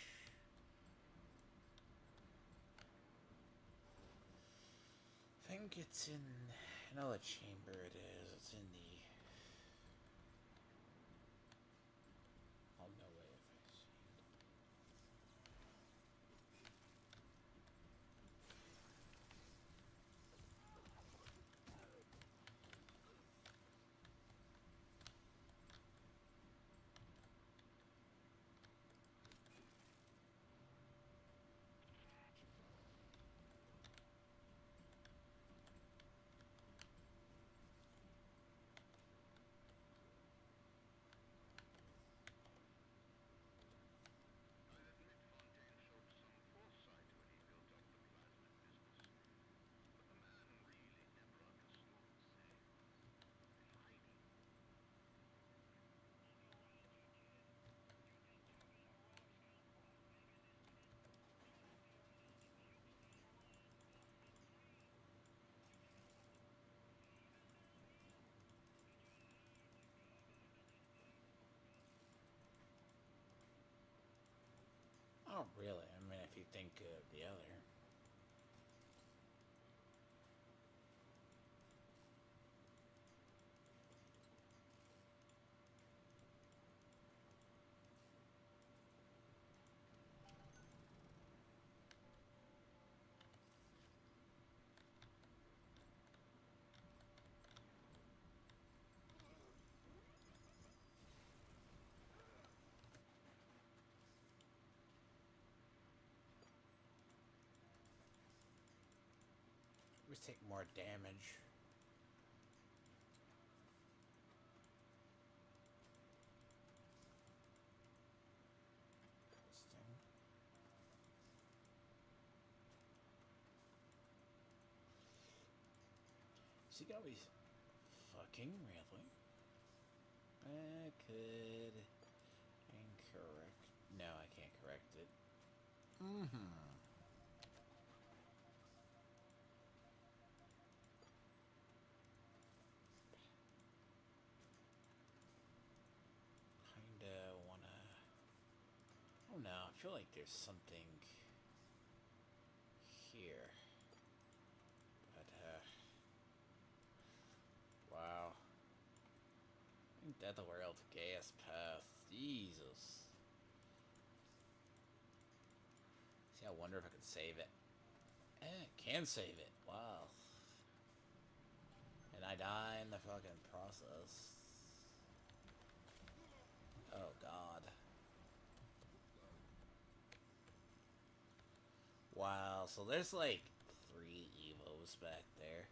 S1: I think it's in. I know what chamber it is. It's in the. Oh no way if I see it. Oh really? I mean, if you think of the other. We take more damage. This thing. Is he gonna be fucking really? I could incorrect. No, I can't correct it. Mm-hmm. Kinda wanna. Oh no, I feel like there's something here. But wow. Death of World Gas Path. Jesus. See, I wonder if I can save it. Can save it. Wow. And I die in the fucking process. Oh god. Wow, so there's like 3 Evos back there.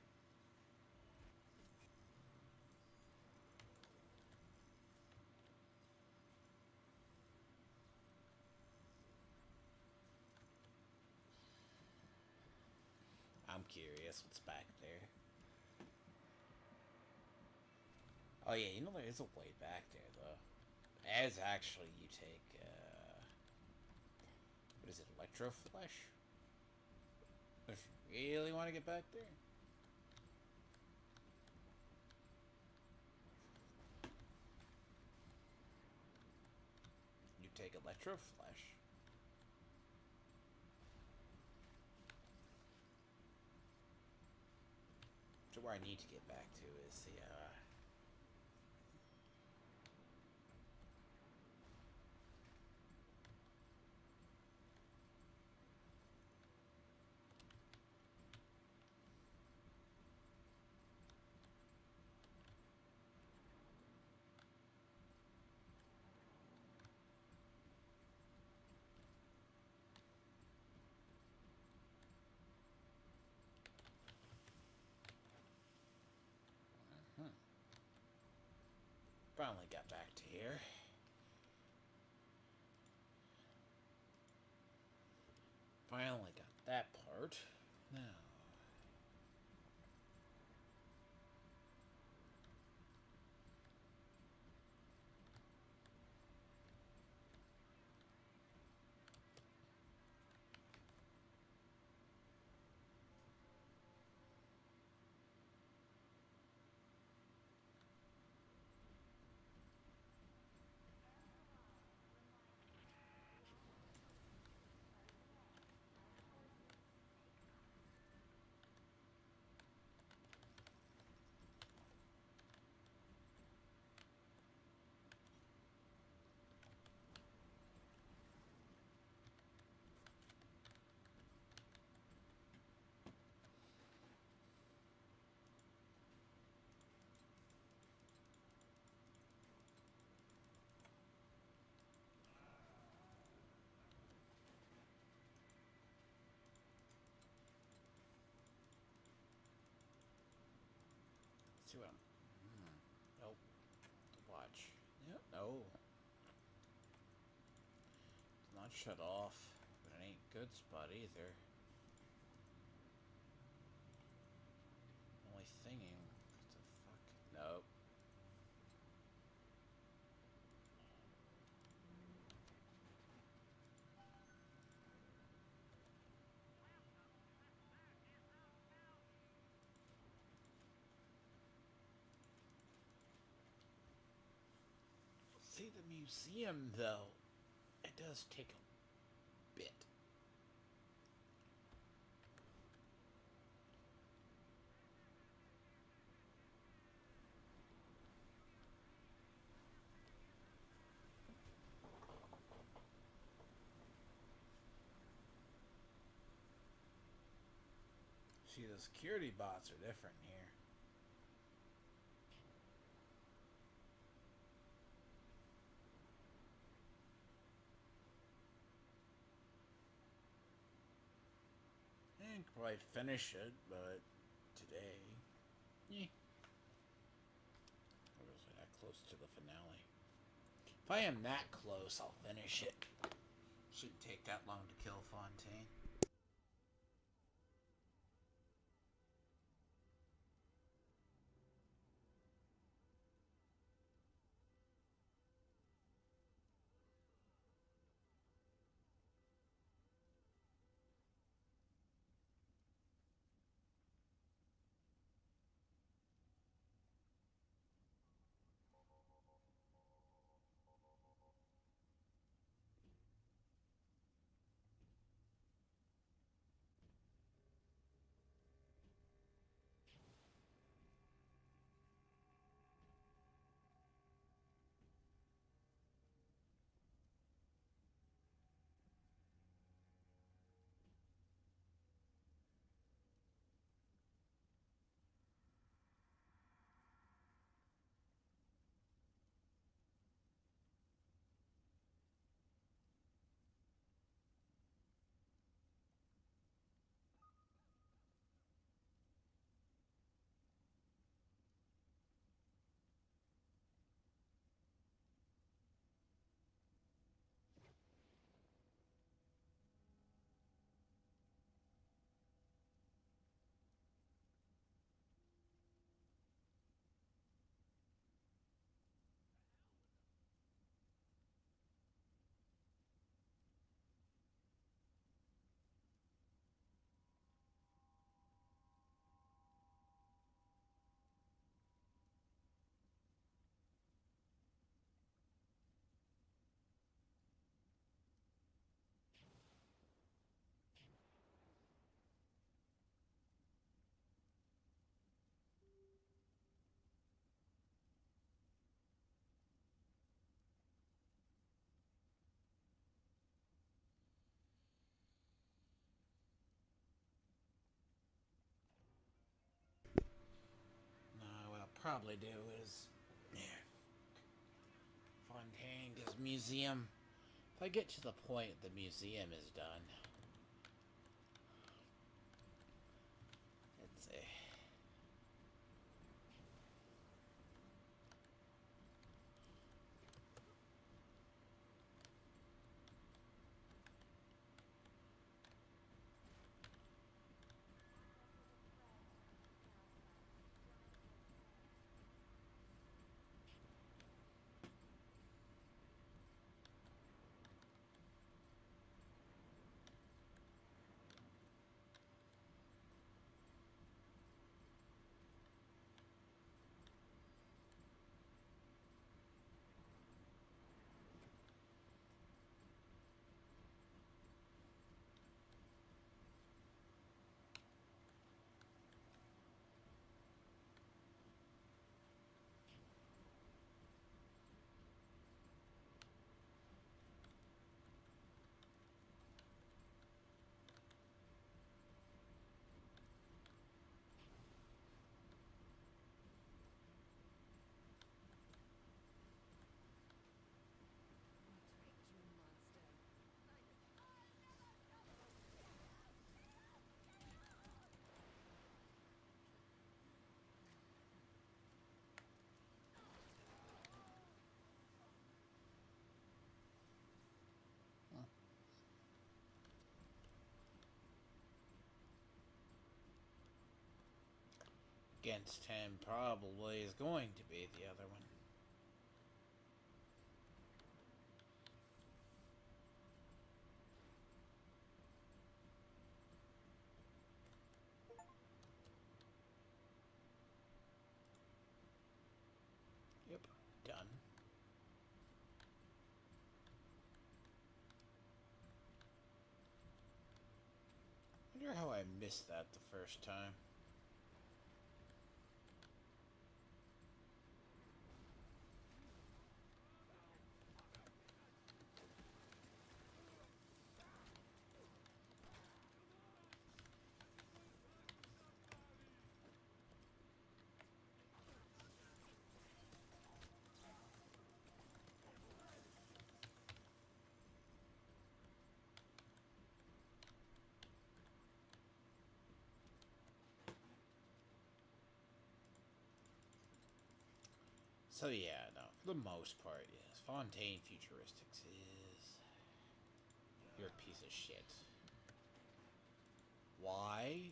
S1: I'm curious what's back there. Oh yeah, you know there is a way back there though. As actually you take what is it, Electro Flesh? If you really want to get back there. You take Electro Flesh. So where I need to get back to is the finally got back to here. Finally got that part. Now. Oh. It's not shut off, but it ain't good spot either. Only thinking. What the fuck? Nope. See, the museum, though, it does take a bit. See, the security bots are different here. I could probably finish it, but today, yeah. I wasn't that close to the finale. If I am that close, I'll finish it. Shouldn't take that long to kill Fontaine. No, what I'll probably do is, yeah, Fontaine, because museum. If I get to the point the museum is done, it's a. against him probably is going to be the other one. Yep, done. I wonder how I missed that the first time. So yeah, no, for the most part, yes. Fontaine Futuristics is... You're a piece of shit. Why?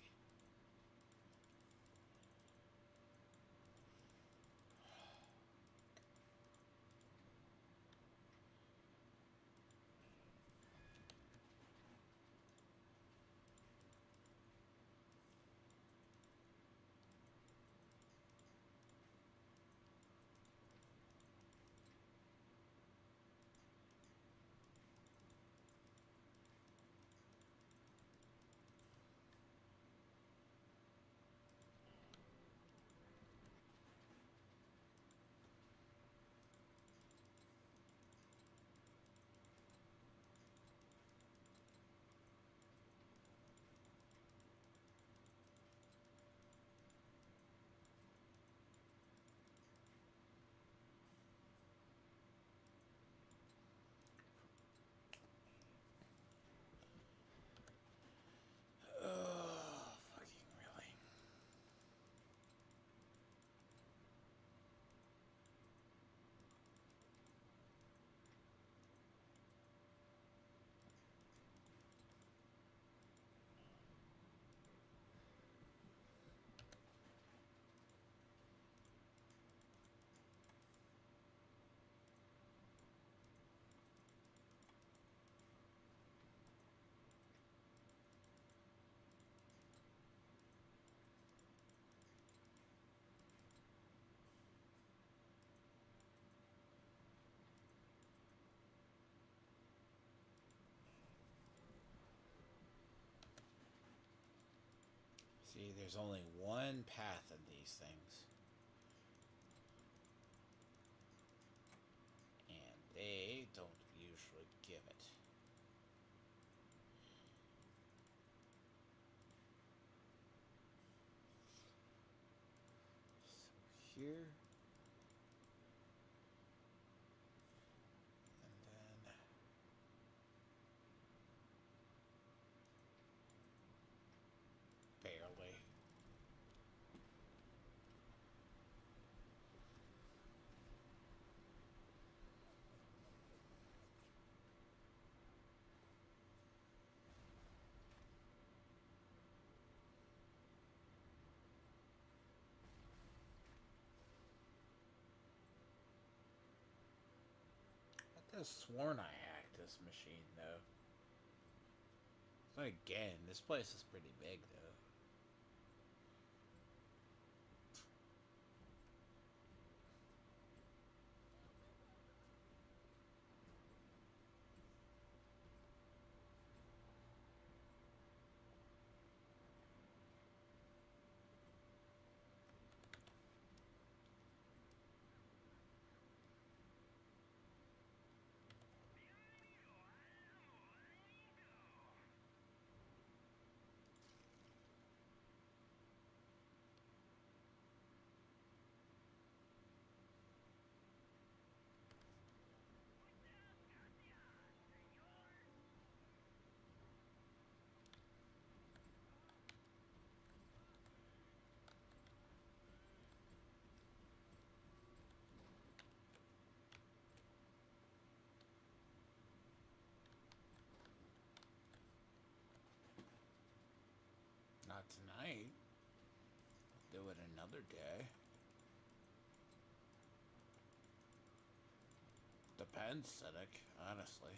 S1: Oh, fucking really. See, there's only one path in these things. And they don't usually give it. So here. And then... Barely. I could have sworn I hacked this machine, though. But again, this place is pretty big, though. Not tonight. do it another day. Depends, Cynic, honestly.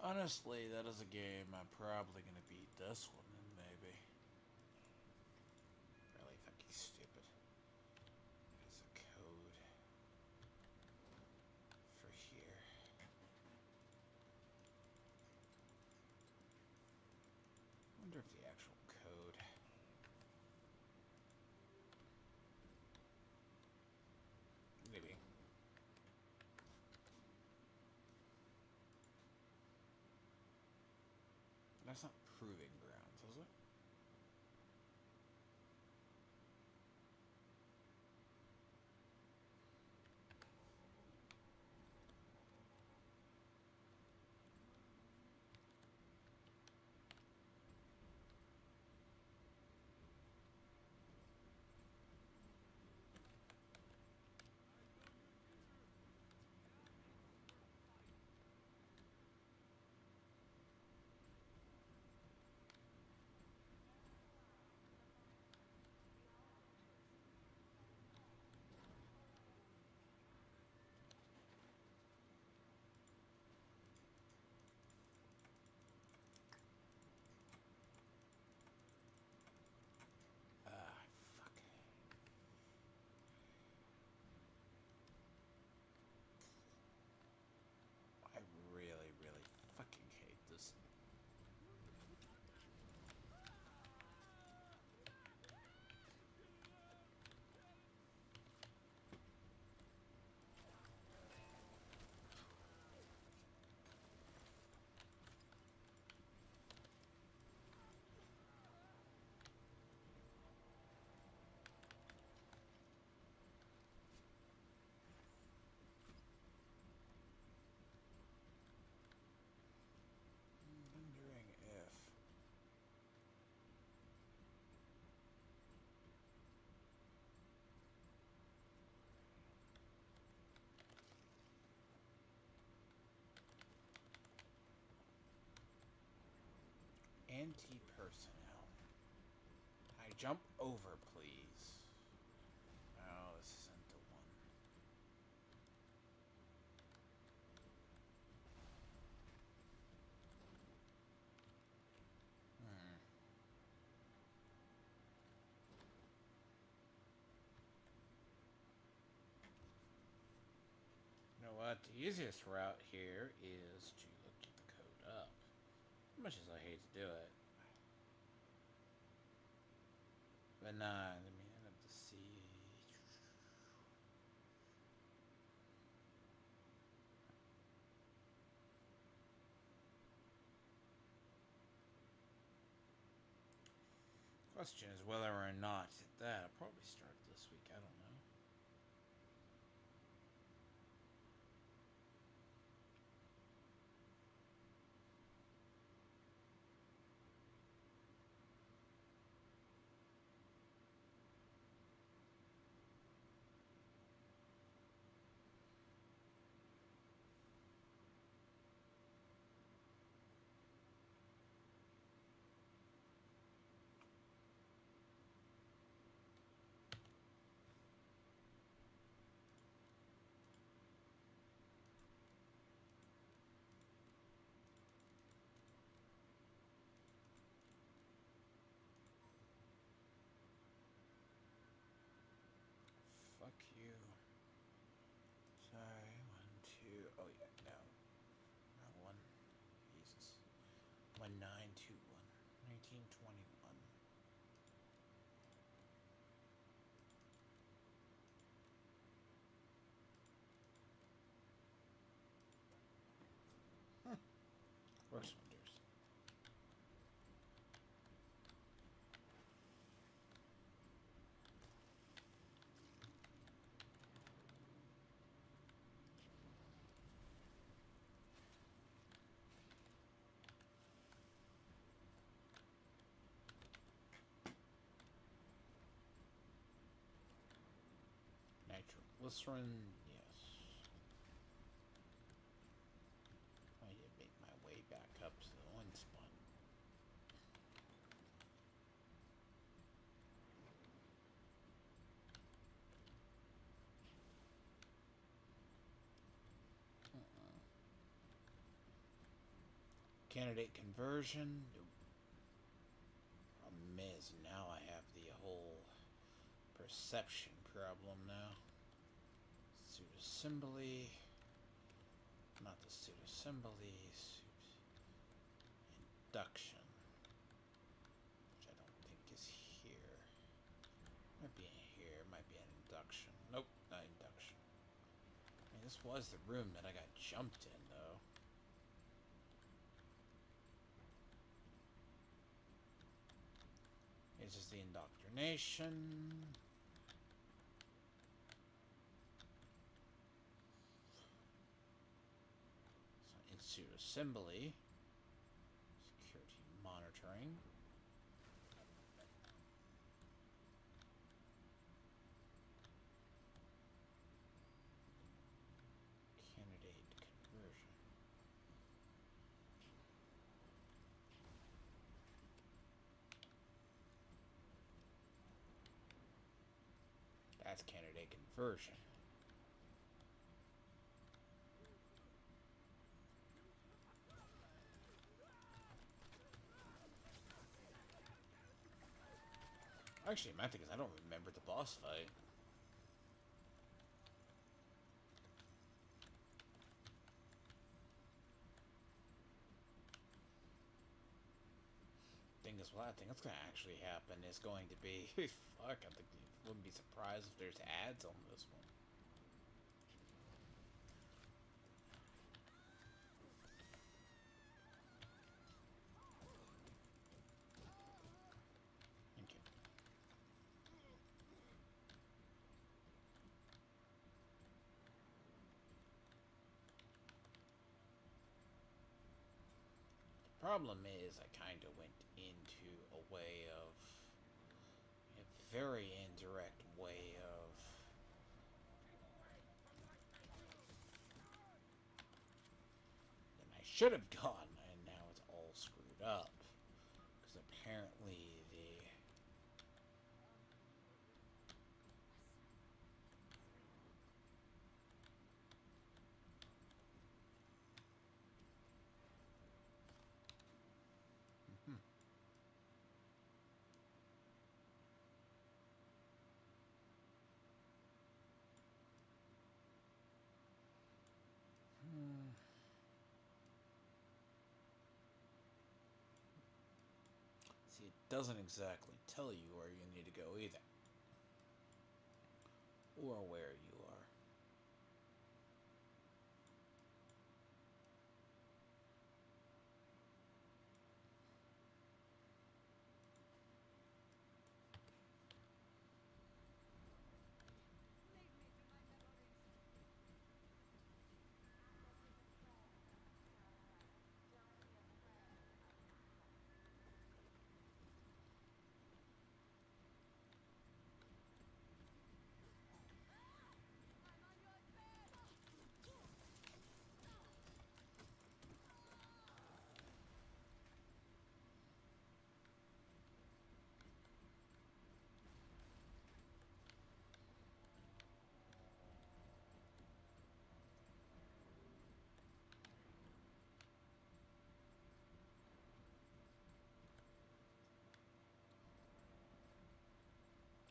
S1: Honestly, that is a game I'm probably gonna beat this one in, maybe. Really fucking stupid. There's a code for here. I wonder if the actual code... Maybe. That's not proving grounds, is it? Ah, fuck. I really, really fucking hate this. Wondering if... Anti-personnel. I jump over, please. Oh, this isn't the one. Hmm. You know what? The easiest route here is to look the code up. As much as I hate to do it. But nah, let me end up to see. Question is whether or not that. I'll probably start this week. I don't know. Fuck you. Sorry, 1, 2. Oh, yeah, no. Wrong one. Jesus. 1921. 1921. Works wonders. Nitroglycerin, yes. I need to make my way back up to the one spot. Candidate conversion. Problem is, now I have the whole perception problem now. Pseudo-assembly. Not the pseudo-assembly. Induction. Which I don't think is here. Might be in here. Might be an induction. Nope, not induction. I mean, this was the room that I got jumped in, though. This is the indoctrination. So, in assembly. Security monitoring. Candidate conversion. That's candidate conversion. Actually, my thing is I don't remember the boss fight. Thing is, what I think that's going to actually happen is going to be... Fuck, I think you wouldn't be surprised if there's ads on this one. Thank you. The problem is I kind of went into a way of... a very indirect way of... and I should have gone, and now it's all screwed up. Because apparently the... See, it doesn't exactly tell you where you need to go either. Or where you are.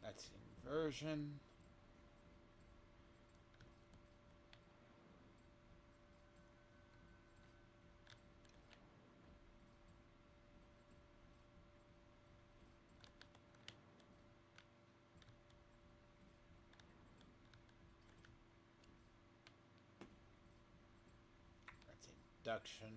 S1: That's inversion. That's induction.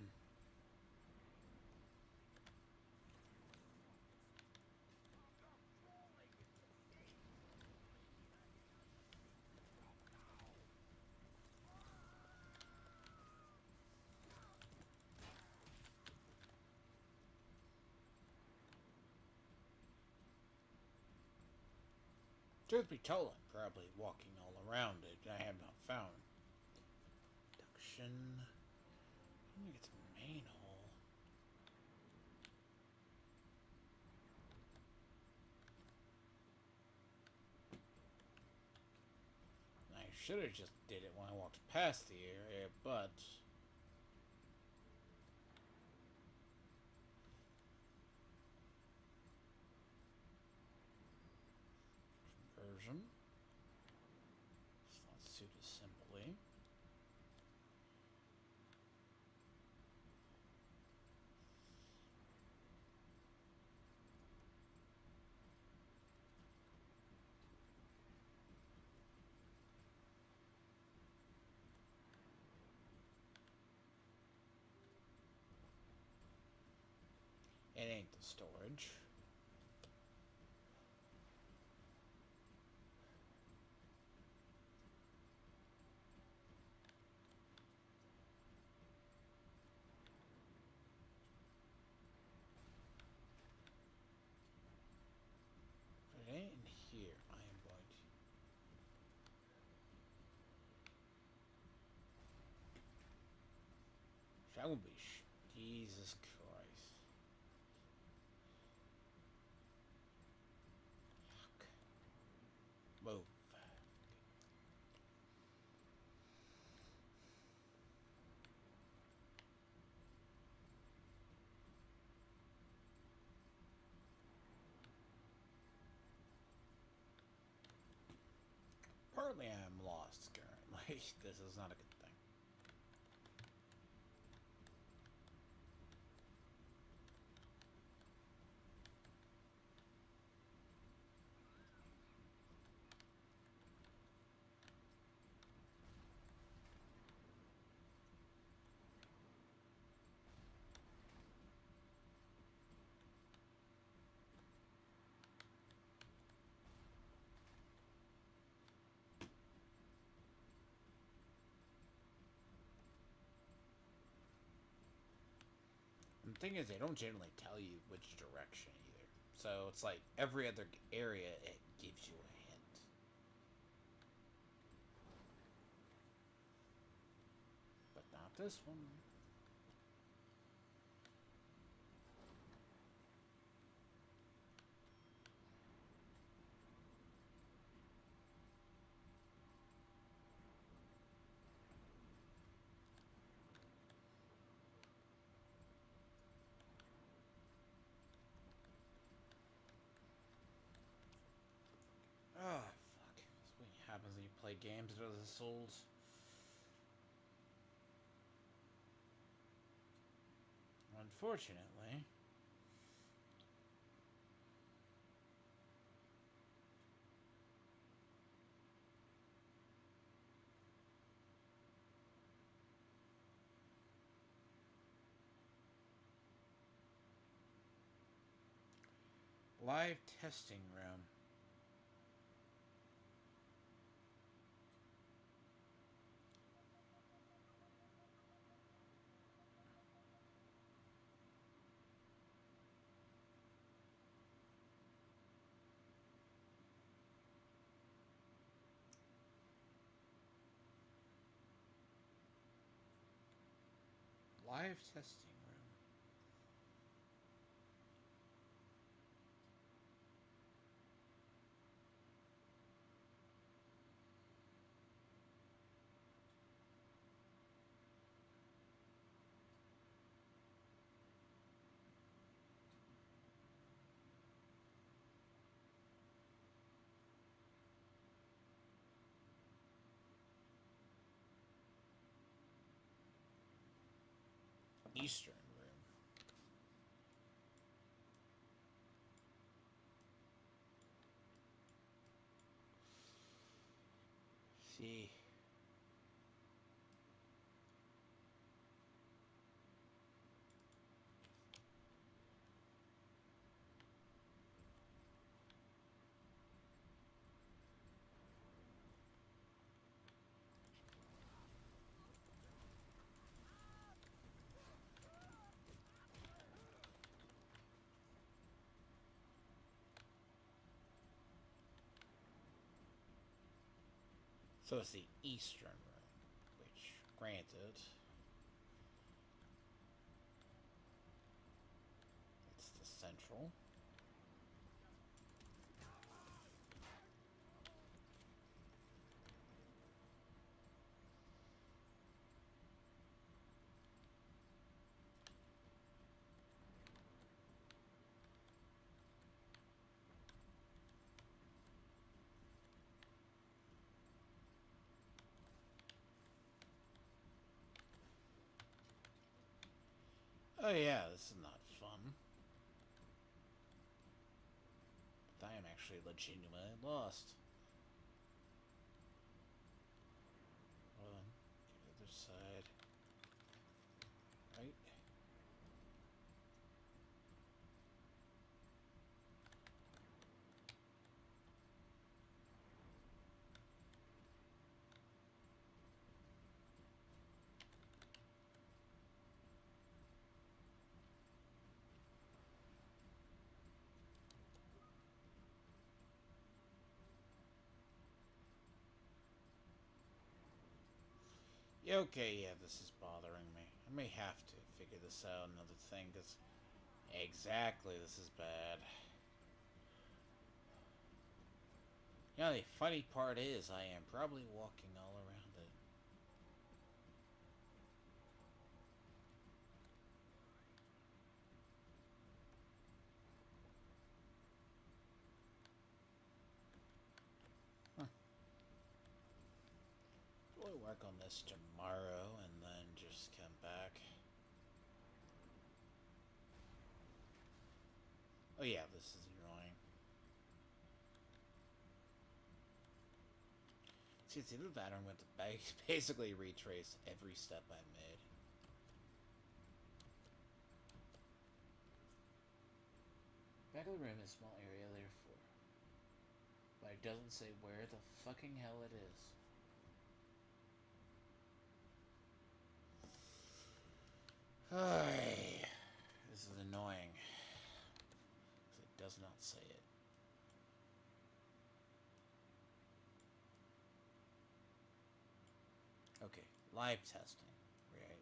S1: Truth be told, I'm probably walking all around it. I have not found. Induction. Let me get to the main hole. I should have just did it when I walked past the area, but... version. Slot suit assembly. It ain't the storage. If it ain't in here, I am going to... That would be... Jesus Christ. Fuck. Move. Partly I'm lost currently. This is not a good thing. And the thing is, they don't generally tell you which direction either. So it's like every other area, it gives you a hint. But not this one. Oh, fuck. That's what happens when you play games that are the Souls. Unfortunately. Live testing room. Live testing room. Eastern room. See. So it's the Eastern room, which, granted, it's the Central. Oh yeah, this is not fun. But I am actually legitimately lost. Hold on. Get the other side. Right? Yeah, okay, yeah, this is bothering me. I may have to figure this out another thing, because... Exactly, this is bad. You know, the funny part is, I am probably walking all around it. Huh. We'll work on this tomorrow, and then just come back. Oh yeah, this is annoying. See, it's either that or I'm going to basically retrace every step I made. Back of the room is a small area, therefore. But it doesn't say where the fucking hell it is. This is annoying. It does not say it. Okay, live testing, right?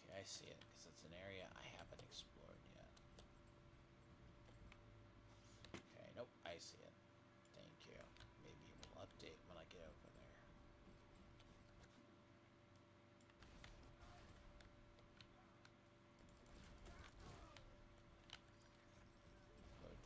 S1: Okay, I see it, because it's an area I haven't explored yet. Okay, nope, I see it. Thank you. Maybe it will update when I get over there. Good.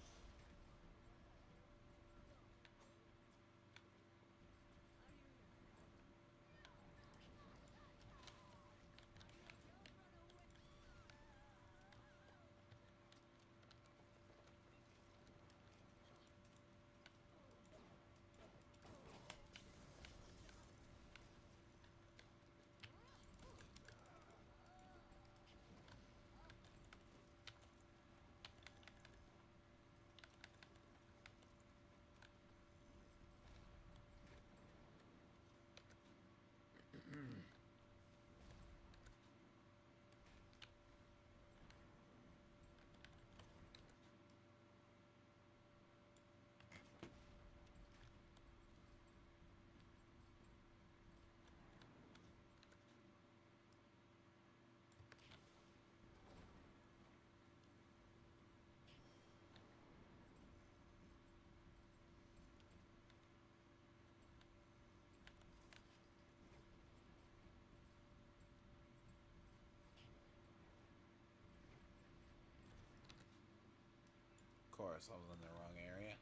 S1: Of course, I was in the wrong area.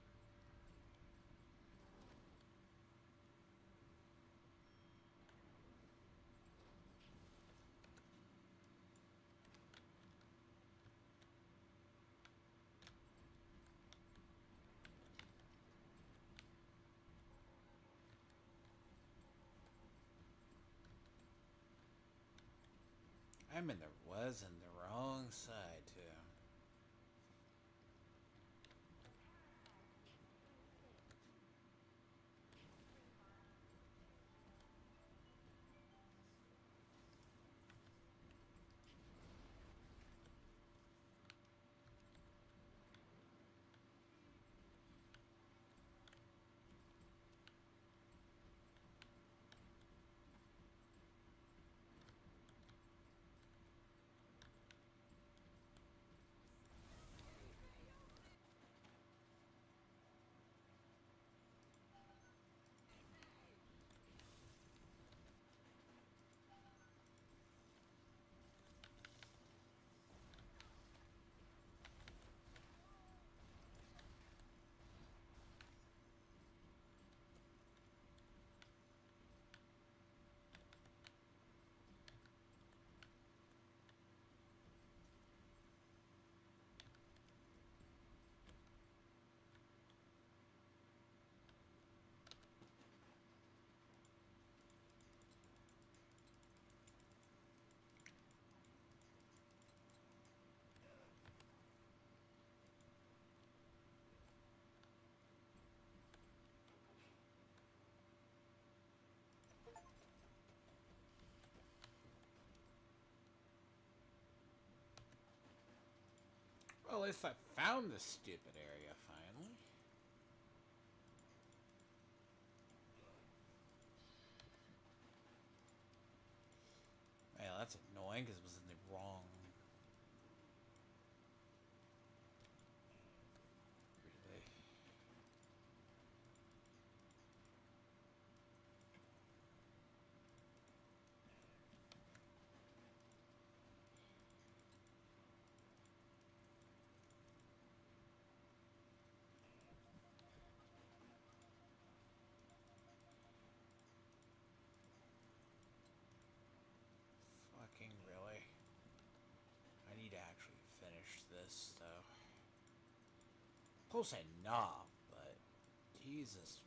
S1: Was in the wrong side, too. Well, at least I found this stupid area finally. Man, that's annoying because it was in the wrong. Really? Fucking really? I need to actually finish this, though. Close enough, but Jesus.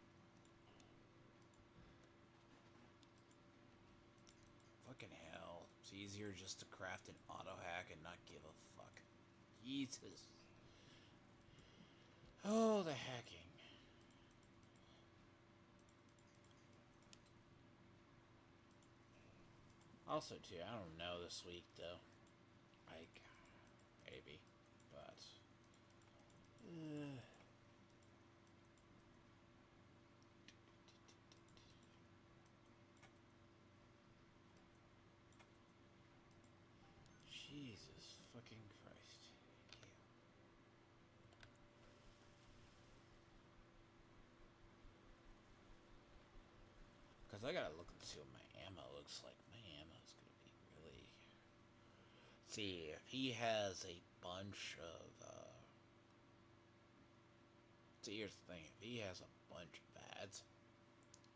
S1: Fucking hell. It's easier just to craft an auto hack and not give a fuck. Jesus. Oh, the hacking. Also, too, I don't know this week, though. Like, maybe. But. Jesus fucking Christ. Because I gotta look and see what my ammo looks like. My ammo's gonna be really. See, if he has a bunch of. See, here's the thing. If he has a bunch of ads,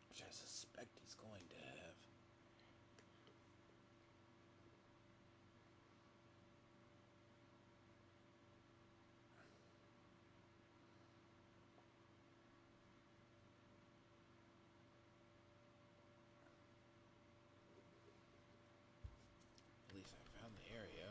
S1: which I suspect he's going to have. At least I found the area.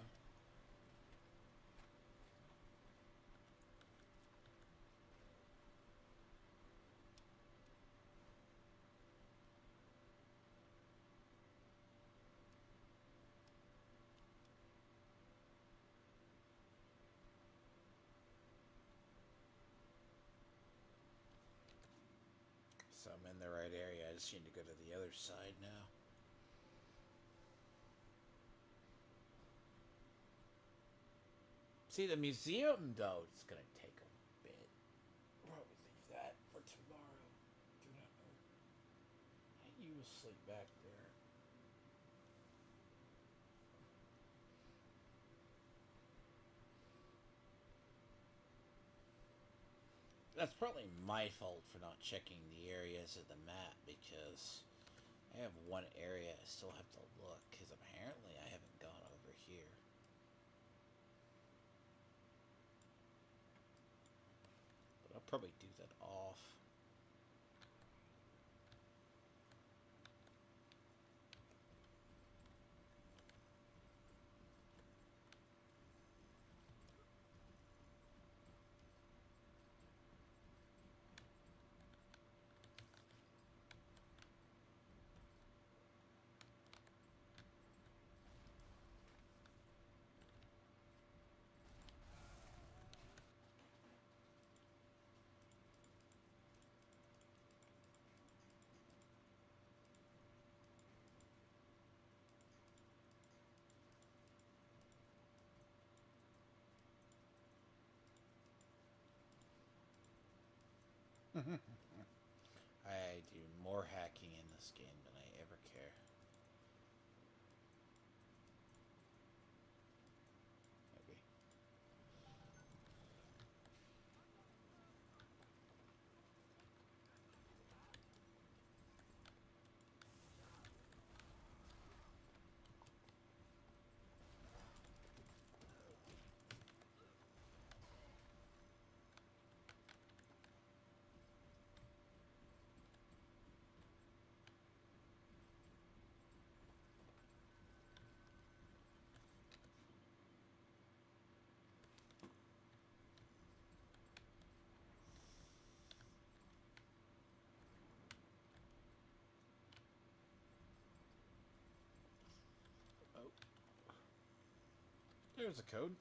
S1: So I'm in the right area. I just need to go to the other side now. See, the museum, though, it's gonna take a bit. Probably leave that for tomorrow. Do not know. Hey, you asleep back there. That's probably my fault for not checking the areas of the map because I have one area I still have to look because apparently I haven't gone over here. But I'll probably do that off. I do more hacking in this game than I ever care. Maybe. Oh. There's a code.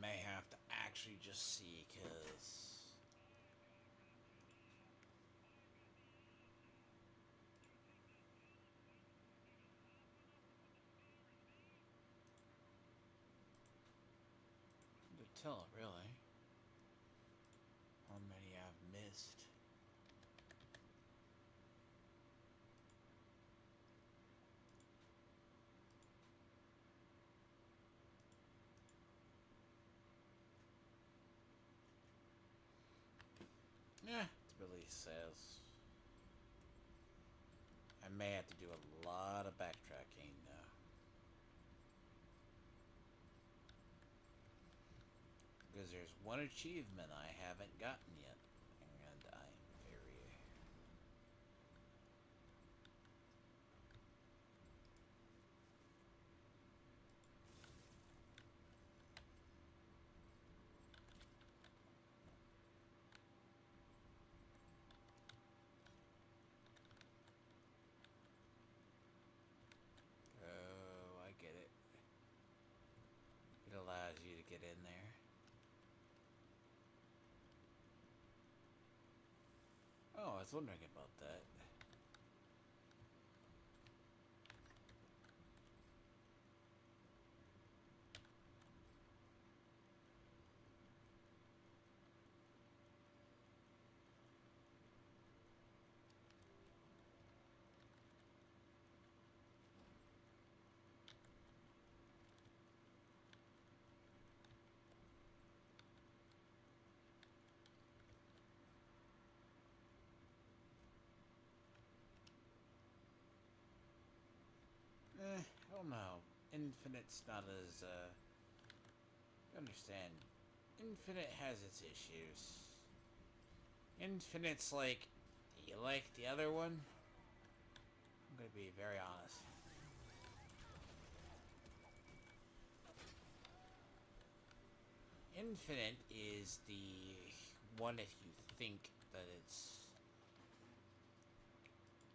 S1: may have to actually just see, because... to tell, really. How many I've missed. Yeah, it really says. I may have to do a lot of backtracking now. Because there's one achievement I haven't gotten yet. And I'm very... Oh, I get it. It allows you to get in there. Oh, I was wondering about that. I don't know. Infinite's not as, you understand. Infinite has its issues. Infinite's like, do you like the other one? I'm gonna be very honest. Infinite is the one if you think that it's...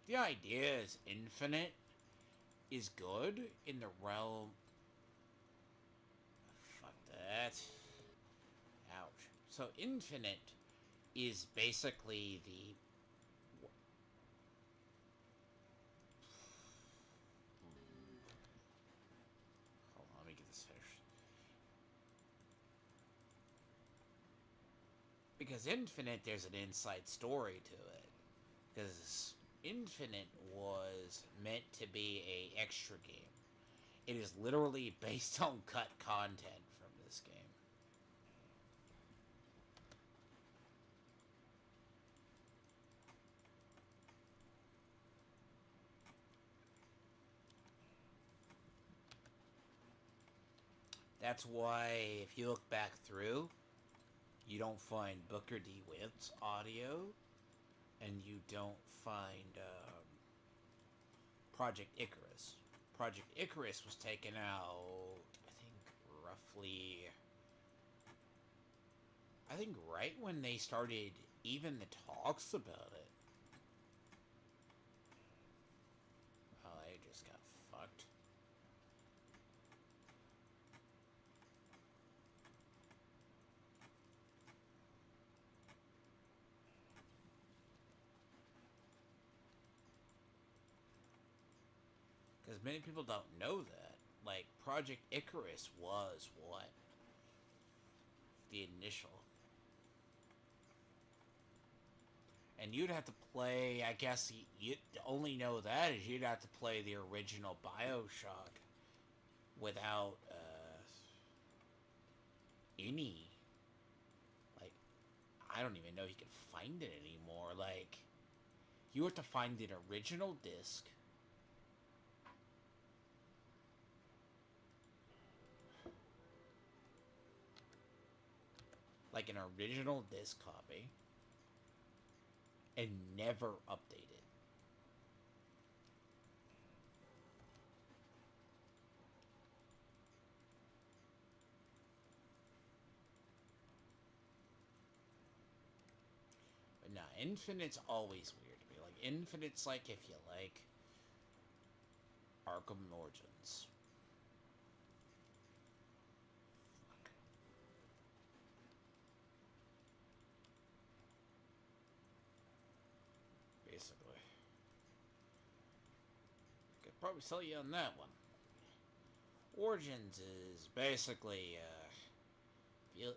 S1: The idea is infinite is good in the realm... Fuck that. Ouch. So infinite is basically the... Hold on, let me get this finished. Because infinite, there's an inside story to it. Because Infinite was meant to be a extra game. It is literally based on cut content from this game. That's why, if you look back through, you don't find Booker D. Wint's audio, and you don't find Project Icarus. Project Icarus was taken out, I think, roughly... I think right when they started even the talks about it. Oh, they just got fucked. Because many people don't know that. Like, Project Icarus was what? The initial. And you'd have to play, I guess, you'd only know that is you'd have to play the original Bioshock without any, like, I don't even know if you can find it anymore. Like, you have to find an original disc. Like an original disc copy. And never update it. But nah, Infinite's always weird to me. Like, Infinite's like if you like Arkham Origins. Fuck. Probably sell you on that one. Origins is basically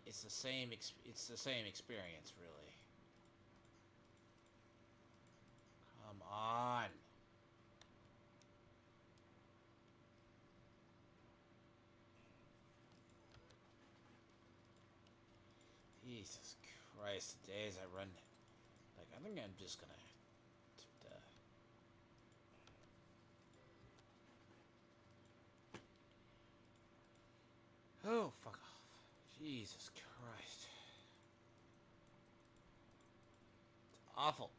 S1: it's the same experience, really. Come on. Jesus Christ, the days I run, like, I think I'm just gonna oh, fuck off. Jesus Christ. It's awful.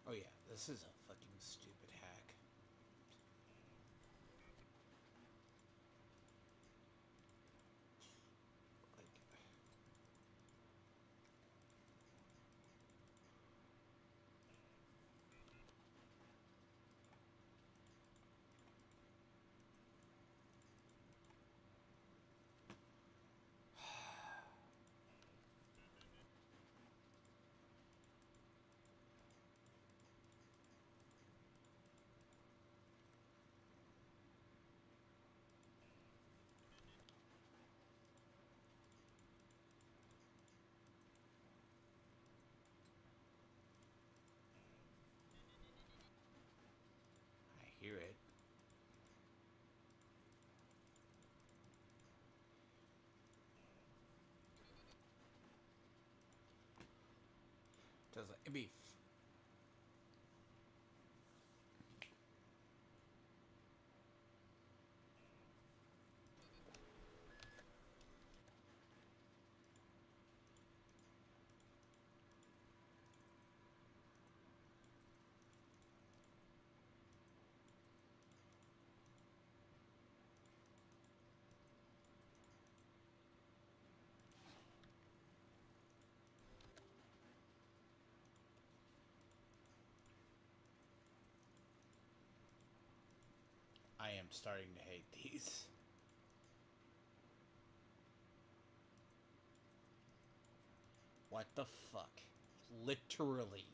S1: Oh yeah, this is a fucking stupid hack. Like, I hear it. Doesn't it be? I am starting to hate these. What the fuck? Literally.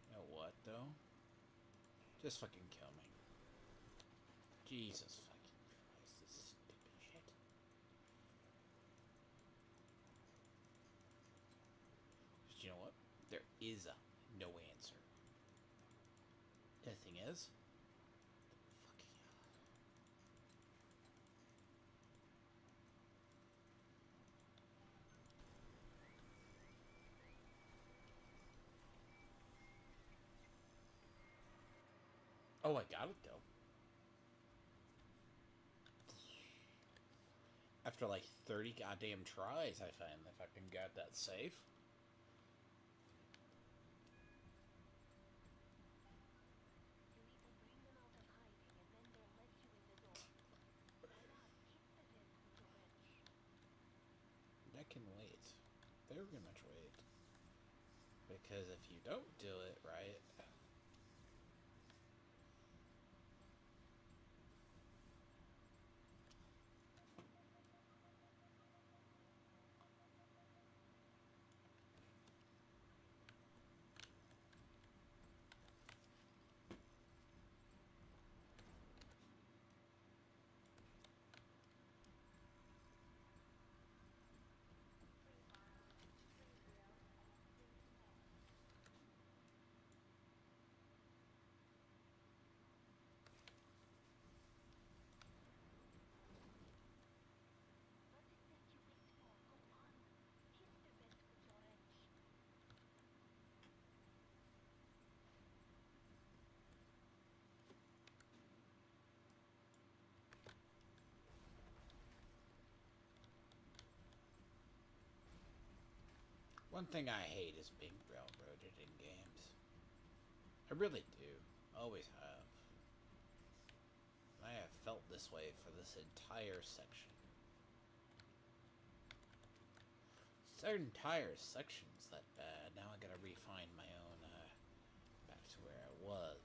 S1: You know what, though? Just fucking kill me. Jesus fucking Christ, this stupid shit. But you know what? There is a no answer. The thing is, fucking oh, I got it though. After like 30 goddamn tries, I finally fucking got that safe. That can wait. Very much wait. Because if you don't do it right, One thing I hate is being railroaded in games. I really do. Always have. I have felt this way for this entire section. This entire section's that bad. Now I gotta refine my own, back to where I was.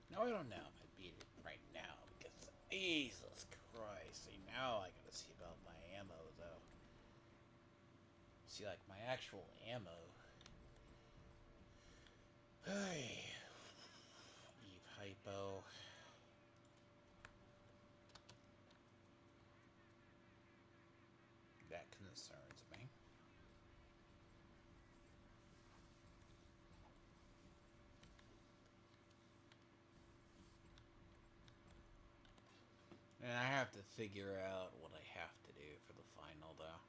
S1: No, I don't know if I beat it right now because Jesus Christ. See, now I gotta see about my ammo though. See, like my actual ammo. Hey, Eve Hypo. That concerns me. And I have to figure out what I have to do for the final, though.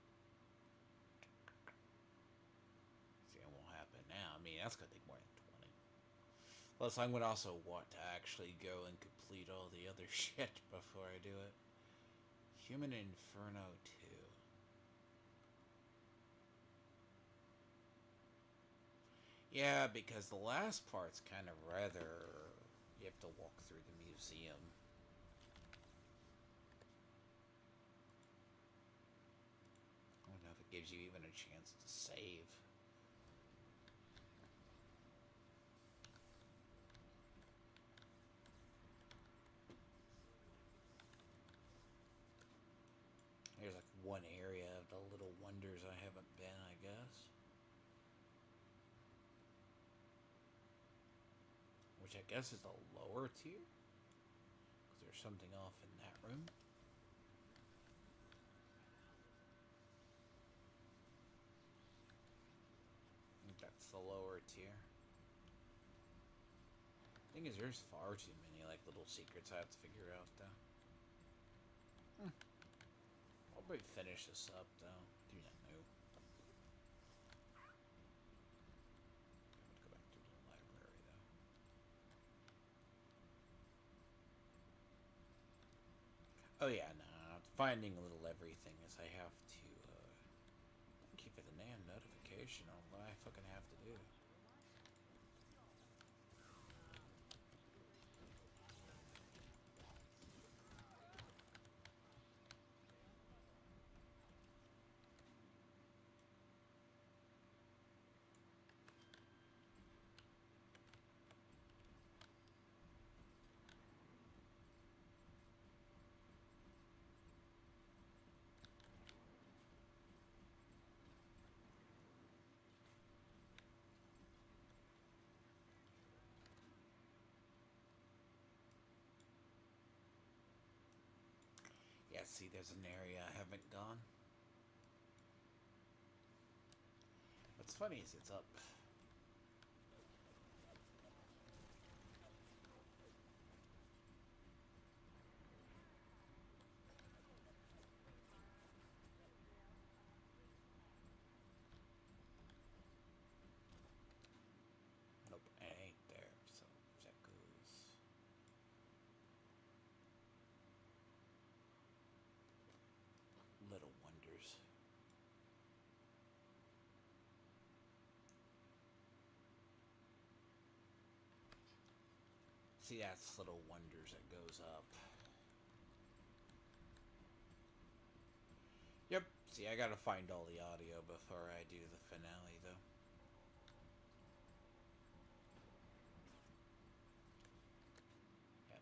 S1: See, it won't happen now. I mean, that's gonna take more than 20. Plus, I'm gonna also want to actually go and complete all the other shit before I do it. Human Inferno 2. Yeah, because the last part's kind of rather... You have to walk through the museum. I don't know if it gives you even a chance to save. There's like one area of the little wonders I haven't been, I guess. Which I guess is a lower tier? Because there's something off in that room. I think that's the lower tier. Thing is, there's far too many like little secrets I have to figure out though. I'll probably finish this up though. Do not know. I'm gonna go back to the library though. Oh yeah, no, finding a little everything is I have to. Thank you for the damn notification on what I fucking have to do. Yeah, see, there's an area I haven't gone. What's funny is it's up. Nope, it ain't there, so that goes. Little wonders. See, that's little wonders that goes up. Yep, see, I gotta find all the audio before I do the finale, though. Yep.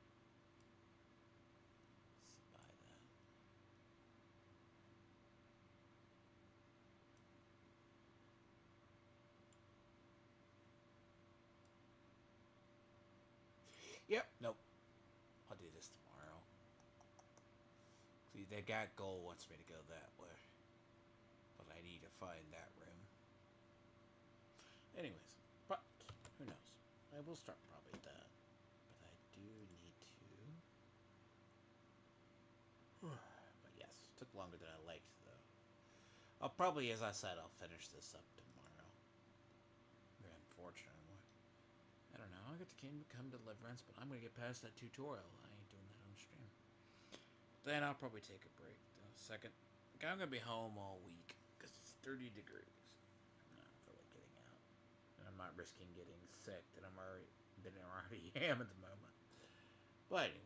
S1: Yep, nope. I'll do this tomorrow. See, that guy goal wants me to go that way. But I need to find that room. Anyways, but who knows? I will start probably that. But I do need to. But yes, took longer than I liked though. I'll probably, as I said, I'll finish this up tomorrow. Unfortunately. I don't know. I got the Kingdom Come Deliverance, but I'm gonna get past that tutorial. I ain't doing that on stream. Then I'll probably take a break. Second, I'm gonna be home all week because it's 30 degrees. I don't feel like getting out, and I'm not risking getting sick. That I already am at the moment. But anyway.